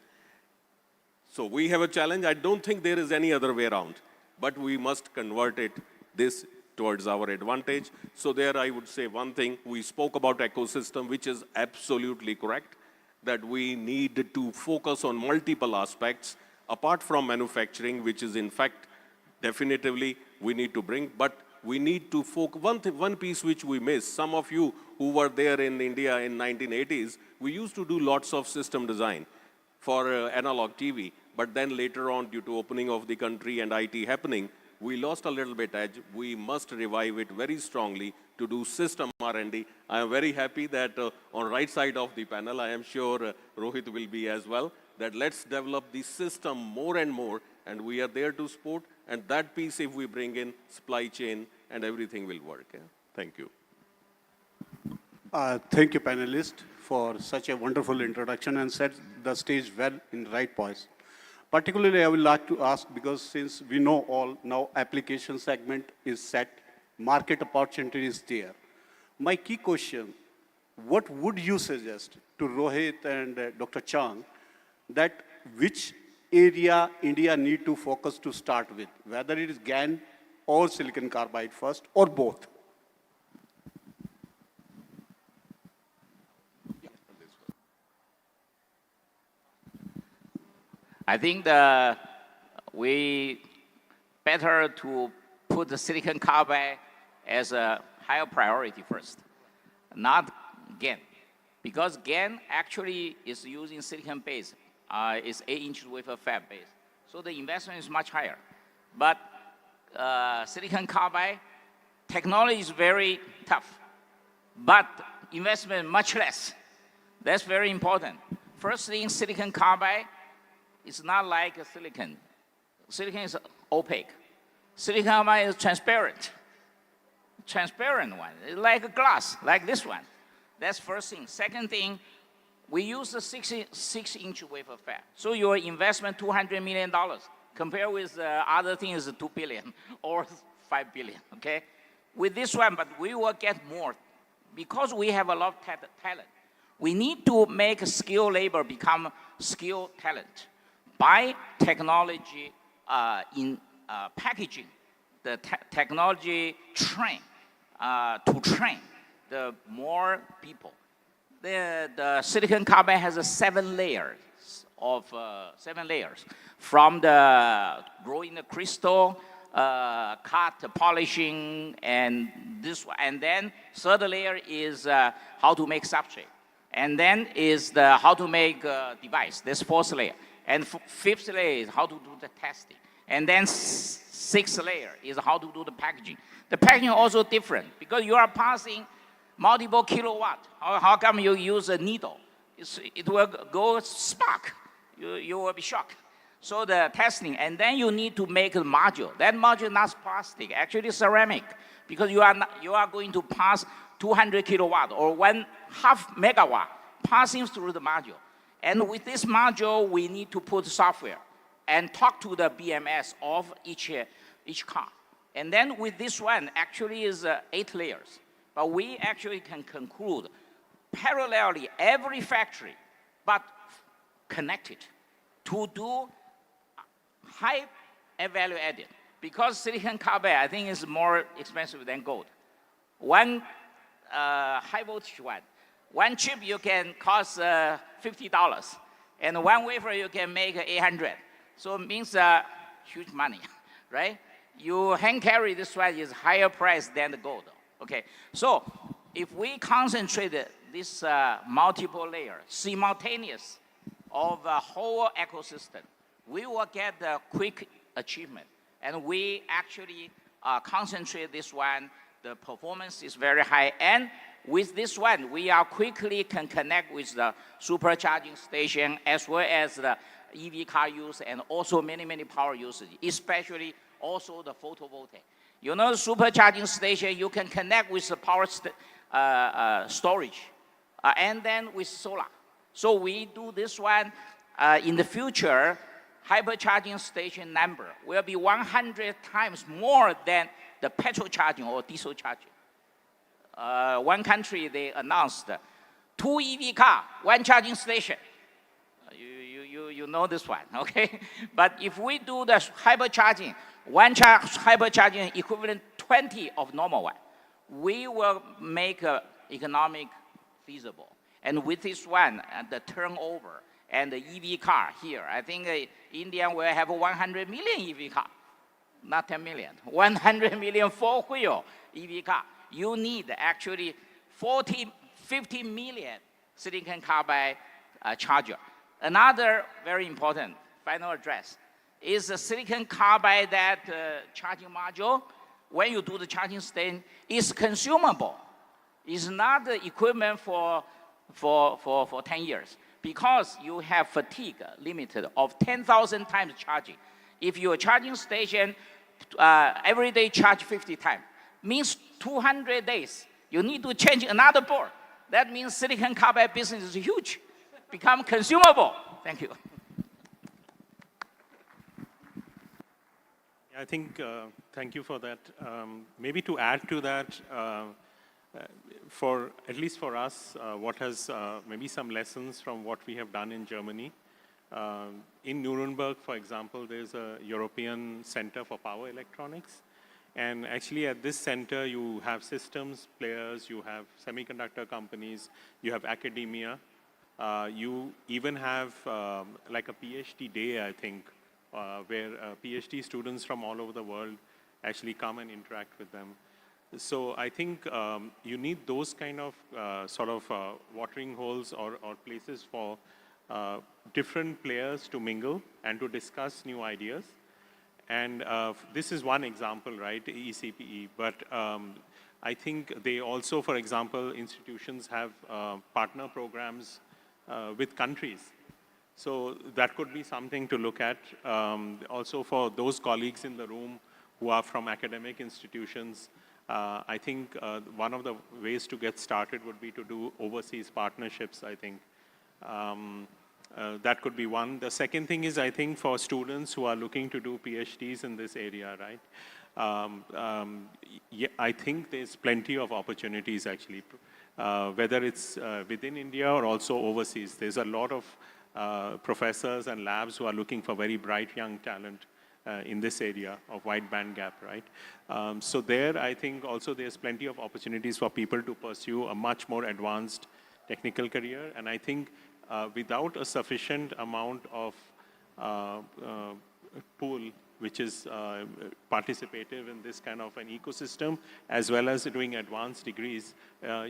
So we have a challenge. I don't think there is any other way around, but we must convert this towards our advantage. So there I would say one thing, we spoke about ecosystem, which is absolutely correct, that we need to focus on multiple aspects apart from manufacturing, which is in fact definitively we need to bring, but we need to focus, one piece which we miss, some of you who were there in India in 1980s, we used to do lots of system design for analog TV, but then later on due to opening of the country and IT happening, we lost a little bit edge. We must revive it very strongly to do system R&D. I am very happy that on right side of the panel, I am sure Rohit will be as well, that let's develop the system more and more, and we are there to support, and that piece if we bring in supply chain and everything will work. Yeah? Thank you. Thank you, panelists, for such a wonderful introduction and set the stage well in the right poise. Particularly, I would like to ask, because since we know all, now application segment is set, market opportunity is there. My key question, what would you suggest to Rohit and Dr. Chang, that which area India need to focus to start with, whether it is GaN or silicon carbide first, or both? I think we better to put the silicon carbide as a higher priority first, not GaN. Because GaN actually is using silicon base. It's 8-inch wafer fab base. So the investment is much higher. But silicon carbide technology is very tough, but investment much less. That's very important. First thing, silicon carbide, it's not like a silicon. Silicon is opaque. Silicon carbide is transparent. Transparent one, it's like a glass, like this one. That's first thing. Second thing, we use the 6-inch wafer fab. So your investment, $200 million, compared with other things, 2 billion or 5 billion, okay? With this one, but we will get more. Because we have a lot of talent, we need to make skilled labor become skilled talent by technology in packaging, the technology to train the more people. The silicon carbide has 7 layers from the growing the crystal, cut, polishing, and this one. And then third layer is how to make substrate. And then is how to make device. That's fourth layer. And fifth layer is how to do the testing. And then sixth layer is how to do the packaging. The packaging also different because you are passing multiple kilowatt. How come you use a needle? It will go spark. You will be shocked. So the testing, and then you need to make a module. That module not plastic, actually ceramic, because you are going to pass 200 kilowatt or 1/2 megawatt passing through the module. And with this module, we need to put software and talk to the BMS of each car. And then with this one, actually is 8 layers. But we actually can conclude parallelly every factory, but connected to do high value added. Because silicon carbide, I think, is more expensive than gold. One high voltage one chip you can cost $50, and one wafer you can make 800. So it means huge money, right? You hand carry this one is higher price than the gold. Okay, so if we concentrate this multiple layer simultaneous of the whole ecosystem, we will get the quick achievement. And we actually concentrate this one. The performance is very high. And with this one, we are quickly can connect with the supercharging station as well as the EV car use and also many, many power usage, especially also the photovoltaic. You know, supercharging station, you can connect with the power storage and then with solar. So we do this one in the future. Hypercharging station number will be 100 times more than the petrol charging or diesel charging. One country, they announced 2 EV car, 1 charging station. You know this one, okay? But if we do the hypercharging, 1 hypercharging equivalent 20 of normal one, we will make economic feasible. And with this one, the turnover and the EV car here, I think India will have 100 million EV car, not 10 million, 100 million four-wheel EV car. You need actually 50 million silicon carbide charger. Another very important final address is the silicon carbide that charging module. When you do the charging station, is consumable. It's not the equipment for 10 years. Because you have fatigue limited of 10,000 times charging. If your charging station every day charge 50 times, means 200 days, you need to change another board. That means silicon carbide business is huge, become consumable. Thank you. I think, thank you for that. Maybe to add to that, at least for us, what has maybe some lessons from what we have done in Germany. In Nuremberg, for example, there's a European Center for Power Electronics. And actually at this center, you have systems players, you have semiconductor companies, you have academia. You even have like a PhD day, I think, where PhD students from all over the world actually come and interact with them. So I think you need those kind of watering holes or places for different players to mingle and to discuss new ideas. And this is one example, right, ECPE. But I think they also, for example, institutions have partner programs with countries. So that could be something to look at. Also for those colleagues in the room who are from academic institutions, I think one of the ways to get started would be to do overseas partnerships, I think. That could be one. The second thing is, I think, for students who are looking to do PhDs in this area, right? Yeah, I think there's plenty of opportunities, actually, whether it's within India or also overseas. There's a lot of professors and labs who are looking for very bright young talent in this area of wide band gap, right? So there, I think also there's plenty of opportunities for people to pursue a much more advanced technical career. And I think without a sufficient amount of pool, which is participative in this kind of an ecosystem, as well as doing advanced degrees,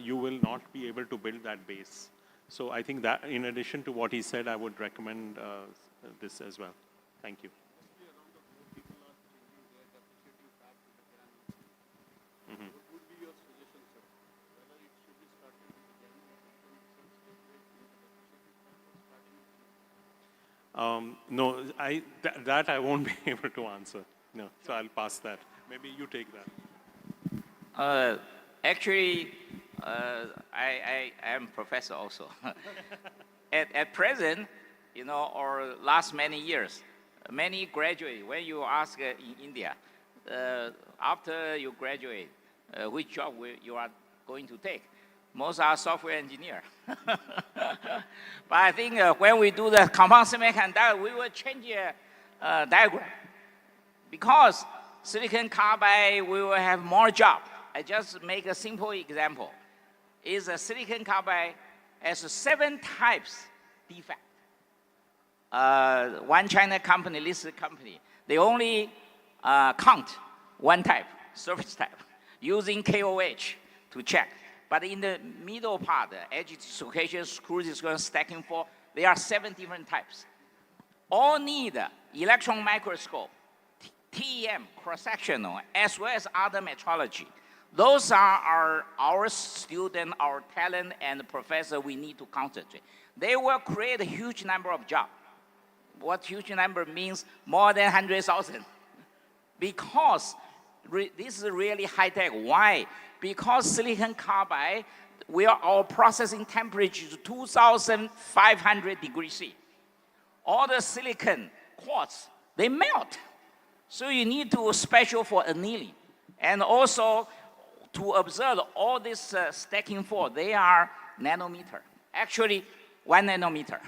you will not be able to build that base. So I think that, in addition to what he said, I would recommend this as well. Thank you. No, that I won't be able to answer. No, so I'll pass that. Maybe you take that. Actually, I am professor also. At present, you know, or last many years, many graduate, when you ask in India, after you graduate, which job you are going to take? Most are software engineer. But I think when we do the compound semiconductor, we will change diagram. Because silicon carbide, we will have more job. I just make a simple example. Is a silicon carbide has 7 types defect. One China company, listed company, they only count 1 type, surface type, using KOH to check. But in the middle part, the edge dislocation, screw dislocation, stacking fault, there are 7 different types. All need electron microscope, TEM, cross-sectional, as well as other metrology. Those are our student, our talent, and professor we need to concentrate. They will create a huge number of jobs. What huge number means? More than 100,000. Because this is really high-tech. Why? Because silicon carbide, our processing temperature is 2,500 degrees C. All the silicon quartz, they melt. So you need to special for annealing. And also, to observe all this stacking fault, they are nanometer. Actually, 1 nanometer.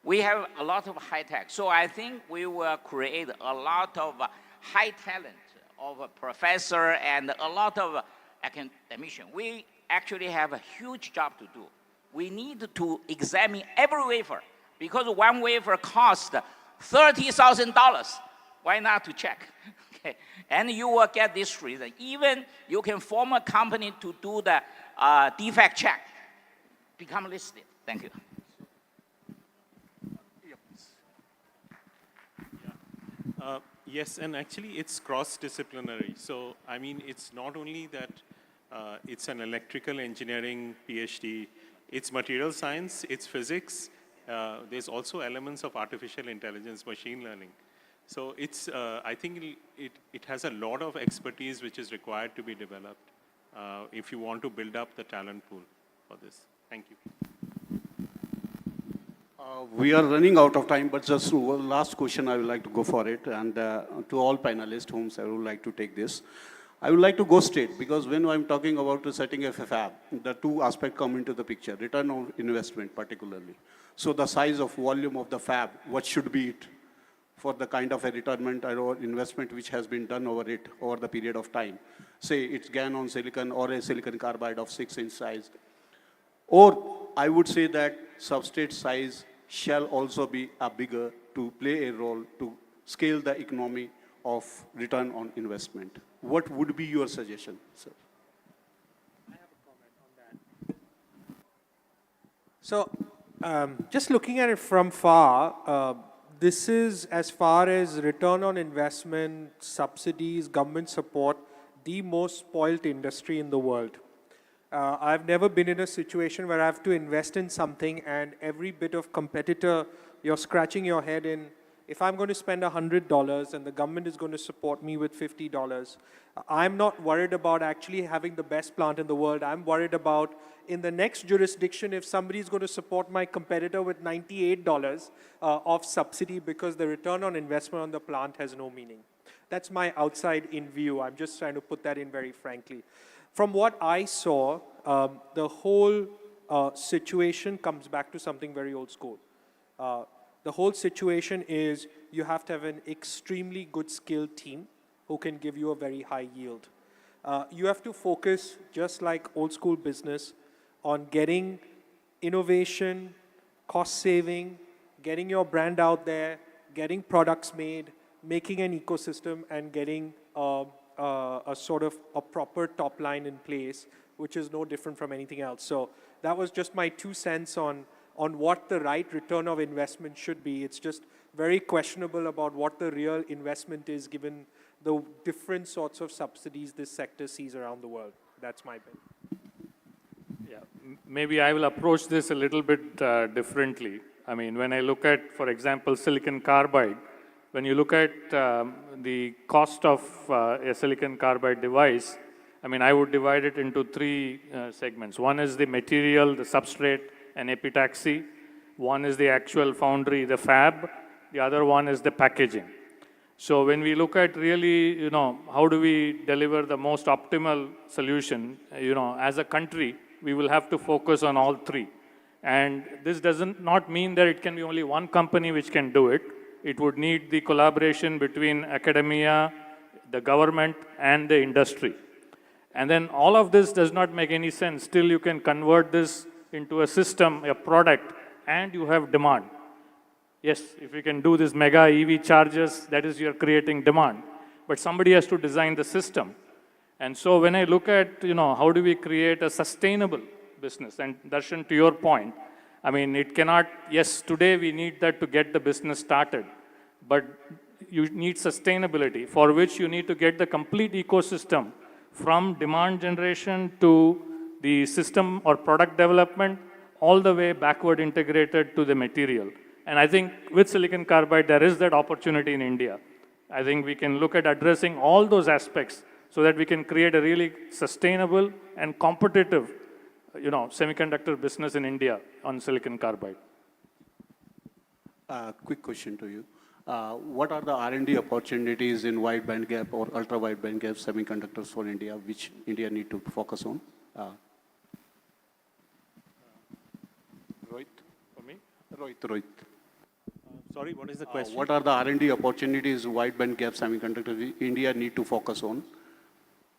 We have a lot of high tech. So I think we will create a lot of high talent of a professor and a lot of academician. We actually have a huge job to do. We need to examine every wafer because one wafer costs $30,000. Why not to check? Okay. And you will get this reason. Even you can form a company to do the defect check. Become listed. Thank you. Yes, and actually it's cross-disciplinary. So, I mean, it's not only that it's an electrical engineering PhD, it's material science, it's physics. There's also elements of artificial intelligence, machine learning. So it's, I think it has a lot of expertise which is required to be developed if you want to build up the talent pool for this. Thank you. We are running out of time, but just one last question, I would like to go for it. And to all panelists, whom I would like to take this. I would like to go straight, because when I'm talking about setting a fab, the 2 aspects come into the picture, return on investment particularly. So the size of volume of the fab, what should be it for the kind of a return or investment which has been done over it over the period of time. Say it's GaN on silicon or a silicon carbide of 6-inch size. Or I would say that substrate size shall also be a bigger to play a role to scale the economy of return on investment. What would be your suggestion, sir? I have a comment on that. So, just looking at it from far, this is, as far as return on investment, subsidies, government support, the most spoiled industry in the world. I've never been in a situation where I have to invest in something and every bit of competitor, you're scratching your head in, if I'm going to spend $100 and the government is going to support me with $50, I'm not worried about actually having the best plant in the world. I'm worried about in the next jurisdiction, if somebody is going to support my competitor with $98 of subsidy because the return on investment on the plant has no meaning. That's my outside in view. I'm just trying to put that in very frankly. From what I saw, the whole situation comes back to something very old school. The whole situation is you have to have an extremely good skilled team who can give you a very high yield. You have to focus, just like old school business, on getting innovation, cost saving, getting your brand out there, getting products made, making an ecosystem, and getting a sort of a proper top line in place, which is no different from anything else. So that was just my 2 cents on what the right return of investment should be. It's just very questionable about what the real investment is given the different sorts of subsidies this sector sees around the world. That's my bet. Yeah, maybe I will approach this a little bit differently. I mean, when I look at, for example, silicon carbide, when you look at the cost of a silicon carbide device, I mean, I would divide it into three segments. One is the material, the substrate, and epitaxy. One is the actual foundry, the fab. The other one is the packaging. So when we look at really, how do we deliver the most optimal solution, as a country, we will have to focus on all three. And this doesn't not mean that it can be only one company which can do it. It would need the collaboration between academia, the government, and the industry. And then all of this does not make any sense. Still, you can convert this into a system, a product, and you have demand. Yes, if you can do this mega EV chargers, that is, you're creating demand. But somebody has to design the system. And so when I look at, how do we create a sustainable business? And Darshan, to your point, I mean, it cannot, yes, today we need that to get the business started, but you need sustainability, for which you need to get the complete ecosystem from demand generation to the system or product development, all the way backward integrated to the material. And I think with silicon carbide, there is that opportunity in India. I think we can look at addressing all those aspects so that we can create a really sustainable and competitive, semiconductor business in India on silicon carbide. Quick question to you. What are the R&D opportunities in wide bandgap or ultra wide bandgap semiconductors for India, which India need to focus on? Rohit? For me? Rohit. Sorry, what is the question? What are the R&D opportunities wide bandgap semiconductors India need to focus on?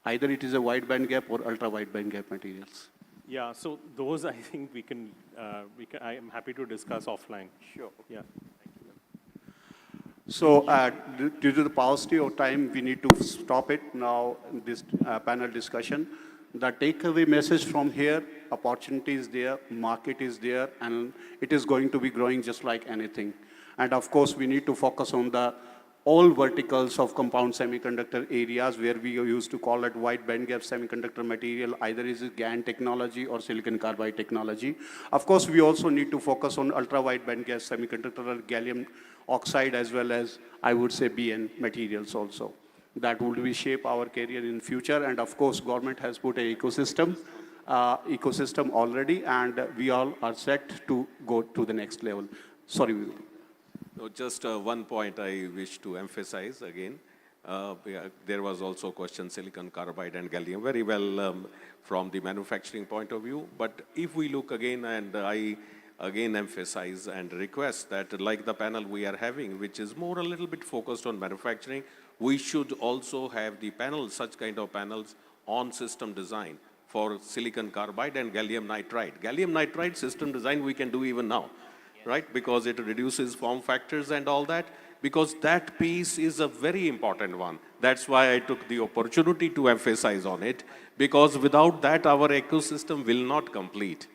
Either it is a wide bandgap or ultra wide bandgap materials. Yeah, so those I think I am happy to discuss offline. Sure. Yeah. So due to the paucity of time, we need to stop it now, this panel discussion. The takeaway message from here, opportunity is there, market is there, and it is going to be growing just like anything. And of course, we need to focus on all verticals of compound semiconductor areas where we used to call it wide bandgap semiconductor material, either is it GaN technology or silicon carbide technology. Of course, we also need to focus on ultra wide bandgap semiconductor or gallium oxide, as well as, I would say, BN materials also. That would reshape our career in future. And of course, government has put an ecosystem already, and we all are set to go to the next level. Sorry, Vivek. No, just one point I wish to emphasize again. There was also a question, silicon carbide and gallium, very well from the manufacturing point of view. But if we look again, and I again emphasize and request that like the panel we are having, which is more a little bit focused on manufacturing, we should also have the panels, such kind of panels on system design for silicon carbide and gallium nitride. Gallium nitride system design we can do even now. Right, because it reduces form factors and all that, because that piece is a very important one. That's why I took the opportunity to emphasize on it, because without that, our ecosystem will not complete.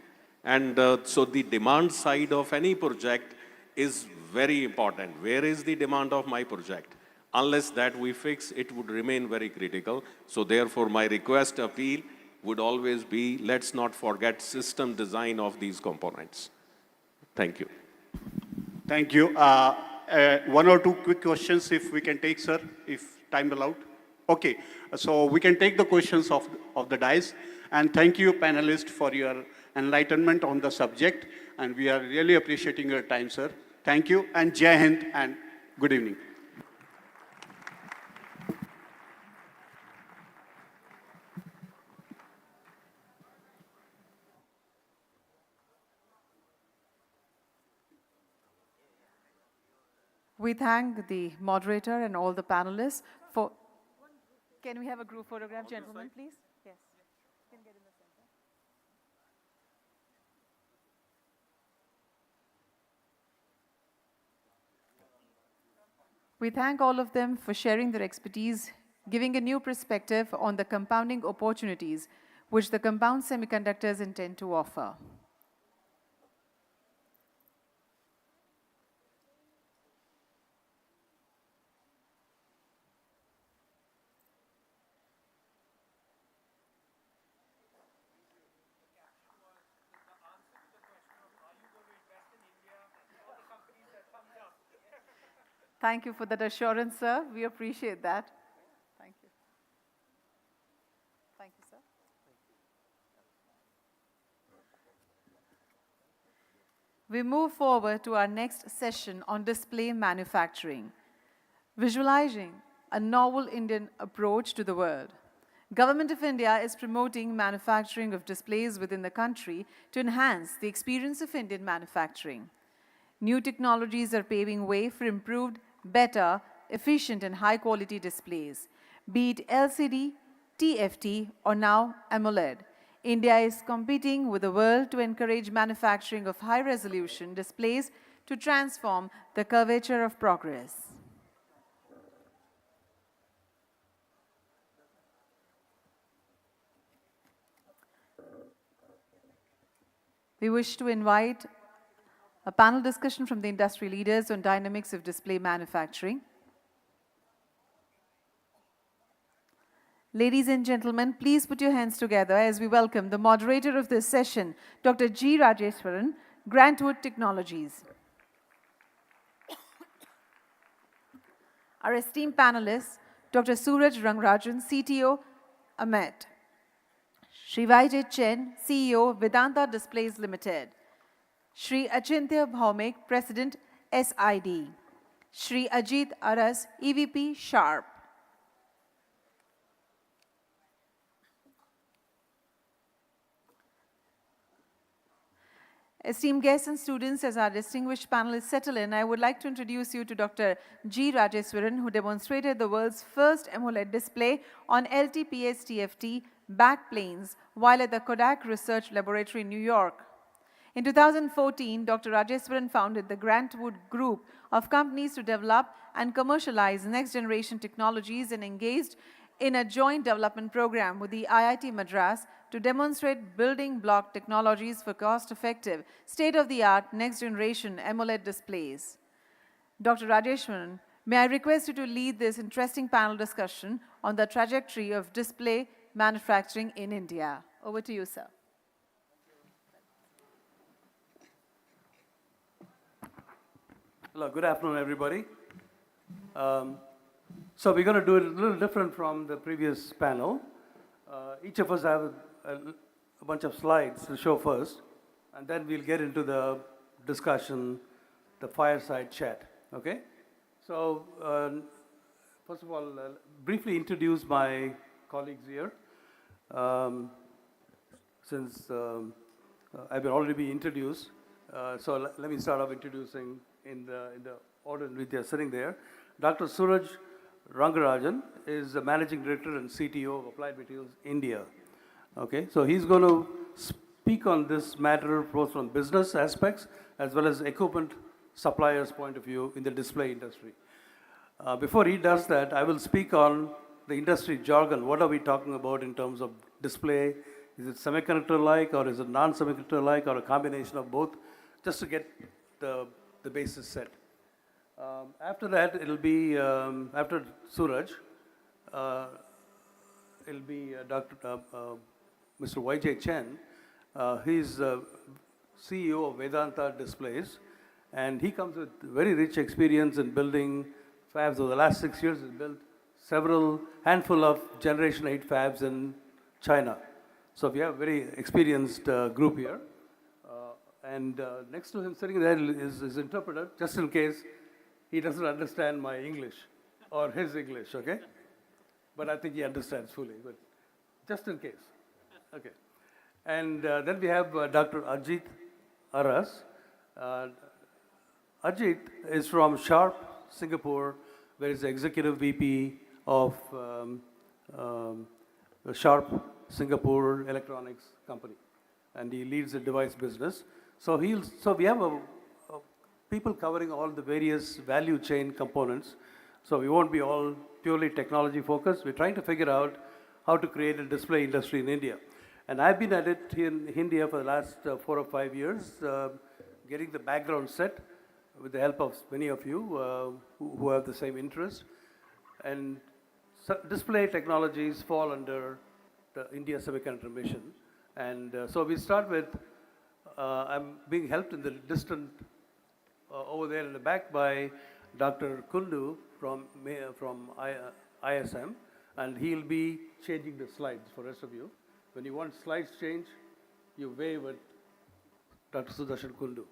And so the demand side of any project is very important. Where is the demand of my project? Unless that we fix, it would remain very critical. So therefore, my request, appeal would always be, let's not forget system design of these components. Thank you. Thank you. One or two quick questions if we can take, sir, if time allowed. Okay, so we can take the questions of the dais. And thank you, panelists, for your enlightenment on the subject. And we are really appreciating your time, sir. Thank you, and Jai Hind, and good evening. We thank the moderator and all the panelists for... Can we have a group photograph, gentlemen, please? Yes. You can get in the center. We thank all of them for sharing their expertise, giving a new perspective on the compounding opportunities which the compound semiconductors intend to offer. Thank you for that assurance, sir. We appreciate that. Thank you. Thank you, sir. We move forward to our next session on display manufacturing, visualizing a novel Indian approach to the world. Government of India is promoting manufacturing of displays within the country to enhance the experience of Indian manufacturing. New technologies are paving way for improved, better, efficient and high-quality displays, be it LCD, TFT or now AMOLED. India is competing with the world to encourage manufacturing of high-resolution displays to transform the curvature of progress. We wish to invite a panel discussion from the industry leaders on dynamics of display manufacturing. Ladies and gentlemen, please put your hands together as we welcome the moderator of this session, Dr. G. Rajeswaran, Grantwood Technologies. Our esteemed panelists, Dr. Suraj Rangarajan, CTO, AMET. Shri Vijay Chen, CEO, Vedanta Displays Limited. Shri Achintya Bhaumik, President, SID. Shri Ajit Aras, EVP, Sharp. Esteemed guests and students, as our distinguished panelists settle in, I would like to introduce you to Dr. G. Rajeswaran, who demonstrated the world's first AMOLED display on LTPS TFT backplanes while at the Kodak Research Laboratory in New York. In 2014, Dr. Rajeswaran founded the Grantwood Group of companies to develop and commercialize next-generation technologies and engaged in a joint development program with the IIT Madras to demonstrate building block technologies for cost-effective, state-of-the-art, next-generation AMOLED displays. Dr. Rajeswaran, may I request you to lead this interesting panel discussion on the trajectory of display manufacturing in India. Over to you, sir. Hello, good afternoon, everybody. So we're going to do it a little different from the previous panel. Each of us have a bunch of slides to show first, and then we'll get into the discussion, the fireside chat, okay? So first of all, briefly introduce my colleagues here. Since I've already been introduced, so let me start off introducing in the order in which they're sitting there. Dr. Suraj Rangarajan is the Managing Director and CTO of Applied Materials India. Okay, so he's going to speak on this matter both from business aspects as well as equipment suppliers' point of view in the display industry. Before he does that, I will speak on the industry jargon. What are we talking about in terms of display? Is it semiconductor-like or is it non-semiconductor-like or a combination of both? Just to get the basis set. After that, it'll be, after Suraj, it'll be Mr. Vijay Chen. He's CEO of Vedanta Displays, and he comes with very rich experience in building fabs. Over the last 6 years, he's built several handful of Generation 8 fabs in China. So we have a very experienced group here. And next to him sitting there is his interpreter, just in case he doesn't understand my English or his English, okay? But I think he understands fully, but just in case, okay. And then we have Dr. Ajit Aras. Ajit is from Sharp, Singapore, where he's the Executive VP of Sharp Singapore Electronics Company, and he leads the device business. So we have people covering all the various value chain components. So we won't be all purely technology focused. We're trying to figure out how to create a display industry in India. And I've been at it here in India for the last 4 or 5 years, getting the background set with the help of many of you who have the same interest. And display technologies fall under the India Semiconductor Mission. And so we start with, I'm being helped in the distant over there in the back by Dr. Kundu from ISM, and he'll be changing the slides for the rest of you. When you want slides changed, you wave at Dr. Sudarshan Kundu.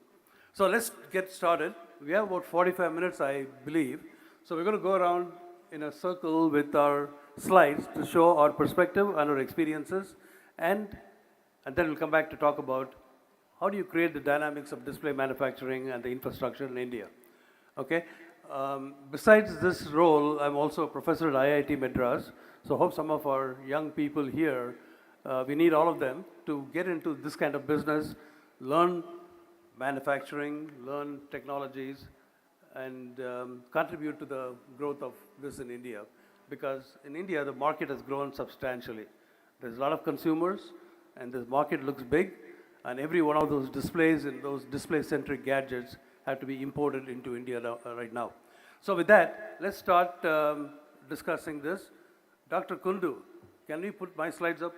So let's get started. We have about 45 minutes, I believe. So we're going to go around in a circle with our slides to show our perspective and our experiences, and then we'll come back to talk about how do you create the dynamics of display manufacturing and the infrastructure in India. Okay. Besides this role, I'm also a professor at IIT Madras, so I hope some of our young people here, we need all of them to get into this kind of business, learn manufacturing, learn technologies, and contribute to the growth of this in India. Because in India, the market has grown substantially. There's a lot of consumers, and the market looks big, and every one of those displays and those display-centric gadgets have to be imported into India right now. So with that, let's start discussing this. Dr. Kundu, can we put my slides up?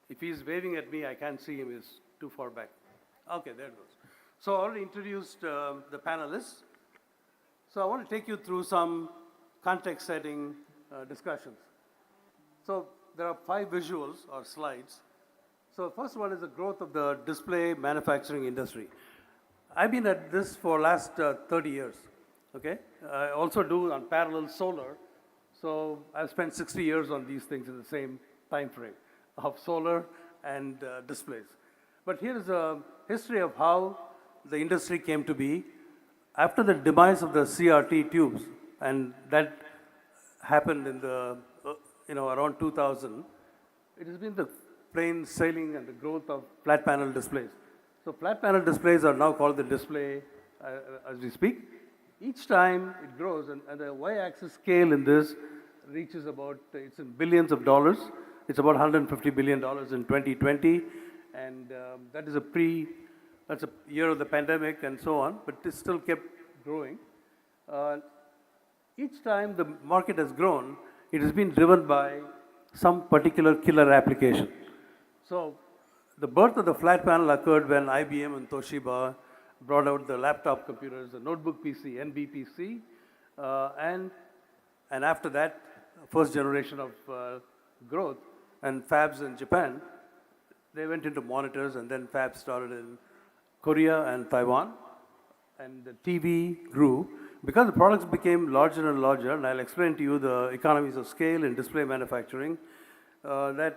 If he's waving at me, I can't see him, he's too far back. Okay, there it goes. So I already introduced the panelists. So I want to take you through some context setting discussions. So there are 5 visuals or slides. So first one is the growth of the display manufacturing industry. I've been at this for last 30 years, okay? I also do on parallel solar. So I've spent 60 years on these things in the same time frame of solar and displays. But here is a history of how the industry came to be. After the demise of the CRT tubes, and that happened in the, around 2000, it has been the plain sailing and the growth of flat panel displays. So flat panel displays are now called the display as we speak. Each time it grows, and the y-axis scale in this reaches about, it's in billions of dollars. It's about $150 billion in 2020, and that is that's a year of the pandemic and so on, but it still kept growing. Each time the market has grown, it has been driven by some particular killer application. So the birth of the flat panel occurred when IBM and Toshiba brought out the laptop computers, the notebook PC, NBPC, and after that, first generation of growth, and fabs in Japan, they went into monitors, and then fabs started in Korea and Taiwan, and the TV grew. Because the products became larger and larger, and I'll explain to you the economies of scale in display manufacturing, that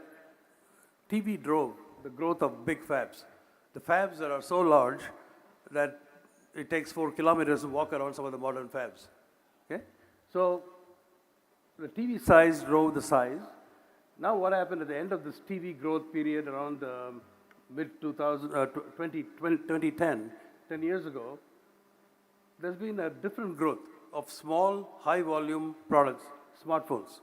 TV drove the growth of big fabs. The fabs that are so large that it takes 4 kilometers to walk around some of the modern fabs. Okay? So the TV size drove the size. Now what happened at the end of this TV growth period around mid-2010, 10 years ago, there's been a different growth of small, high-volume products, smartphones.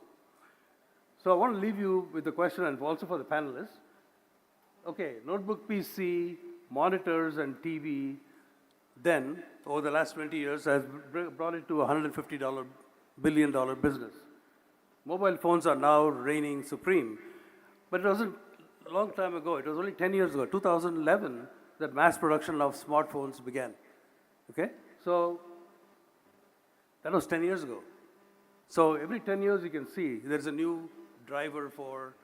So I want to leave you with the question, and also for the panelists. Okay, notebook PC, monitors, and TV, then, over the last 20 years, has brought it to a $150 billion business. Mobile phones are now reigning supreme. But it wasn't a long time ago. It was only 10 years ago, 2011, that mass production of smartphones began. Okay? So that was 10 years ago. So every 10 years you can see there's a new driver for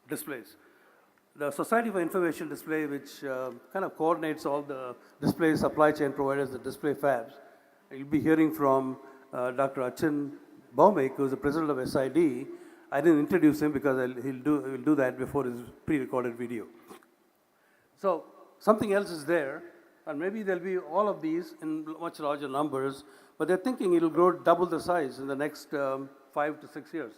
displays. The Society for Information Display, which kind of coordinates all the display supply chain providers, the display fabs. You'll be hearing from Dr. Achin Baumik, who's the president of SID. I didn't introduce him because he'll do that before his pre-recorded video. So something else is there, and maybe there'll be all of these in much larger numbers, but they're thinking it'll grow double the size in the next 5 to 6 years.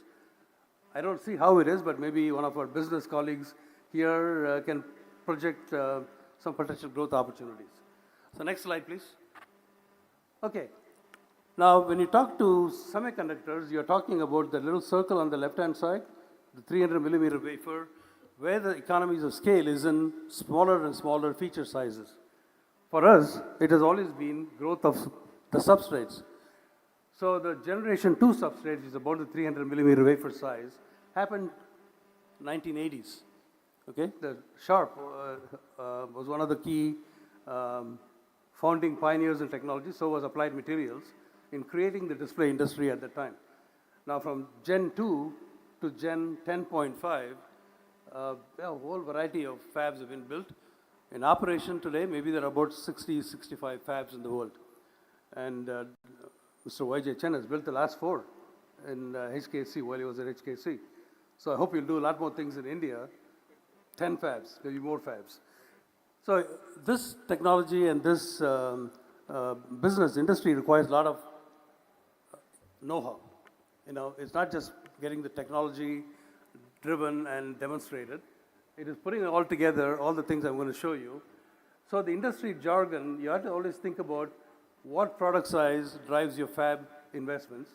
I don't see how it is, but maybe one of our business colleagues here can project some potential growth opportunities. So next slide, please. Okay. Now, when you talk to semiconductors, you're talking about the little circle on the left-hand side, the 300 millimeter wafer, where the economies of scale is in smaller and smaller feature sizes. For us, it has always been growth of the substrates. So the generation 2 substrate, which is about the 300 millimeter wafer size, happened 1980s. Okay, the Sharp was one of the key founding pioneers in technology, so was Applied Materials in creating the display industry at the time. Now from Gen 2 to Gen 10.5, a whole variety of fabs have been built. In operation today, maybe there are about 60, 65 fabs in the world. And Mr. Y.J. Chen has built the last 4 in HKC while he was at HKC. So I hope you'll do a lot more things in India. 10 fabs, maybe more fabs. So this technology and this business industry requires a lot of know-how. You know, it's not just getting the technology driven and demonstrated. It is putting it all together, all the things I'm going to show you. So the industry jargon, you have to always think about what product size drives your fab investments.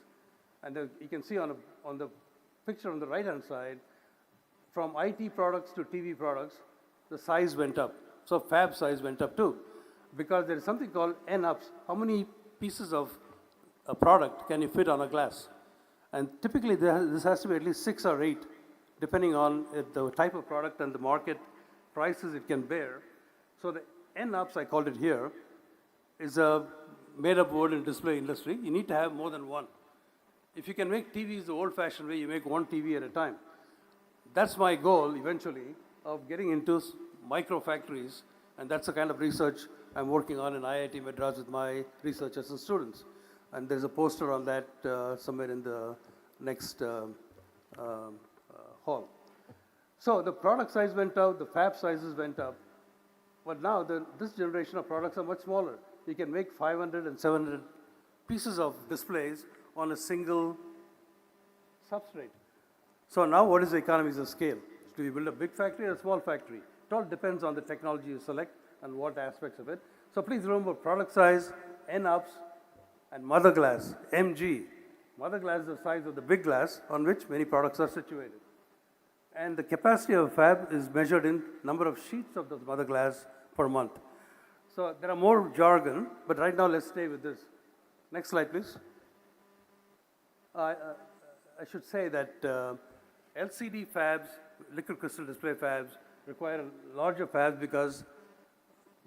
And you can see on the picture on the right-hand side, from IT products to TV products, the size went up. So fab size went up too, because there is something called N-ups. How many pieces of a product can you fit on a glass? And typically this has to be at least 6 or 8, depending on the type of product and the market prices it can bear. So the N-ups, I called it here, is a made-up word in display industry. You need to have more than one. If you can make TVs the old-fashioned way, you make one TV at a time. That's my goal, eventually, of getting into micro factories, and that's the kind of research I'm working on in IIT Madras with my researchers and students. And there's a poster on that somewhere in the next hall. So the product size went up, the fab sizes went up, but now this generation of products are much smaller. You can make 500 and 700 pieces of displays on a single substrate. So now what is the economies of scale? Do you build a big factory or a small factory? It all depends on the technology you select and what aspects of it. So please remember product size, N-ups, and mother glass, MG. Mother glass is the size of the big glass on which many products are situated. And the capacity of a fab is measured in number of sheets of the mother glass per month. So there are more jargon, but right now let's stay with this. Next slide, please. I should say that LCD fabs, liquid crystal display fabs, require larger fabs because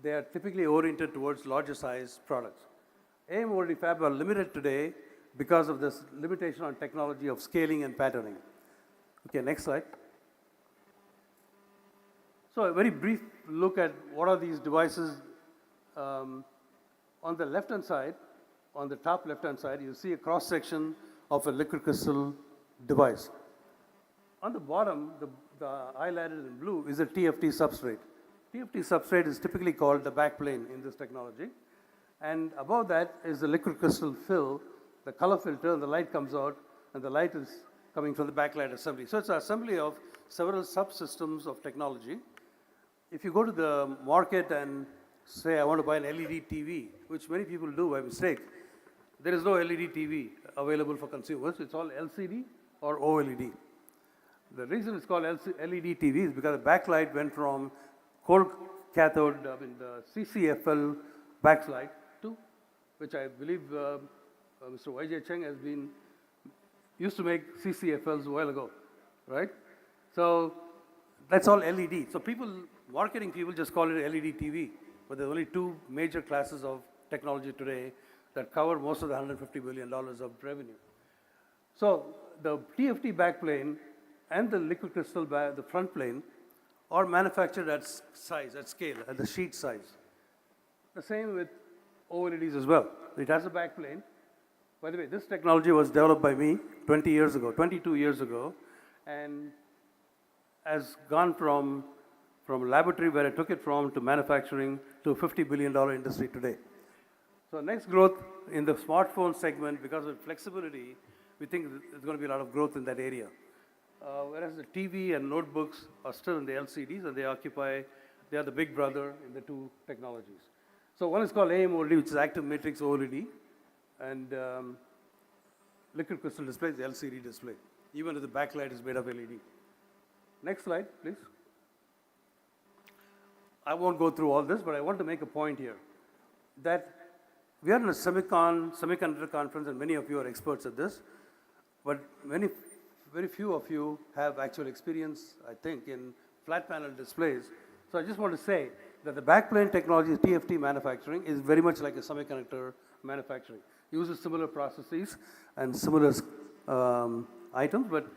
they are typically oriented towards larger size products. AMOLED fabs are limited today because of this limitation on technology of scaling and patterning. Okay, next slide. So a very brief look at what are these devices. On the left-hand side, on the top left-hand side, you see a cross-section of a liquid crystal device. On the bottom, the highlighted in blue is a TFT substrate. TFT substrate is typically called the backplane in this technology. And above that is the liquid crystal fill, the color filter, and the light comes out, and the light is coming from the backlight assembly. So it's an assembly of several subsystems of technology. If you go to the market and say, I want to buy an LED TV, which many people do by mistake, there is no LED TV available for consumers. It's all LCD or OLED. The reason it's called LED TV is because the backlight went from cold cathode, the CCFL backlight to, which I believe Mr. Y.J. Cheng used to make CCFLs a while ago, right? So that's all LED. So marketing people just call it LED TV, but there are only 2 major classes of technology today that cover most of the $150 billion of revenue. So the TFT backplane and the liquid crystal, the front plane, are manufactured at size, at scale, at the sheet size. The same with OLEDs as well. It has a backplane. By the way, this technology was developed by me 22 years ago, and has gone from a laboratory where I took it from to manufacturing to a $50 billion industry today. So next growth in the smartphone segment, because of flexibility, we think there's going to be a lot of growth in that area. Whereas the TV and notebooks are still in the LCDs, and they are the big brother in the 2 technologies. So one is called AMOLED, which is active matrix OLED, and liquid crystal display is the LCD display, even if the backlight is made of LED. Next slide, please. I won't go through all this, but I want to make a point here that we are in a semiconductor conference, and many of you are experts at this, but very few of you have actual experience, I think, in flat panel displays. So I just want to say that the backplane technology, TFT manufacturing, is very much like a semiconductor manufacturing. Uses similar processes and similar items, but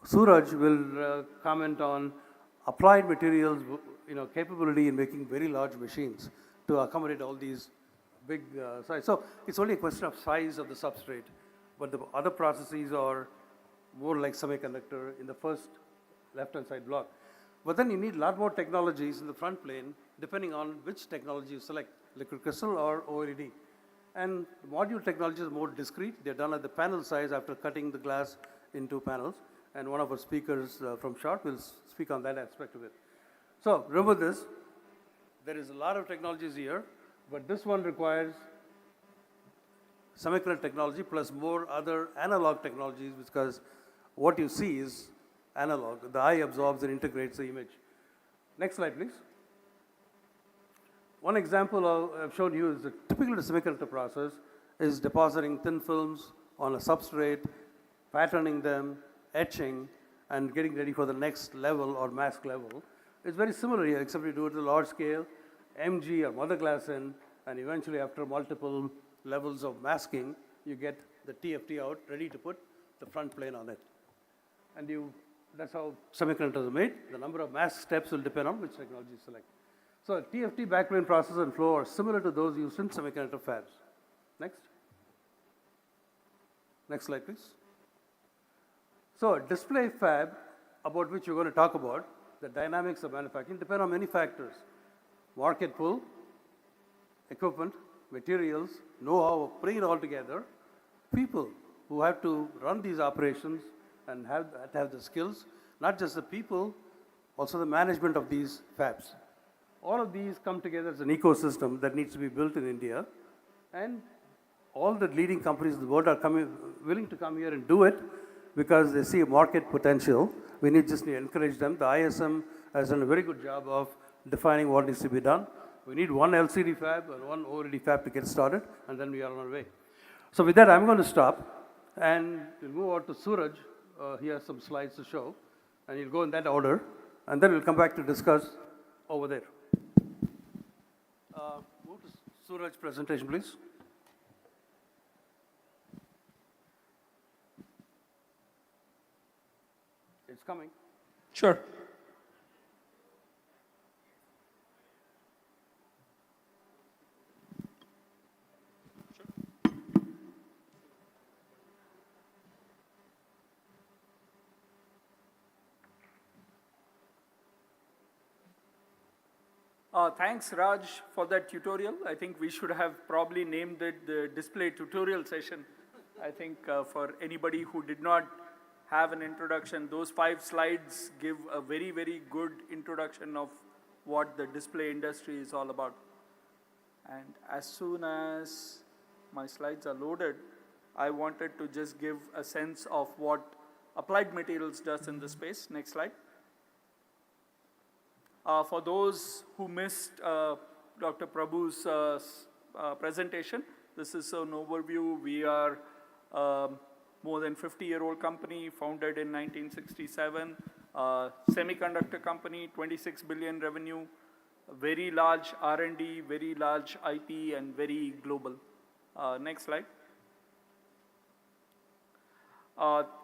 Suraj will comment on applied materials, capability in making very large machines to accommodate all these big size. So it's only a question of size of the substrate, but the other processes are more like semiconductor in the first left-hand side block. But then you need a lot more technologies in the front plane, depending on which technology you select, liquid crystal or OLED. And module technology is more discrete. They're done at the panel size after cutting the glass into panels. And one of our speakers from Short will speak on that aspect of it. So remember this, there is a lot of technologies here, but this one requires semiconductor technology plus more other analog technologies, because what you see is analog. The eye absorbs and integrates the image. Next slide, please. One example I've shown you is the typical semiconductor process is depositing thin films on a substrate, patterning them, etching, and getting ready for the next level or mask level. It's very similar here, except we do it at a large scale, MG or mother glass in, and eventually after multiple levels of masking, you get the TFT out, ready to put the front plane on it. And that's how semiconductors are made. The number of mask steps will depend on which technology you select. So TFT backplane process and flow are similar to those used in semiconductor fabs. Next. Next slide, please. So a display fab, about which we're going to talk about, the dynamics of manufacturing, depend on many factors. Market pull, equipment, materials, know-how, bring it all together, people who have to run these operations and have the skills, not just the people, also the management of these fabs. All of these come together as an ecosystem that needs to be built in India, and all the leading companies in the world are willing to come here and do it because they see a market potential. We just need to encourage them. The ISM has done a very good job of defining what needs to be done. We need one LCD fab and one OLED fab to get started, and then we are on our way. So with that, I'm going to stop, and we'll move on to Suraj. He has some slides to show, and he'll go in that order, and then we'll come back to discuss over there. Move to Suraj's presentation, please. It's coming. Sure. Thanks, Raj, for that tutorial. I think we should have probably named it the display tutorial session. I think for anybody who did not have an introduction, those 5 slides give a very, very good introduction of what the display industry is all about. And as soon as my slides are loaded, I wanted to just give a sense of what Applied Materials does in this space. Next slide. For those who missed Dr. Prabhu's presentation, this is an overview. We are more than 50-year-old company, founded in 1967. Semiconductor company, 26 billion revenue, very large R&D, very large IP, and very global. Next slide.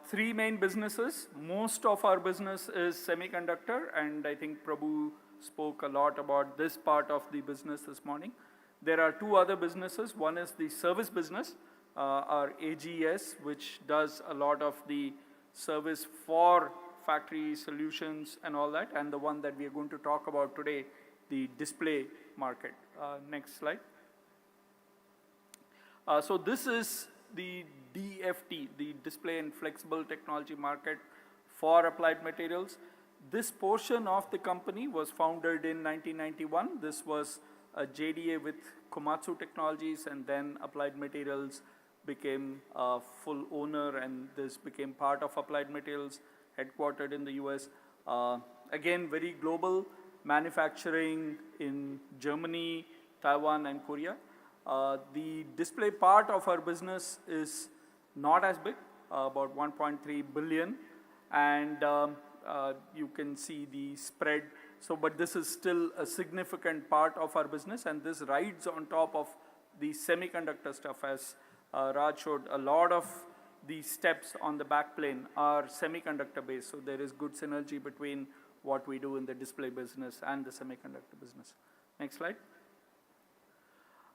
3 main businesses. Most of our business is semiconductor, and I think Prabhu spoke a lot about this part of the business this morning. There are 2 other businesses. One is the service business, our AGS, which does a lot of the service for factory solutions and all that, and the one that we are going to talk about today, the display market. Next slide. So this is the DFT, the Display and Flexible Technology market for Applied Materials. This portion of the company was founded in 1991. This was a JDA with Komatsu Technologies, and then Applied Materials became a full owner, and this became part of Applied Materials, headquartered in the US. Again, very global, manufacturing in Germany, Taiwan, and Korea. The display part of our business is not as big, about 1.3 billion. And you can see the spread. So, but this is still a significant part of our business, and this rides on top of the semiconductor stuff. As Raj showed, a lot of the steps on the backplane are semiconductor based. So there is good synergy between what we do in the display business and the semiconductor business. Next slide.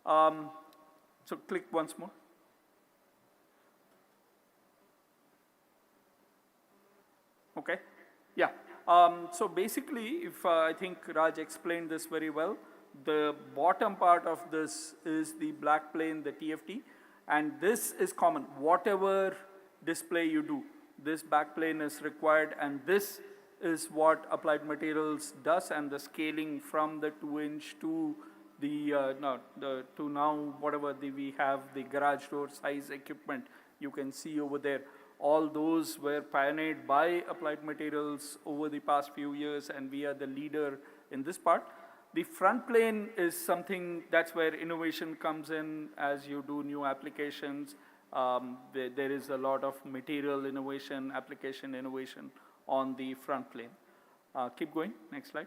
So click once more. Okay, yeah. So basically, if I think Raj explained this very well, the bottom part of this is the black plane, the TFT, and this is common. Whatever display you do, this backplane is required, and this is what Applied Materials does, and the scaling from the 2-inch to the, to now whatever we have, the garage door size equipment you can see over there. All those were pioneered by Applied Materials over the past few years, and we are the leader in this part. The front plane is something that's where innovation comes in as you do new applications. There is a lot of material innovation, application innovation on the front plane. Keep going, next slide.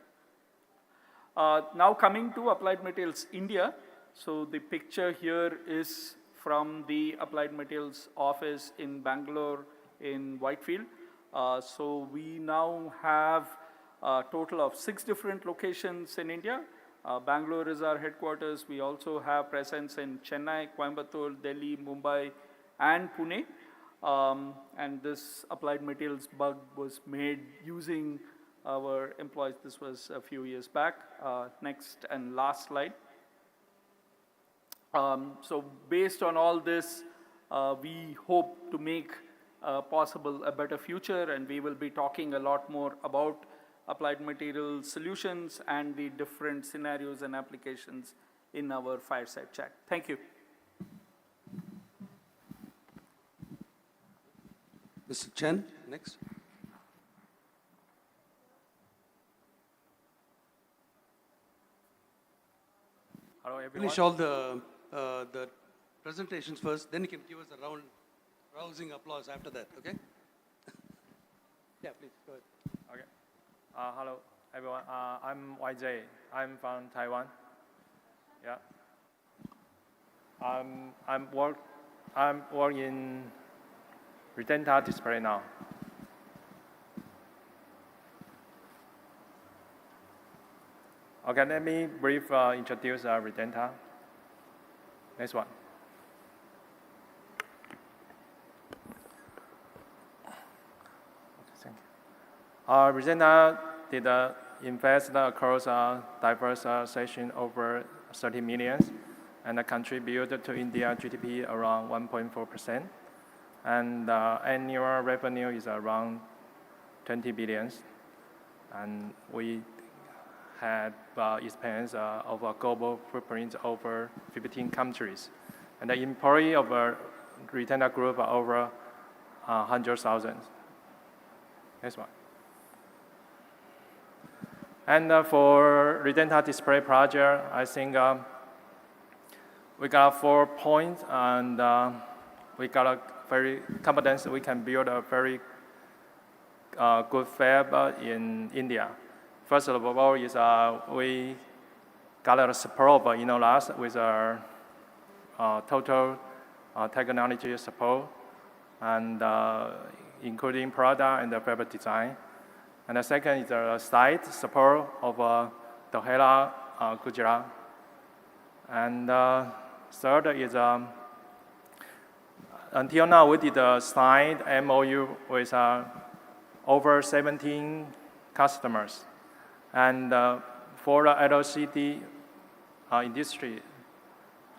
Now coming to Applied Materials India. So the picture here is from the Applied Materials office in Bangalore in Whitefield. So we now have a total of 6 different locations in India. Bangalore is our headquarters. We also have presence in Chennai, Coimbatore, Delhi, Mumbai, and Pune. And this Applied Materials bug was made using our employees. This was a few years back. Next and last slide. So based on all this, we hope to make possible a better future, and we will be talking a lot more about Applied Materials solutions and the different scenarios and applications in our fireside chat. Thank you. Mr. Chen, next. Hello, everyone. Finish all the presentations first, then you can give us a rousing applause after that, okay? Yeah, please, go ahead. Okay. Hello, everyone. I'm YJ. I'm from Taiwan. Yeah. I'm working in Redenta display now. Okay, let me brief introduce Redenta. Next one. Thank you. Redenta did invest across diverse sessions over 30 million and contribute to India GDP around 1.4%. And annual revenue is around 20 billion. And we had experience of a global footprint over 15 countries. And the employee of Redenta Group are over 100,000. Next one. And for Redenta display project, I think we got 4 points, and we got a very confidence we can build a very good fab in India. First of all, is we got a support of inaugurates with our total technology support, and including product and the fab design. And the second is the site support of Dohera, Gujarat. And third is until now we did a signed MOU with over 17 customers. And for the LCD industry,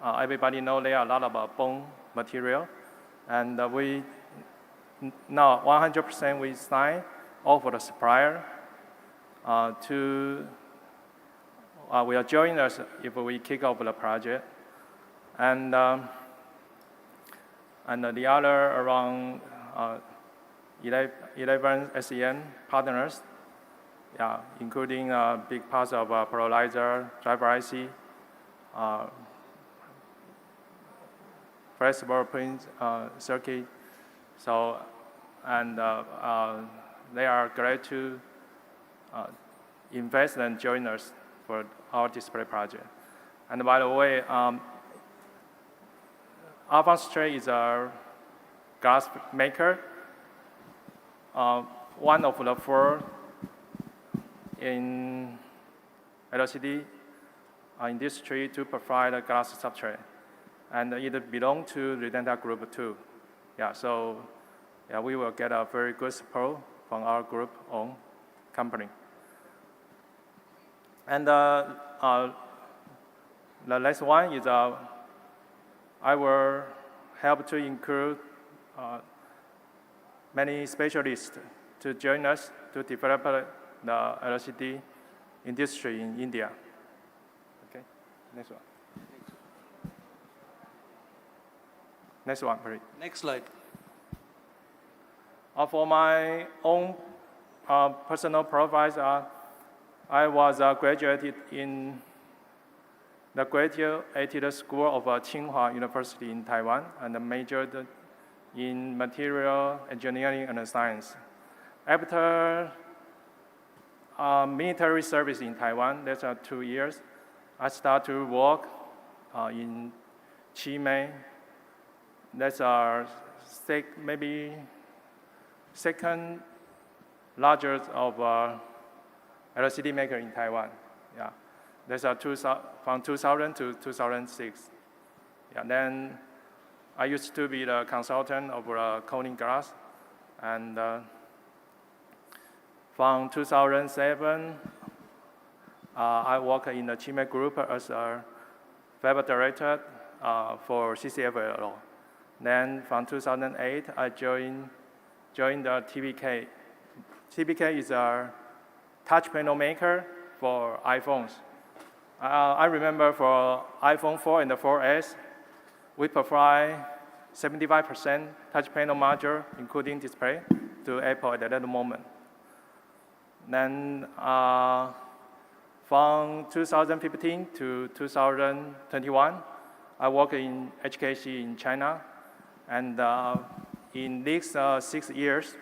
everybody know there are a lot of bone material. And we now 100% we sign all for the supplier will join us if we kick off the project. And the other around 11 SEM partners, yeah, including big parts of polarizer, driver IC, flexible print circuit. So, and they are glad to invest and join us for our display project. And by the way, Advanced Shri is a glass maker, one of the 4 in LCD industry to provide a glass substrate. And it belongs to Redenta Group too. Yeah, so yeah, we will get a very good support from our group-owned company. And the last one is I will help to include many specialists to join us to develop the LCD industry in India. Okay, next one. Next one, please. Next slide. For my own personal profile, I was graduated in the Graduate School of Tsinghua University in Taiwan and majored in material engineering and science. After military service in Taiwan, that's 2 years, I started to work in Chimay. That's maybe second largest of LCD maker in Taiwan. Yeah, that's from 2000 to 2006. Yeah, then I used to be the consultant of coating glass, and from 2007, I worked in the Chimay Group as a fab director for CCFLO. Then from 2008, I joined the TBK. TBK is a touch panel maker for iPhones. I remember for iPhone 4 and the 4S, we provide 75% touch panel module, including display, to Apple at that moment. Then from 2015 to 2021, I worked in HKC in China. And in these 6 years,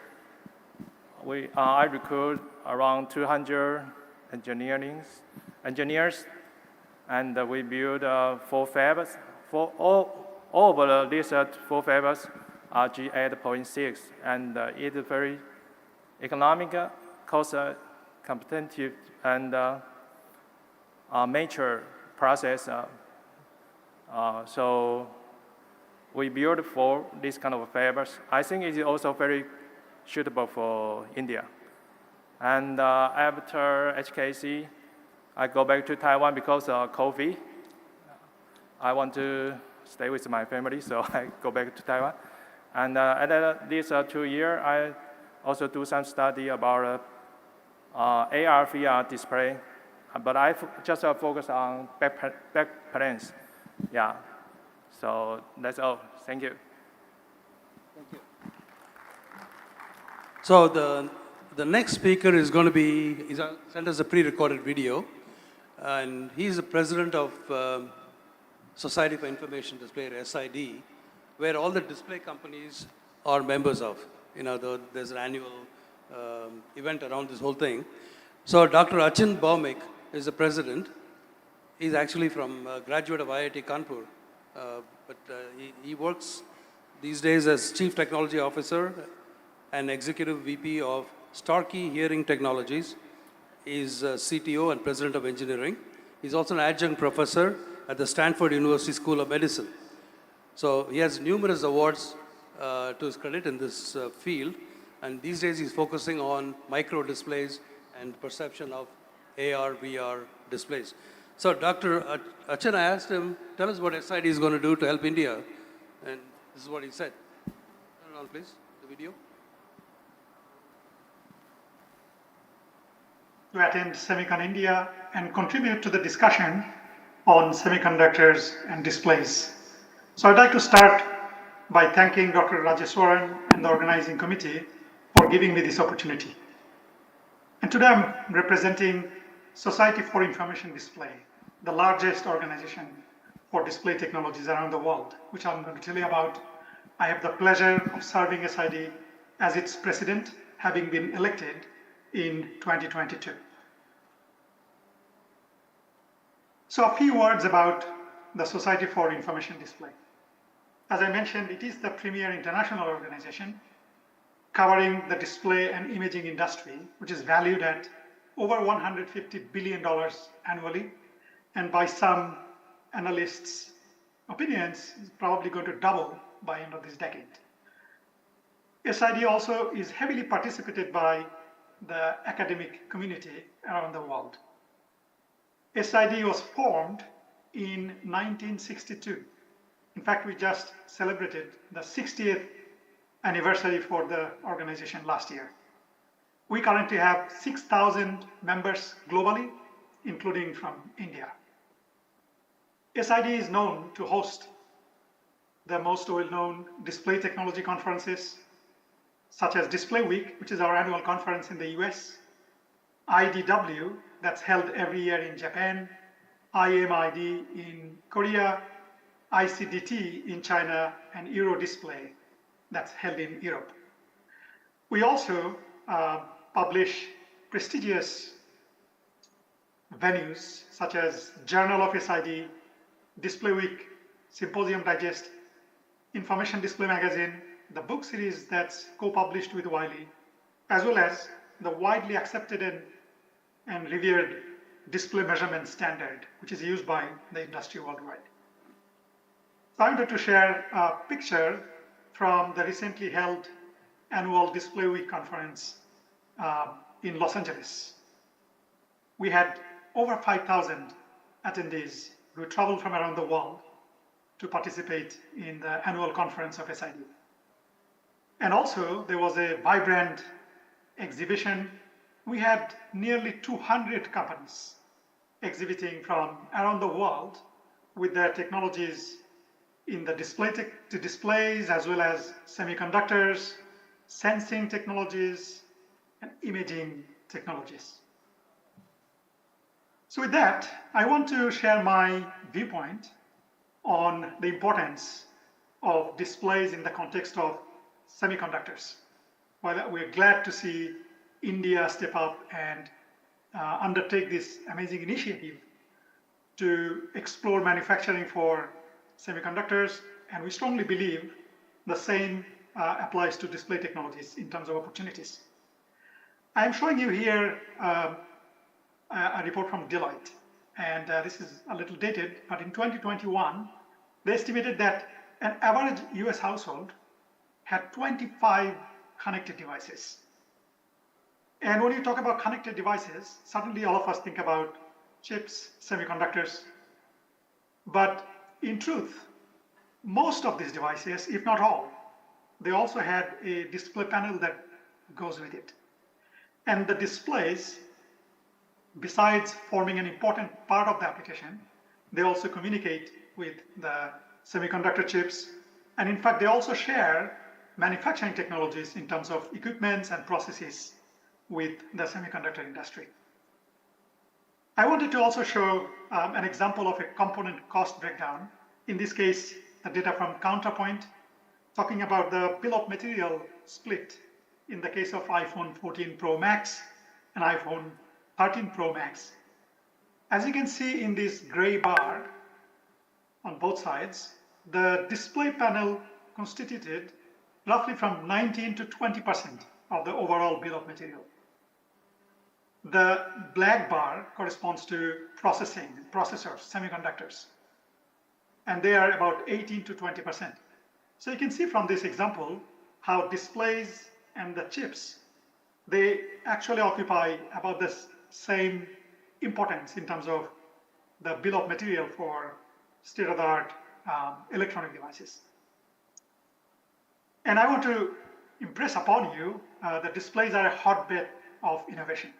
I recruited around 200 engineers, and we built 4 fabs. All of these 4 fabs are G8.6, and it is very economic, cost competitive, and mature process. So we built for this kind of fabs. I think it is also very suitable for India. And after HKC, I go back to Taiwan because of COVID. I want to stay with my family, so I go back to Taiwan. And at these 2 years, I also do some study about AR, VR display, but I just focus on back planes. Yeah. So that's all. Thank you. Thank you. So the next speaker is going to be, he's sent us a pre-recorded video, and he's the president of Society for Information Display, or SID, where all the display companies are members of. You know, there's an annual event around this whole thing. So Dr. Achin Bhaumik is the president. He's actually from graduate of IIT Kanpur. But he works these days as Chief Technology Officer and Executive VP of Starkey Hearing Technologies. He's CTO and President of Engineering. He's also an adjunct professor at the Stanford University School of Medicine. So he has numerous awards to his credit in this field. And these days he's focusing on micro displays and perception of AR, VR displays. So Dr. Achin, I asked him, tell us what SID is going to do to help India. And this is what he said. Turn it on, please, the video. To attend SemiconIndia and contribute to the discussion on semiconductors and displays. So I'd like to start by thanking Dr. Rajeswaran and the organizing committee for giving me this opportunity. And today I'm representing Society for Information Display, the largest organization for display technologies around the world, which I'm going to tell you about. I have the pleasure of serving SID as its president, having been elected in 2022. So a few words about the Society for Information Display. As I mentioned, it is the premier international organization covering the display and imaging industry, which is valued at over $150 billion annually, and by some analysts' opinions, is probably going to double by end of this decade. SID also is heavily participated by the academic community around the world. SID was formed in 1962. In fact, we just celebrated the 60th anniversary for the organization last year. We currently have 6,000 members globally, including from India. SID is known to host the most well-known display technology conferences, such as Display Week, which is our annual conference in the US, IDW, that's held every year in Japan, IMID in Korea, ICDT in China, and Euro Display, that's held in Europe. We also publish prestigious venues such as Journal of SID, Display Week, Symposium Digest, Information Display Magazine, the book series that's co-published with Wiley, as well as the widely accepted and revered display measurement standard, which is used by the industry worldwide. So I wanted to share a picture from the recently held annual Display Week conference in Los Angeles. We had over 5,000 attendees who traveled from around the world to participate in the annual conference of SID. And also, there was a vibrant exhibition. We had nearly 200 companies exhibiting from around the world with their technologies in the displays, as well as semiconductors, sensing technologies, and imaging technologies. So with that, I want to share my viewpoint on the importance of displays in the context of semiconductors. While we're glad to see India step up and undertake this amazing initiative to explore manufacturing for semiconductors, and we strongly believe the same applies to display technologies in terms of opportunities. I'm showing you here a report from Deloitte, and this is a little dated, but in 2021, they estimated that an average US household had 25 connected devices. And when you talk about connected devices, suddenly all of us think about chips, semiconductors. But in truth, most of these devices, if not all, they also had a display panel that goes with it. And the displays, besides forming an important part of the application, they also communicate with the semiconductor chips. And in fact, they also share manufacturing technologies in terms of equipments and processes with the semiconductor industry. I wanted to also show an example of a component cost breakdown. In this case, the data from Counterpoint, talking about the bill of material split in the case of iPhone 14 Pro Max and iPhone 13 Pro Max. As you can see in this gray bar on both sides, the display panel constituted roughly from 19 to 20% of the overall bill of material. The black bar corresponds to processors, semiconductors, and they are about 18 to 20%. So you can see from this example how displays and the chips, they actually occupy about the same importance in terms of the bill of material for state-of-the-art electronic devices. And I want to impress upon you that displays are a hotbed of innovation.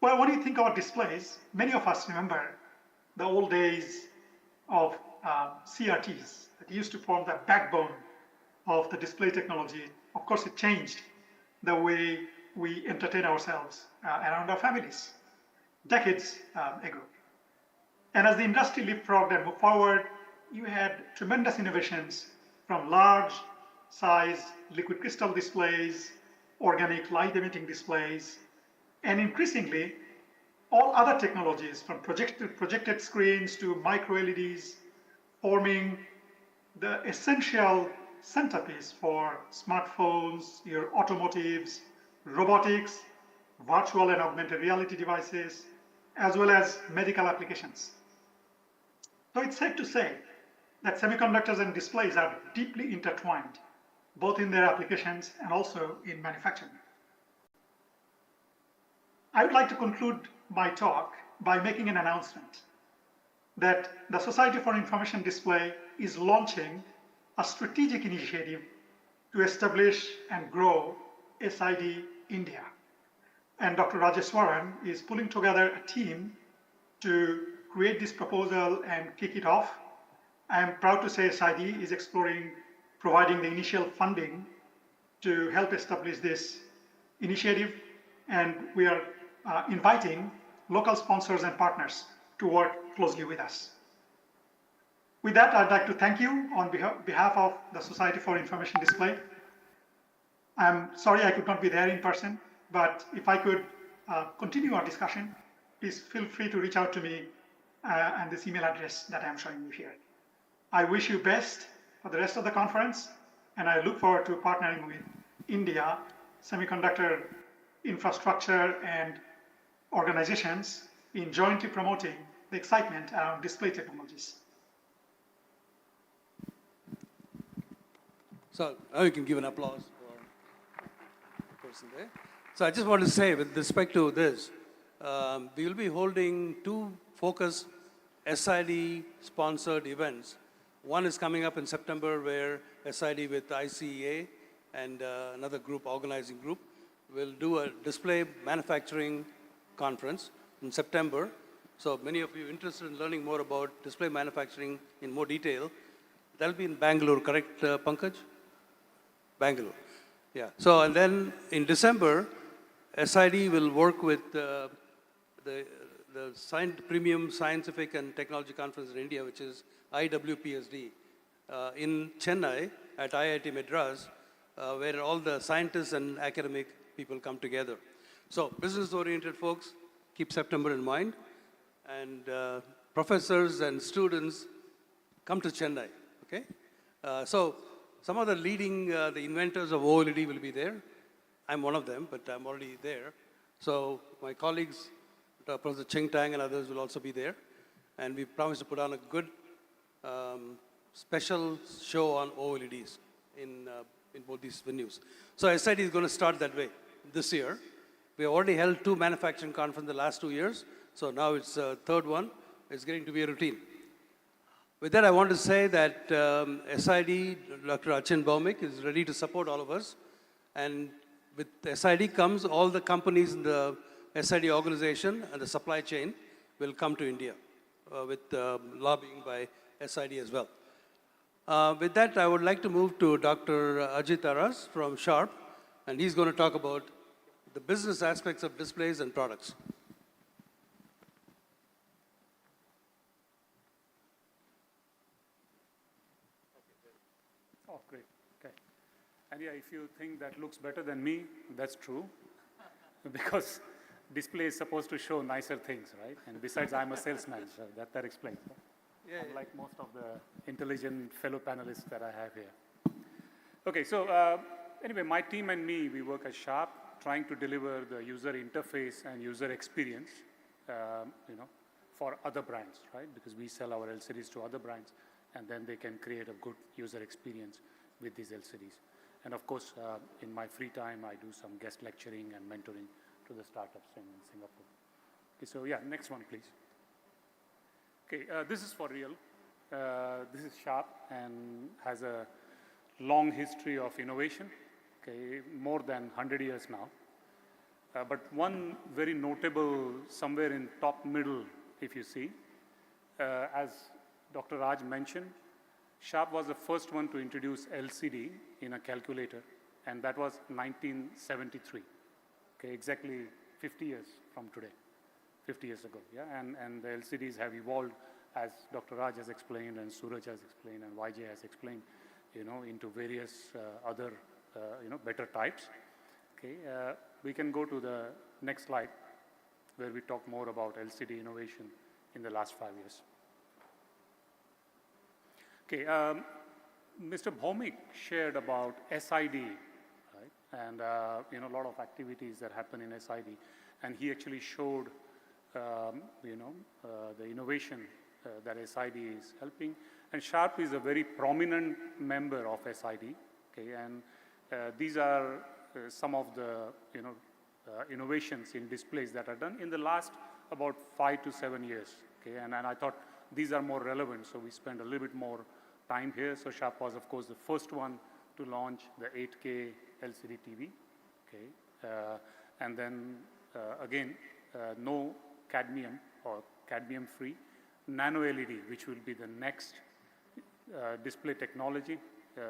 Well, when you think about displays, many of us remember the old days of CRTs that used to form the backbone of the display technology. Of course, it changed the way we entertain ourselves around our families decades ago. And as the industry leapfrogged and moved forward, you had tremendous innovations from large size liquid crystal displays organic light-emitting displays, and increasingly, all other technologies from projected screens to micro-LEDs forming the essential centerpiece for smartphones, your automotives, robotics, virtual and augmented reality devices, as well as medical applications. So it's safe to say that semiconductors and displays are deeply intertwined, both in their applications and also in manufacturing. I would like to conclude my talk by making an announcement that the Society for Information Display is launching a strategic initiative to establish and grow SID India. And Dr. Rajeswaran is pulling together a team to create this proposal and kick it off. I am proud to say SID is exploring providing the initial funding to help establish this initiative, and we are inviting local sponsors and partners to work closely with us. With that, I'd like to thank you on behalf of the Society for Information Display. I'm sorry I could not be there in person, but if I could continue our discussion, please feel free to reach out to me and this email address that I'm showing you here. I wish you best for the rest of the conference, and I look forward to partnering with India Semiconductor Infrastructure and organizations in jointly promoting the excitement around display technologies. So now you can give an applause for the person there. So I just want to say with respect to this, we will be holding two focused SID sponsored events. One is coming up in September where SID with ICEA and another group, organizing group, will do a display manufacturing conference in September. So many of you interested in learning more about display manufacturing in more detail, that'll be in Bangalore, correct, Pankaj? Bangalore, yeah. So, and then in December, SID will work with the Premium Scientific and Technology Conference in India, which is IWPSD, in Chennai at IIT Madras, where all the scientists and academic people come together. So business-oriented folks, keep September in mind, and professors and students come to Chennai, okay? So some of the leading, the inventors of OLED will be there. I'm one of them, but I'm already there. So my colleagues, Professor Cheng Tang and others will also be there. And we promise to put on a good special show on OLEDs in both these venues. So SID is going to start that way this year. We have already held 2 manufacturing conferences the last 2 years. So now it's the third one. It's getting to be a routine. With that, I want to say that SID, Dr. Achin Baumik, is ready to support all of us. And with SID comes all the companies in the SID organization and the supply chain will come to India with lobbying by SID as well. With that, I would like to move to Dr. Ajit Aras from Sharp, and he's going to talk about the business aspects of displays and products. Oh, great. Okay. And yeah, if you think that looks better than me, that's true. Because display is supposed to show nicer things, right? And besides, I'm a salesman, so that explains. Yeah, unlike most of the intelligent fellow panelists that I have here. Okay, so anyway, my team and me, we work at Sharp, trying to deliver the user interface and user experience, for other brands, right? Because we sell our LCDs to other brands, and then they can create a good user experience with these LCDs. And of course, in my free time, I do some guest lecturing and mentoring to the startups in Singapore. Okay, so yeah, next one, please. Okay, this is for real. This is Sharp and has a long history of innovation, okay, more than 100 years now. But one very notable, somewhere in top middle, if you see, as Dr. Raj mentioned, Sharp was the first one to introduce LCD in a calculator, and that was 1973. Okay, exactly 50 years from today, 50 years ago, yeah? And the LCDs have evolved, as Dr. Raj has explained, and Suraj has explained, and YJ has explained, into various other, better types. Okay, we can go to the next slide where we talk more about LCD innovation in the last 5 years. Okay, Mr. Bhaumik shared about SID, right? And you know, a lot of activities that happen in SID, and he actually showed you know, the innovation that SID is helping. And Sharp is a very prominent member of SID, okay? And these are some of the, you know, innovations in displays that are done in the last about 5 to 7 years, okay? And I thought these are more relevant, so we spend a little bit more time here. So Sharp was, of course, the first one to launch the 8K LCD TV, okay? And then again, no cadmium or cadmium-free nano LED, which will be the next display technology,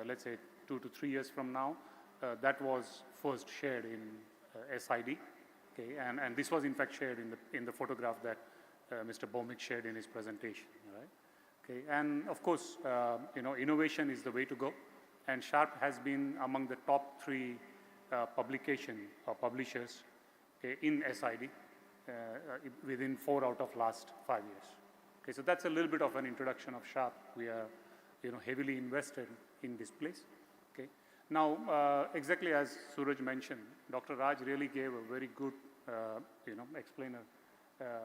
let's say 2 to 3 years from now. That was first shared in SID, okay? And this was in fact shared in the photograph that Mr. Bhaumik shared in his presentation, right? Okay, and of course, you know, innovation is the way to go, and Sharp has been among the top 3 publication or publishers, okay, in SID within 4 out of last 5 years. Okay, so that's a little bit of an introduction of Sharp. We are, you know, heavily invested in displays. Okay, now exactly as Suraj mentioned, Dr. Raj really gave a very good, you know, explainer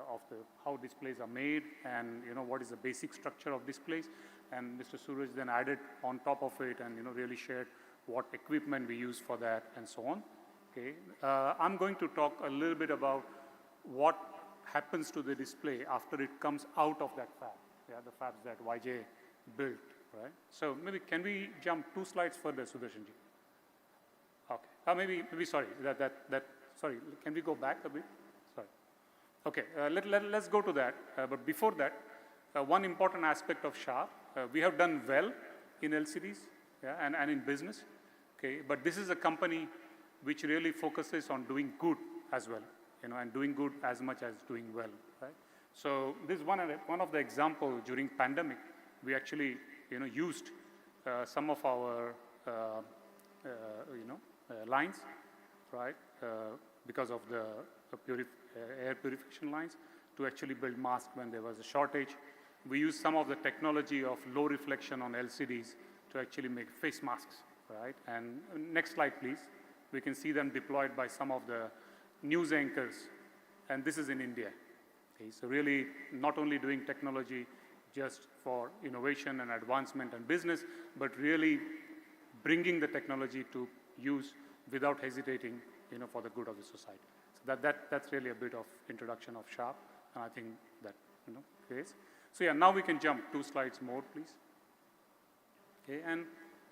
of how displays are made, and you know what is the basic structure of displays. And Mr. Suraj then added on top of it, and you know really shared what equipment we use for that and so on. Okay, I'm going to talk a little bit about what happens to the display after it comes out of that fab. Yeah, the fabs that YJ built, right? So maybe can we jump 2 slides further, Sudarshanji? Okay. Maybe sorry. Sorry. Can we go back a bit? Sorry. Okay. Let's go to that. But before that, one important aspect of Sharp, we have done well in LCDs, yeah, and in business. Okay. But this is a company which really focuses on doing good as well, you know, and doing good as much as doing well, right? So this is one of the examples during pandemic. We actually, you know, used some of our, you know, lines, right, because of the air purification lines to actually build masks when there was a shortage. We used some of the technology of low reflection on LCDs to actually make face masks, right? And next slide, please. We can see them deployed by some of the news anchors, and this is in India. Okay, so really not only doing technology just for innovation and advancement and business, but really bringing the technology to use without hesitating, you know, for the good of the society. So that's really a bit of introduction of Sharp, and I think that, you know, is. So yeah, now we can jump 2 slides more, please. Okay, and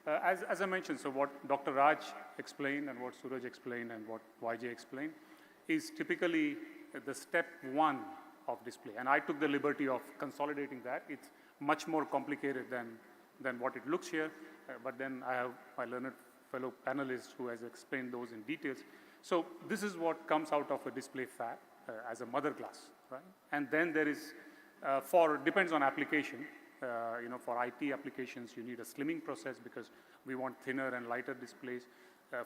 as I mentioned, so what Dr. Raj explained and what Suraj explained and what YJ explained is typically the step 1 of display. And I took the liberty of consolidating that. It's much more complicated than what it looks here, but then I have my learned fellow panelists who has explained those in details. So this is what comes out of a display fab as a mother glass, right? And then there is, depends on application, you know, for IT applications, you need a slimming process because we want thinner and lighter displays.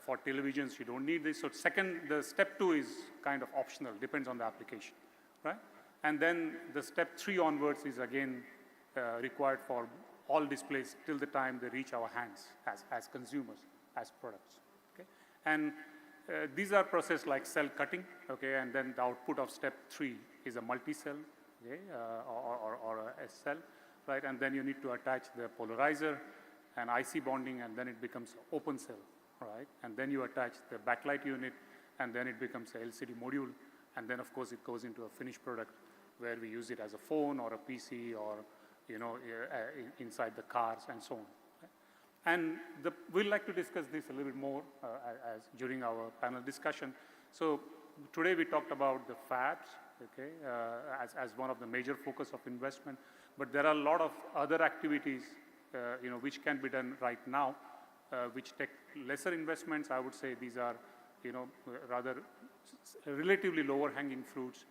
For televisions, you don't need this. So the step 2 is kind of optional, depends on the application, right? And then the step 3 onwards is again required for all displays till the time they reach our hands as consumers, as products, okay? And these are processed like cell cutting, okay? And then the output of step 3 is a multi-cell, okay? Or a cell, right? And then you need to attach the polarizer and IC bonding, and then it becomes open cell, right? And then you attach the backlight unit, and then it becomes a LCD module, and then of course it goes into a finished product where we use it as a phone or a PC or, you know, inside the cars and so on. Right? And we'd like to discuss this a little bit more as during our panel discussion. So today we talked about the fabs, okay, as one of the major focus of investment, but there are a lot of other activities, you know, which can be done right now, which take lesser investments. I would say these are, you know, rather relatively lower hanging fruits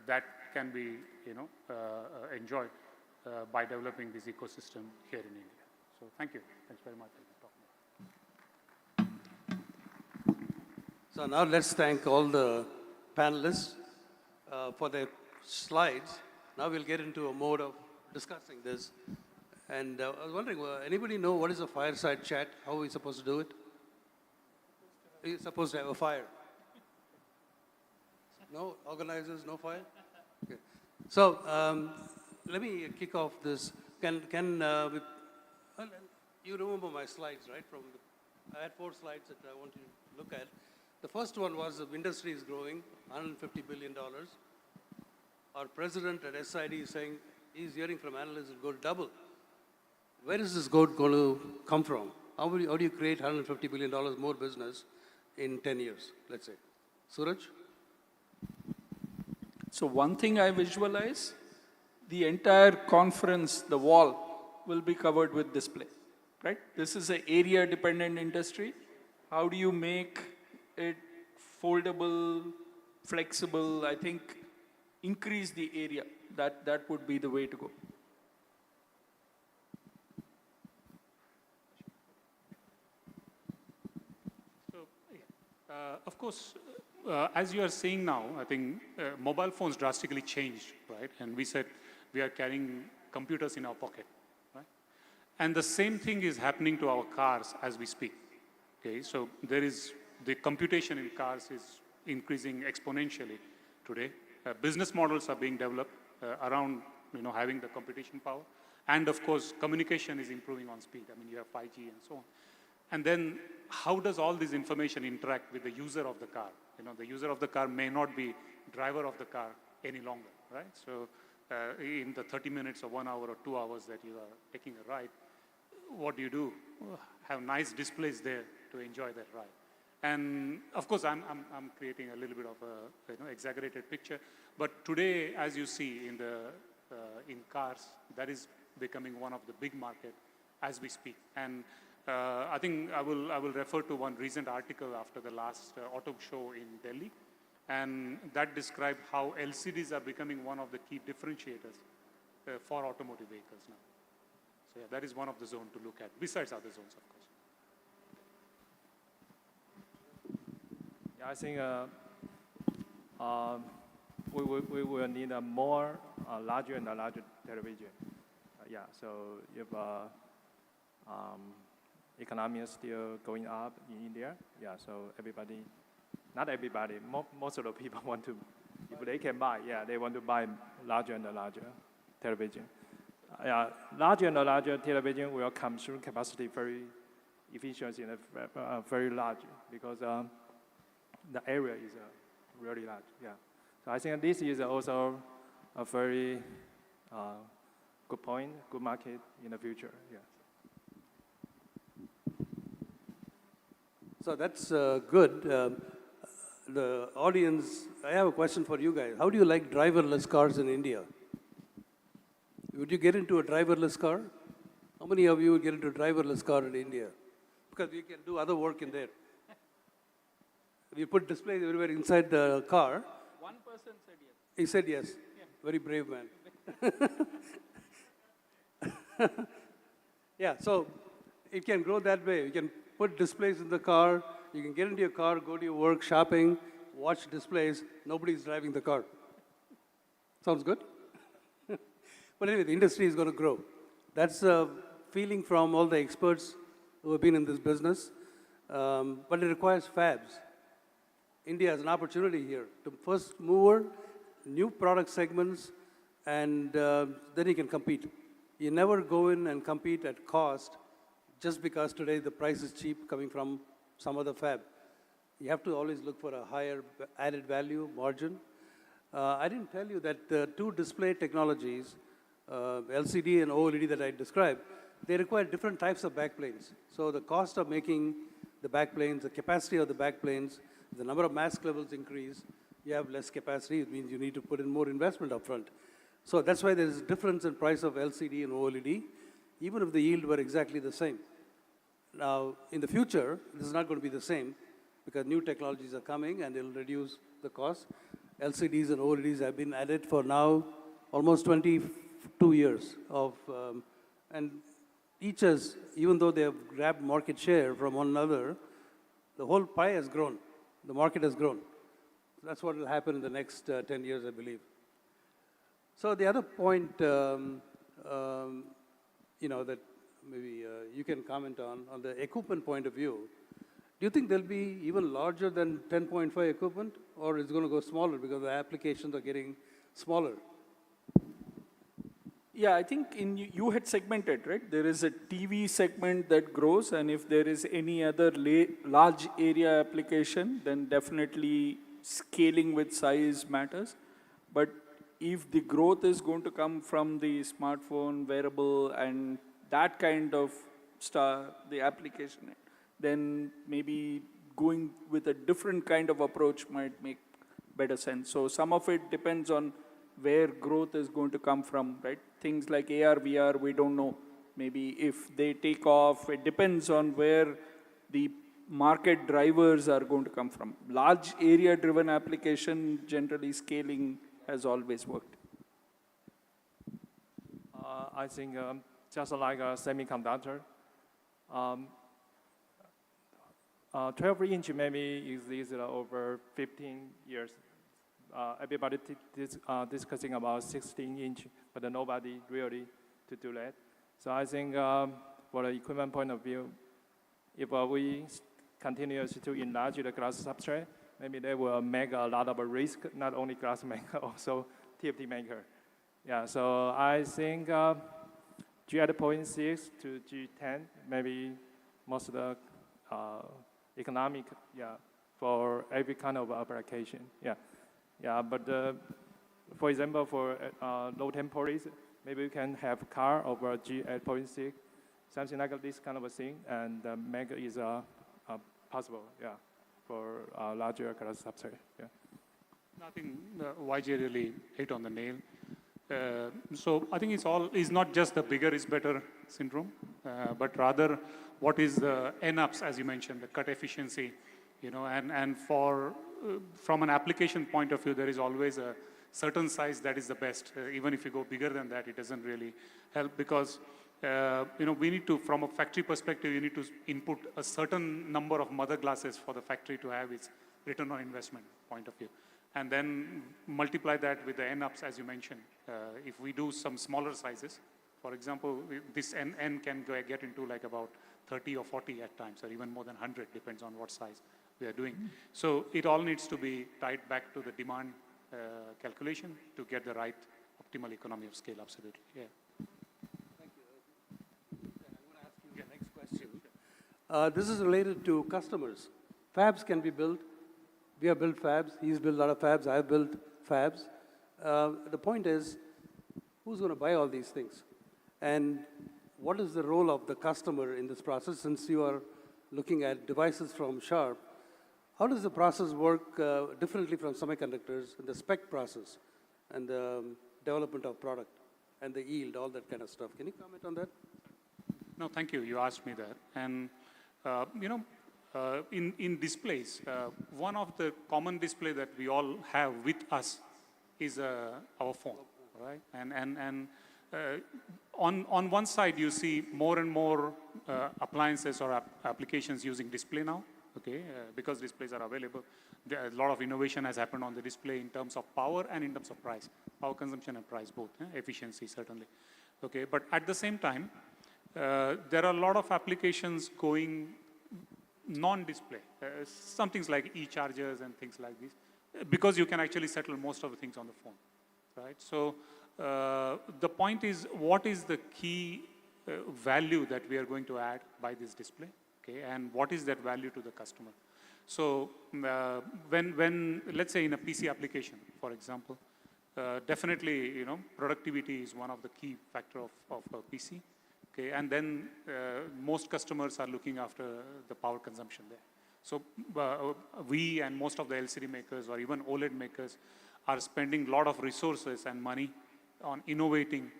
that can be, you know, enjoyed by developing this ecosystem here in India. So thank you. Thanks very much. So now let's thank all the panelists for their slides. Now we'll get into a mode of discussing this. And I was wondering, anybody know what is a fireside chat? How are we supposed to do it? Are you supposed to have a fire? No? Organizers, no fire? Okay. So let me kick off this. You remember my slides, right? I had 4 slides that I want you to look at. The first one was the industry is growing, $150 billion. Our president at SID is saying he's hearing from analysts it'll go to double. Where is this growth going to come from? How do you create $150 billion more business in 10 years, let's say? Suraj? So one thing I visualize, the entire conference, the wall, will be covered with display, right? This is an area-dependent industry. How do you make it foldable, flexible? I think increase the area. That would be the way to go. Of course, as you are seeing now, I think mobile phones drastically changed, right? And we said we are carrying computers in our pocket, right? And the same thing is happening to our cars as we speak. Okay, so there is the computation in cars is increasing exponentially today. Business models are being developed around having the computation power, and of course communication is improving on speed. I mean, you have 5G and so on. And then how does all this information interact with the user of the car? The user of the car may not be driver of the car any longer, right? So in the 30 minutes or 1 hour or 2 hours that you are taking a ride, what do? Have nice displays there to enjoy that ride. And of course, I'm creating a little bit of a exaggerated picture. But today, as you see in cars, that is becoming one of the big market as we speak. And I think I will refer to one recent article after the last auto show in Delhi, and that described how LCDs are becoming one of the key differentiators for automotive vehicles now. So yeah, that is one of the zones to look at, besides other zones, of course. Yeah, I think we will need a more larger and larger television. Yeah, so if economy is still going up in India, yeah, so everybody, not everybody, most of the people want to, if they can buy, yeah, they want to buy larger and larger television. Yeah, larger and larger television will consume capacity very efficiency and very large because the area is really large, yeah. So I think this is also a very good point, good market in the future, yeah. So that's good. The audience, I have a question for you guys. How do you like driverless cars in India? Would you get into a driverless car? How many of you would get into a driverless car in India? Because you can do other work in there. You put displays everywhere inside the car. One person said yes. He said yes. Yeah. Very brave man. Yeah, so it can grow that way. You can put displays in the car. You can get into your car, go to your work, shopping, watch displays. Nobody's driving the car. Sounds good? But anyway, the industry is going to grow. That's a feeling from all the experts who have been in this business. But it requires fabs. India has an opportunity here to first mover, new product segments, and then you can compete. You never go in and compete at cost just because today the price is cheap coming from some other fab. You have to always look for a higher added value margin. I didn't tell you that the two display technologies, LCD and OLED that I described, they require different types of backplanes. So the cost of making the backplanes, the capacity of the backplanes, the number of mask levels increase, you have less capacity, it means you need to put in more investment upfront. So that's why there is a difference in price of LCD and OLED, even if the yield were exactly the same. Now, in the future, this is not going to be the same because new technologies are coming and they'll reduce the cost. LCDs and OLEDs have been added for now almost 22 years of, and each has, even though they have grabbed market share from one another, the whole pie has grown. the market has grown. That's what will happen in the next 10 years, I believe. So the other point, you know, that maybe you can comment on the equipment point of view. Do you think they'll be even larger than 10.5 equipment, or is it going to go smaller because the applications are getting smaller? Yeah, I think you had segmented, right? There is a TV segment that grows, and if there is any other large area application, then definitely scaling with size matters. But if the growth is going to come from the smartphone, wearable, and that kind of the application, then maybe going with a different kind of approach might make better sense. So some of it depends on where growth is going to come from, right? Things like AR, VR, we don't know. Maybe if they take off, it depends on where the market drivers are going to come from. Large area-driven application, generally scaling has always worked. I think just like a semiconductor, 12-inch maybe existed over 15 years. Everybody discussing about 16-inch, but nobody really to do that. So I think for the equipment point of view, if we continue to enlarge the glass substrate, maybe they will make a lot of risk, not only glass maker, also TFT maker. Yeah, so I think G8.6 to G10, maybe most of the economic, for every kind of application, Yeah, but for example, for low temperatures, maybe we can have car over G8.6, something like this kind of a thing, and make is possible, for larger glass substrate, I think YJ really hit on the nail. So I think it's not just the bigger is better syndrome, but rather what is the NUPS, as you mentioned, the cut efficiency, you know, and from an application point of view, there is always a certain size that is the best. Even if you go bigger than that, it doesn't really help because, you know, we need to, from a factory perspective, you need to input a certain number of mother glasses for the factory to have its return on investment point of view. And then multiply that with the NUPS, as you mentioned. If we do some smaller sizes, for example, this N can get into like about 30 or 40 at times, or even more than 100, depends on what size we are doing. So it all needs to be tied back to the demand calculation to get the right optimal economy of scale, absolutely, yeah. Thank you. I want to ask you the next question. This is related to customers. Fabs can be built. We have built fabs. He's built a lot of fabs. I've built fabs. The point is, who's going to buy all these things? And what is the role of the customer in this process? Since you are looking at devices from Sharp, how does the process work differently from semiconductors, the spec process and the development of product and the yield, all that kind of stuff? Can you comment on that? No, thank you. You asked me that. And, you know, in displays, one of the common display that we all have with us is our phone, right? And on one side, you see more and more appliances or applications using display now, okay? Because displays are available. A lot of innovation has happened on the display in terms of power and in terms of price. Power consumption and price both, efficiency certainly. Okay, but at the same time, there are a lot of applications going non-display, some things like e-chargers and things like this, because you can actually settle most of the things on the phone, right? So the point is, what is the key value that we are going to add by this display, okay? And what is that value to the customer? So when let's say in a PC application, for example, definitely, you know, productivity is one of the key factor of a PC. Okay, and then most customers are looking after the power consumption there. So we and most of the LCD makers or even OLED makers are spending a lot of resources and money on innovating,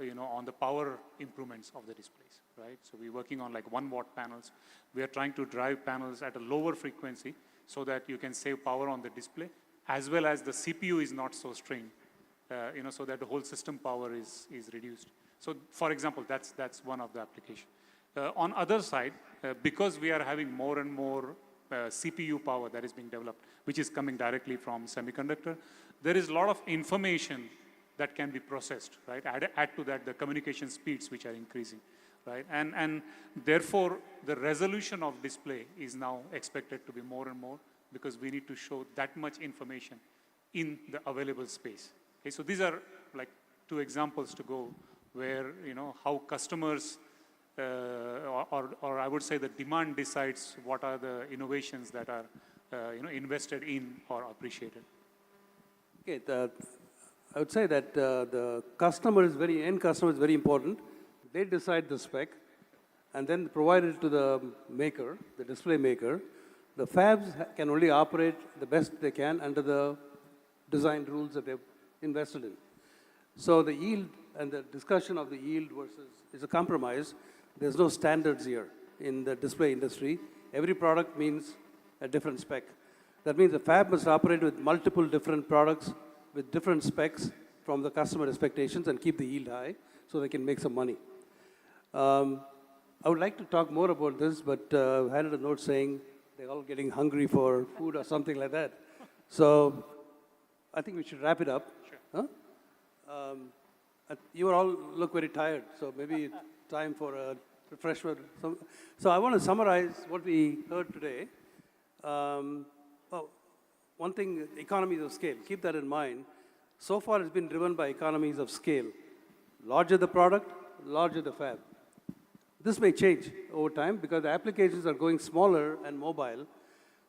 you know, on the power improvements of the displays, right? So we're working on like 1 watt panels. We are trying to drive panels at a lower frequency so that you can save power on the display, as well as the CPU is not so strained, you know, so that the whole system power is reduced. So, for example, that's one of the applications. On other side, because we are having more and more CPU power that is being developed, which is coming directly from semiconductor. There is a lot of information that can be processed, right? Add to that the communication speeds which are increasing, right? And therefore, the resolution of display is now expected to be more and more because we need to show that much information in the available space. Okay, so these are like two examples to go where, you know, how customers or I would say the demand decides what are the innovations that are, you know, invested in or appreciated. Okay, I would say that the customer is end customer is very important. They decide the spec and then provide it to the maker, the display maker. The fabs can only operate the best they can under the design rules that they've invested in. So the yield and the discussion of the yield versus is a compromise. There's no standards here in the display industry. Every product means a different spec. That means the fab must operate with multiple different products with different specs from the customer expectations and keep the yield high so they can make some money. I would like to talk more about this, but I had a note saying they're all getting hungry for food or something like that. So I think we should wrap it up. Sure. Huh? You all look very tired, so maybe it's time for a refreshment. So I want to summarize what we heard today. Well, one thing, economies of scale. Keep that in mind. So far, it's been driven by economies of scale. Larger the product, larger the fab. This may change over time because the applications are going smaller and mobile.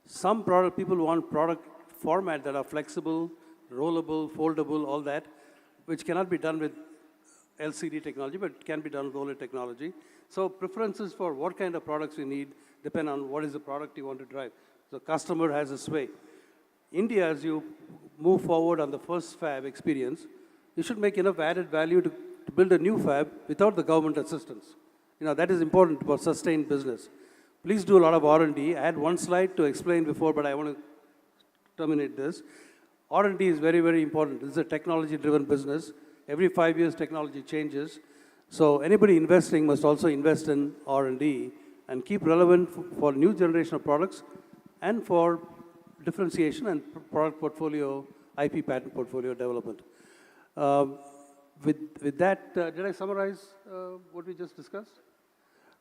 Some people want product format that are flexible, rollable, foldable, all that, which cannot be done with LCD technology, but can be done with OLED technology. So preferences for what kind of products you need depend on what is the product you want to drive. The customer has a sway. India, as you move forward on the first fab experience, you should make enough added value to build a new fab without the government assistance. You know, that is important for sustained business. Please do a lot of R&D. I had one slide to explain before, but I want to terminate this. R&D is very, very important. This is a technology-driven business. Every 5 years, technology changes. So anybody investing must also invest in R&D and keep relevant for new generation of products and for differentiation and product portfolio, IP patent portfolio development. With that, did I summarize what we just discussed?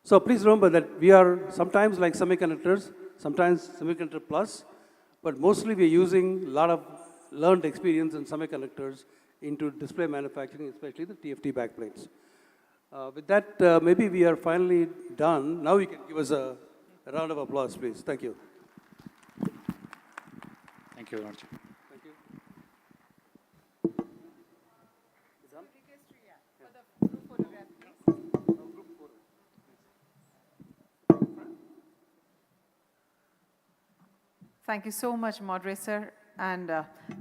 So please remember that we are sometimes like semiconductors, sometimes semiconductor plus, but mostly we're using a lot of learned experience in semiconductors into display manufacturing, especially the TFT backplanes. With that, maybe we are finally done. Now you can give us a round of applause, please. Thank you. Thank you, Archie. Thank you. Thank you so much, moderator and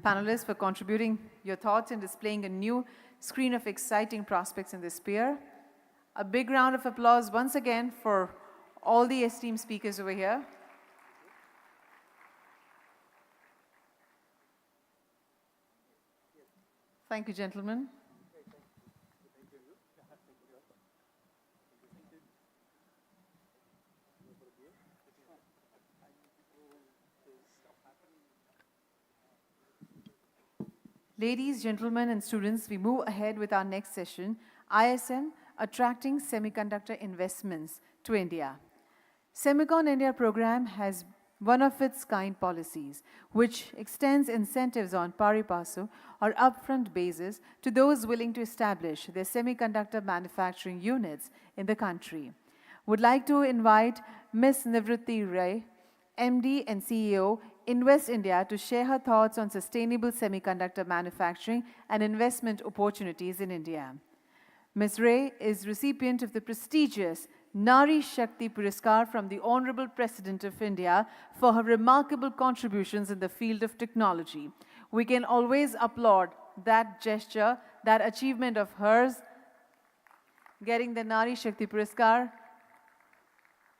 panelists, for contributing your thoughts and displaying a new screen of exciting prospects in this sphere. A big round of applause once again for all the esteemed speakers over here. Thank you, gentlemen. Ladies, gentlemen, and students, we move ahead with our next session, ISM, Attracting Semiconductor Investments to India. SemiconIndia program has one of its kind policies, which extends incentives on pari passu or upfront basis to those willing to establish their semiconductor manufacturing units in the country. Would like to invite Ms. Nivritti Ray, MD and CEO, Invest India, to share her thoughts on sustainable semiconductor manufacturing and investment opportunities in India. Ms. Ray is recipient of the prestigious Nari Shakti Puraskar from the Honorable President of India for her remarkable contributions in the field of technology. We can always applaud that gesture, that achievement of hers, getting the Nari Shakti Puraskar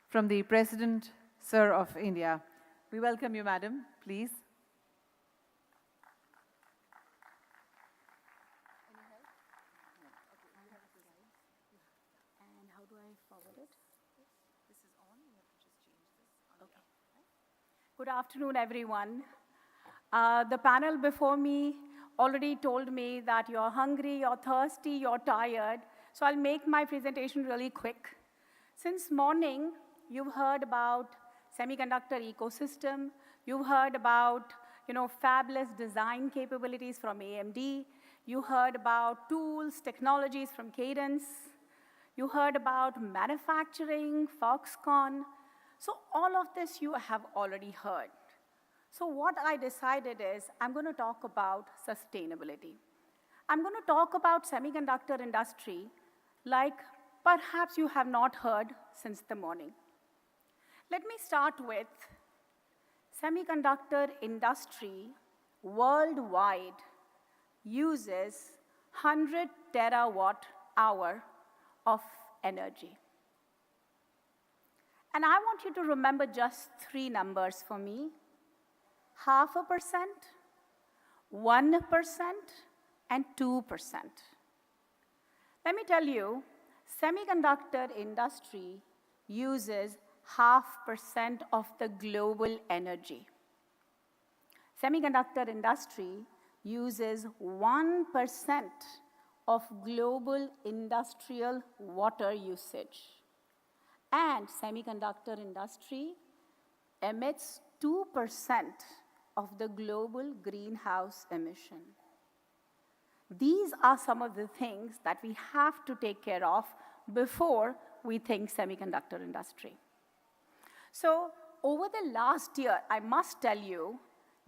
from the President, Sir, of India. We welcome you, madam, please. And how do I forward it? This is on, you have to just change this. Okay. Good afternoon, everyone. The panel before me already told me that you're hungry, you're thirsty, you're tired, so I'll make my presentation really quick. Since morning, you've heard about semiconductor ecosystem, you've heard about fabulous design capabilities from AMD, you heard about tools, technologies from Cadence, you heard about manufacturing, Foxconn. So all of this you have already heard. So what I decided is I'm going to talk about sustainability. I'm going to talk about semiconductor industry like perhaps you have not heard since the morning. Let me start with semiconductor industry worldwide uses 100 terawatt hour of energy. And I want you to remember just 3 numbers for me: 0.5%, 1%, and 2%. Let me tell you, semiconductor industry uses 0.5% of the global energy. Semiconductor industry uses 1% of global industrial water usage. And semiconductor industry emits 2% of the global greenhouse emission. These are some of the things that we have to take care of before we think semiconductor industry. So over the last year, I must tell you,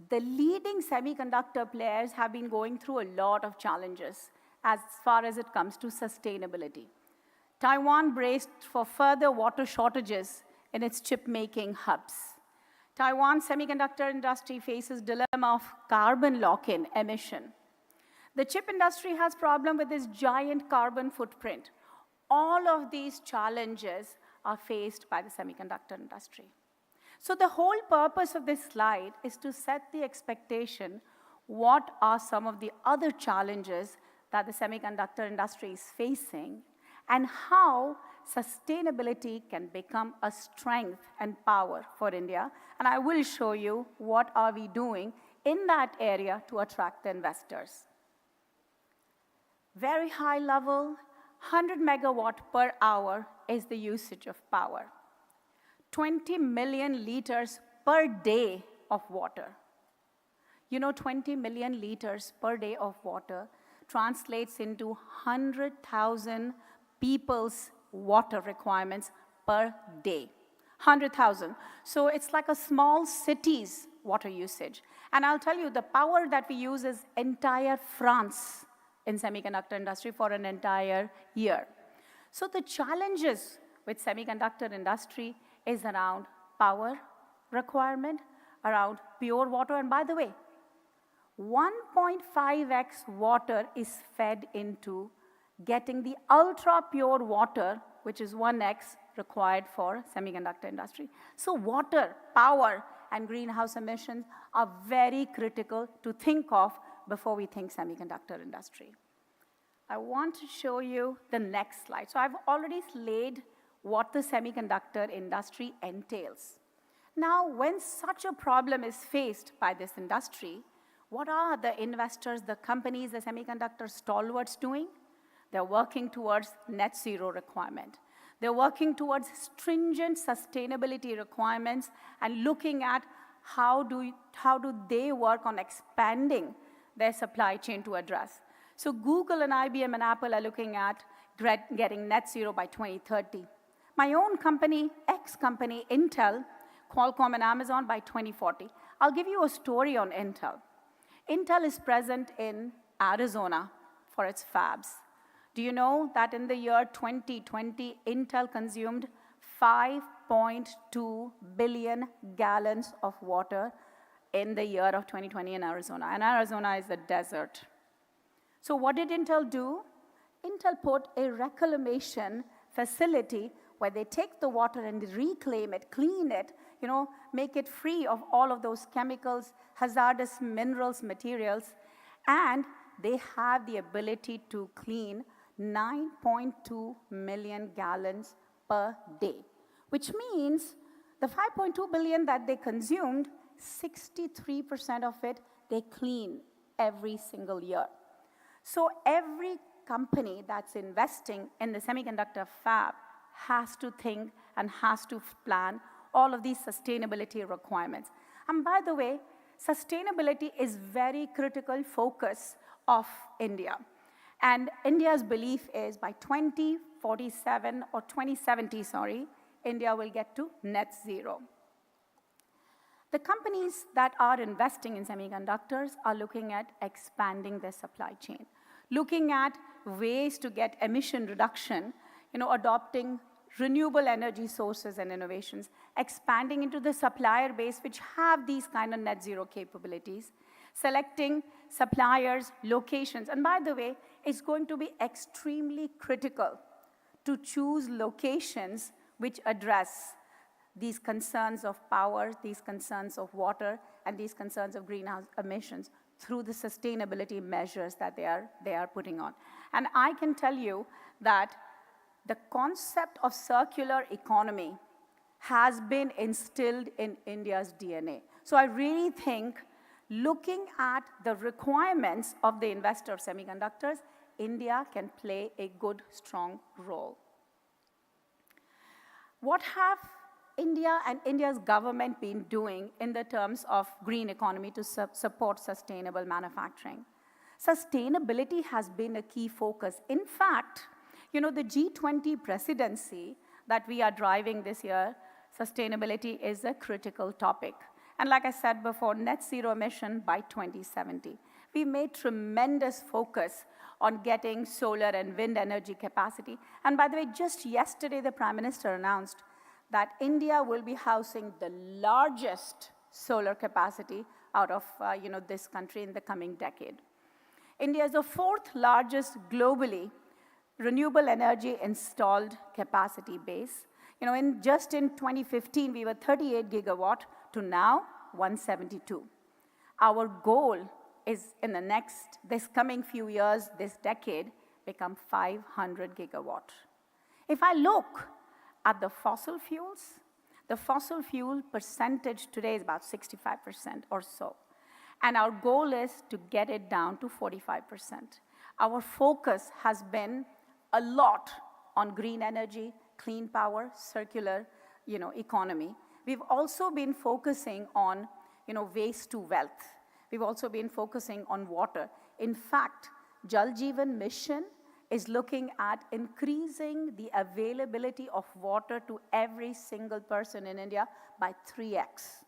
the leading semiconductor players have been going through a lot of challenges as far as it comes to sustainability. Taiwan braced for further water shortages in its chip-making hubs. Taiwan semiconductor industry faces dilemma of carbon lock-in emission. The chip industry has problem with its giant carbon footprint. All of these challenges are faced by the semiconductor industry. So the whole purpose of this slide is to set the expectation what are some of the other challenges that the semiconductor industry is facing and how sustainability can become a strength and power for India. And I will show you what are we doing in that area to attract the investors. Very high level, 100 megawatt per hour is the usage of power. 20 million liters per day of water. 20 million liters per day of water translates into 100,000 people's water requirements per day. 100,000. So it's like a small city's water usage. And I'll tell you, the power that we use is entire France in semiconductor industry for an entire year. So the challenges with semiconductor industry is around power requirement, around pure water. And by the way, 1.5x water is fed into getting the ultra pure water, which is 1x required for semiconductor industry. So water, power, and greenhouse emissions are very critical to think of before we think semiconductor industry. I want to show you the next slide. So I've already laid what the semiconductor industry entails. Now, when such a problem is faced by this industry, what are the investors, the companies, the semiconductor stalwarts doing? They're working towards net zero requirement. They're working towards stringent sustainability requirements and looking at how do they work on expanding their supply chain to address. So Google and IBM and Apple are looking at getting net zero by 2030. My own company, ex-company, Intel, Qualcomm and Amazon by 2040. I'll give you a story on Intel. Intel is present in Arizona for its fabs. Do you know that in the year 2020, Intel consumed 5.2 billion gallons of water in the year of 2020 in Arizona? And Arizona is a desert. So what did Intel do? Intel put a reclamation facility where they take the water and reclaim it, clean it, make it free of all of those chemicals, hazardous minerals, materials, and they have the ability to clean 9.2 million gallons per day, which means The 5.2 billion that they consumed, 63% of it they clean every single year. So every company that's investing in the semiconductor fab has to think and has to plan all of these sustainability requirements. And by the way, sustainability is very critical focus of India. And India's belief is by 2047 or 2070, sorry, India will get to net zero. The companies that are investing in semiconductors are looking at expanding their supply chain, looking at ways to get emission reduction, adopting renewable energy sources and innovations, expanding into the supplier base which have these kind of net zero capabilities, selecting suppliers, locations. And by the way, it's going to be extremely critical to choose locations which address these concerns of power, these concerns of water, and these concerns of greenhouse emissions through the sustainability measures that they are putting on. And I can tell you that the concept of circular economy has been instilled in India's DNA. So I really think looking at the requirements of the investor of semiconductors, India can play a good, strong role. What have India and India's government been doing in the terms of green economy to support sustainable manufacturing? Sustainability has been a key focus. In fact, the G20 presidency that we are driving this year, sustainability is a critical topic. And like I said before, net zero emission by 2070. We made tremendous focus on getting solar and wind energy capacity. And by the way, just yesterday, the Prime Minister announced that India will be housing the largest solar capacity out of this country in the coming decade. India is the fourth largest globally renewable energy installed capacity base. Just in 2015, we were 38 gigawatt to now 172. Our goal is in this coming few years, this decade, become 500 gigawatt. If I look at the fossil fuel percentage today is about 65% or so. And our goal is to get it down to 45%. Our focus has been a lot on green energy, clean power, circular, economy. We've also been focusing on, waste to wealth. We've also been focusing on water. In fact, Jal Jeevan Mission is looking at increasing the availability of water to every single person in India by 3x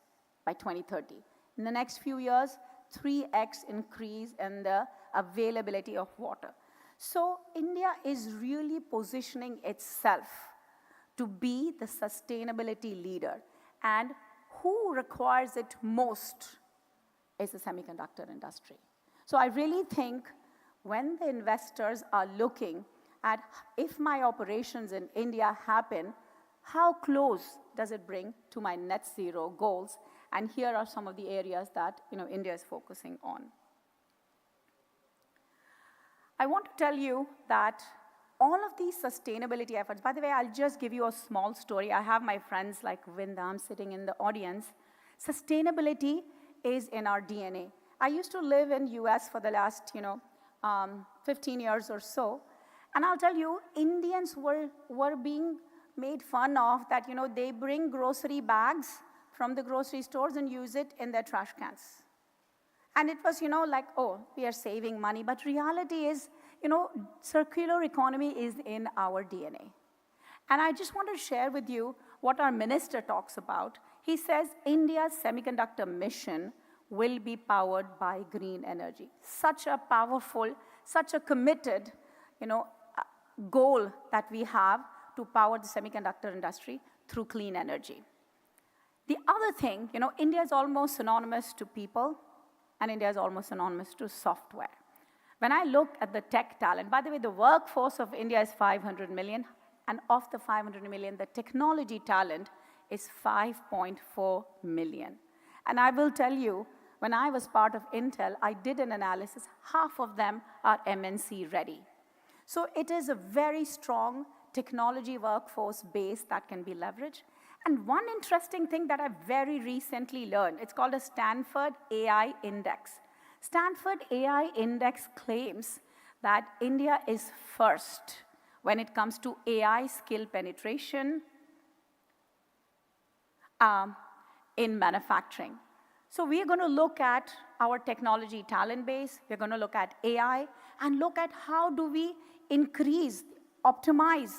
by 2030. In the next few years, 3x increase in the availability of water. So India is really positioning itself to be the sustainability leader. And who requires it most is the semiconductor industry. So I really think when the investors are looking at if my operations in India happen, how close does it bring to my net zero goals? And here are some of the areas that India is focusing on. I want to tell you that all of these sustainability efforts, by the way, I'll just give you a small story. I have my friends like Vindam sitting in the audience. Sustainability is in our DNA. I used to live in US for the last 15 years or so. And I'll tell you, Indians were being made fun of that, they bring grocery bags from the grocery stores and use it in their trash cans. And it was, like, oh, we are saving money. But reality is, circular economy is in our DNA. And I just want to share with you what our minister talks about. He says India's semiconductor mission will be powered by green energy. Such a powerful, such a committed, goal that we have to power the semiconductor industry through clean energy. The other thing, India is almost synonymous to people, and India is almost synonymous to software. When I look at the tech talent, by the way, the workforce of India is 500 million, and of the 500 million, the technology talent is 5.4 million. And I will tell you, when I was part of Intel, I did an analysis, half of them are MNC ready. So it is a very strong technology workforce base that can be leveraged. And one interesting thing that I very recently learned, it's called a Stanford AI Index. Stanford AI Index claims that India is first when it comes to AI skill penetration in manufacturing. So we're going to look at our technology talent base, we're going to look at AI, and look at how do we increase, optimize,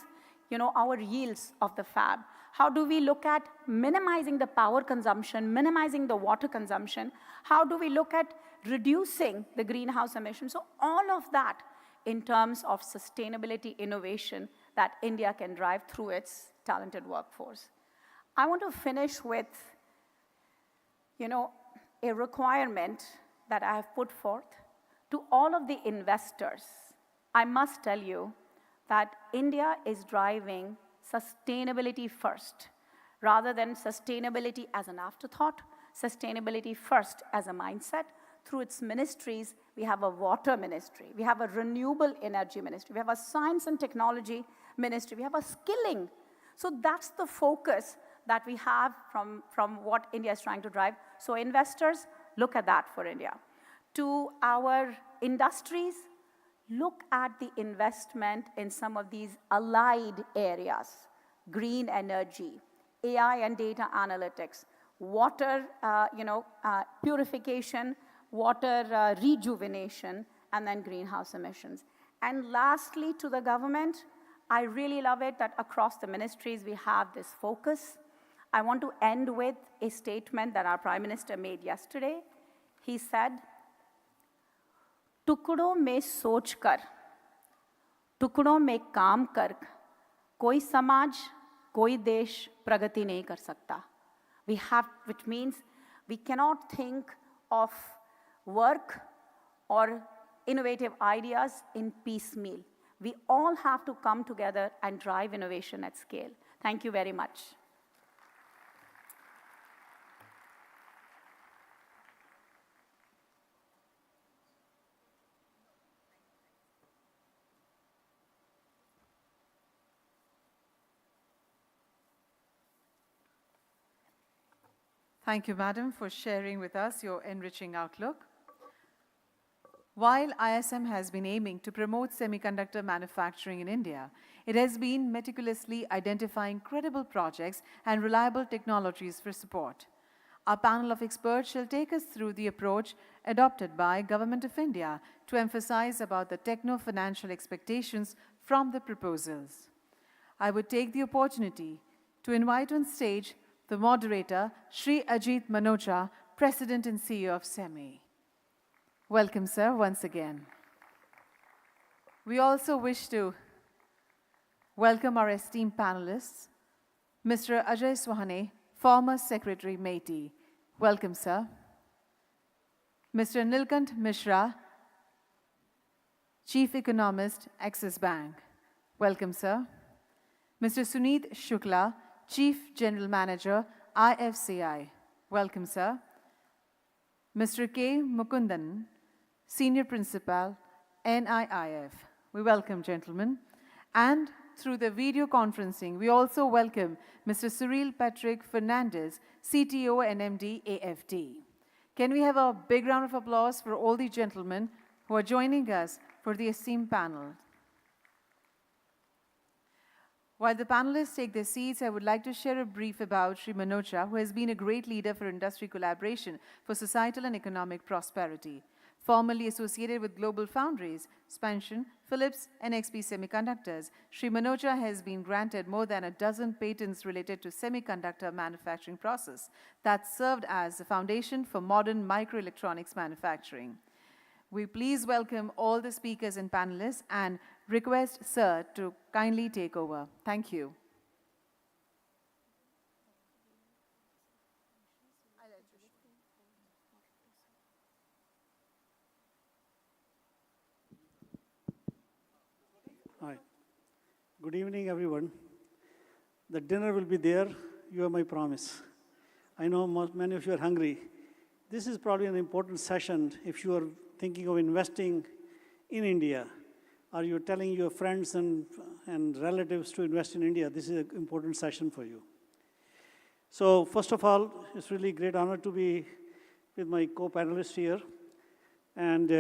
our yields of the fab. How do we look at minimizing the power consumption, minimizing the water consumption? How do we look at reducing the greenhouse emissions? So all of that in terms of sustainability innovation that India can drive through its talented workforce. I want to finish with, a requirement that I have put forth to all of the investors. I must tell you that India is driving sustainability first, rather than sustainability as an afterthought, sustainability first as a mindset. Through its ministries, we have a water ministry, we have a renewable energy ministry, we have a science and technology ministry, we have a skilling. So that's the focus that we have from what India is trying to drive. So investors, look at that for India. To our industries, look at the investment in some of these allied areas: green energy, AI and data analytics, water purification, water rejuvenation, and then greenhouse emissions. And lastly, to the government, I really love it that across the ministries we have this focus. I want to end with a statement that our Prime Minister made yesterday. He said, टुकड़ों में सोच कर, टुकड़ों में काम कर, कोई समाज, कोई देश प्रगति नहीं कर सकता. Which means we cannot think of work or innovative ideas in piecemeal. We all have to come together and drive innovation at scale. Thank you very much. Thank you, Madam, for sharing with us your enriching outlook. While ISM has been aiming to promote semiconductor manufacturing in India, it has been meticulously identifying credible projects and reliable technologies for support. Our panel of experts shall take us through the approach adopted by Government of India to emphasize about the techno-financial expectations from the proposals. I would take the opportunity to invite on stage the moderator, Shri Ajit Manocha, President and CEO of SEMI. Welcome, sir, once again. We also wish to welcome our esteemed panelists, Mr. Ajay Swahane, former Secretary MeitY. Welcome, sir. Mr. Nilkant Mishra, Chief Economist, Axis Bank. Welcome, sir. Mr. Suneet Shukla, Chief General Manager, IFCI. Welcome, sir. Mr. K. Mukundan, Senior Principal, NIIF. We welcome, gentlemen. And through the video conferencing, we also welcome Mr. Cyril Patrick Fernandez, CTO and MD, AFD. Can we have a big round of applause for all the gentlemen who are joining us for the esteemed panel? While the panelists take their seats, I would like to share a brief about Shri Manocha, who has been a great leader for industry collaboration for societal and economic prosperity. Formerly associated with Global Foundries, Spansion, Philips, and XP Semiconductors, Shri Manocha has been granted more than a dozen patents related to semiconductor manufacturing process that served as the foundation for modern microelectronics manufacturing. We please welcome all the speakers and panelists and request Sir to kindly take over. Thank you. Hi. Good evening, everyone. The dinner will be there. You have my promise. I know many of you are hungry. This is probably an important session if you are thinking of investing in India, or you're telling your friends and relatives to invest in India. This is an important session for you. So first of all, it's really a great honor to be with my co-panelists here. And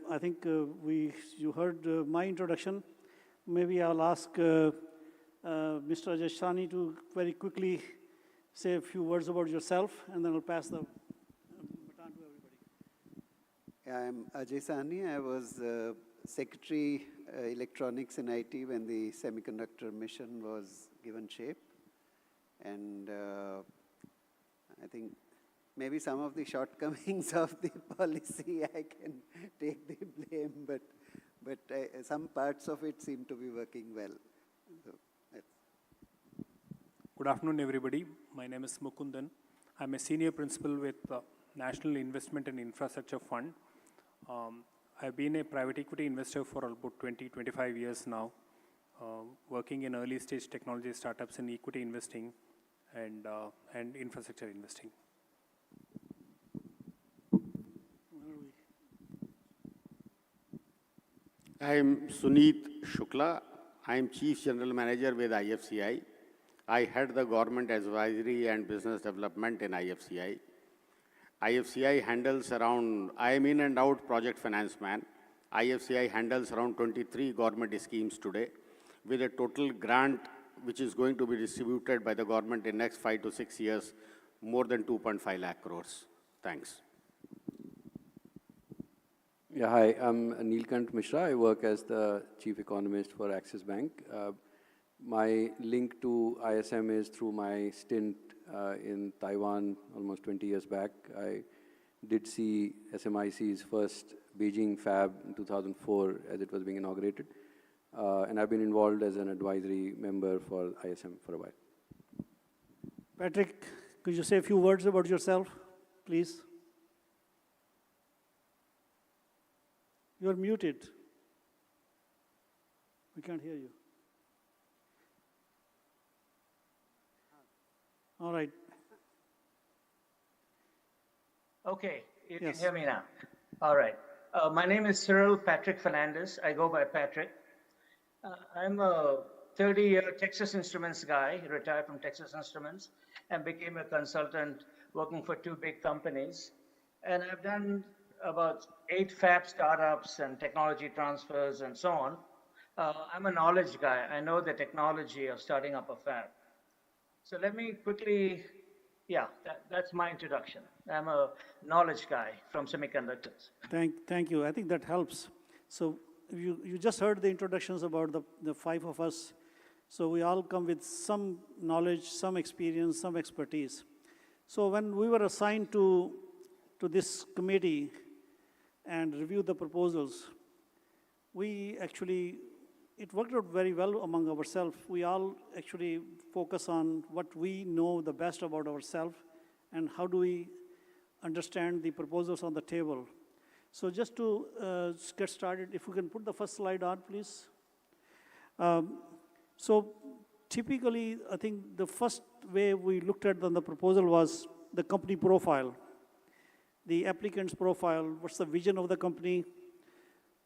I think you heard my introduction. Maybe I'll ask Mr. Ajay Sani to very quickly say a few words about yourself, and then I'll pass the baton to everybody. I'm Ajay Sani. I was Secretary Electronics and IT when the Semiconductor Mission was given shape. And I think maybe some of the shortcomings of the policy I can take the blame, but some parts of it seem to be working well. So, good afternoon, everybody. My name is Mukundan. I'm a senior principal with National Investment and Infrastructure Fund. I've been a private equity investor for about 20-25 years now, working in early stage technology startups in equity investing and infrastructure investing. I am Suneet Shukla. I am Chief General Manager with IFCI. I head the Government Advisory and Business Development in IFCI. IFCI handles around, I am in and out project finance man. IFCI handles around 23 government schemes today with a total grant which is going to be distributed by the government in next 5 to 6 years, more than 2.5 lakh crores. Thanks. Yeah, hi, I'm Neelkant Mishra. I work as the Chief Economist for Axis Bank. My link to ISM is through my stint in Taiwan almost 20 years back. I did see SMIC's first Beijing fab in 2004 as it was being inaugurated. And I've been involved as an advisory member for ISM for a while. Patrick, could you say a few words about yourself, please? You're muted. We can't hear you. All right. Okay, you Yes. can hear me now. All right. My name is Cyril Patrick Fernandez. I go by Patrick. I'm a 30-year Texas Instruments guy, retired from Texas Instruments, and became a consultant working for 2 big companies. And I've done about 8 fab startups and technology transfers and so on. I'm a knowledge guy. I know the technology of starting up a fab. So let me quickly, that's my introduction. I'm a knowledge guy from semiconductors. Thank you. I think that helps. So you just heard the introductions about the 5 of us. So we all come with some knowledge, some experience, some expertise. So when we were assigned to this committee and review the proposals, it worked out very well among ourselves. We all actually focus on what we know the best about ourselves and how do we understand the proposals on the table. So just to get started, if we can put the first slide on, please. So typically, I think the first way we looked at the proposal was the company profile, the applicant's profile, what's the vision of the company,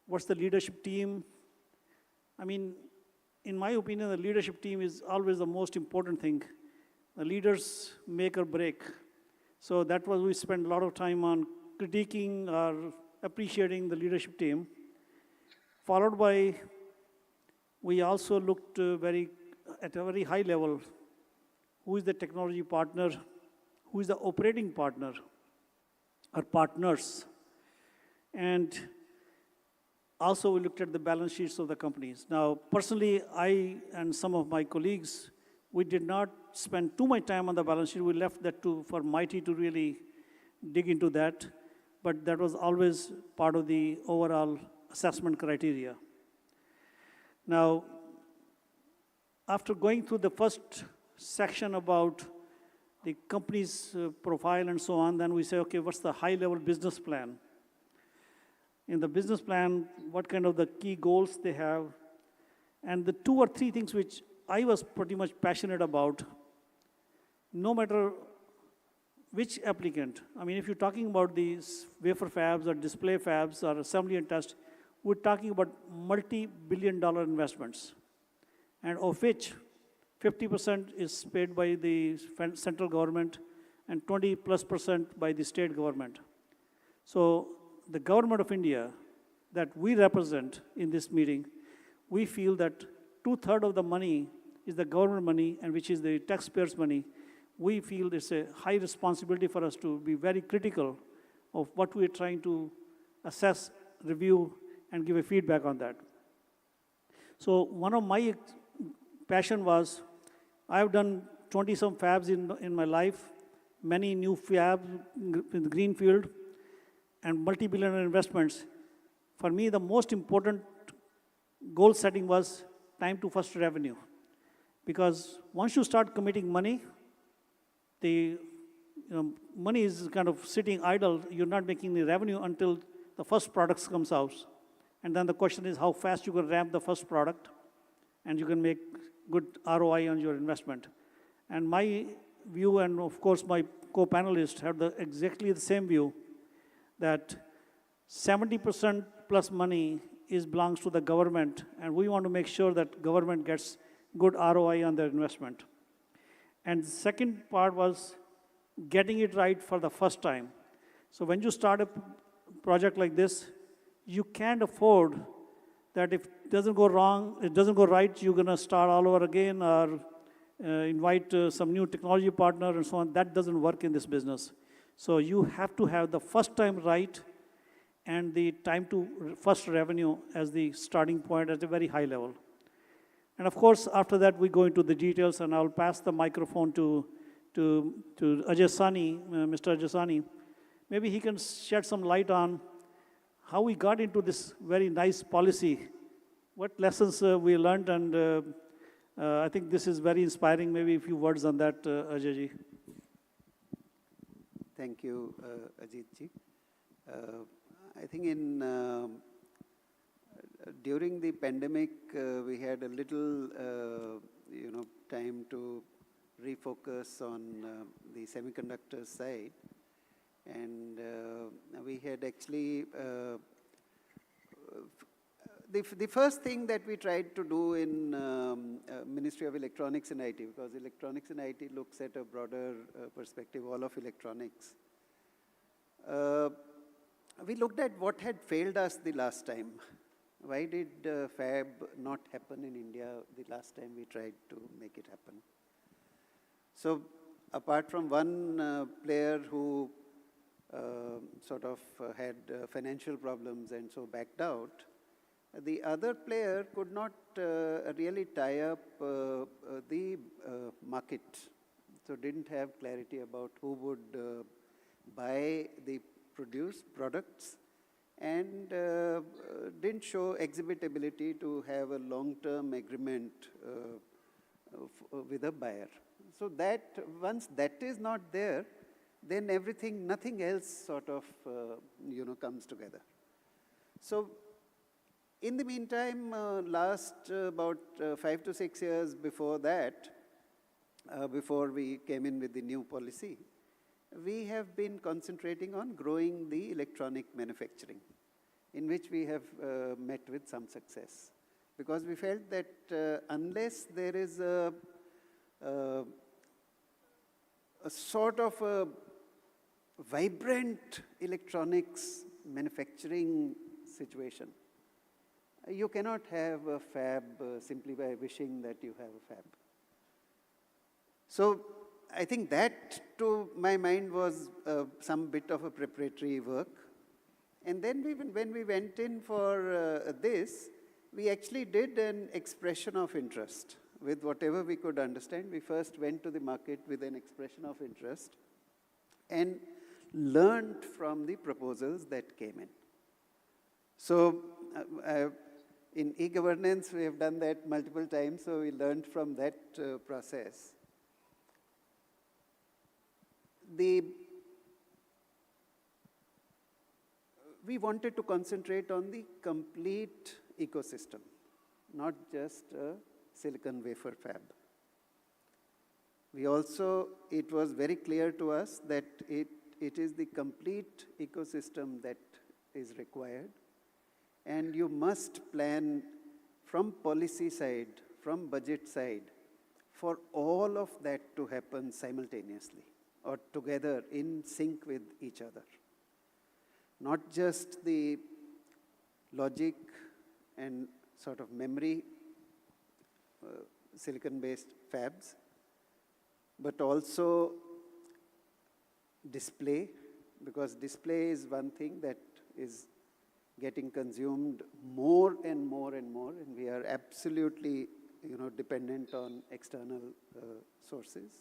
what's the leadership team. I mean, in my opinion, the leadership team is always the most important thing. The leaders make or break. So that was, we spent a lot of time on critiquing or appreciating the leadership team, followed by, we also looked at a very high level, who is the technology partner, who is the operating partner, or partners. And also we looked at the balance sheets of the companies. Now, personally, I and some of my colleagues, we did not spend too much time on the balance sheet. We left that for MIT to really dig into that. But that was always part of the overall assessment criteria. Now, after going through the first section about the company's profile and so on, then we say, okay, what's the high-level business plan? In the business plan, what kind of the key goals they have? And the 2 or 3 things which I was pretty much passionate about, no matter which applicant. I mean, if you're talking about these wafer fabs or display fabs or assembly and test, we're talking about multi-billion-dollar investments, and of which 50% is paid by the central government, and 20+% by the state government. So the government of India that we represent in this meeting, we feel that 2/3 of the money is the government money, and which is the taxpayers' money. We feel it's a high responsibility for us to be very critical of what we're trying to assess, review, and give a feedback on that. So one of my passion was, I've done 20-some fabs in my life, many new fabs in the greenfield, and multi-billion investments. For me, the most important goal setting was time to first revenue. Because once you start committing money, the money is kind of sitting idle. You're not making the revenue until the first product comes out. And then the question is how fast you can ramp the first product, and you can make good ROI on your investment. And my view, and of course my co-panelists have exactly the same view, that 70% plus money belongs to the government, and we want to make sure that government gets good ROI on their investment. And the second part was getting it right for the first time. So when you start a project like this, you can't afford that if it doesn't go wrong, it doesn't go right, you're going to start all over again, or invite some new technology partner and so on. That doesn't work in this business. So you have to have the first time right and the time to first revenue as the starting point at a very high level. And of course, after that, we go into the details, and I'll pass the microphone to Ajay Sani, Mr. Ajay Sani. Maybe he can shed some light on how we got into this very nice policy, what lessons we learned, and I think this is very inspiring. Maybe a few words on that, Ajay ji. Thank you, Ajit ji. I think during the pandemic, we had a little, time to refocus on the semiconductor side, and we had actually the first thing that we tried to do in Ministry of Electronics and IT, because Electronics and IT looks at a broader perspective, all of electronics. We looked at what had failed us the last time. Why did fab not happen in India the last time we tried to make it happen? So apart from one player who sort of had financial problems and so backed out, the other player could not really tie up the market. So didn't have clarity about who would buy the produced products, and didn't show exhibitability to have a long-term agreement with a buyer. So that, once that is not there, then everything, nothing else sort of, comes together. So in the meantime, last about 5 to 6 years before that, before we came in with the new policy, we have been concentrating on growing the electronic manufacturing, in which we have met with some success. Because we felt that unless there is a sort of a vibrant electronics manufacturing situation, you cannot have a fab simply by wishing that you have a fab. So I think that, to my mind, was some bit of a preparatory work. And then when we went in for this, we actually did an expression of interest with whatever we could understand. We first went to the market with an expression of interest and learned from the proposals that came in. So in e-governance, we have done that multiple times, so we learned from that process. We wanted to concentrate on the complete ecosystem, not just a silicon wafer fab. We also, it was very clear to us that it is the complete ecosystem that is required, and you must plan from policy side, from budget side, for all of that to happen simultaneously or together in sync with each other. Not just the logic and sort of memory silicon-based fabs, but also display, because display is one thing that is getting consumed more and more and more, and we are absolutely, dependent on external sources.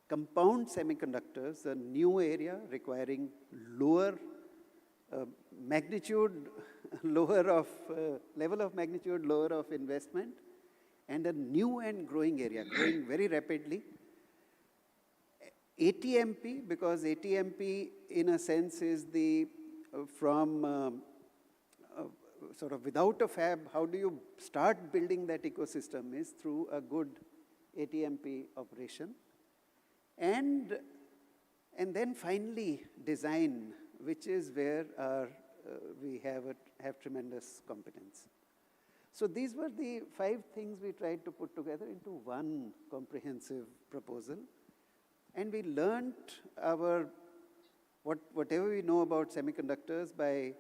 Compound semiconductors, a new area requiring lower magnitude, level of magnitude, lower of investment, and a new and growing area, growing very rapidly. ATMP, because ATMP in a sense is the, from sort of without a fab, how do you start building that ecosystem is through a good ATMP operation. And then finally design, which is where we have tremendous competence. So these were the 5 things we tried to put together into one comprehensive proposal. And we learned whatever we know about semiconductors by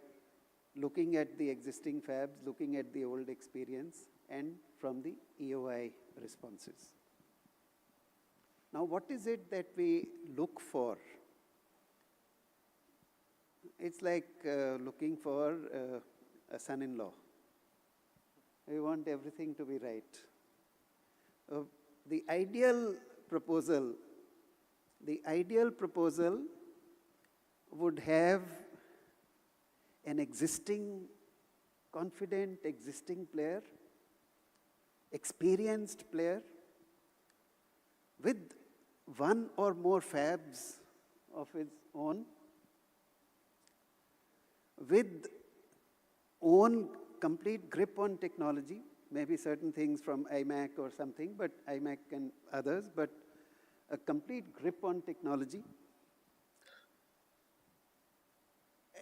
looking at the existing fabs, looking at the old experience, and from the EOI responses. Now, what is it that we look for? It's like looking for a son-in-law. We want everything to be right. The ideal proposal would have an existing, confident existing player, experienced player, with one or more fabs of its own, with own complete grip on technology, maybe certain things from IMAC or something, but IMAC and others, but a complete grip on technology.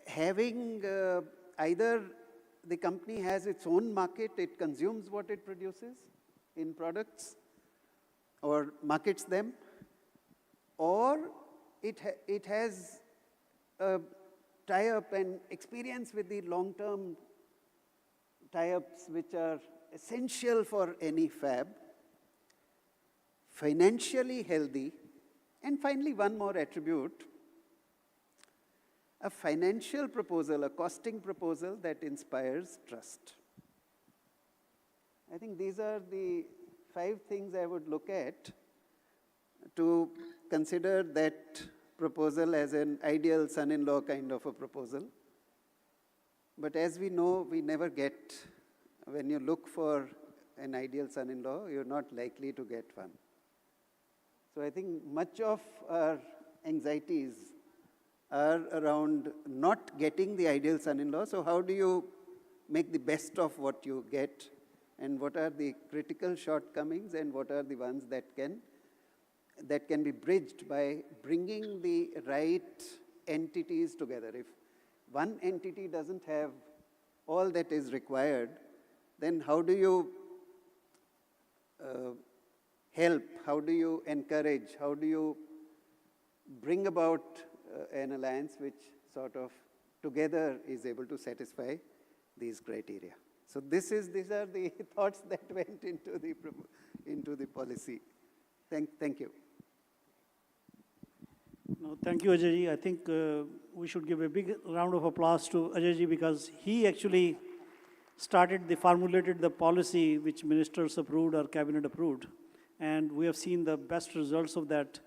Having either the company has its own market, it consumes what it produces in products or markets them, or it has a tie-up and experience with the long-term tie-ups which are essential for any fab, financially healthy, and finally one more attribute, a financial proposal, a costing proposal that inspires trust. I think these are the 5 things I would look at to consider that proposal as an ideal son-in-law kind of a proposal. But as we know, we never get, when you look for an ideal son-in-law, you're not likely to get one. So I think much of our anxieties are around not getting the ideal son-in-law. So how do you make the best of what you get, and what are the critical shortcomings, and what are the ones that can be bridged by bringing the right entities together. If one entity doesn't have all that is required, then how do you help, how do you encourage, how do you bring about an alliance which sort of together is able to satisfy these criteria. So these are the thoughts that went into the policy. Thank you. No, thank you, Ajay ji. I think we should give a big round of applause to Ajay ji, because he actually formulated the policy which ministers approved or cabinet approved. And we have seen the best results of that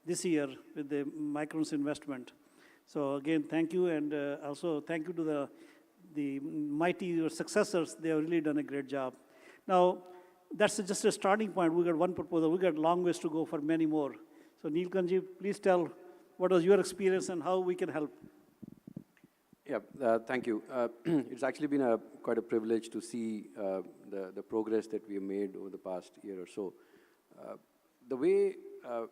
this year with the Micron's investment. So again, thank you, and also thank you to the mighty successors. They have really done a great job. Now, that's just a starting point. We got one proposal. We got long ways to go for many more. So Neelkanth ji, please tell what was your experience and how we can help. Yeah, thank you. It's actually been quite a privilege to see the progress that we have made over the past year or so. The way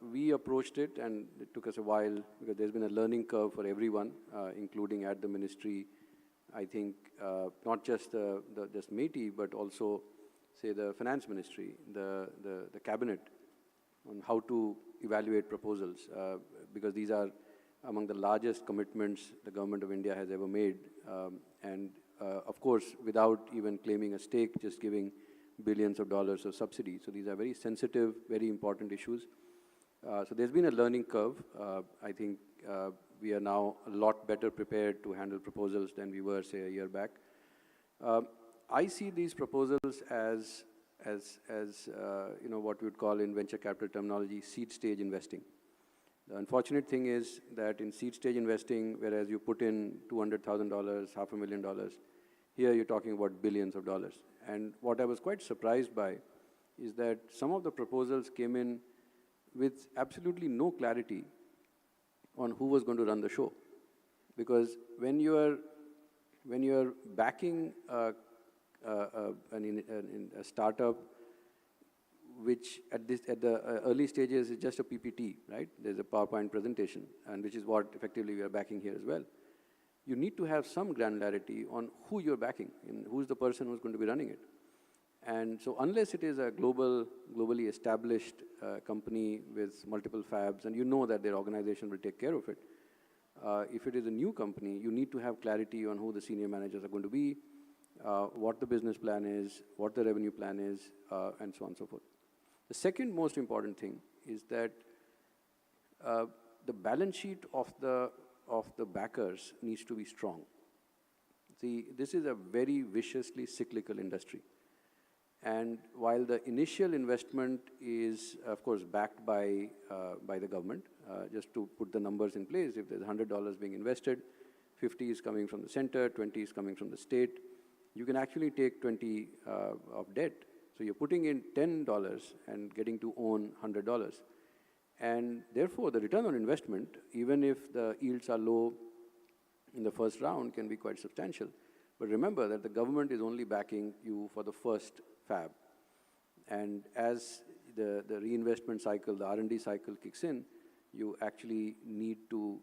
we approached it, and it took us a while because there's been a learning curve for everyone, including at the ministry. I think not just just METI, but also say, the finance ministry, the cabinet, on how to evaluate proposals, because these are among the largest commitments the government of India has ever made, and of course, without even claiming a stake, just giving billions of dollars of subsidy. So these are very sensitive, very important issues. So there's been a learning curve. I think we are now a lot better prepared to handle proposals than we were, say, a year back. I see these proposals as you know, what we would call in venture capital terminology, seed stage investing. The unfortunate thing is that in seed stage investing, whereas you put in $200,000, $500,000, here you're talking about billions of dollars. And what I was quite surprised by is that some of the proposals came in with absolutely no clarity on who was going to run the show. Because when you're backing a startup, which at the early stages is just a PPT, right? There's a PowerPoint presentation, and which is what effectively we are backing here as well. You need to have some granularity on who you're backing and who's the person who's going to be running it. And so unless it is a globally established company with multiple fabs, and you know that their organization will take care of it, if it is a new company, you need to have clarity on who the senior managers are going to be, what the business plan is, what the revenue plan is, and so on and so forth. The second most important thing is that the balance sheet of the backers needs to be strong. See, this is a very viciously cyclical industry. And while the initial investment is, of course, backed by the government, just to put the numbers in place, if there's $100 being invested, 50 is coming from the center, 20 is coming from the state, you can actually take 20 of debt. So you're putting in $10 and getting to own $100. And therefore, the return on investment, even if the yields are low in the first round, can be quite substantial. But remember that the government is only backing you for the first fab. And as the reinvestment cycle, the R&D cycle kicks in, you actually need to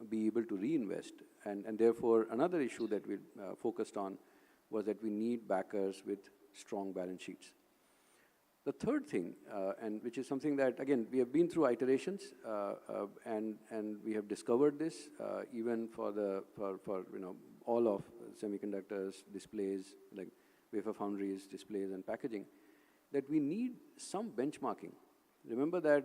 be able to reinvest. And therefore, another issue that we focused on was that we need backers with strong balance sheets. The third thing, and which is something that, again, we have been through iterations, and we have discovered this, even for you know, all of semiconductors, displays, like wafer foundries, displays, and packaging, that we need some benchmarking. Remember that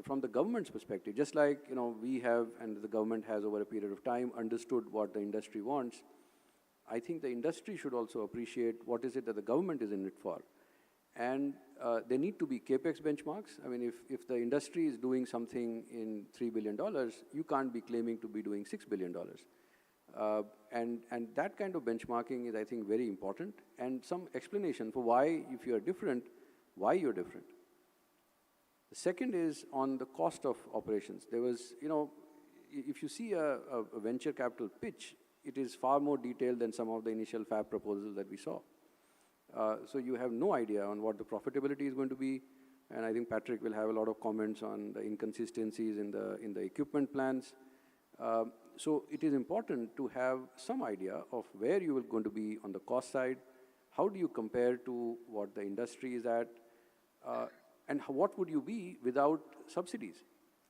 from the government's perspective, just like, you know, we have, and the government has over a period of time understood what the industry wants, I think the industry should also appreciate what is it that the government is in it for. And there need to be CapEx benchmarks. I mean, if the industry is doing something in $3 billion, you can't be claiming to be doing $6 billion. And that kind of benchmarking is, I think, very important. And some explanation for why, if you're different, why you're different. The second is on the cost of operations. There was, you know, if you see a venture capital pitch, it is far more detailed than some of the initial fab proposals that we saw. So you have no idea on what the profitability is going to be, and I think Patrick will have a lot of comments on the inconsistencies in the equipment plans. So it is important to have some idea of where you are going to be on the cost side, how do you compare to what the industry is at, and what would you be without subsidies?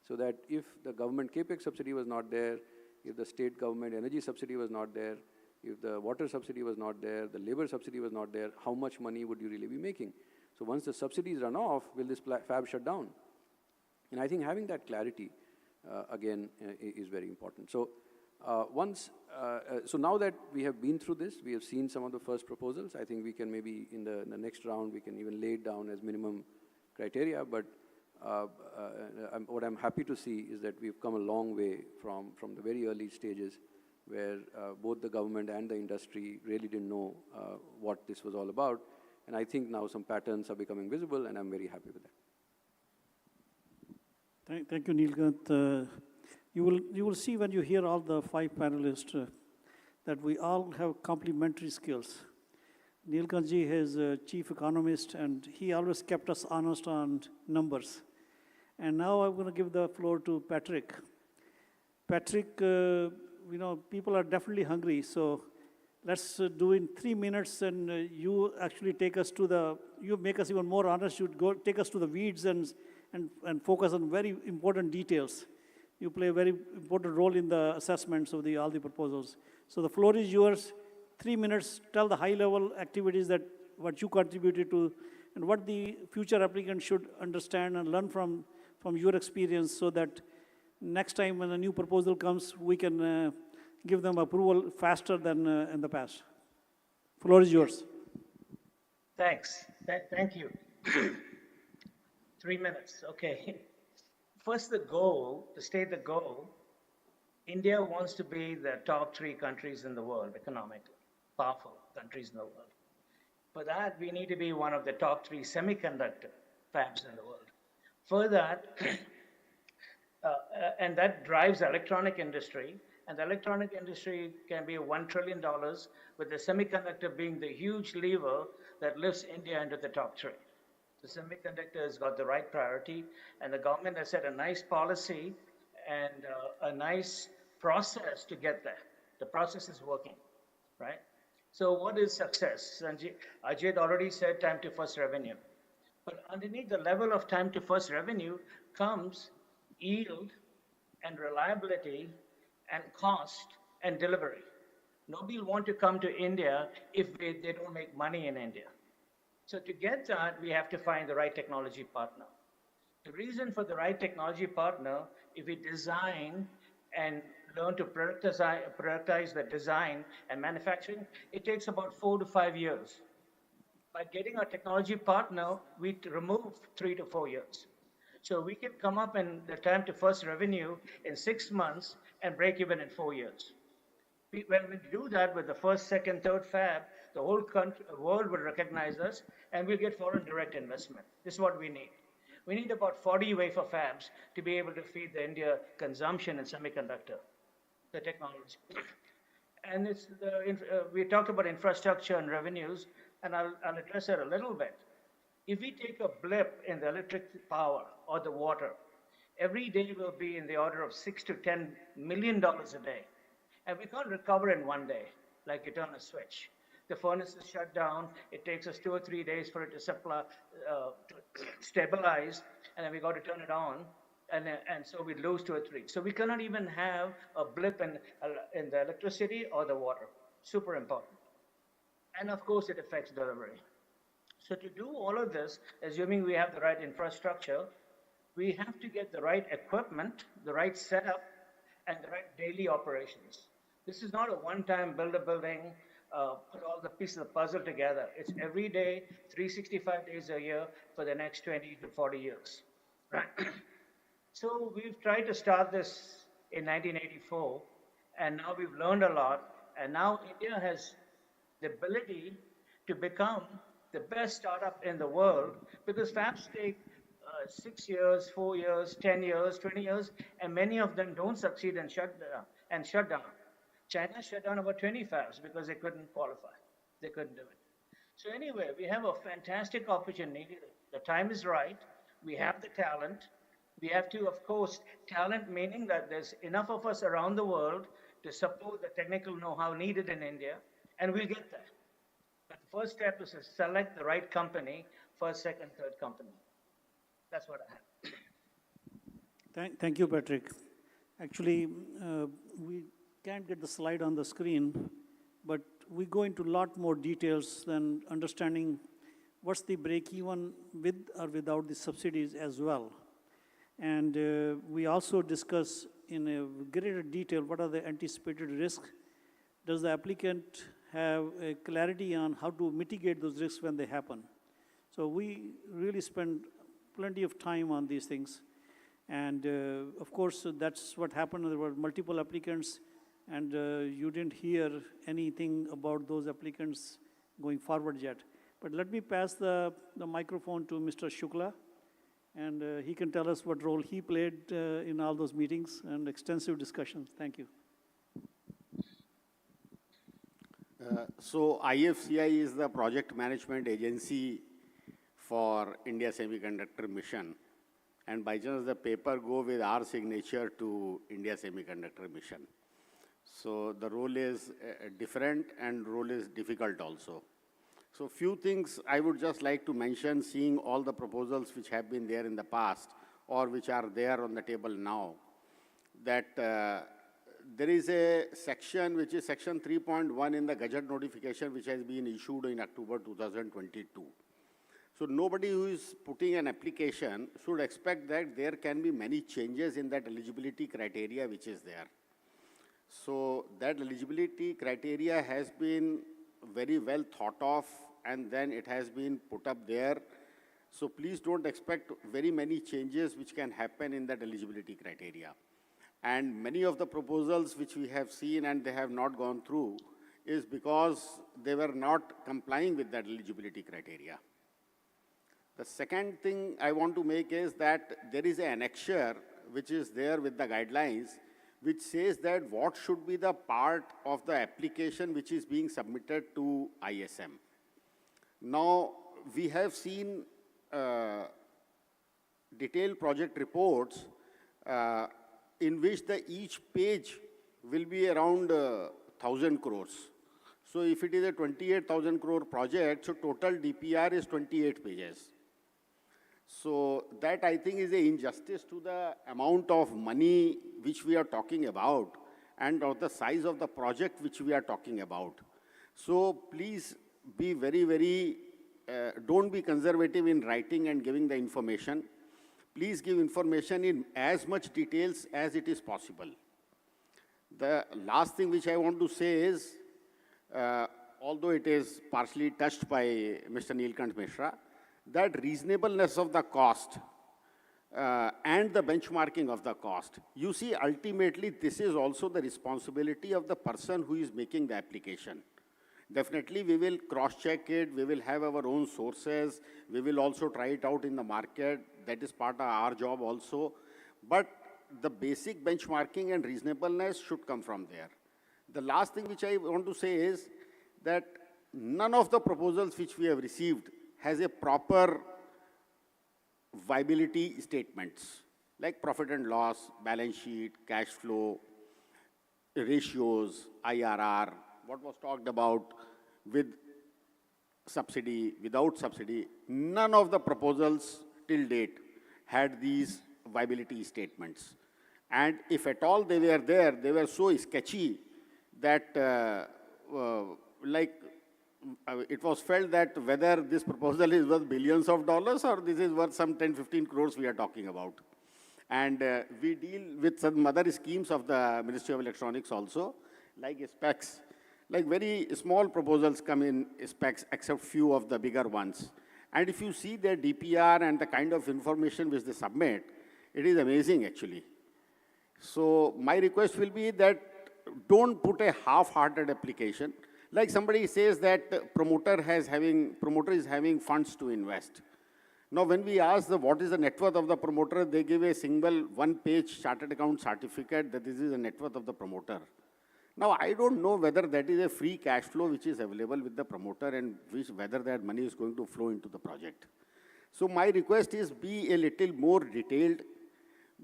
So that if the government CapEx subsidy was not there, if the state government energy subsidy was not there, if the water subsidy was not there, the labor subsidy was not there, how much money would you really be making? So once the subsidies run off, will this fab shut down? And I think having that clarity, again, is very important. So so now that we have been through this, we have seen some of the first proposals, I think we can maybe in the next round, we can even lay it down as minimum criteria, but what I'm happy to see is that we've come a long way from the very early stages where both the government and the industry really didn't know what this was all about. And I think now some patterns are becoming visible, and I'm very happy with that. Thank you, Neelkant. You will see when you hear all the 5 panelists that we all have complementary skills. Neelkant ji is a chief economist, and he always kept us honest on numbers. And now I'm going to give the floor to Patrick. Patrick, you know, people are definitely hungry, so let's do in 3 minutes, and you actually take us to the, you make us even more honest, you go take us to the weeds and focus on very important details. You play a very important role in the assessments of all the proposals. So the floor is yours. 3 minutes, tell the high-level activities that what you contributed to and what the future applicants should understand and learn from your experience, so that next time when a new proposal comes, we can give them approval faster than in the past. Floor is yours. Thanks. Thank you. 3 minutes, okay. First, the goal, to state the goal, India wants to be the top 3 countries in the world, economically powerful countries in the world. For that, we need to be one of the top 3 semiconductor fabs in the world. For that, and that drives the electronic industry, and the electronic industry can be $1 trillion, with the semiconductor being the huge lever that lifts India into the top 3. The semiconductor has got the right priority, and the government has set a nice policy and a nice process to get there. The process is working, right? So what is success? Ajit already said time to first revenue. But underneath the level of time to first revenue comes yield and reliability and cost and delivery. Nobody will want to come to India if they don't make money in India. So to get that, we have to find the right technology partner. The reason for the right technology partner, if we design and learn to prioritize the design and manufacturing, it takes about 4 to 5 years. By getting a technology partner, we remove 3 to 4 years. So we can come up in the time to first revenue in 6 months and break even in 4 years. When we do that with the first, second, third fab, the whole world will recognize us, and we'll get foreign direct investment. This is what we need. We need about 40 wafer fabs to be able to feed the India consumption in semiconductor, the technology. And it's we talked about infrastructure and revenues, and I'll address that a little bit. If we take a blip in the electric power or the water, every day will be in the order of $6 to $10 million a day. And we can't recover in one day, like you turn a switch. The furnace is shut down. It takes us 2 or 3 days for it to stabilize, and then we got to turn it on, and so we lose 2 or 3. So we cannot even have a blip in the electricity or the water. Super important. And of course, it affects delivery. So to do all of this, assuming we have the right infrastructure, we have to get the right equipment, the right setup, and the right daily operations. This is not a one-time build a building, put all the pieces of the puzzle together. It's every day, 365 days a year for the next 20 to 40 years. Right? So we've tried to start this in 1984, and now we've learned a lot, and now India has the ability to become the best startup in the world, because fabs take 6 years, 4 years, 10 years, 20 years, and many of them don't succeed and shut down. China shut down about 20 fabs because they couldn't qualify. They couldn't do it. So anyway, we have a fantastic opportunity. The time is right. We have the talent. We have to, of course, talent meaning that there's enough of us around the world to support the technical know-how needed in India, and we'll get there. But the first step is to select the right company, first, second, third company. That's what I have. Thank you, Patrick. Actually, we can't get the slide on the screen, but we go into a lot more details than understanding what's the break-even with or without the subsidies as well. And we also discuss in a greater detail what are the anticipated risks. Does the applicant have a clarity on how to mitigate those risks when they happen? So we really spend plenty of time on these things. And of course, that's what happened. There were multiple applicants, and you didn't hear anything about those applicants going forward yet. But let me pass the microphone to Mr. Shukla, and he can tell us what role he played in all those meetings and extensive discussions. Thank you. So IFCI is the project management agency for India Semiconductor Mission. And by chance, the paper go with our signature to India Semiconductor Mission. So the role is different and role is difficult also. So few things I would just like to mention, seeing all the proposals which have been there in the past or which are there on the table now, that there is a section which is section 3.1 in the Gazette notification which has been issued in October 2022. So nobody who is putting an application should expect that there can be many changes in that eligibility criteria which is there. So that eligibility criteria has been very well thought of and then it has been put up there. So please don't expect very many changes which can happen in that eligibility criteria. And many of the proposals which we have seen and they have not gone through is because they were not complying with that eligibility criteria. The second thing I want to make is that there is an annexure which is there with the guidelines which says that what should be the part of the application which is being submitted to ISM. Now, we have seen detailed project reports in which each page will be around 1,000 crores. So if it is a 28,000 crore project, so total DPR is 28 pages. So that I think is an injustice to the amount of money which we are talking about and of the size of the project which we are talking about. So please be very, don't be conservative in writing and giving the information. Please give information in as much details as it is possible. The last thing which I want to say is, although it is partially touched by Mr. Neelkant Mishra, that reasonableness of the cost and the benchmarking of the cost. You see, ultimately, this is also the responsibility of the person who is making the application. Definitely, we will cross-check it, we will have our own sources, we will also try it out in the market, that is part of our job also. But the basic benchmarking and reasonableness should come from there. The last thing which I want to say is that none of the proposals which we have received has a proper viability statements, like profit and loss, balance sheet, cash flow, ratios, IRR, what was talked about with subsidy, without subsidy. None of the proposals till date had these viability statements. And if at all they were there, they were so sketchy that it was felt that whether this proposal is worth billions of dollars or this is worth some 10-15 crores we are talking about. And we deal with some other schemes of the Ministry of Electronics also, like specs. Like very small proposals come in specs, except few of the bigger ones. And if you see their DPR and the kind of information which they submit, it is amazing actually. So my request will be that don't put a half-hearted application. Like somebody says that promoter is having funds to invest. Now when we ask what is the net worth of the promoter, they give a single one-page chartered account certificate that this is the net worth of the promoter. Now I don't know whether that is a free cash flow which is available with the promoter and whether that money is going to flow into the project. So my request is be a little more detailed,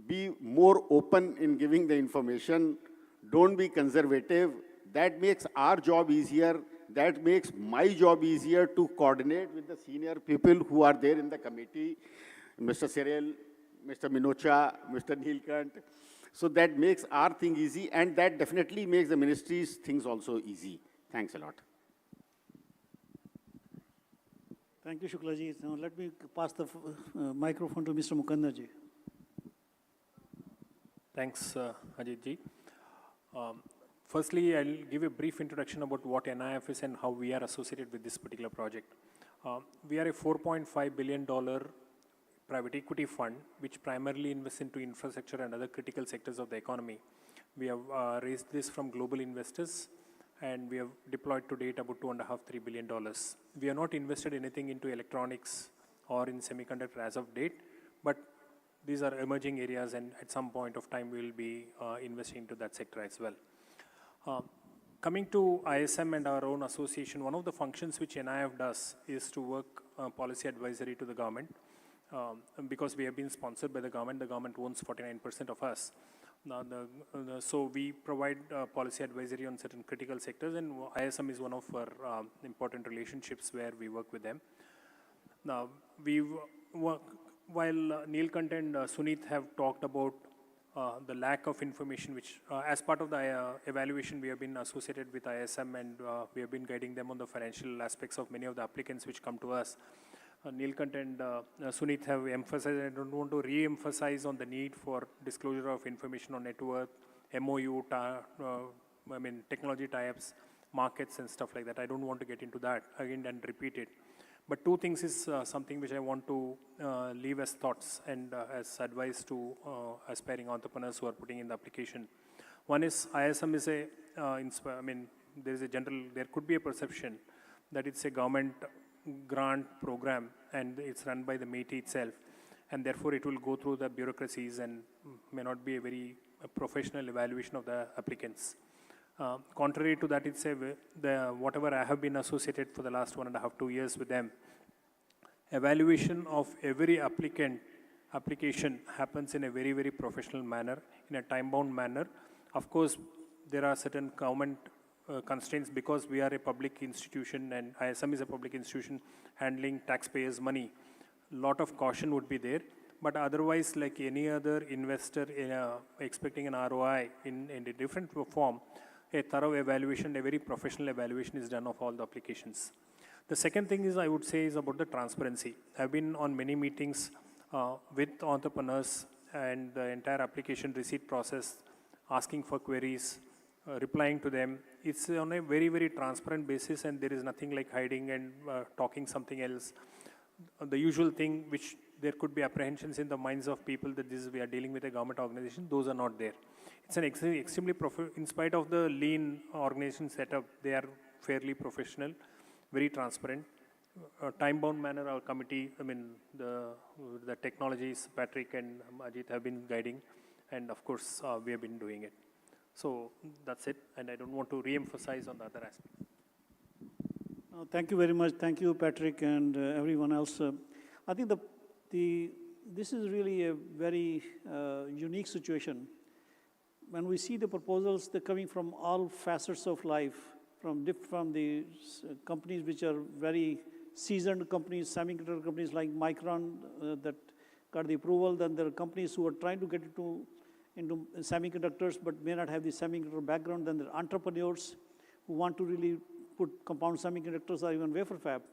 be more open in giving the information, don't be conservative. That makes our job easier. That makes my job easier to coordinate with the senior people who are there in the committee, Mr. Cyril, Mr. Minocha, Mr. Neelkant. So that makes our thing easy, and that definitely makes the ministry's things also easy. Thanks a lot. Thank you, Shuklaji. Now let me pass the microphone to Mr. Mukandarji. Thanks, Ajitji. Firstly, I'll give a brief introduction about what NIF is and how we are associated with this particular project. We are a $4.5 billion private equity fund, which primarily invests into infrastructure and other critical sectors of the economy. We have raised this from global investors, and we have deployed to date about $2.5–3 billion. We have not invested anything into electronics or in semiconductor as of date, but these are emerging areas, and at some point of time, we will be investing into that sector as well. Coming to ISM and our own association, one of the functions which NIF does is to work policy advisory to the government. Because we have been sponsored by the government owns 49% of us. So we provide policy advisory on certain critical sectors, and ISM is one of our important relationships where we work with them. Now, while Neelkant and Sunit have talked about the lack of information, which as part of the evaluation, we have been associated with ISM, and we have been guiding them on the financial aspects of many of the applicants which come to us. Neelkant and Sunit have emphasized, I don't want to re-emphasize on the need for disclosure of information on net worth, MOU, technology tie-ups, markets and stuff like that. I don't want to get into that again and repeat it. But two things is something which I want to leave as thoughts and as advice to aspiring entrepreneurs who are putting in the application. One is ISM is there is a general, there could be a perception that it's a government grant program and it's run by the MeitY itself, and therefore it will go through the bureaucracies and may not be a very professional evaluation of the applicants. Contrary to that, it's whatever I have been associated for the last 1.5 to 2 years with them, evaluation of every application happens in a very, very professional manner, in a time-bound manner. Of course, there are certain government constraints because we are a public institution and ISM is a public institution handling taxpayers' money. A lot of caution would be there, but otherwise, like any other investor expecting an ROI in a different form, a thorough evaluation, a very professional evaluation is done of all the applications. The second thing is, I would say, is about the transparency. I've been on many meetings with entrepreneurs and the entire application receipt process, asking for queries, replying to them. It's on a very, very transparent basis, and there is nothing like hiding and talking something else. The usual thing which there could be apprehensions in the minds of people that we are dealing with a government organization, those are not there. It's an extremely, in spite of the lean organization setup, they are fairly professional, very transparent. Time-bound manner, our committee, the technologies, Patrick and Ajit have been guiding, and of course, we have been doing it. So that's it, and I don't want to re-emphasize on the other aspects. Thank you very much. Thank you, Patrick, and everyone else. I think this is really a very unique situation. When we see the proposals, they're coming from all facets of life, from the companies which are very seasoned companies, semiconductor companies like Micron that got the approval. Then there are companies who are trying to get into semiconductors but may not have the semiconductor background. Then there are entrepreneurs who want to really put compound semiconductors or even wafer fab.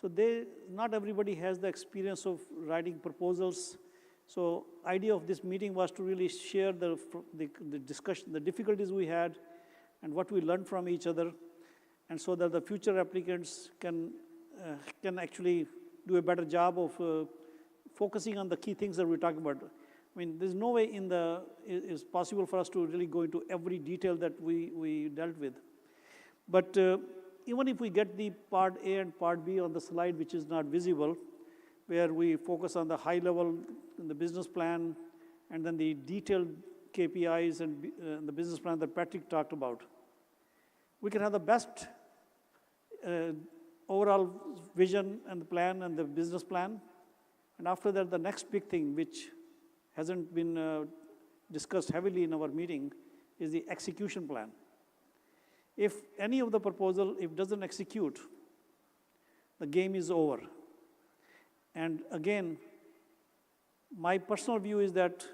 So not everybody has the experience of writing proposals. So idea of this meeting was to really share the discussion, the difficulties we had and what we learned from each other, and so that the future applicants can actually do a better job of focusing on the key things that we're talking about. I mean, there's no way it's possible for us to really go into every detail that we dealt with. But even if we get the part A and part B on the slide, which is not visible, where we focus on the high level, the business plan, and then the detailed KPIs and the business plan that Patrick talked about, we can have the best overall vision and the plan and the business plan. And after that, the next big thing, which hasn't been discussed heavily in our meeting, is the execution plan. If any of the proposal, if doesn't execute, the game is over. And again, my personal view is that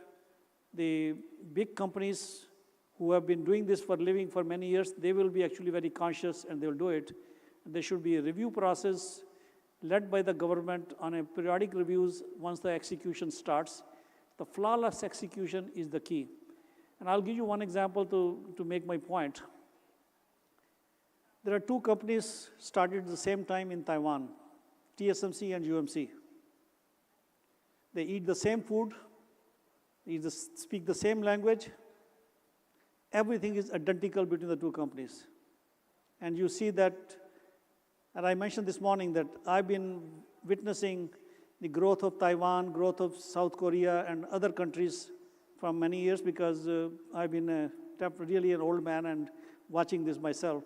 the big companies who have been doing this for a living for many years, they will be actually very conscious and they will do it. And there should be a review process led by the government on a periodic reviews once the execution starts. The flawless execution is the key. And I'll give you one example to make my point. There are two companies started at the same time in Taiwan, TSMC and UMC. They eat the same food, they speak the same language. Everything is identical between the two companies. And you see that, and I mentioned this morning that I've been witnessing the growth of Taiwan, growth of South Korea and other countries for many years because I've been really an old man and watching this myself.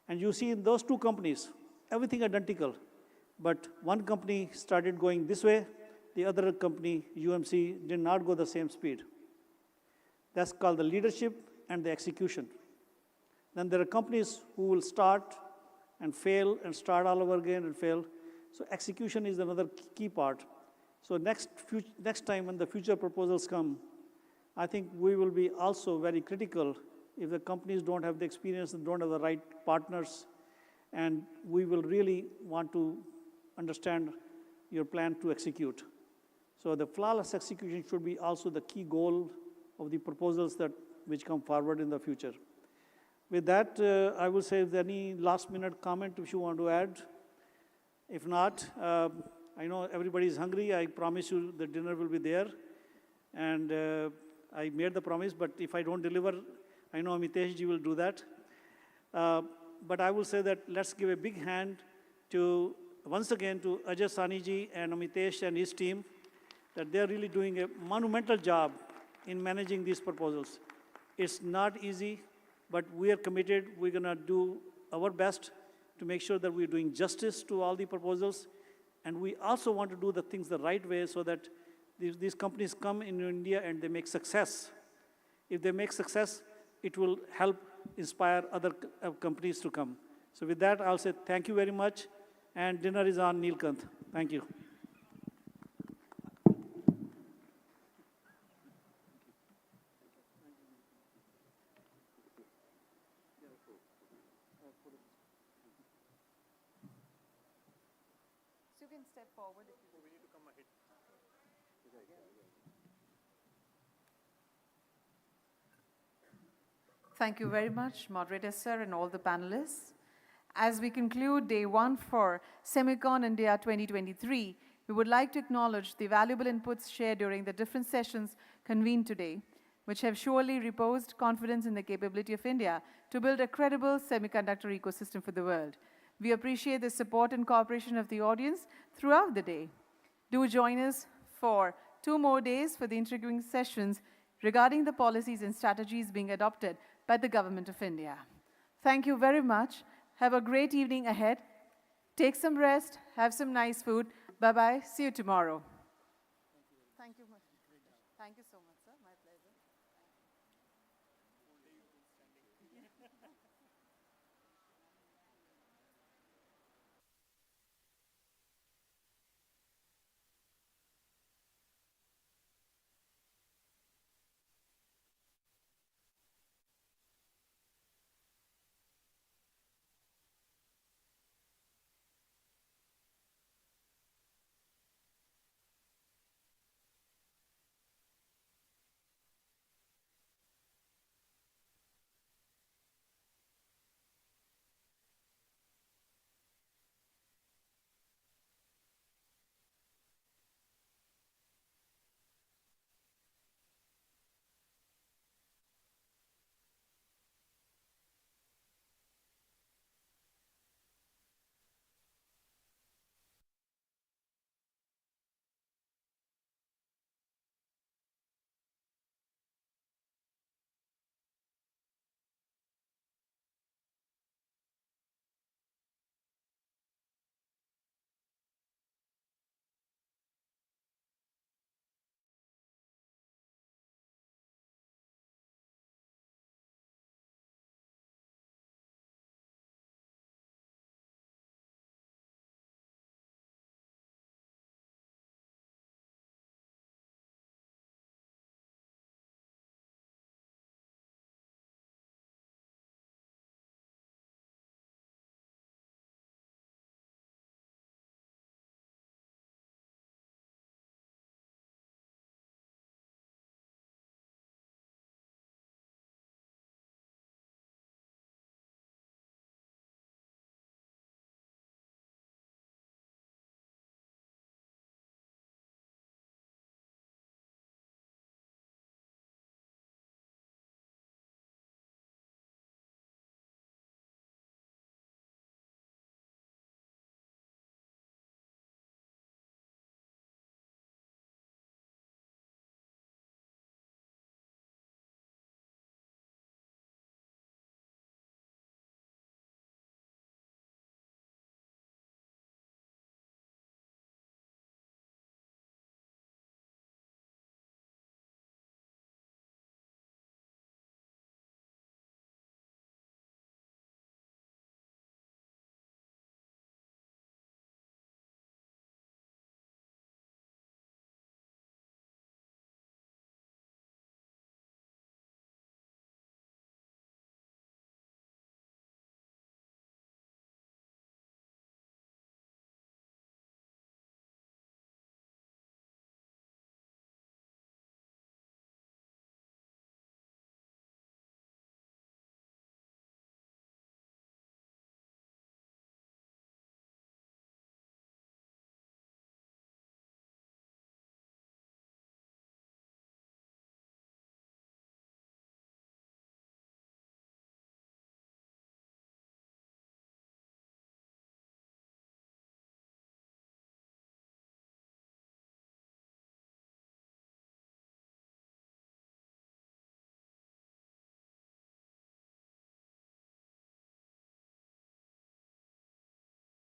And you see in those two companies, everything identical. But one company started going this way, the other company, UMC, did not go the same speed. That's called the leadership and the execution. Then there are companies who will start and fail and start all over again and fail. So execution is another key part. So next time when the future proposals come, I think we will be also very critical if the companies don't have the experience and don't have the right partners, and we will really want to understand your plan to execute. So the flawless execution should be also the key goal of the proposals which come forward in the future. With that, I will say if there any last minute comment if you want to add. If not, I know everybody is hungry. I promise you the dinner will be there. And I made the promise, but if I don't deliver, I know Amitesh ji will do that. But I will say that let's give a big hand to, once again, to Ajay Sani ji and Amitesh and his team, that they're really doing a monumental job in managing these proposals. It's not easy, but we are committed. We're going to do our best to make sure that we're doing justice to all the proposals. And we also want to do the things the right way so that these companies come in India and they make success. If they make success, it will help inspire other companies to come. So with that, I'll say thank you very much. And dinner is on Neelkanth. Thank you. You can step forward if you need to come ahead. Thank you very much, moderator sir, and all the panelists. As we conclude day one for SemiconIndia 2023, we would like to acknowledge the valuable inputs shared during the different sessions convened today, which have surely reposed confidence in the capability of India to build a credible semiconductor ecosystem for the world. We appreciate the support and cooperation of the audience throughout the day. Do join us for 2 more days for the intriguing sessions regarding the policies and strategies being adopted by the Government of India. Thank you very much. Have a great evening ahead. Take some rest, have some nice food. Bye-bye. See you tomorrow.